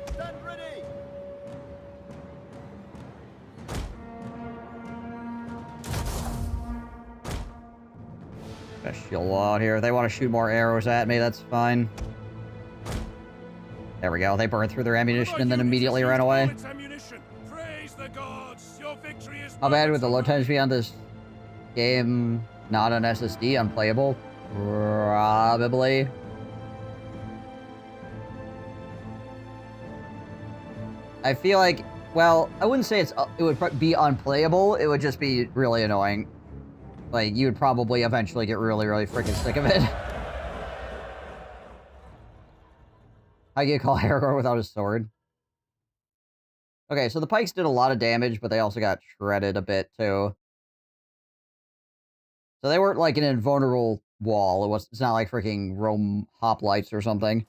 Speaker 2: Stand ready.
Speaker 1: Got a shield wall out here. If they want to shoot more arrows at me, that's fine. There we go. They burned through their ammunition and then immediately ran away. How bad would the load times be on this game? Not on SSD, unplayable? Probably. I feel like, well, I wouldn't say it would be unplayable. It would just be really annoying. Like, you would probably eventually get really, really freaking sick of it. I get called Aragorn without his sword. Okay, so the pikes did a lot of damage, but they also got shredded a bit, too. So they weren't like an invulnerable wall. It's not like freaking Rome hoplites or something.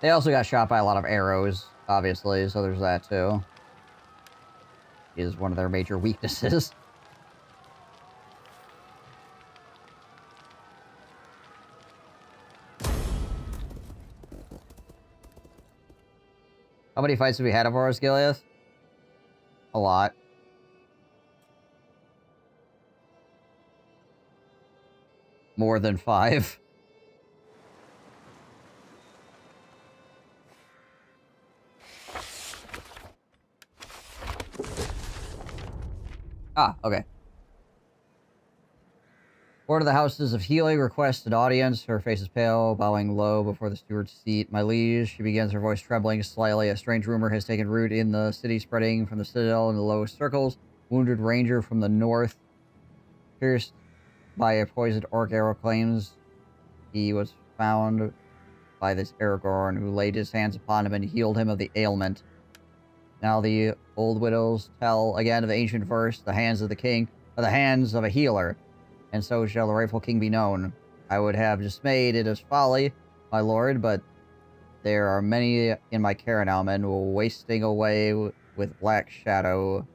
Speaker 1: They also got shot by a lot of arrows, obviously, so there's that, too. Is one of their major weaknesses. How many fights have we had of Horus Gileath? A lot. More than 5. Ah, okay. Board of the Houses of Healing requests an audience. Her face is pale, bowing low before the steward's seat. My liege, she begins, her voice trembling slightly. A strange rumor has taken root in the city, spreading from the citadel in the lowest circles. Wounded ranger from the north, pierced by a poisoned orc arrow, claims he was found by this Aragorn, who laid his hands upon him and healed him of the ailment. Now the old widows tell again of the ancient verse, the hands of the king are the hands of a healer. And so shall the rightful king be known. I would have dismayed it as folly, my lord, but there are many in my care now, men wasting away with black shadow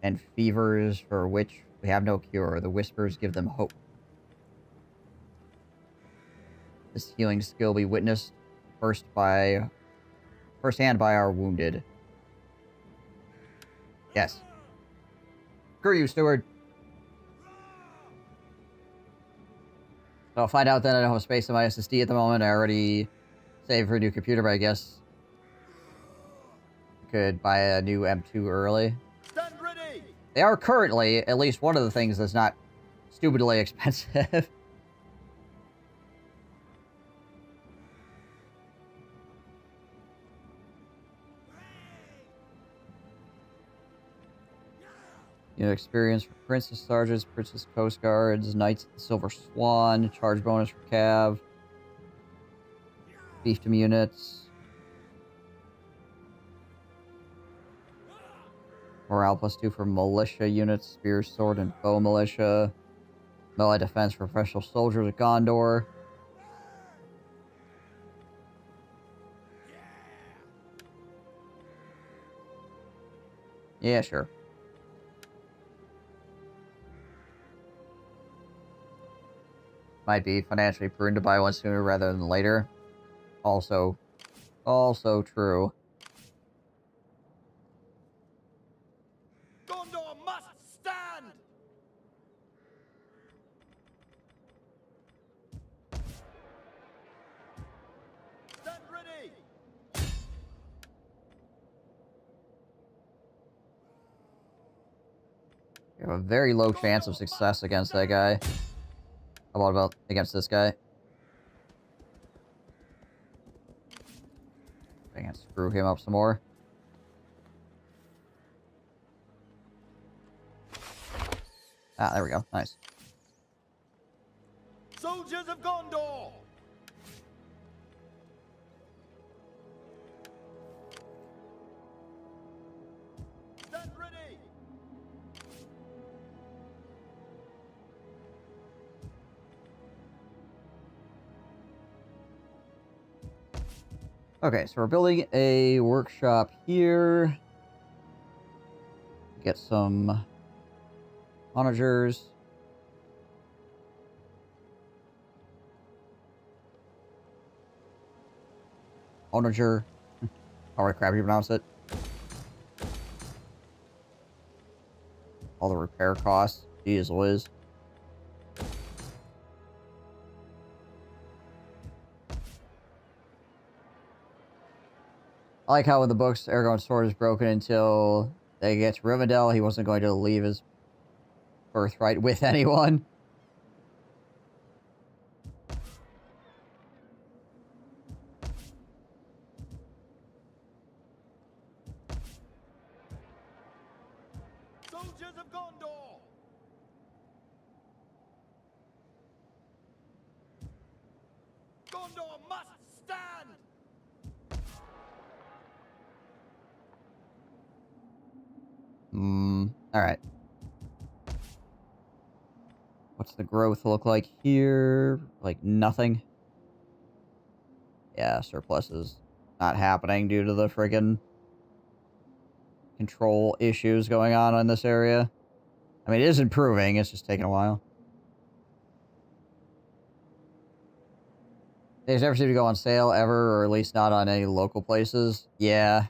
Speaker 1: and fevers for which we have no cure. The whispers give them hope. This healing skill be witnessed firsthand by our wounded. Yes. Screw you, steward. So I'll find out that I don't have space in my SSD at the moment. I already saved for a new computer, but I guess I could buy a new M2 early.
Speaker 2: Stand ready.
Speaker 1: They are currently at least one of the things that's not stupidly expensive. You know, experience for Princess Sergeants, Princess Coast Guards, Knights of the Silver Swan, charge bonus for Cav, fiefdom units, morale +2 for militia units, spear, sword, and bow militia, melee defense for professional soldiers of Gondor. Yeah, sure. Might be financially prudent to buy one sooner rather than later. Also true.
Speaker 2: Gondor must stand! Stand ready!
Speaker 1: You have a very low chance of success against that guy. How about against this guy? I can screw him up some more. Ah, there we go. Nice.
Speaker 2: Soldiers of Gondor! Stand ready!
Speaker 1: Okay, so we're building a workshop here. Get some onagers. Onager. However crap you pronounce it. All the repair costs. Jeez Liz. I like how in the books, Aragorn's sword is broken until they get to Rivendell. He wasn't going to leave his birthright with anyone.
Speaker 2: Soldiers of Gondor! Gondor must stand!
Speaker 1: Alright. What's the growth look like here? Like nothing. Yeah, surplus is not happening due to the friggin' control issues going on in this area. I mean, it is improving, it's just taking a while. These never seem to go on sale ever, or at least not on any local places. Yeah.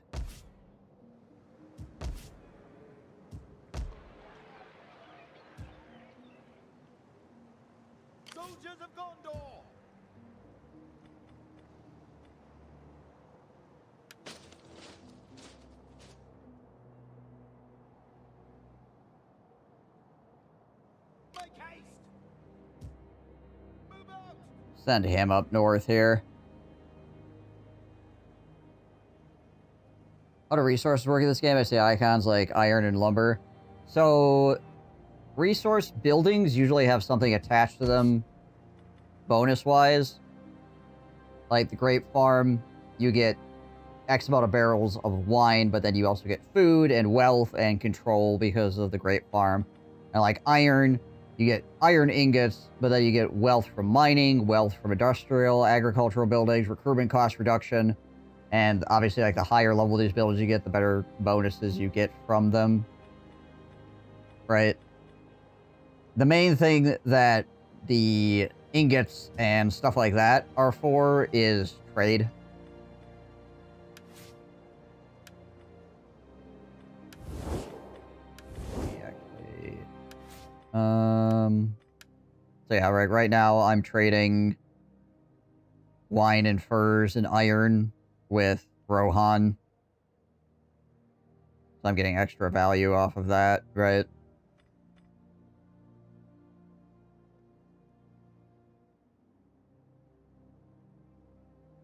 Speaker 2: Soldiers of Gondor! Make haste! Move out!
Speaker 1: Send him up north here. How do resources work in this game? I see icons like iron and lumber. So, resource buildings usually have something attached to them bonus-wise. Like the grape farm, you get X amount of barrels of wine, but then you also get food and wealth and control because of the grape farm. And like iron, you get iron ingots, but then you get wealth from mining, wealth from industrial, agricultural buildings, recruitment cost reduction, and obviously like the higher level these buildings you get, the better bonuses you get from them. Right? The main thing that the ingots and stuff like that are for is trade. So yeah, right now I'm trading wine and furs and iron with Rohan. So I'm getting extra value off of that, right?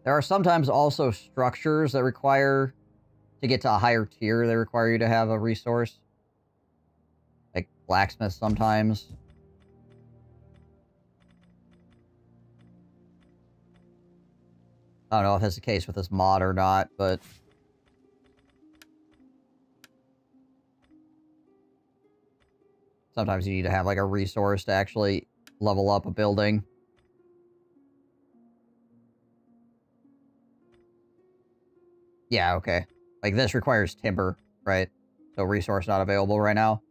Speaker 1: There are sometimes also structures that require, to get to a higher tier, they require you to have a resource. Like blacksmith sometimes. I don't know if that's the case with this mod or not, but... sometimes you need to have like a resource to actually level up a building. Yeah, okay. Like this requires timber, right? So resource not available right now.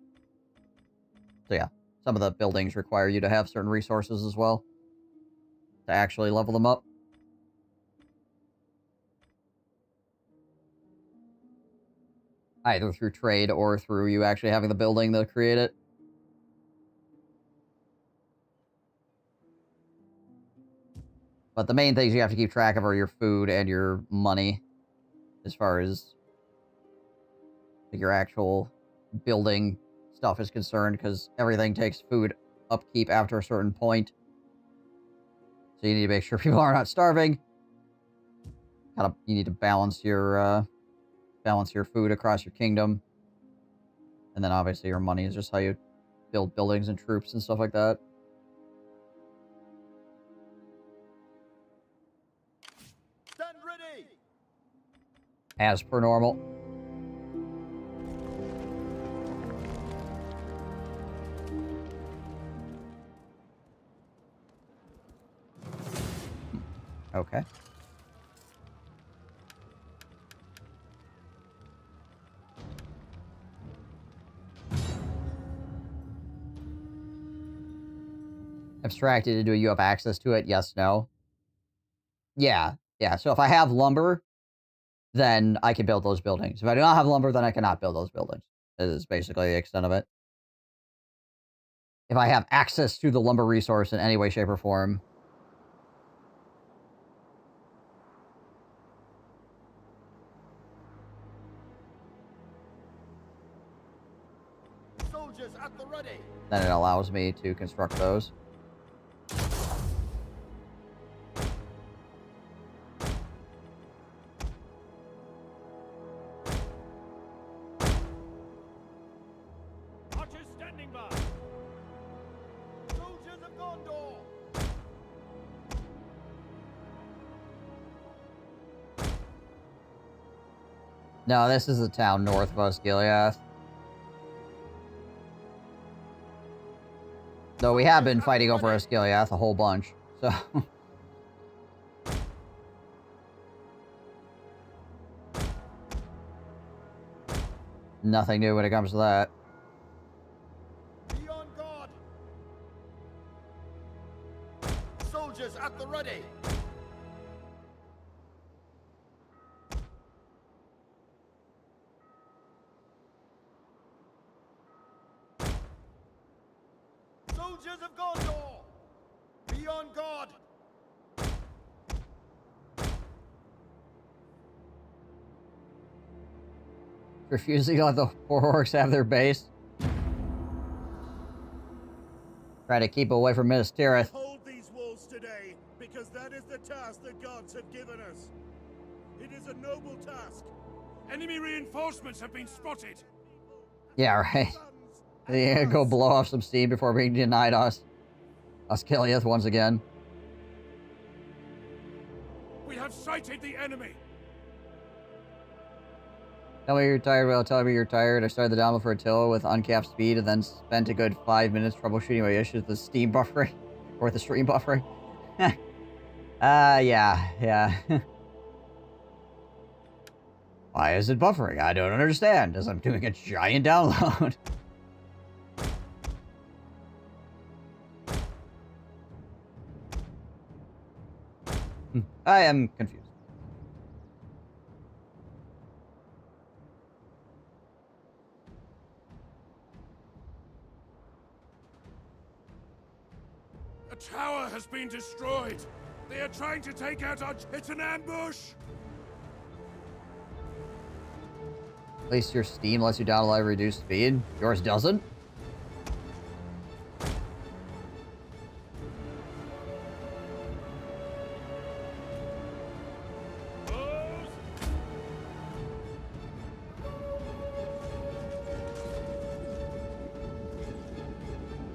Speaker 1: So yeah, some of the buildings require you to have certain resources as well to actually level them up. Either through trade or through you actually having the building to create it. But the main things you have to keep track of are your food and your money, as far as your actual building stuff is concerned, because everything takes food upkeep after a certain point. So you need to make sure people are not starving. You need to balance your food across your kingdom. And then obviously your money is just how you build buildings and troops and stuff like that.
Speaker 2: Stand ready.
Speaker 1: As per normal. Okay. Abstracted, do you have access to it? Yes, no. Yeah, yeah. So if I have lumber, then I can build those buildings. If I do not have lumber, then I cannot build those buildings. That is basically the extent of it. If I have access to the lumber resource in any way, shape, or form.
Speaker 2: Soldiers at the ready.
Speaker 1: Then it allows me to construct those.
Speaker 2: Archers standing by. Soldiers of Gondor.
Speaker 1: No, this is a town north of Osgiliath. Though we have been fighting over Osgiliath a whole bunch, so... Nothing new when it comes to that.
Speaker 2: Be on guard. Soldiers at the ready. Soldiers of Gondor. Be on guard.
Speaker 1: Refusing to let the poor orcs have their base. Try to keep away from Minas Tirith.
Speaker 2: Hold these walls today, because that is the task the gods have given us. It is a noble task. Enemy reinforcements have been spotted.
Speaker 1: Yeah, right. Yeah, go blow off some steam before being denied Osgiliath once again.
Speaker 2: We have sighted the enemy.
Speaker 1: Tell me you're tired without telling me you're tired. I started the download for Attila with uncapped speed and then spent a good 5 minutes troubleshooting my issues with the Steam buffering. Or with the stream buffering. Yeah. Why is it buffering? I don't understand, as I'm doing a giant download. I am confused.
Speaker 2: A tower has been destroyed. They are trying to take out our... It's an ambush!
Speaker 1: At least your Steam lets you download at reduced speed. Yours doesn't?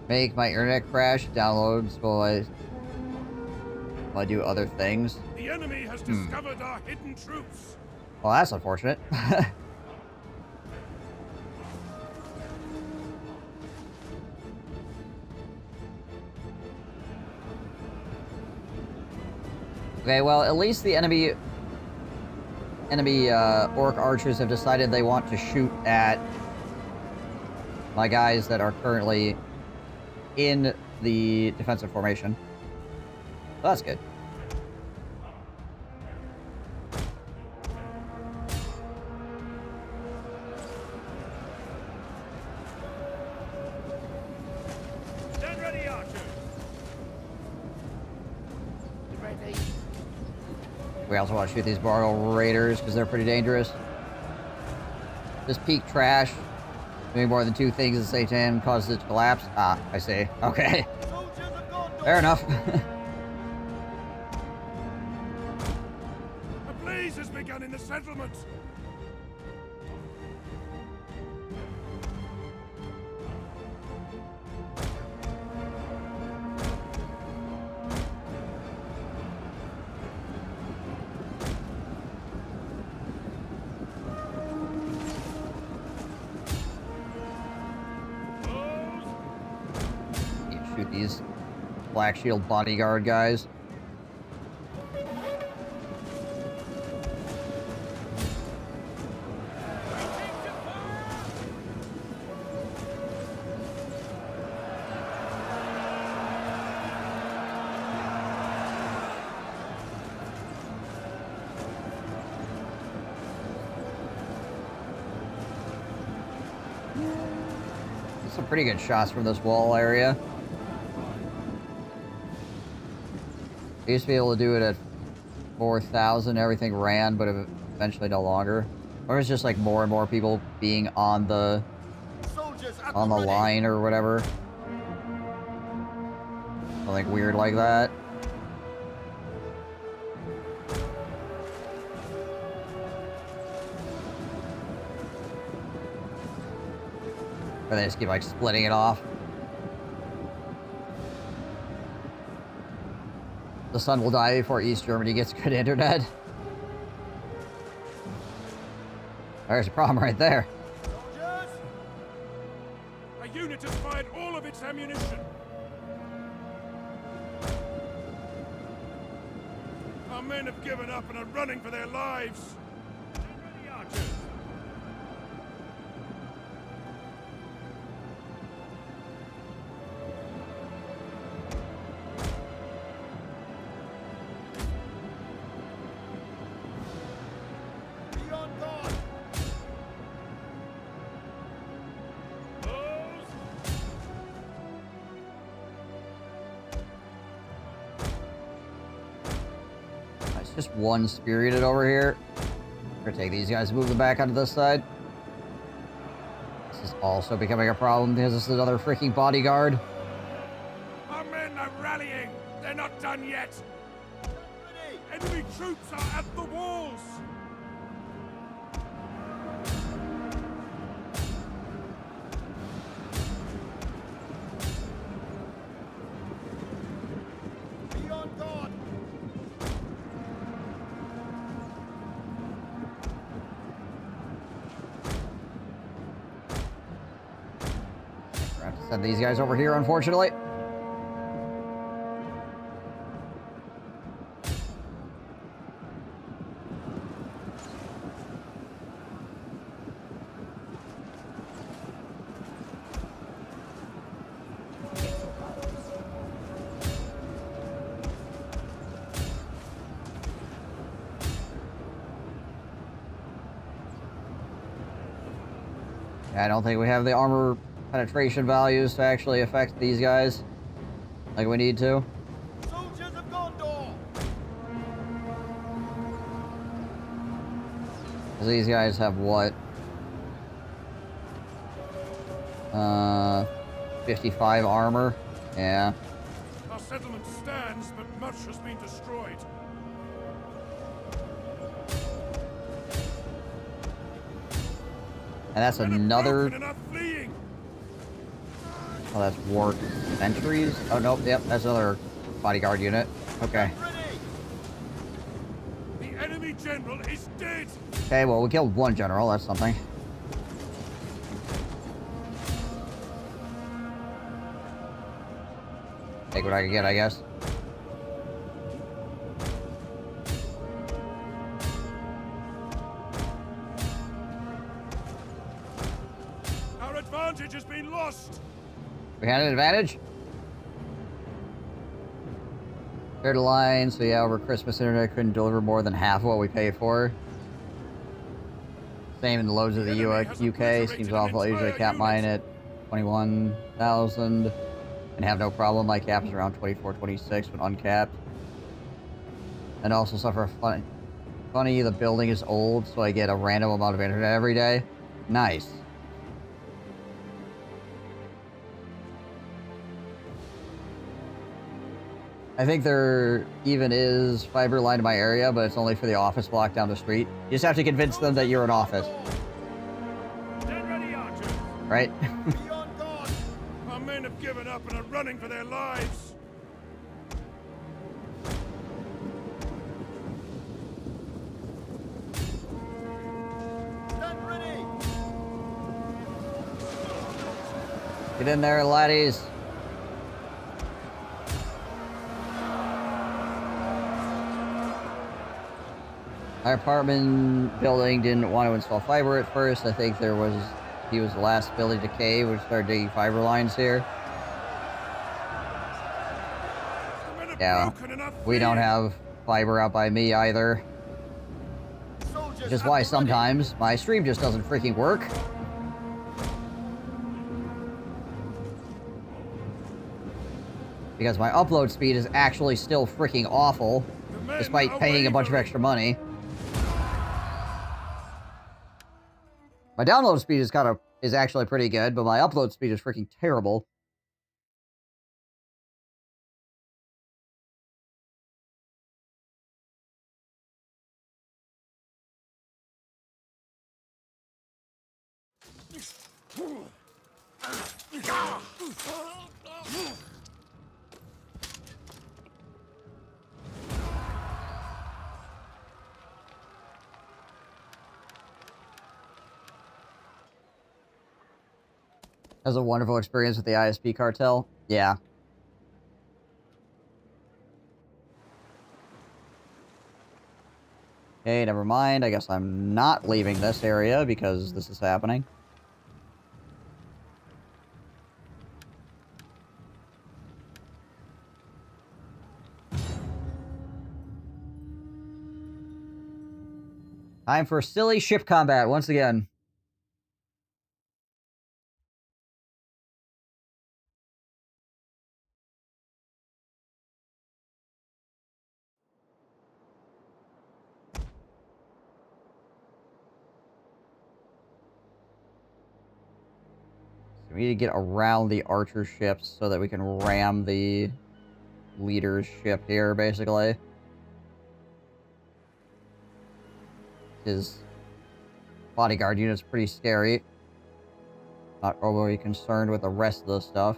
Speaker 1: Make my internet crash, downloads while I do other things.
Speaker 2: The enemy has discovered our hidden troops.
Speaker 1: Well, that's unfortunate. Okay, well, at least the enemy orc archers have decided they want to shoot at my guys that are currently in the defensive formation. So that's good.
Speaker 2: Stand ready, archers.
Speaker 1: We also want to shoot these Bargle Raiders because they're pretty dangerous. This peak trash, doing more than 2 things at the same time, causes it to collapse. Ah, I see. Okay. Fair enough.
Speaker 2: A blaze has begun in the settlement.
Speaker 1: Shoot these Black Shield bodyguard guys. Some pretty good shots from this wall area. I used to be able to do it at 4,000. Everything ran, but eventually no longer. Or it's just like more and more people being on the line or whatever. Something weird like that. Or they just keep like splitting it off. The sun will die before East Germany gets good internet. There's a problem right there.
Speaker 2: Soldiers! A unit has fired all of its ammunition. Our men have given up and are running for their lives. Stand ready, archers.
Speaker 1: Just one spirited over here. We're gonna take these guys and move them back onto this side. This is also becoming a problem because this is another freaking bodyguard.
Speaker 2: Our men are rallying. They're not done yet. Enemy troops are at the walls. Be on guard.
Speaker 1: We're gonna have to send these guys over here, unfortunately. I don't think we have the armor penetration values to actually affect these guys like we need to.
Speaker 2: Soldiers of Gondor.
Speaker 1: Because these guys have what? 55 armor? Yeah.
Speaker 2: Our settlement stands, but much has been destroyed.
Speaker 1: And that's another...
Speaker 2: And are fleeing.
Speaker 1: Oh, that's war sentries? Oh, nope, yep, that's another bodyguard unit. Okay.
Speaker 2: The enemy general is dead.
Speaker 1: Okay, well, we killed one general, that's something. Take what I can get, I guess.
Speaker 2: Our advance advantage has been lost.
Speaker 1: We had an advantage. Third line, so yeah, over Christmas internet couldn't deliver more than half of what we paid for. Same in the loads of the UK. Seems awful. I usually cap mine at 21,000 and have no problem. My cap is around 24, 26 when uncapped. And also suffer funny, the building is old, so I get a random amount of internet every day. Nice. I think there even is fiber line in my area, but it's only for the office block down the street. You just have to convince them that you're an office. Right?
Speaker 2: Our men have given up and are running for their lives.
Speaker 1: Get in there, laddies. Our apartment building didn't want to install fiber at first. I think he was the last building to cave. We started digging fiber lines here. Yeah, we don't have fiber out by me either. Which is why sometimes my stream just doesn't freaking work. Because my upload speed is actually still freaking awful, despite paying a bunch of extra money. My download speed is actually pretty good, but my upload speed is freaking terrible. That was a wonderful experience with the ISP cartel. Yeah. Okay, never mind. I guess I'm not leaving this area because this is happening. Time for silly ship combat once again. We need to get around the archer ships so that we can ram the leader's ship here, basically. His bodyguard unit's pretty scary. Not overly concerned with the rest of the stuff.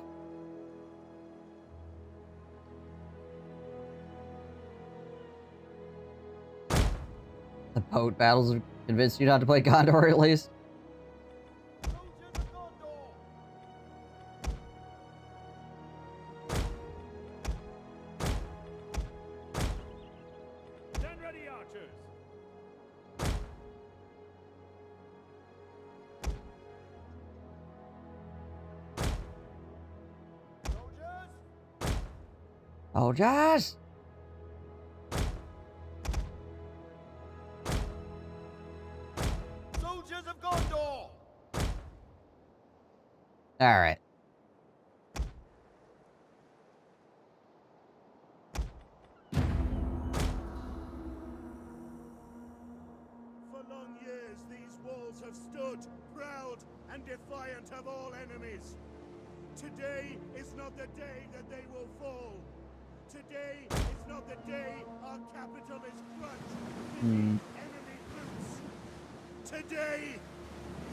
Speaker 1: The boat battles have convinced you not to play Gondor, at least. Soldiers!
Speaker 2: Soldiers of Gondor!
Speaker 1: Alright.
Speaker 2: For long years, these walls have stood, proud and defiant of all enemies. Today is not the day that they will fall. Today is not the day our capital is crushed beneath enemy boots. Today,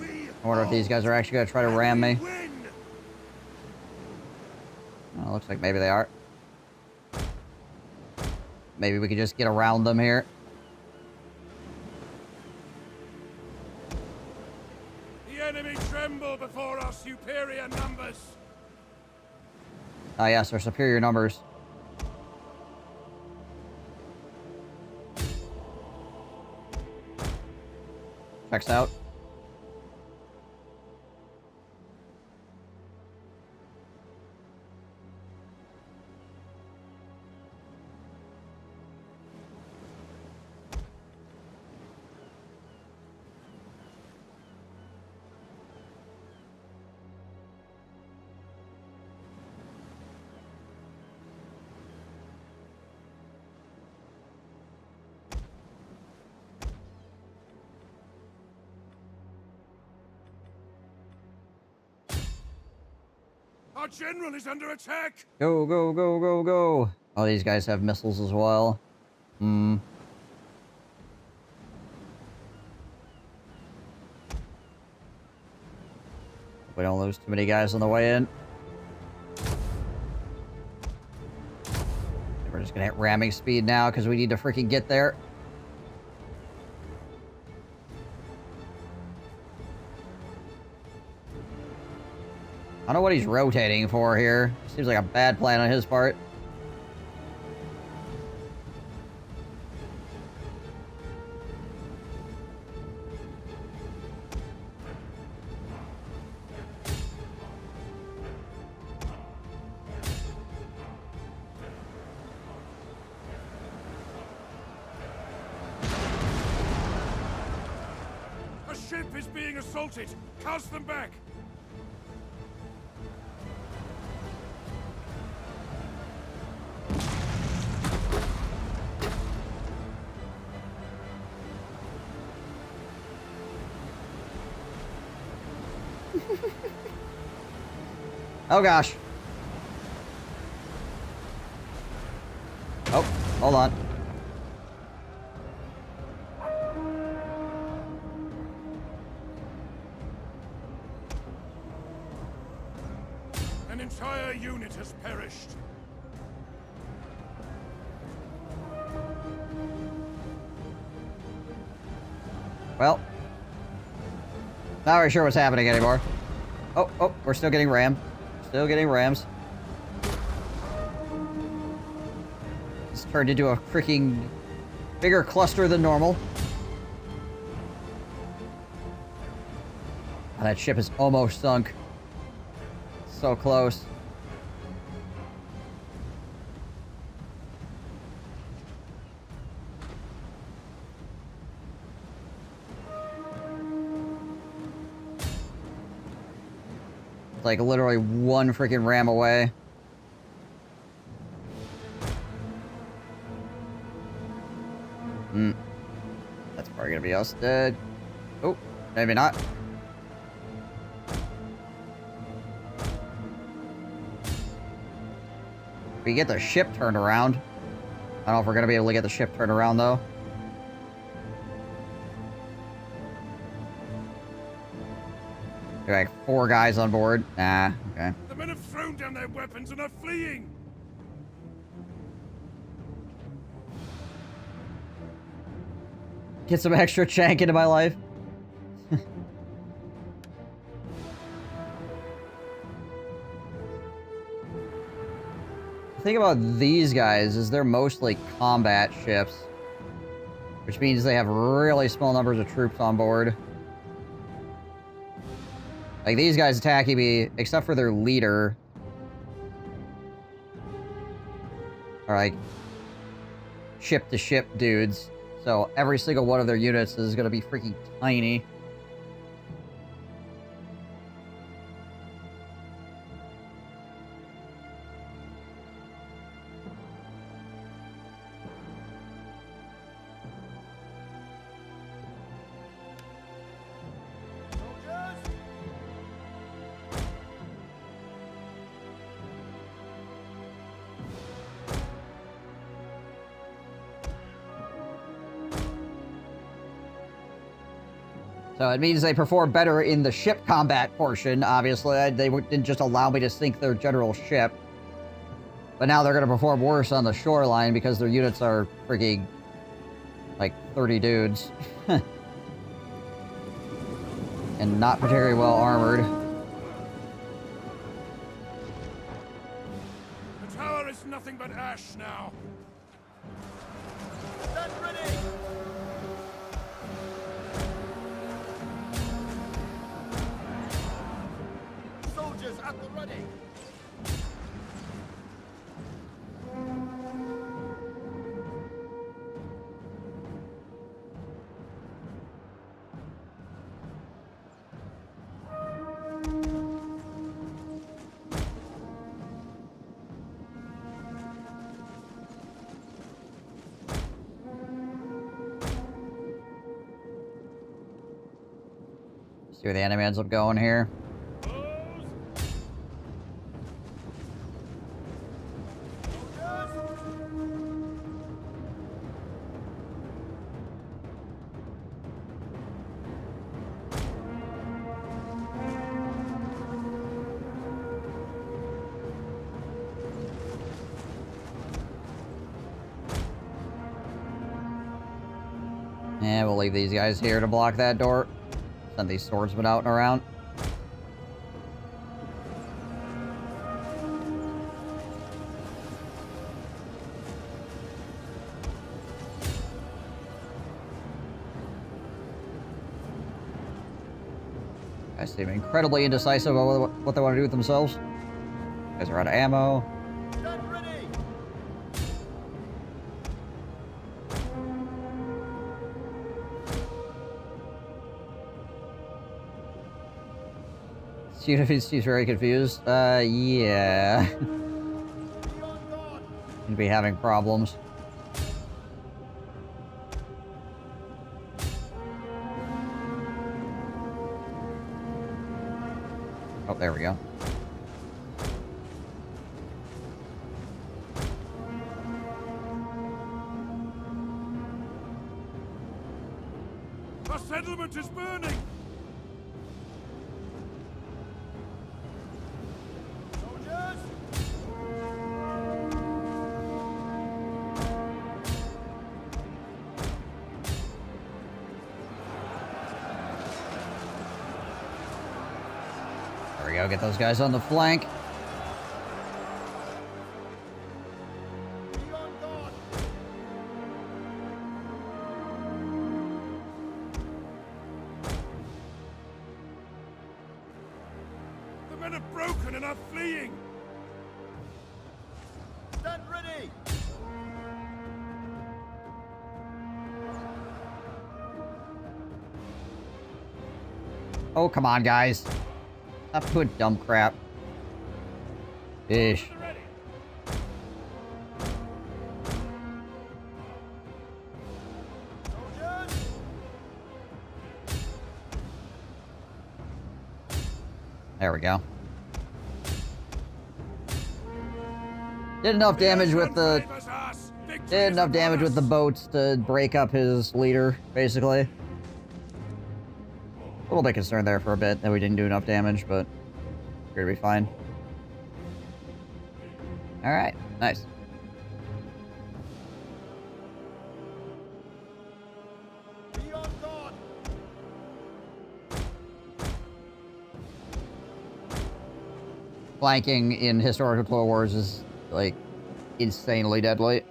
Speaker 2: we
Speaker 1: I wonder if these guys are actually going to try to ram me.
Speaker 2: win.
Speaker 1: Oh, looks like maybe they are. Maybe we could just get around them here.
Speaker 2: The enemy tremble before our superior numbers.
Speaker 1: Ah, yes, our superior numbers. Checks out.
Speaker 2: Our general is under attack!
Speaker 1: Go, go, go, go, go! Oh, these guys have missiles as well. Hmm. We don't lose too many guys on the way in. We're just gonna hit ramming speed now because we need to freaking get there. I don't know what he's rotating for here. Seems like a bad plan on his part.
Speaker 2: A ship is being assaulted! Cast them back!
Speaker 1: Oh gosh. Oh, hold on.
Speaker 2: An entire unit has perished.
Speaker 1: Well. Not really sure what's happening anymore. Oh, oh, we're still getting rammed. Still getting rams. It's turned into a freaking bigger cluster than normal. Oh, that ship is almost sunk. So close. It's like literally one freaking ram away. That's probably gonna be us dead. Oh, maybe not. We get the ship turned around. I don't know if we're gonna be able to get the ship turned around though. Like 4 guys on board. Nah, okay.
Speaker 2: The men have thrown down their weapons and are fleeing!
Speaker 1: Get some extra chank into my life. The thing about these guys is they're mostly combat ships, which means they have really small numbers of troops on board. Like, these guys attacking me, except for their leader, are like ship-to-ship dudes. So every single one of their units is going to be freaking tiny. So it means they perform better in the ship combat portion, obviously. They didn't just allow me to sink their general ship. But now they're going to perform worse on the shoreline because their units are freaking, like, 30 dudes. And not particularly well armored.
Speaker 2: The tower is nothing but ash now.
Speaker 10: Stand ready! Soldiers at the ready!
Speaker 1: See where the enemy ends up going here. Yeah, we'll leave these guys here to block that door. Send these swordsmen out and around. Guys seem incredibly indecisive about what they want to do with themselves. Guys are out of ammo. She's very confused. Yeah. Seem to be having problems. Oh, there we go.
Speaker 2: The settlement is burning! Soldiers!
Speaker 1: There we go. Get those guys on the flank.
Speaker 2: The men are broken and are fleeing! Stand ready!
Speaker 1: Oh, come on, guys. Stop doing dumb crap. Ish. There we go. Did enough damage with the... Did enough damage with the boats to break up his leader, basically. A little bit concerned there for a bit that we didn't do enough damage, but we're gonna be fine. Alright, nice. Flanking in historical Total Wars is, like, insanely deadly.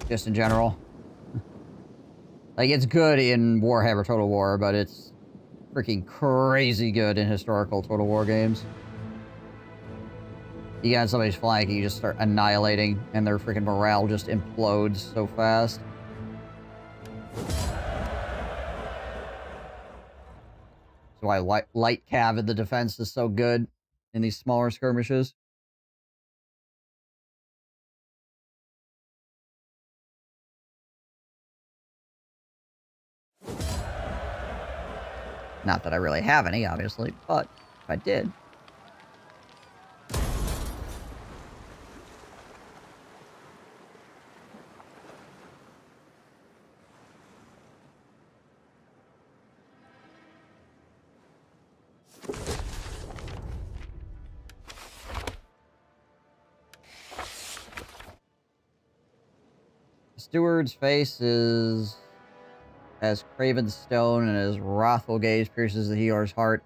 Speaker 1: Just in general. Like, it's good in Warhammer Total War, but it's freaking crazy good in historical Total War games. You get on somebody's flank, you just start annihilating, and their freaking morale just implodes so fast. That's why light cav in the defense is so good in these smaller skirmishes. Not that I really have any, obviously, but if I did. The steward's face is as craven stone, and his wrathful gaze pierces the healer's heart.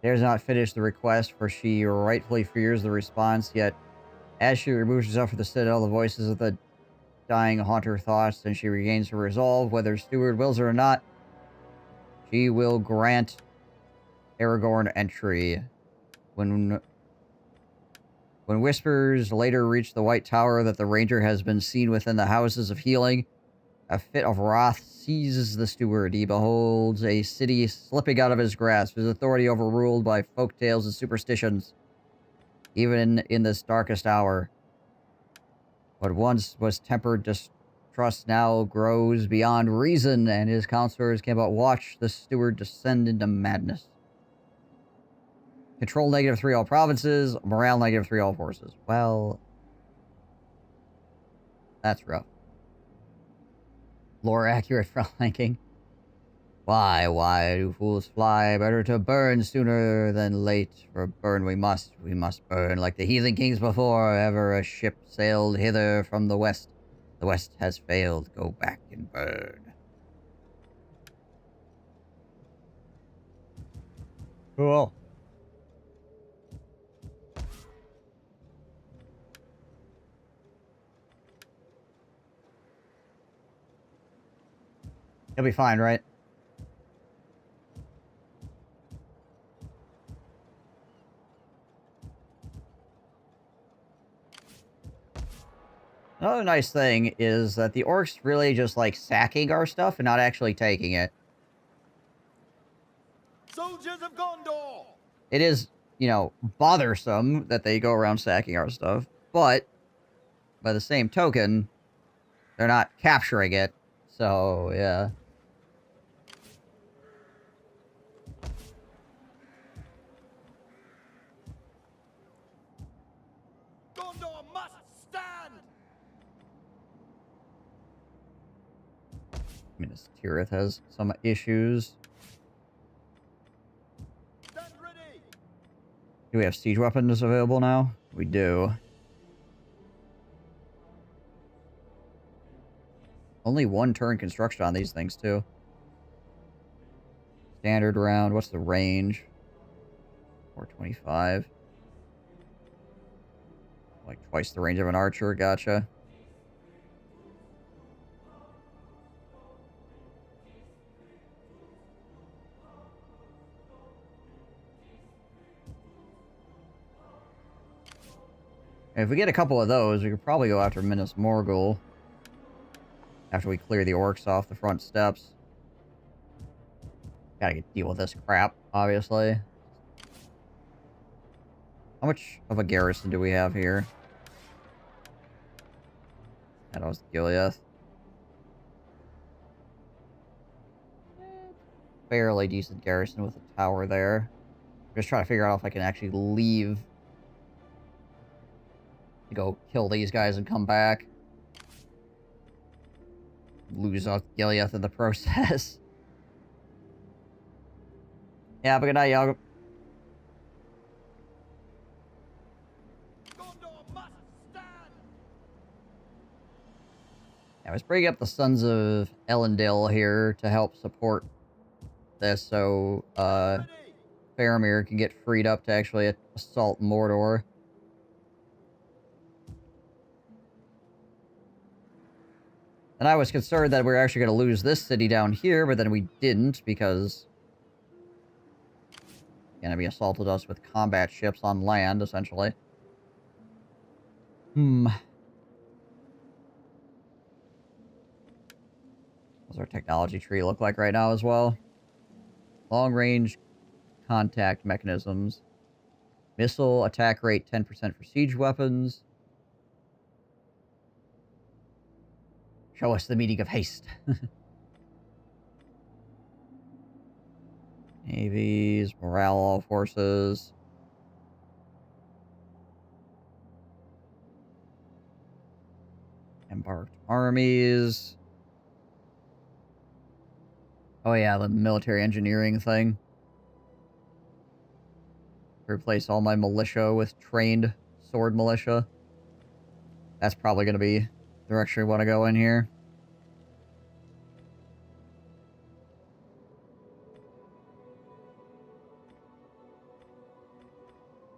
Speaker 1: Dares not finish the request, for she rightfully fears the response, yet as she removes herself from the citadel, the voices of the dying haunt her thoughts, and she regains her resolve. Whether steward wills it or not, she will grant Aragorn entry. When whispers later reach the White Tower that the ranger has been seen within the houses of healing, a fit of wrath seizes the steward. He beholds a city slipping out of his grasp, his authority overruled by folktales and superstitions. Even in this darkest hour, what once was tempered distrust now grows beyond reason, and his counselors can but watch the steward descend into madness. Control -3 all provinces, morale -3 all forces. Well, that's rough. Lore accurate flanking. Why do fools fly? Better to burn sooner than late. For burn we must burn. Like the heathen kings before, ever a ship sailed hither from the west. The west has failed, go back and burn. Cool. He'll be fine, right? Another nice thing is that the orcs really just like sacking our stuff and not actually taking it.
Speaker 2: Soldiers of Gondor!
Speaker 1: It is, you know, bothersome that they go around sacking our stuff, but by the same token, they're not capturing it. So, yeah.
Speaker 2: Gondor must stand!
Speaker 1: Minas Tirith has some issues.
Speaker 2: Stand ready!
Speaker 1: Do we have siege weapons available now? We do. Only one turn construction on these things, too. Standard round. What's the range? 425. Like twice the range of an archer. Gotcha. If we get a couple of those, we could probably go after Minas Morgul. After we clear the orcs off the front steps. Gotta deal with this crap, obviously. How much of a garrison do we have here? That was Gileath. Fairly decent garrison with a tower there. I'm just trying to figure out if I can actually leave to go kill these guys and come back. Lose off Gileath in the process. Yeah, but good night, y'all. I was bringing up the Sons of Elendil here to help support this, so Faramir can get freed up to actually assault Mordor. And I was concerned that we were actually going to lose this city down here, but then we didn't, because the enemy assaulted us with combat ships on land, essentially. What's our technology tree look like right now as well? Long-range contact mechanisms. Missile attack rate 10% for siege weapons. Show us the meaning of haste. Navies, morale all forces. Embarked armies. Oh yeah, the military engineering thing. Replace all my militia with trained sword militia. That's probably going to be the direction we want to go in here.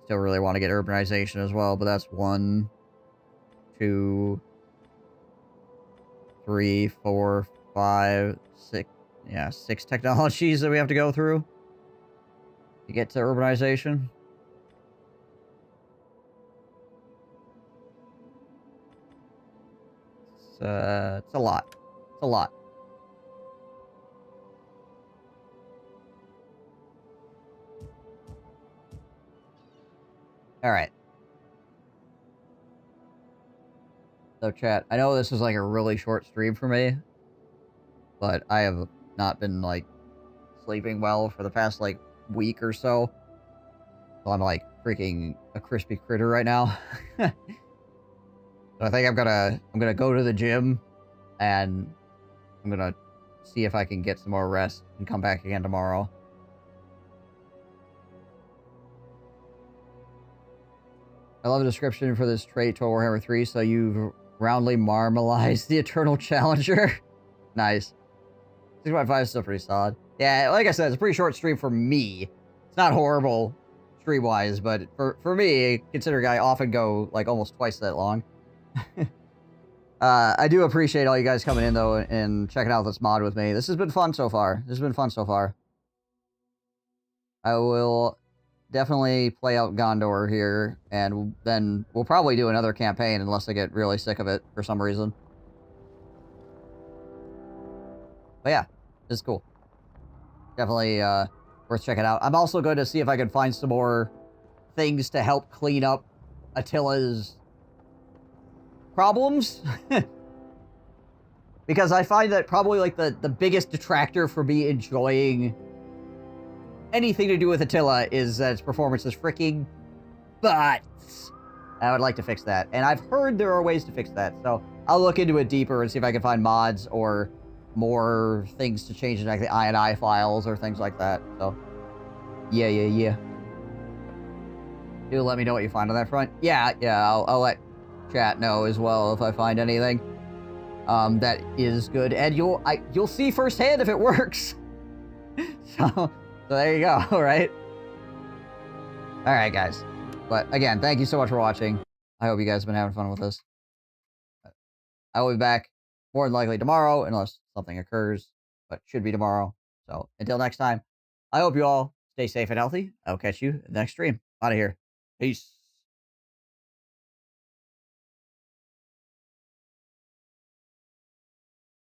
Speaker 1: Still really want to get urbanization as well, but that's 1, 2, 3, 4, 5, 6. Yeah, 6 technologies that we have to go through to get to urbanization. It's a lot. It's a lot. Alright. So chat, I know this is like a really short stream for me, but I have not been like sleeping well for the past like week or so. So I'm like freaking a crispy critter right now. So I think I'm gonna go to the gym and I'm gonna see if I can get some more rest and come back again tomorrow. I love the description for this trait to Warhammer 3, so you've roundly marmalized the Eternal Challenger. Nice. 6.5 is still pretty solid. Yeah, like I said, it's a pretty short stream for me. It's not horrible stream-wise, but for me, considering I often go, like, almost twice that long. I do appreciate all you guys coming in, though, and checking out this mod with me. This has been fun so far. I will definitely play out Gondor here, and then we'll probably do another campaign unless I get really sick of it for some reason. But yeah, this is cool. Definitely worth checking out. I'm also going to see if I can find some more things to help clean up Attila's problems. Because I find that probably like the biggest detractor for me enjoying anything to do with Attila is that its performance is freaking butts. I would like to fix that. And I've heard there are ways to fix that. So I'll look into it deeper and see if I can find mods or more things to change in like the INI files or things like that. So yeah. Do let me know what you find on that front. Yeah, I'll let chat know as well if I find anything that is good. And you'll see firsthand if it works. So there you go, right? All right, guys. But again, thank you so much for watching. I hope you guys have been having fun with this. I will be back more than likely tomorrow, unless something occurs, but should be tomorrow. So until next time, I hope you all stay safe and healthy. I'll catch you in the next stream. Out of here. Peace.